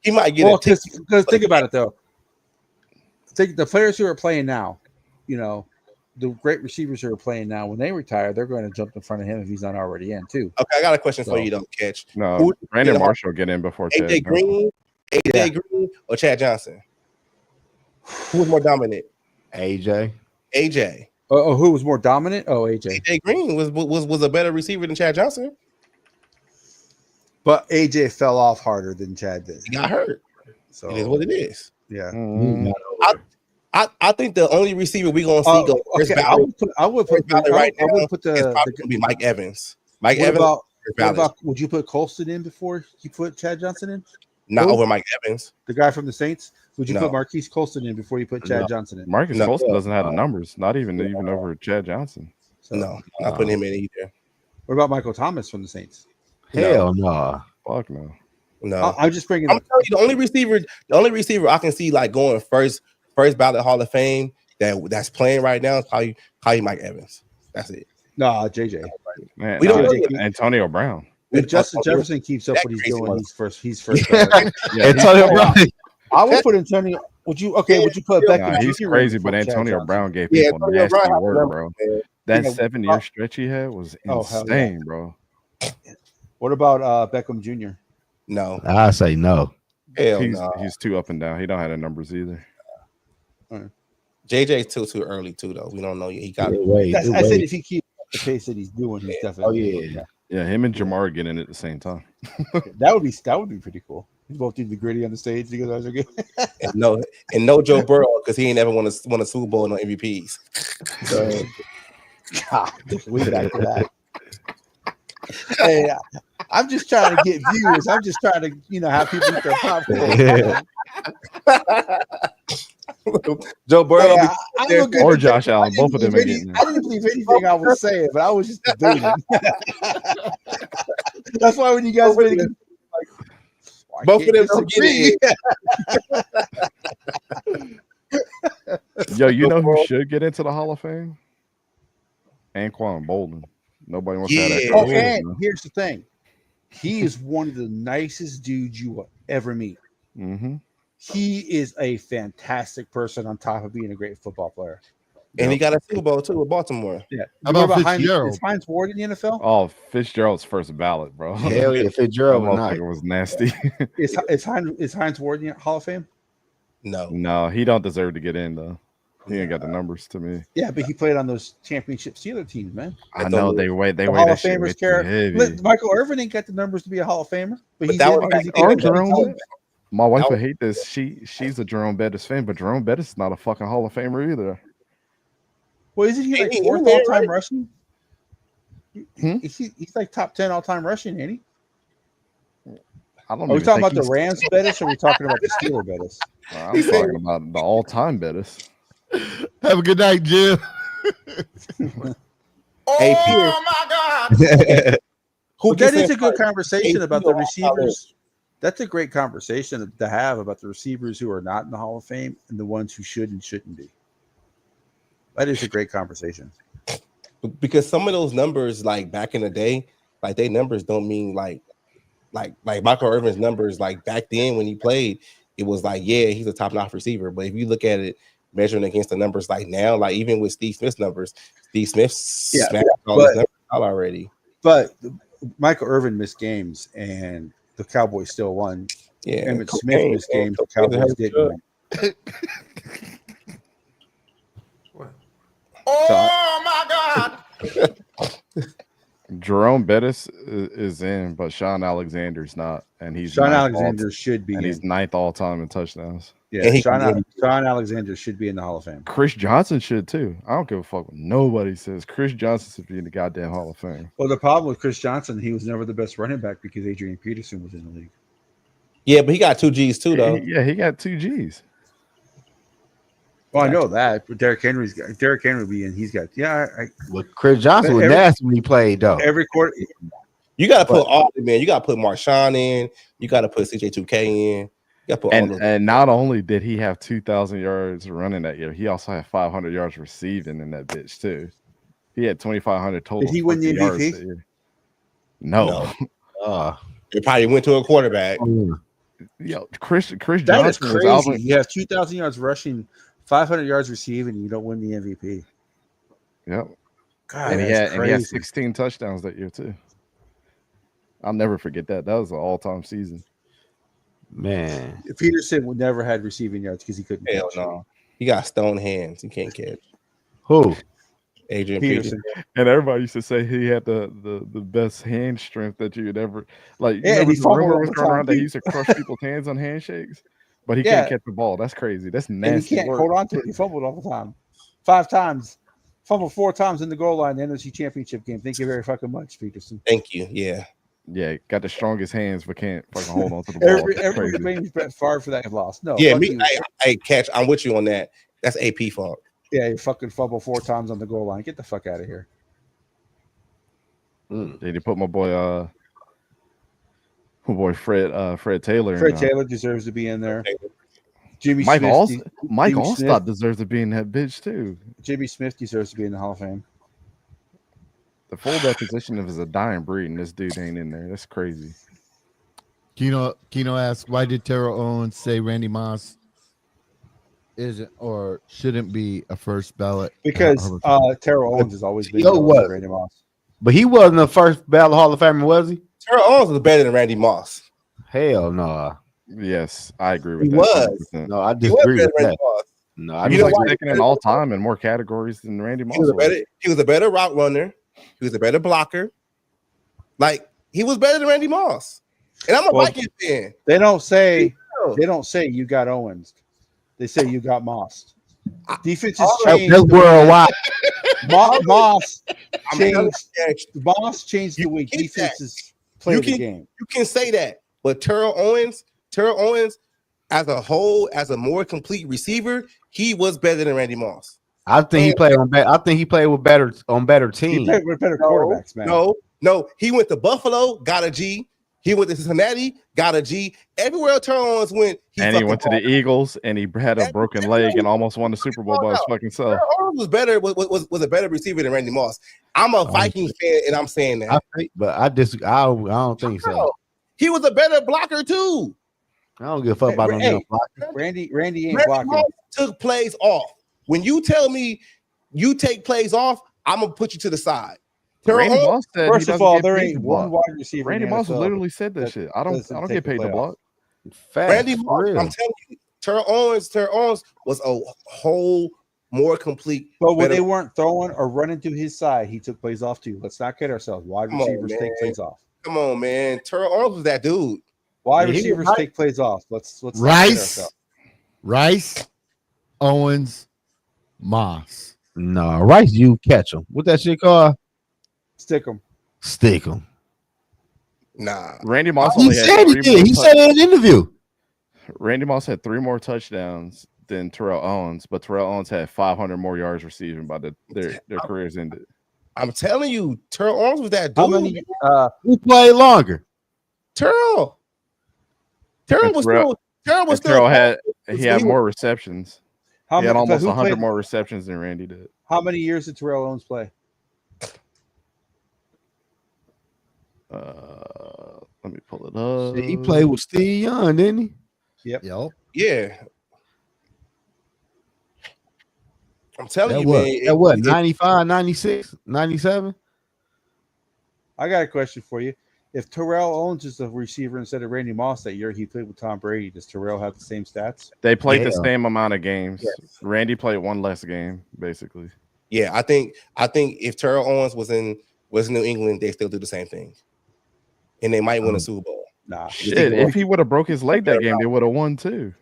He might get Well, a ticket. because think about it though. Think the players who are playing now, you know, the great receivers who are playing now, when they retire, they're going to jump in front of him if he's not already in too. Okay, I got a question for So- you, though, Catch. No, Who- Brandon you know, Marshall get in before Chad. AJ Johnson. Green, AJ Green, or Chad Johnson? Who was more dominant? AJ. AJ. Oh, who was more dominant? Oh, AJ. AJ Green was a better receiver than Chad Johnson. But AJ fell off harder than Chad did. He got hurt. So It is what it is. yeah. Mm, I think the only receiver we're gonna see Oh, go first okay, ballot, I would put ballot right I would now put is the probably gonna be Mike Evans. Mike what Evans. about first what ballot. about would you put Colston in before you put Chad Johnson in? Not who? over Mike Evans. The guy from the Saints? Would you No. put Marquise Colston in before you put Chad No. Johnson in? Marcus No. Colston doesn't have the numbers, not even over Chad Johnson. So, No, not putting him in either. What about Michael Thomas from the Saints? Hell no. Fuck no. No, I'm just bringing I'm up. telling you, the only receiver I can see like going first ballot Hall of Fame that's playing right now is probably Mike Evans. That's it. No, JJ. Man, We don't nah, know. Antonio Brown. If Justin Jefferson keeps up That what he's crazy doing, one. he's first. ballot. Yeah, Antonio Brown. I would put Antonio. Would you put Beckham? Nah, he's Jr. crazy, before but Chad Antonio Johnson? Brown gave Yeah, people Antonio nasty Brown has work, numbers, bro. man. That Yeah, 7-year stretch he had was Oh, hell insane, bro. What about Beckham Jr.? No, I say no. hell He's, no. he's too up and down. He don't have the numbers either. JJ's too early too though. We don't know yet. He got Wait, I said if he keeps up the pace that he's doing, he's definitely. Oh, yeah. Yeah, him and Jamar get in at the same time. That would be pretty cool. They both do the gritty on the stage. You guys are good. and no Joe Burrow because he ain't ever won a Super Bowl no MVPs. So God, we back to that. Hey, I'm just trying to get viewers. I'm just trying to, have people eat their popcorn. Joe Burrow Hey, be I don't get Or the- Josh Allen, both of them are I getting in. didn't believe anything I was saying, but I was just debating. That's why when you guys made it, like, both of them should disagree. get in. Yo, you know who should get into the Hall of Fame? Anquan Bolden. Nobody wants to have that Yeah. Oh, conversation, and man. here's the thing. He is one of the nicest dudes you will ever meet. Mhm. He is a fantastic person on top of being a great football player. And he got a Super Bowl too with Baltimore. Yeah. How about Fitzgerald? Is Heinz Ward in the NFL? Oh, Fitzgerald's first ballot, bro. Hell yeah, Fitzgerald That was nice. motherfucker was nasty. Is Heinz Ward in the Hall of Fame? No. No, he don't deserve to get in though. He ain't got the numbers to me. Yeah, but he played on those championship Steeler teams, man. I know they weigh The Hall Hall that of shit way Famers too care. heavy. Michael Irvin ain't got the numbers to be a Hall of Famer, but he's that in was because he back came then, from though. the team. My wife would hate this. She's a Jerome Bettis fan, but Jerome Bettis is not a fucking Hall of Famer either. Well, isn't he like Ain't he fourth in there, all-time right? rushing? He's like top 10 all-time rushing, ain't he? I don't. Are we even talking think about the he's- Rams Bettis, or are we talking about the Steeler Bettis? I'm talking about the all-time Bettis. Have a good night, Jim. Hey, Pierce. Oh my God! Who But that gets is a good first? conversation AP about or the receivers. That's a great conversation to have about the receivers who are not in the Hall of Fame and the ones who should and shouldn't be. That is a great conversation. Because some of those numbers, like back in the day, like they numbers don't mean like Michael Irvin's numbers, like back then when he played, it was like, yeah, he's a top-notch receiver. But if you look at it measuring against the numbers like now, like even with Steve Smith's numbers, Steve Smith smashed all his numbers out already. But Michael Irvin missed games and the Cowboys still won. Yeah, Emmitt Smith missed games, the Cowboys didn't win. Oh my God! Jerome Bettis is in, but Sean Alexander's not, and he's Sean ninth Alexander should be and he's in. ninth all time in touchdowns. Yeah, Sean Alexander should be in the Hall of Fame. Chris Johnson should too. I don't give a fuck what nobody says. Chris Johnson should be in the goddamn Hall of Fame. Well, the problem with Chris Johnson, he was never the best running back because Adrian Peterson was in the league. Yeah, but he got 2 G's too, though. Yeah, he got 2 G's. Well, I know that, but Derrick Henry will be in. He's got Well, Chris Johnson was nasty when he played though. Every quarter, you got to put all the man. You got to put Marshawn in. You got to put CJ2K in. You got to put all those. And not only did he have 2,000 yards running that year, he also had 500 yards receiving in that bitch too. He had 2,500 total. Did he win the yards MVP? that year. No. It probably went to a quarterback. Yo, Chris that Johnson is was crazy. Alvin. You have 2,000 yards rushing, 500 yards receiving, and you don't win the MVP. Yep. God, and he that's had crazy. 16 touchdowns that year too. I'll never forget that. That was an all-time season. Man, Peterson would never had receiving yards because he couldn't. Hell catch. no. He got stone hands. He can't catch. Who? Adrian Peterson. And everybody used to say he had the best hand strength that you would ever like. Yeah, and he the fumbled rumor all was the going time, around that he too. used to crush people's hands on handshakes, but he Yeah. can't catch the ball. That's crazy. That's And nasty he can't work. hold on to it. He fumbled all the time. 5 times. Fumbled 4 times in the goal line in the NFC Championship game. Thank you very fucking much, Peterson. Thank you. Yeah. Yeah, got the strongest hands, but can't fucking hold on to the ball. Everybody Crazy. blames Brett Favre for that loss. No, Yeah, fuck me. you. I catch. I'm with you on that. That's AP fault. Yeah, you fucking fumble 4 times on the goal line. Get the fuck out of here. Did he put my boy Fred Taylor? Fred in, Taylor deserves to be in there. Jimmy Mike Smith, Allstott. Mike Jimmy Allstott Smith. deserves to be in that bitch too. Jimmy Smith deserves to be in the Hall of Fame. The fullback position is a dying breed, and this dude ain't in there. That's crazy. Keno asks, why did Terrell Owens say Randy Moss isn't or shouldn't be a first ballot? Because Terrell Owens has always been Yo, what? Randy Moss. But he wasn't the first ballot Hall of Famer, was he? Terrell Owens was better than Randy Moss. Hell no. Yes, I agree with He that. was. 100%. No, I He was disagree better with than Randy that. Moss. No, I He You know was why? like second in all time in more categories than Randy Moss. He was a better route runner. He was a better blocker. Like he was better than Randy Moss. And I'm a Vikings fan. They don't say you got Owens. They say you got Moss. Defenses changed. That's worldwide. Moss I'm telling changed. you, Moss changed the way get that. defenses play the game. You can say that, but Terrell Owens, as a whole, as a more complete receiver, he was better than Randy Moss. I think he played on better. I think he played with better He teams. played with better quarterbacks, man. No, he went to Buffalo, got a G. He went to Cincinnati, got a G. Everywhere Terrell Owens went, He went to the Eagles, and he had a broken leg and almost won the Super Bowl by his fucking self. Terrell Owens was better. Was a better receiver than Randy Moss. I'm a Vikings fan, and I'm saying that. I disagree. I don't think so. He was a better blocker too. I don't give a fuck about no damn blocker. Randy ain't Randy blocking. Moss took plays off. When you tell me you take plays off, I'm gonna put you to the side. Randy Moss said First he of doesn't all, get there paid ain't to one block. wide receiver. Randy in the Moss NFL literally said that shit. I don't doesn't get take paid the to playoffs. block. Randy Moss, I'm telling you, Terrell Owens was a whole more complete. But when better- they weren't throwing or running to his side, he took plays off too. Let's not kid ourselves. Wide Come on, receivers take man. plays off. Come on, man. Terrell Owens was that dude. Wide Yeah, he receivers was take plays off. Let's not kid Rice, ourselves. Owens, Moss. No, Rice, you catch him. What that shit called? Stick them. Stick him. Nah. Randy Moss He only had said he 3 did. more He said it in an interview. Randy Moss had 3 more touchdowns than Terrell Owens, but Terrell Owens had 500 more yards receiving by their careers ended. I'm telling you, Terrell Owens was that dude. How many? Who played longer? Terrell. Terrell was still. Terrell was still. Terrell had more receptions. How He had many? almost Who 100 played? more receptions than Randy did. How many years did Terrell Owens play? Let me pull it up. Shit, he played with Steve Young, didn't he? Yep. Yeah. I'm telling you, what, man. That what, 95, 96, 97? I got a question for you. If Terrell Owens is the receiver instead of Randy Moss that year he played with Tom Brady, does Terrell have the same stats? They played the same amount of games. Yes. Randy played 1 less game, basically. Yeah, I think if Terrell Owens was in New England, they still do the same thing, and they might win a Super Bowl. Nah, shit. If he would have broke his leg that game, they would have won too.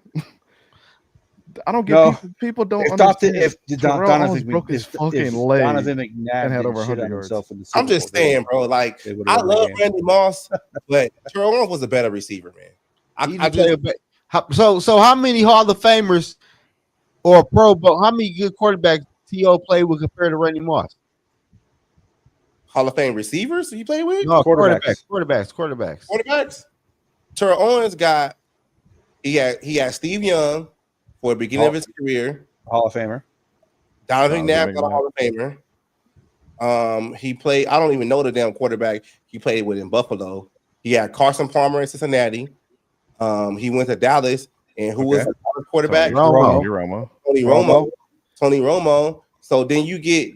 I don't get people don't understand. If Donovan broke his fucking leg Donovan McNabb and had over 100 yards. I'm just saying, bro. Like, I love Randy Moss, but Terrell Owens was a better receiver, man. So how many Hall of Famers or Pro Bowl? How many good quarterbacks T.O. played with compared to Randy Moss? Hall of Fame receivers you play with? No, quarterbacks. Quarterbacks. Terrell Owens he had Steve Young for the beginning of his career. Hall of Famer. Donovan McNabb got a Hall of Famer. He played, I don't even know the damn quarterback he played with in Buffalo. He had Carson Palmer in Cincinnati. He went to Dallas, and who was the quarterback? Tony Romo. So then you get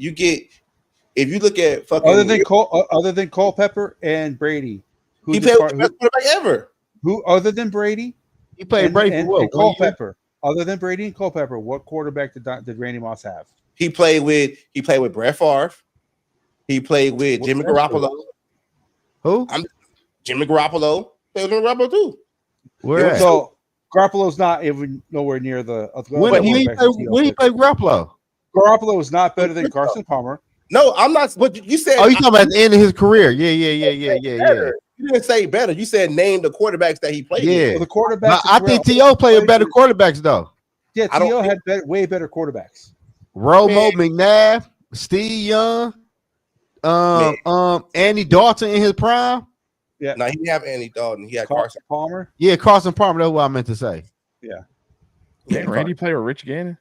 if you look at fucking other than Culpepper and Brady, he played with the best quarterback ever. Who other than Brady? He played Brady and for what? Culpepper. Other than Brady and Culpepper, what quarterback did Randy Moss have? He played with Brett Favre. He played with Jimmy Garoppolo. Who? Jimmy Garoppolo. Played with Garoppolo too. Where? So Garoppolo's not even nowhere near the. When he played Garoppolo? Garoppolo was not better than Carson Palmer. No, I'm not. What you said? Oh, you talking about at the end of his career? Yeah. You didn't say better. You said name the quarterbacks that he played. Yeah, well, the quarterbacks. I think T.O. played better quarterbacks though. Yeah, T.O. had way better quarterbacks. Romo, McNabb, Steve Young, Andy Dalton in his prime. Yeah, no, he didn't have Andy Dalton. He had Carson Palmer. Yeah, Carson Palmer. That's what I meant to say. Yeah. Didn't Randy play with Rich Gannon?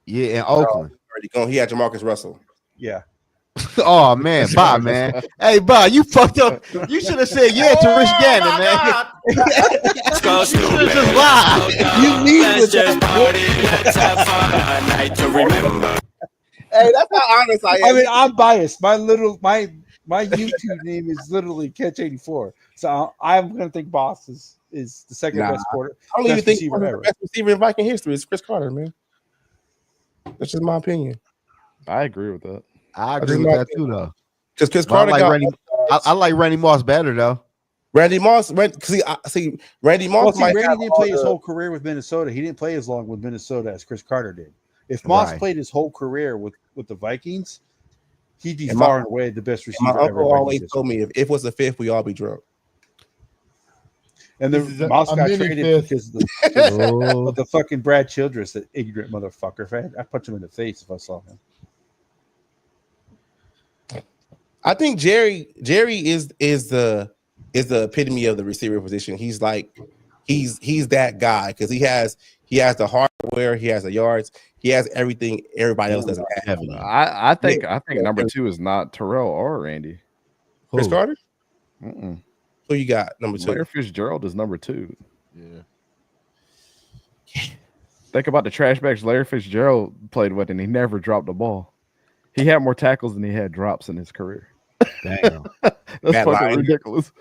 Yeah, in Oakland. Already gone. He had Jamarcus Russell. Yeah. Oh man, bye man. Hey, bye. You fucked up. You should have said yeah to Rich Gannon, man. You should have just lied. You need to remember. Hey, that's how honest I am. I mean, I'm biased. My YouTube name is literally Catch84. So I'm gonna think Boss is the second best quarter. I don't even think the best receiver in Viking history is Chris Carter, man. That's just my opinion. I agree with that. I agree with that too, though. Because Chris Carter I like Randy Moss better though. Randy Moss, Randy Moss. Randy didn't play his whole career with Minnesota. He didn't play as long with Minnesota as Chris Carter did. If Moss played his whole career with the Vikings, he'd be far and away the best receiver my ever. uncle always told me if it was the fifth, we all be drunk. And then Moss got traded because of the fucking Brad Childress, that ignorant motherfucker. I'd punch him in the face if I saw him. I think Jerry is the epitome of the receiver position. He's like he's that guy because he has the hardware, he has the yards, he has everything everybody else doesn't have. I think number 2 is not Terrell or Randy. Chris Carter? Mm-mm. Who you got number 2? Larry Fitzgerald is number 2. Yeah. Think about the trash bags Larry Fitzgerald played with, and he never dropped the ball. He had more tackles than he had drops in his career. Damn. That's fucking ridiculous.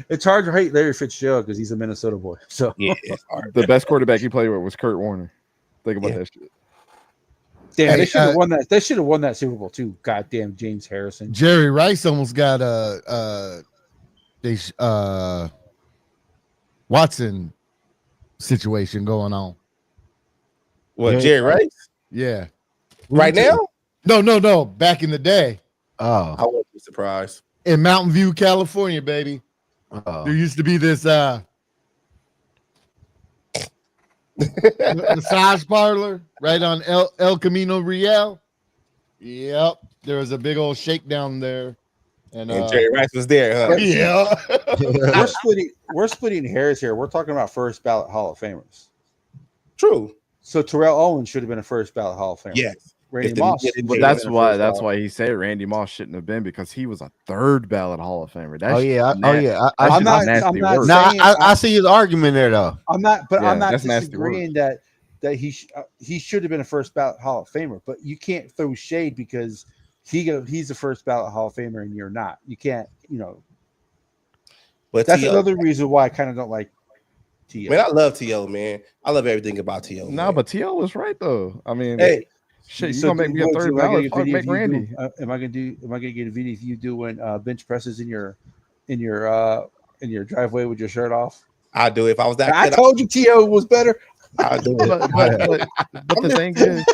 It's hard to hate Larry Fitzgerald because he's a Minnesota boy. So yeah, it's hard. The best quarterback he played with was Kurt Warner. Think about that shit. Damn, they should have won that. They should have won that Super Bowl too. Goddamn, James Harrison. Jerry Rice almost got Watson situation going on. What, Yeah. Jerry Rice? Yeah. Right now? No. Back in the day. Oh. I wouldn't be surprised. In Mountain View, California, baby. Oh. There used to be this massage parlor right on El Camino Real. Yep. There was a big old shakedown there. And Jerry Rice was there, huh? Yeah. We're splitting hairs here. We're talking about first ballot Hall of Famers. True. So Terrell Owens should have been a first ballot Hall of Famer. Yes. Randy Moss. But that's why he said Randy Moss shouldn't have been, because he was a third ballot Hall of Famer. That's I see his argument there though. I'm not disagreeing that he should have been a first ballot Hall of Famer, but you can't throw shade because he's a first ballot Hall of Famer and you're not. You can't, But that's another reason why I kind of don't like T.O. Man, I love T.O., man. I love everything about T.O. No, but T.O. was right though. I mean, hey, shit, you gonna make me a third ballot? Fuck, make Randy. Am I gonna get a video of you doing bench presses in your driveway with your shirt off? I'd do it if I was that. I told you T.O. was better. I'd do it. But the thing is,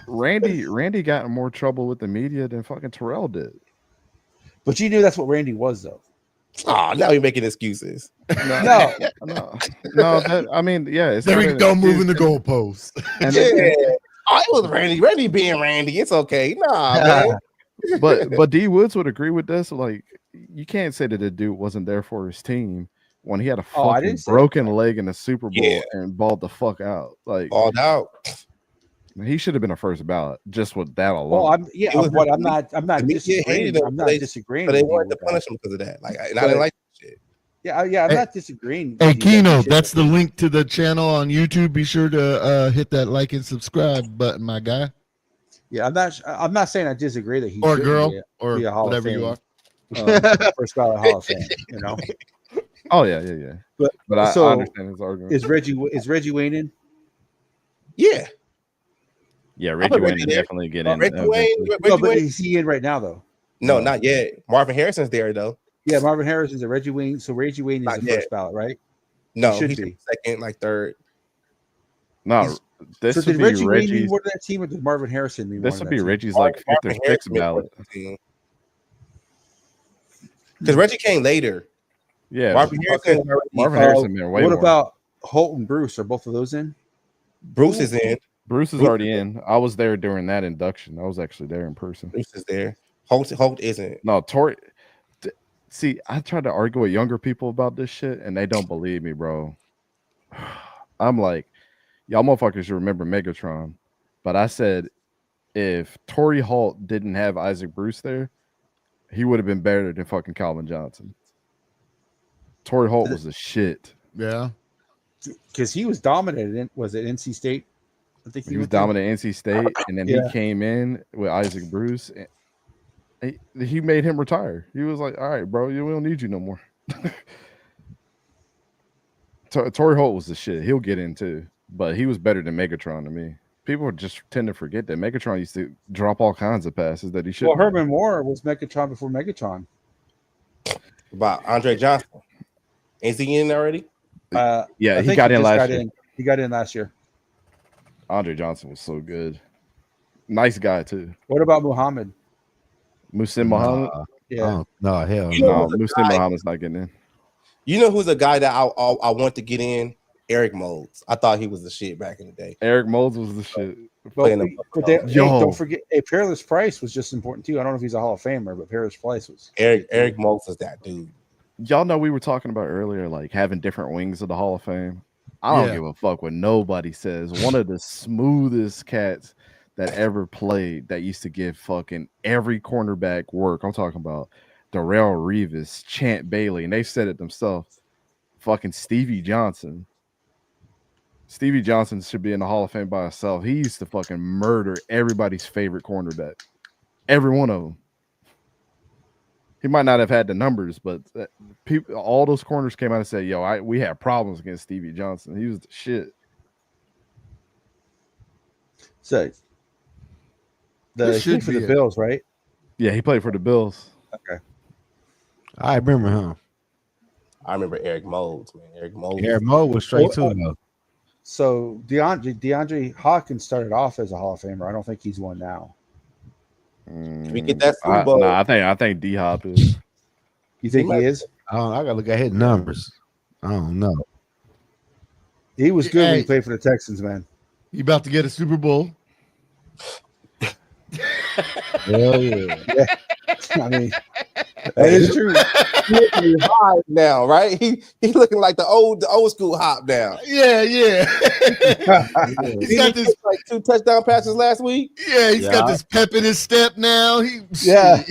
Randy got in more trouble with the media than fucking Terrell did. But you knew that's what Randy was, though. Oh, now you're making excuses. No. I mean, yeah. It's there we go, moving the goalposts. It was Randy. Randy being Randy. It's okay. Nah, man. but D Woods would agree with this. Like, you can't say that the dude wasn't there for his team when he had a fucking broken leg in the Super Bowl and balled the fuck out. Like, balled out. He should have been a first ballot just with that alone. Well, I'm not disagreeing. I'm not disagreeing. But they wanted to punish him because of that. Like, and I didn't like that shit. Yeah, I'm not disagreeing. Hey, Keno, that's the link to the channel on YouTube. Be sure to hit that like and subscribe button, my guy. Yeah, I'm not saying I disagree that he or girl be or a Hall whatever of Fame, you are. First ballot Hall of Fame. Oh yeah. But I understand his argument. Is Reggie Wayne in? Yeah. Yeah, Reggie Wayne definitely get in. Reggie Wayne, but is he in right now though? No, not yet. Marvin Harrison's there though. Yeah, Marvin Harrison's a Reggie Wayne. So Reggie Wayne is the first ballot, right? No, he should be second, like third. No, this would did be Reggie Reggie's. Wayne mean more to that team, or did Marvin Harrison mean more? This would be Reggie's like fifth or sixth ballot. Because Reggie came later. Yeah, Marvin Harrison been way What more. about Holt and Bruce? Are both of those in? Bruce is in. Bruce is already in. I was there during that induction. I was actually there in person. Bruce is there. Holt isn't. No, Tori. See, I tried to argue with younger people about this shit, and they don't believe me, bro. I'm like, y'all motherfuckers remember Megatron, but I said if Torrey Holt didn't have Isaac Bruce there, he would have been better than fucking Calvin Johnson. Torrey Holt was the shit. Yeah, because he was dominated. Was it NC State? I think he was dominant NC State, and then he came in with Isaac Bruce. And he made him retire. He was like, "All right, bro, we don't need you no more." Torrey Holt was the shit. He'll get in too, but he was better than Megatron to me. People just tend to forget that Megatron used to drop all kinds of passes that he should. Well, Herman Moore was Megatron before Megatron. About Andre Johnson, is he in already? Yeah, he got in last year. He got in last year. Andre Johnson was so good. Nice guy too. What about Muhammad? Muhsin Muhammad? Yeah. No, hell no. Muhsin Muhammad's not getting in. You know who's a guy that I want to get in? Eric Moulds. I thought he was the shit back in the day. Eric Moulds was the shit. Don't forget, Peerless Price was just important too. I don't know if he's a Hall of Famer, but Peerless Price was. Eric Moulds is that dude. Y'all know we were talking about earlier, like having different wings of the Hall of Fame. I don't give a fuck what nobody says. One of the smoothest cats that ever played that used to give fucking every cornerback work. I'm talking about Darrell Revis, Champ Bailey, and they said it themselves. Fucking Stevie Johnson. Stevie Johnson should be in the Hall of Fame by himself. He used to fucking murder everybody's favorite cornerback. Every one of them. He might not have had the numbers, but people, all those corners came out and said, "Yo, we had problems against Stevie Johnson. He was the shit." So, he played for the Bills, right? Yeah, he played for the Bills. Okay, I remember him. I remember Eric Moulds, man. Eric Moulds. Eric Moe was straight too, though. So DeAndre Hopkins started off as a Hall of Famer. I don't think he's one now. If we get that Super Bowl, I think D Hop is. You think he is? I gotta look at his numbers. I don't know. He was good when he played for the Texans, man. You about to get a Super Bowl? Hell yeah. I mean, that is true. He's high now, right? He's looking like the old school Hop now. Yeah. He's got this like 2 touchdown passes last week. Yeah, he's got this pep in his step now. Yeah.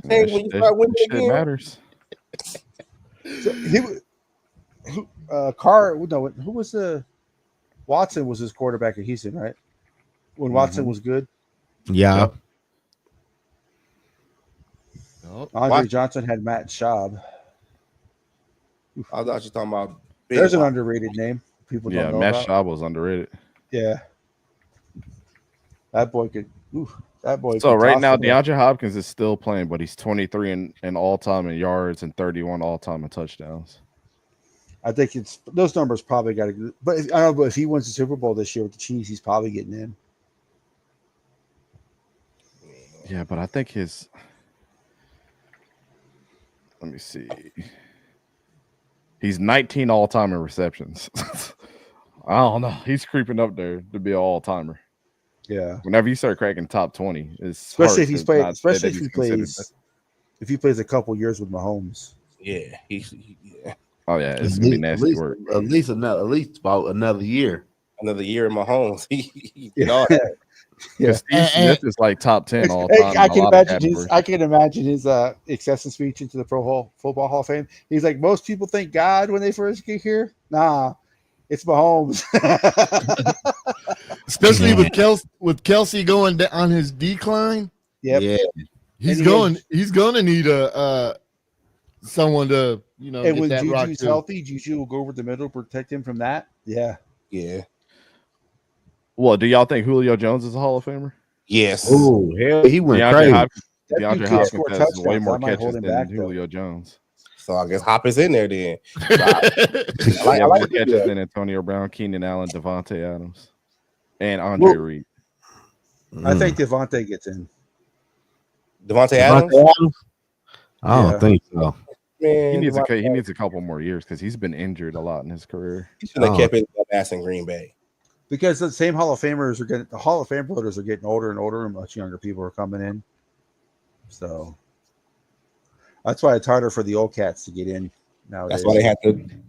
When you start winning Shit again, matters. So who was the Watson was his quarterback at Houston, right? When Watson was good. Yeah. Andre Johnson had Matt Schaub. I thought you were talking about. There's an underrated name. People don't know Matt about. Schaub was underrated. Yeah. That boy could. That boy. So could right toss now, the ball. DeAndre Hopkins is still playing, but he's 23 in all time in yards and 31 all time in touchdowns. I think it's those numbers probably got to. But I don't know. But if he wins the Super Bowl this year with the Chiefs, he's probably getting in. Yeah, but I think his. Let me see. He's 19 all time in receptions. I don't know. He's creeping up there to be an all timer. Yeah. Whenever you start cracking top 20, it's Especially hard if he's to played. not say Especially that if he he's considered plays. If he plays a couple years with Mahomes. Yeah, yeah. Oh yeah, it's gonna be nasty work. At least about another year. Another year in Mahomes. Yeah. Steve Smith is like top 10 all Hey, time. in I a can lot of imagine his. categories. I can imagine his acceptance speech into the Football Hall of Fame. He's like, most people thank God when they first get here. Nah, it's Mahomes. especially with Kelsey going on his decline. Yep. Yeah. He's gonna need a someone to And get when that rock Juju's too. healthy, Juju will go over the middle, protect him from that. Yeah. Yeah. Well, do y'all think Julio Jones is a Hall of Famer? Yes. Oh hell, he went DeAndre crazy. Hopkins, That dude DeAndre can't Hopkins score has touchdowns. way more That might hold catches him than back, though. Julio Jones. So I guess Hop is in there then. He I like more it, catches yeah. than Antonio Brown, Keenan Allen, Devontae Adams, and Andre Reed. I think Devontae gets in. Devontae Adams? I don't Yeah. think so. Man, He needs Devontae- he needs a couple more years because he's been injured a lot in his career. He should have kept his ass in Green Bay. Because the same Hall of Famers are getting the Hall of Fame voters are getting older and older, and much younger people are coming in. So that's why it's harder for the old cats to get in nowadays. That's why they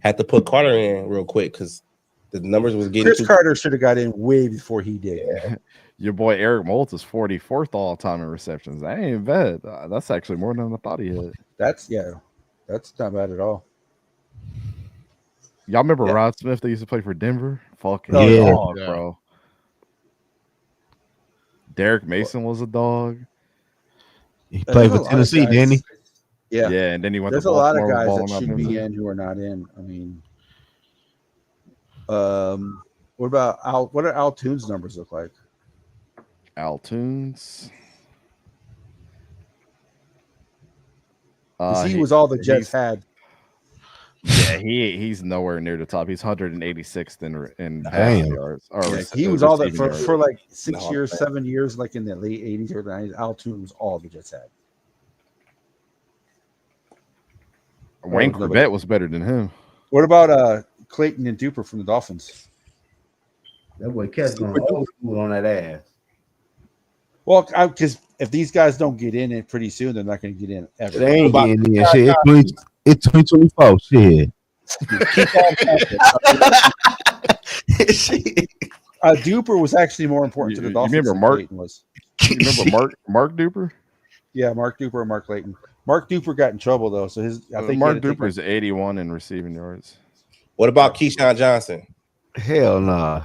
had to put Carter in real quick because the numbers was getting Chris too. Carter should have got in way before he did. Your boy Eric Moulds is 44th all time in receptions. That ain't bad. That's actually more than I thought he had. That's not bad at all. Y'all remember Rod Smith that used to play for Denver? Fucking Yeah. dog, bro. Derek Mason was a dog. He played for Tennessee, didn't he? Yeah. Yeah, and then he went There's to a lot of Baltimore, guys balling that out should there, be too. in who are not in. I mean, what about Al? What do Al Toon's numbers look like? Al Toons. 'Cause he was all the Jets had. Yeah, he's nowhere near the top. He's 186th in Damn. passing yards. Or Yeah, he was all that receiving yards. for like 6 No, years, man. 7 years, like in the late 80s or 90s. Al Toon was all the Jets had. Wayne nobody. Corbett was better than him. What about Clayton and Duper from the Dolphins? That boy Cat's going old school on that ass. Well, because if these guys don't get in it pretty soon, they're not going to get in ever. They ain't getting in shit. It's 2024. Shit. Duper was actually more important to the You Dolphins. remember than Mark? Clayton was. You remember Mark Duper? Yeah, Mark Duper and Mark Clayton. Mark Duper got in trouble though, so I think Mark Duper is 81 in receiving yards. What about Keyshawn Johnson? Hell nah.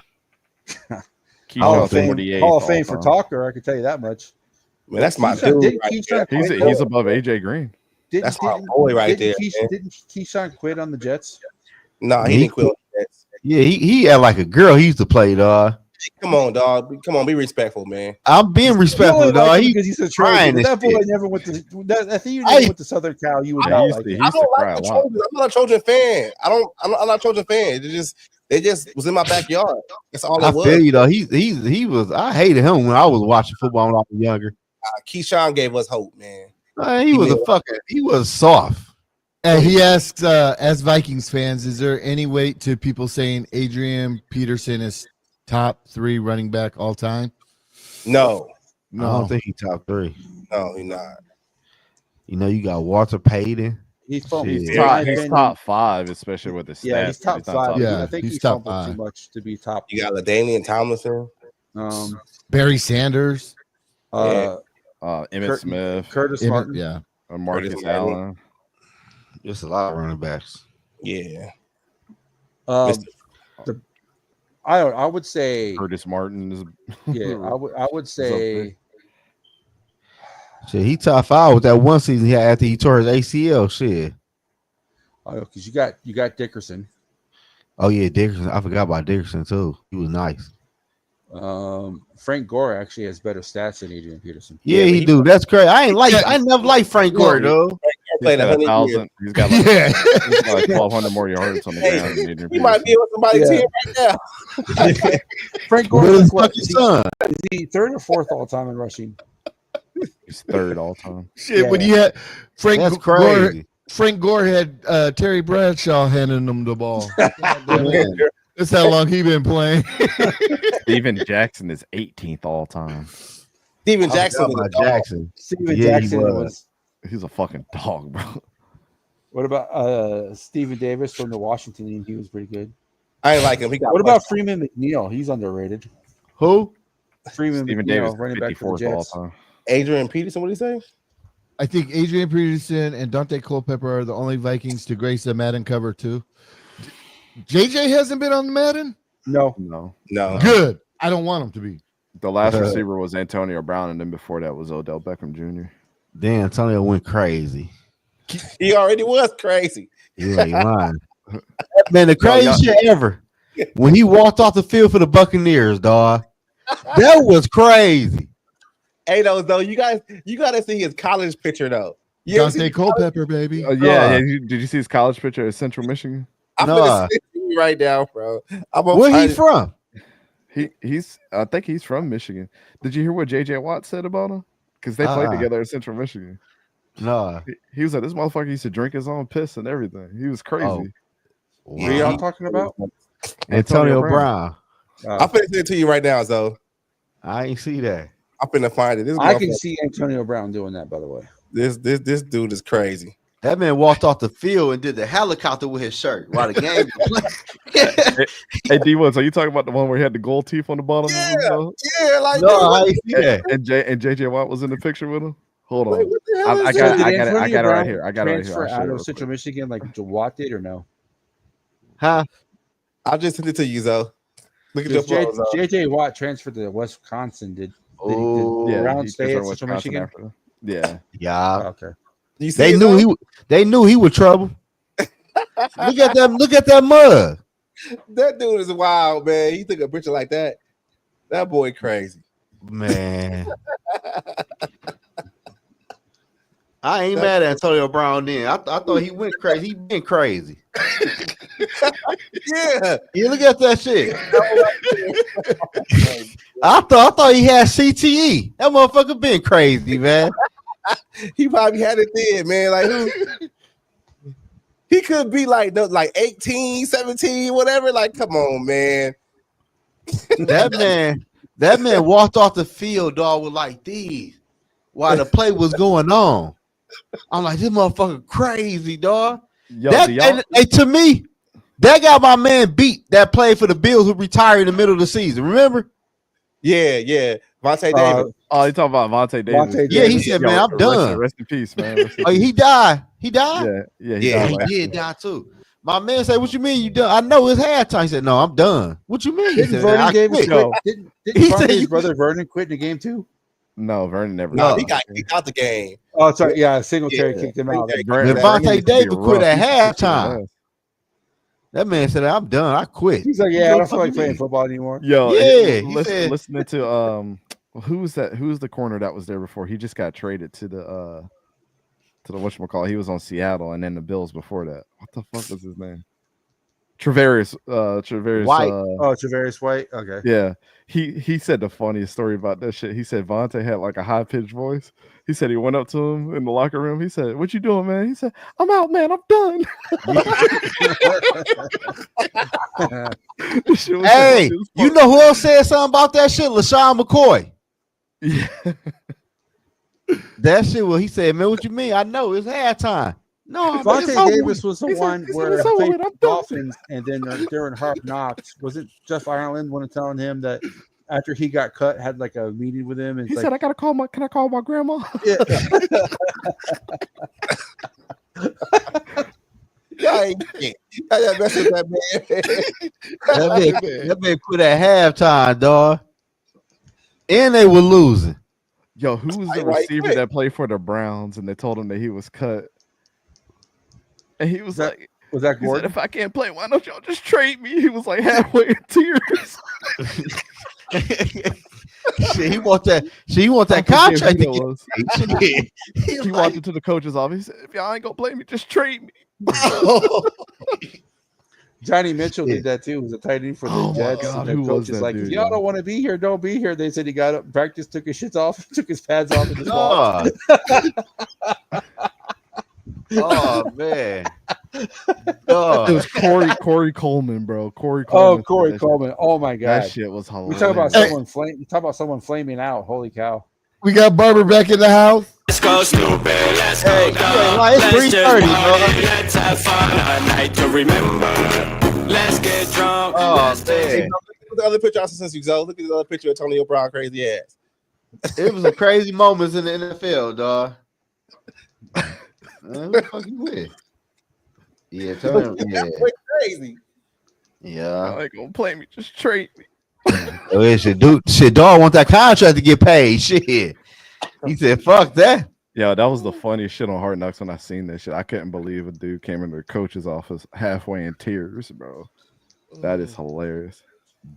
Hall of Keyshawn's Fame, 48th Hall of all Fame for time. talker. I can tell you that much. Man, that's my Keyshawn- dude. didn't Right Keyshawn there. quit, He's though? above AJ Green. That's my boy right there, man. Didn't Keyshawn quit on the Jets? No, he didn't quit on the Jets. Yeah, he had like a girl he used to play, dog. Come on, dog. Come on, be respectful, man. I'm being respectful, dog. Like because he's a Trojan. That boy shit. never went to. I think you never went to Southern Cal. You would not like it. I don't like the Trojans. I'm not a Trojan fan. I'm not a Trojan fan. They just was in my backyard. That's all I it was. feel you though. He was. I hated him when I was watching football when I was younger. Keyshawn gave us hope, man. He was soft. And he asks, as Vikings fans, is there any weight to people saying Adrian Peterson is top 3 running back all time? No. I don't think he's top 3. No, he's not. You know, you got Walter Payton. He's top 5, especially with the stats. Yeah, he's top 5. Yeah, I think he's he top fumbled 5. too much to be top. You got LaDainian Tomlinson. Barry Sanders. Emmitt Smith. Curtis Martin. Yeah. Or Marcus Allen. Just a lot of running backs. Yeah. I would say Curtis Martin is. Yeah, I would say. Shit, he top 5 with that one season he had after he tore his ACL. Shit. Oh, because you got Dickerson. Oh yeah, Dickerson. I forgot about Dickerson too. He was nice. Frank Gore actually has better stats than Adrian Peterson. Yeah, he do. That's crazy. I never liked Frank Gore though. He's got 1,000. He's got like 1,200 more yards on the ground than Adrian He might be on somebody's team right now. Frank Gore With is his what? fucking son. Is he 3rd or 4th all time in rushing? He's 3rd all time. Shit, when you had That's crazy. Frank Gore had Terry Bradshaw handing him the ball. That's how long he been playing. Steven Jackson is 18th all time. Steven Jackson was a dog. Jackson. Steven Yeah, he Jackson was. He's a fucking dog, bro. What about Steven Davis from the Washington team? He was pretty good. I ain't like him. What about Freeman McNeil? He's underrated. Who? Freeman Steven McNeil, Davis, running back for the 54th all Jets. time. Adrian Peterson? What do you say? I think Adrian Peterson and Dante Culpepper are the only Vikings to grace the Madden cover 2. JJ hasn't been on the Madden? No. Good. I don't want him to be. The last receiver was Antonio Brown, and then before that was Odell Beckham Jr. Damn, Antonio went crazy. He already was crazy. You ain't lying. Man, the craziest shit ever. When he walked off the field for the Buccaneers, dog. That was crazy. Hey, though, you gotta see his college picture though. Dante Culpepper, baby. Yeah. Did you see his college picture at Central Michigan? I'm gonna send you right now, bro. Where he from? He's I think he's from Michigan. Did you hear what JJ Watt said about him? Because they played together at Central Michigan. No. He was like, this motherfucker used to drink his own piss and everything. He was crazy. Oh. Who y'all talking about? Antonio Brown. I'm finna send it to you right now, so I ain't see that. I'm finna find it. I can see Antonio Brown doing that, by the way. This dude is crazy. That man walked off the field and did the helicopter with his shirt while the game was playing. Hey, D1, so you talking about the one where he had the gold teeth on the bottom? Yeah, like no, I ain't see that. And JJ Watt was in the picture with him. Hold on, Wait, what the hell I is got that? it right here. I got it right here. Transfer I'll show out you of real Central quick. Michigan like Watt did or no? Huh? I'll just send it to you, Zoe. Look at your phone, Zoe. JJ Watt transferred to Wisconsin. Did Yeah, Brown he stay at transferred Central Wisconsin Michigan? after that. Yeah. Oh, okay. You see They it, knew Zoe? they knew he was trouble. Look at that mud. That dude is wild, man. He took a picture like that. That boy crazy. Man. I ain't mad at Antonio Brown then. I thought he went crazy. He been crazy. Yeah. Yeah, look at that shit. I thought he had CTE. That motherfucker been crazy, man. He probably had it then, man. Like who? He could be like 18, 17, whatever. Like, come on, man. That man walked off the field, dog, with like these while the play was going on. I'm like, this motherfucker crazy, dog. Yo, Hey, to me, that got my man beat that played for the Bills who retired in the middle of the season. Remember? Yeah. Vontae Davis. Oh, you talking about Vontae Davis? Yeah, he said, man, I'm done. Rest in peace, man. Oh, he died. He died? Yeah, He did die too. My man said, what you mean you done? I know it's halftime. He said, no, I'm done. What you mean? He Didn't said, Vernon I Davis quit. quit? Didn't He Vernon, said, his brother Vernon quit in the game too? No, Vernon never. No, did. he got kicked out the game. Oh, sorry. Yeah, Singletary kicked him out. Devontae Davis quit at halftime. That man said, "I'm done. I quit." He's like, "Yeah, I don't feel like playing football anymore." Yo, Yeah, he said. listening to who was that? Who was the corner that was there before? He just got traded to the whatchamacallit. He was on Seattle and then the Bills before that. What the fuck was his name? Travaris White. Travaris White. Okay. Yeah. He said the funniest story about that shit. He said Vontae had like a high pitched voice. He said he went up to him in the locker room. He said, "What you doing, man?" He said, "I'm out, man. I'm done." Hey, you know who else said something about that shit? LaShawn McCoy. Yeah. That shit. Well, he said, "Man, what you mean? I know it's halftime." No, Vontae Davis was the one where he played for the Dolphins, and then during Hard Knocks, wasn't Jeff Ireland one telling him that after he got cut, had like a meeting with him, and he said, "I gotta call my. Can I call my grandma?" Yeah. I can't mess with that man. That man quit at halftime, dog. And they were losing. Yo, who was the receiver that played for the Browns and they told him that he was cut? And he was like, "Was that he Gordon? said, if I can't play, why don't y'all just trade me?" He was like halfway in tears. Shit, he want that contract. He walked into the coach's office. He said, "If y'all ain't gonna play me, just trade me." Johnny Mitchell did that too. He was a tight end for the Jets. God, and the who coach was is that like, dude, "If y'all don't want to be here, don't be here." They said he got up, practice, took his shits off, took his pads off, and just walked. Oh man. It was Corey Coleman, bro. Corey Coleman. Oh, Corey Coleman. Oh my god. That shit was hilarious. We talk about someone you talk about someone flaming out. Holy cow. We got Barber back in the house. Let's go stupid, let's go dumb. It's Let's just 3:30, party, let's have fun, a night to remember. Let's get drunk. Oh man. Look at the other picture I sent you, Zoe. Look at the other picture of Antonio Brown, crazy ass. It was some crazy moments in the NFL, dog. Who the fuck you with? Yeah, tell him. Yeah. Crazy. Yeah. Y'all ain't gonna play me, just trade me. Oh, shit, dog want that contract to get paid. Shit. He said, "Fuck that." Yeah, that was the funniest shit on Hard Knocks when I seen that shit. I couldn't believe a dude came into the coach's office halfway in tears, bro. That is hilarious.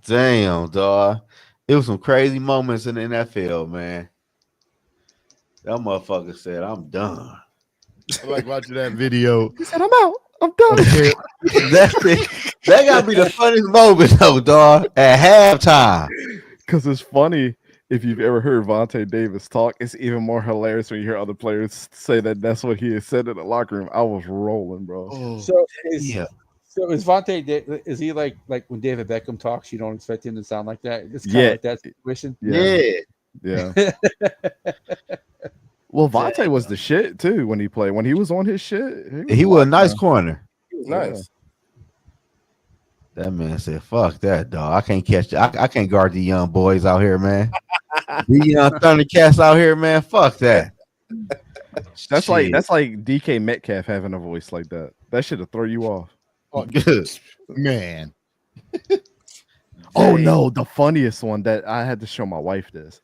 Damn, dog. It was some crazy moments in the NFL, man. That motherfucker said, "I'm done." I like watching that video. He said, "I'm out. I'm done." That gotta be the funniest moment, though, dog. At halftime. Because it's funny. If you've ever heard Vontae Davis talk, it's even more hilarious when you hear other players say that that's what he has said in the locker room. I was rolling, bro. So is Vontae? Is he like when David Beckham talks? You don't expect him to sound like that. It's kind of like that situation. Yeah. Well, Vontae was the shit too when he played. When he was on his shit, he was a nice corner. He was nice. That man said, "Fuck that, dog. I can't catch. I can't guard the young boys out here, man. The young Thundercats out here, man. Fuck that." That's like DK Metcalf having a voice like that. That should throw you off. Oh, good man. Oh no, the funniest one that I had to show my wife this.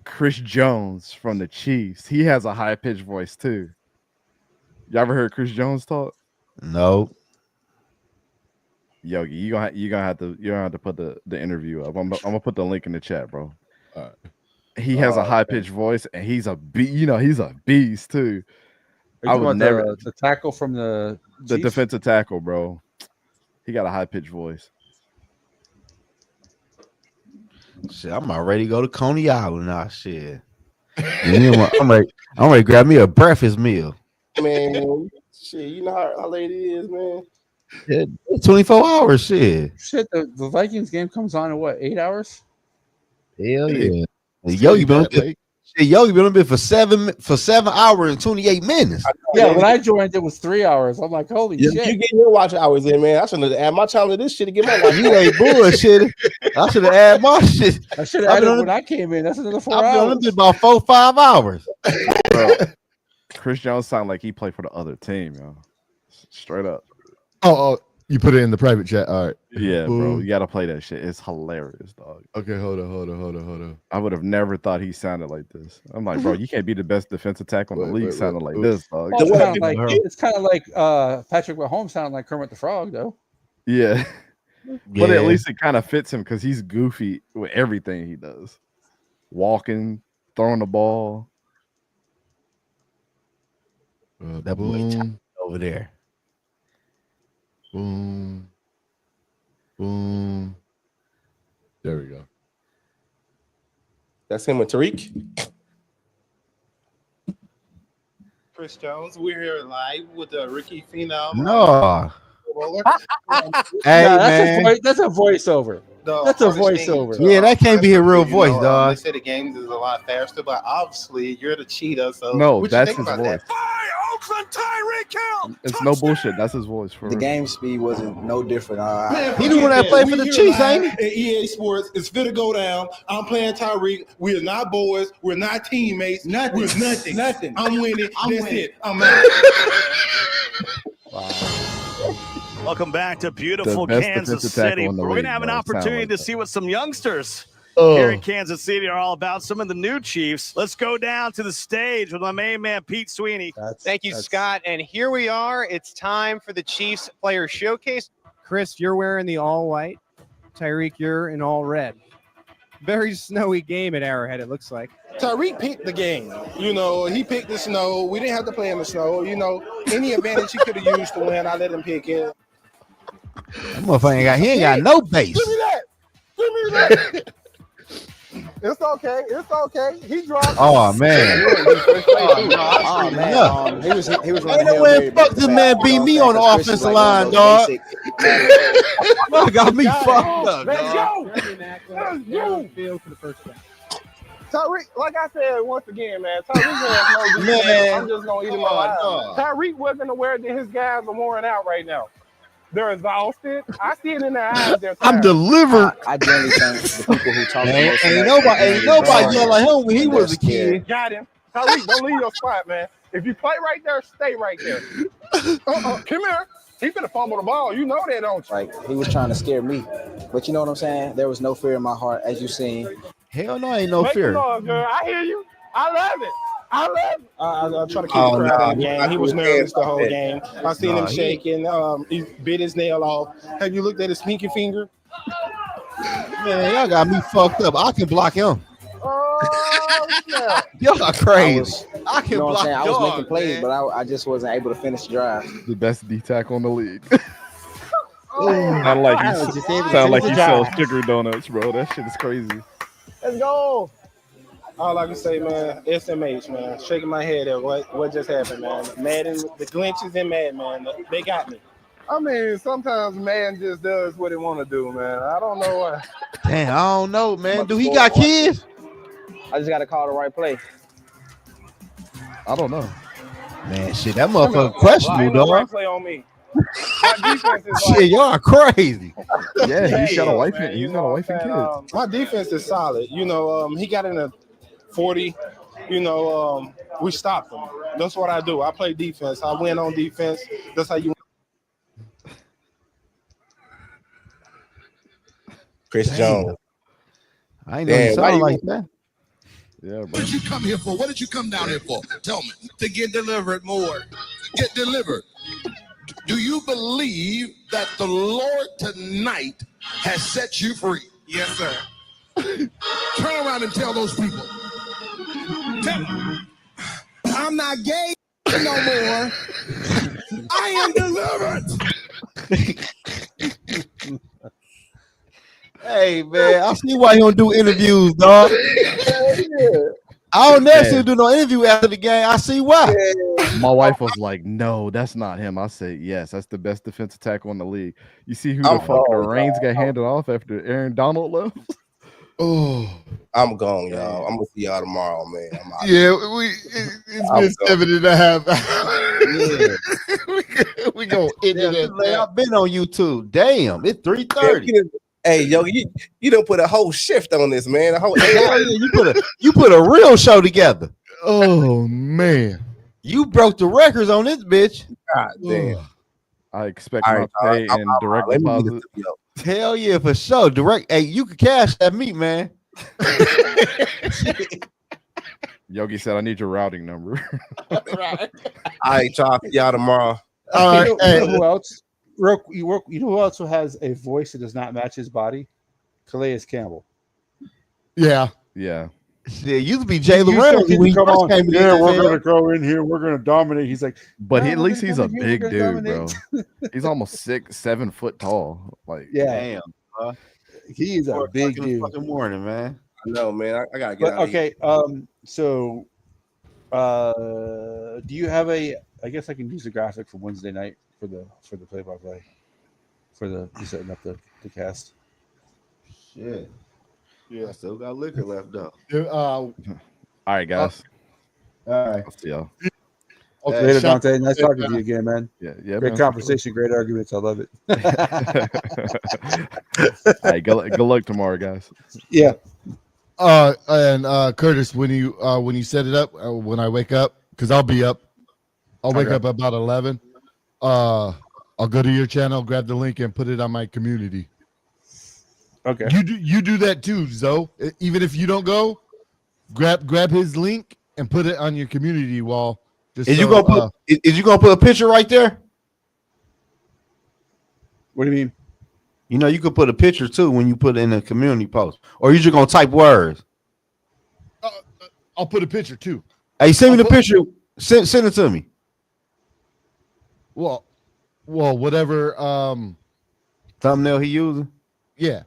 Chris Jones from the Chiefs. He has a high pitched voice too. You ever heard Chris Jones talk? No. Yogi, you're gonna have to put the interview up. I'm gonna put the link in the chat, bro. He has a high pitched voice, and he's a he's a beast too. I would never the tackle from the defensive tackle, bro. He got a high pitched voice. Shit, I'm already go to Coney Island now. Shit, I'm ready to grab me a breakfast meal. Man, shit, you know how late it is, man. Yeah, 24 hours. Shit, the Vikings game comes on in what, 8 hours? Hell yeah. Yogi been on bit for 7 hours and 28 minutes. Yeah, when I joined, it was 3 hours. I'm like, holy shit! You get your watch hours in, man. I should have added my channel to this shit to get my watch. You ain't bullshit. I should have added my shit. I should have added when I came in. That's another 4 hours. I've been on it about 4-5 hours. Bro, Chris Jones sounded like he played for the other team, yo. Straight up. Oh, you put it in the private chat. All right. Yeah, bro. You gotta play that shit. It's hilarious, dog. Okay, hold on. I would have never thought he sounded like this. I'm like, bro, you can't be the best defensive tackle in the league sounding like this, dog. Well, it's kind of like Patrick Mahomes sounded like Kermit the Frog, though. Yeah. But at least it kind of fits him because he's goofy with everything he does. Walking, throwing the ball. That boy over there. Boom. Boom. There we go. That's him with Tariq. Chris Jones, we're here live with the Ricky Phenom. No. Hey, man. That's a voiceover. That's a voiceover. Yeah, that can't be a real voice, dog. They say the games is a lot faster, but obviously you're the cheetah. So No, what that's you think his about voice. that? Oakland Tyreek Hill. It's no bullshit. That's his voice. For The real. game speed wasn't no different. He the one that played for the Chiefs, ain't he? At EA Sports, it's fit to go down. I'm playing Tyreek. We're not boys. We're not teammates. Nothing. We're nothing. Nothing. I'm winning. That's it. I'm out. Welcome back to beautiful The best Kansas defensive tackle City. in the We're going league, to have an bro. Sound opportunity like to that. see what some youngsters Oh. here in Kansas City are all about. Some of the new Chiefs. Let's go down to the stage with my main man, Pete Sweeney. Thank you, Scott. And here we are. It's time for the Chiefs Player Showcase. Chris, you're wearing the all white. Tyreek, you're in all red. Very snowy game at Arrowhead, it looks like. Tyreek picked the game. You know, he picked the snow. We didn't have to play in the snow. You know, any advantage he could have used to win, I let him pick it. That motherfucker ain't got no base. Give me that. Give me that. It's okay. It's okay. He dropped. Oh man. Oh man, he was Ain't running. no way fuck this man beat me on the offensive line, dog. Fuck got me fucked up, Let's dog. go. Field for the first down. Tyreek, like I said once again, man, Tyreek has no defense. Man. I'm just gonna eat him alive. Tyreek wasn't aware that his guys are worn out right now. They're exhausted. I see it in their eyes. They're I'm tired. delivered. I generally think the people who talk Ain't nobody yell like him when he was a kid. Got him. Tyreek, don't leave your spot, man. If you play right there, stay right there. Come here. He's gonna fumble the ball. You know that, don't you? Like he was trying to scare me, but you know what I'm saying? There was no fear in my heart, as you seen. Hell no, ain't no Make fear. some noise, girl. I hear you. I love it. I love it. I try to keep Oh, the crowd nah, in the game. I He was couldn't nervous stand the whole that. game. I seen him shaking. He bit his nail off. Have you looked at his pinky finger? Man, y'all got me fucked up. I can block him. Oh, snap. Y'all are crazy. I You can know what I'm block saying? I was y'all, making plays, man. but I just wasn't able to finish the drive. The best D tackle in the league. Oh, Sound like I you was just able to sound like finish you the sell drive. sugar donuts, bro. That shit is crazy. Let's go. All I can say, man, SMH, man. Shaking my head at what just happened, man. Madden, the Glinches and Madden, man. They got me. I mean, sometimes Madden just does what it want to do, man. I don't know why. Damn, I don't know, man. Do he got kids? I just got to call the right play. I don't know. Man, shit, that motherfucker questionable, Ain't no right dog. play on me. My defense is Shit, y'all are crazy. Yeah, he's got a Yeah, wife. man, He's you got know a wife what and I'm kids. saying? My defense is solid. You know, he got in a 40. You know, we stopped him. That's what I do. I play defense. I win on defense. That's how you. Chris Jones. I ain't know you Damn, why sound you- like that. Yeah, What did you come here for? What did you come down here for? Tell me. To get delivered more. Get delivered. Do you believe that the Lord tonight has set you free? Yes, sir. Turn around and tell those people. Tell them. I'm not gay no more. I am delivered. Hey, man, I see why you don't do interviews, dog. I don't never see him do no interview after the game. I see why. My wife was like, "No, that's not him." I said, "Yes, that's the best defensive tackle in the league." You see who the fuck the reins got handed off after Aaron Donald left? Oh, I'm gone, y'all. I'm gonna see y'all tomorrow, man. I'm out. Yeah, it's been 7.5 hours. we gonna end it. I've been on YouTube. Damn, it's 3:30. Hey, yo, you don't put a whole shift on this, man. A whole You put a real show together. Oh man, you broke the records on this bitch. God damn. I expect All my right, pay all right, and all direct right, let me get deposit. this up. Hell yeah, for sure. Direct. Hey, you can cash that meat, man. Yogi said, "I need your routing number." All right, y'all. See y'all tomorrow. All right, hey, Who else? You know who also has a voice that does not match his body? Calais Campbell. Yeah. Yeah. Yeah, it used to be Jalen used to Ramsey people when he come first on. came to the Yeah, we're NFL. gonna go in here. We're gonna dominate. He's like, But "No, at we're least gonna he's come a in here, we're big gonna dude, dominate." bro. He's almost 7 foot tall. Like, Yeah, Damn, he is a 4 o'clock big in the dude. fucking morning, man. I know, man. I gotta get But out of here. okay, so do you have a? I guess I can use the graphic for Wednesday night for the play-by-play for the setting up the cast. Shit. Yeah. I still got liquor left though. all right, guys. All right. I'll see y'all. Okay, Later, Sean, Dante. Nice talking to you again, man. Yeah, Great man. conversation, great arguments. I love it. All right, good luck tomorrow, guys. Yeah. And Curtis, when you set it up, when I wake up, because I'll be up, I'll wake Okay. up about 11. I'll go to your channel, grab the link, and put it on my community. Okay. You do that too, Zoe. Even if you don't go, grab his link and put it on your community wall. Just Is so, you gonna put is you gonna put a picture right there? What do you mean? You know, you could put a picture too when you put it in a community post, or you just gonna type words. I'll put a picture too. Hey, send me the picture. Send it to me. Well, whatever. Thumbnail he using? Yeah.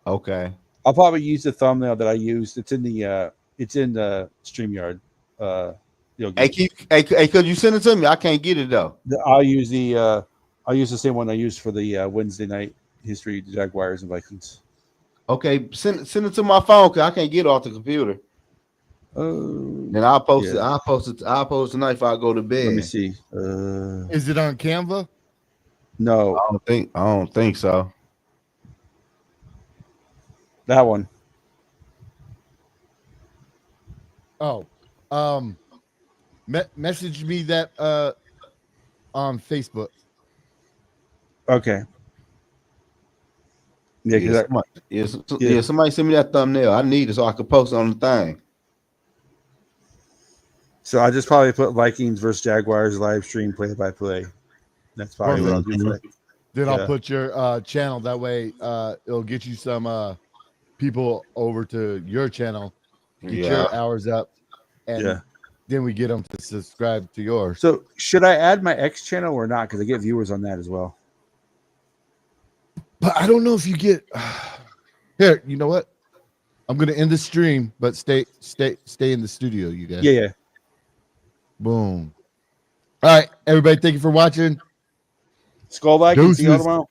Okay. I'll probably use the thumbnail that I used. It's in the StreamYard. Hey, could you send it to me? I can't get it though. I'll use the same one I used for the Wednesday night history, Jaguars and Vikings. Okay, send it to my phone because I can't get it off the computer. Then I'll post it. I'll post tonight if I go to bed. Let me see. Is it on Canva? No, I don't think so. That one. Oh, message me that on Facebook. Okay. Yeah, Somebody send me that thumbnail. I need it so I can post it on the thing. So I just probably put Vikings versus Jaguars live stream play-by-play. That's probably what I'll do for it. Then I'll put your channel. That way, it'll get you some people over to your channel. Get your hours up, and then we get them to subscribe to yours. So should I add my X channel or not? Because I get viewers on that as well. But I don't know if you get here. You know what? I'm gonna end the stream, but stay in the studio, you guys. Yeah. Boom. All right, everybody. Thank you for watching. Skull Vikings. See you all tomorrow.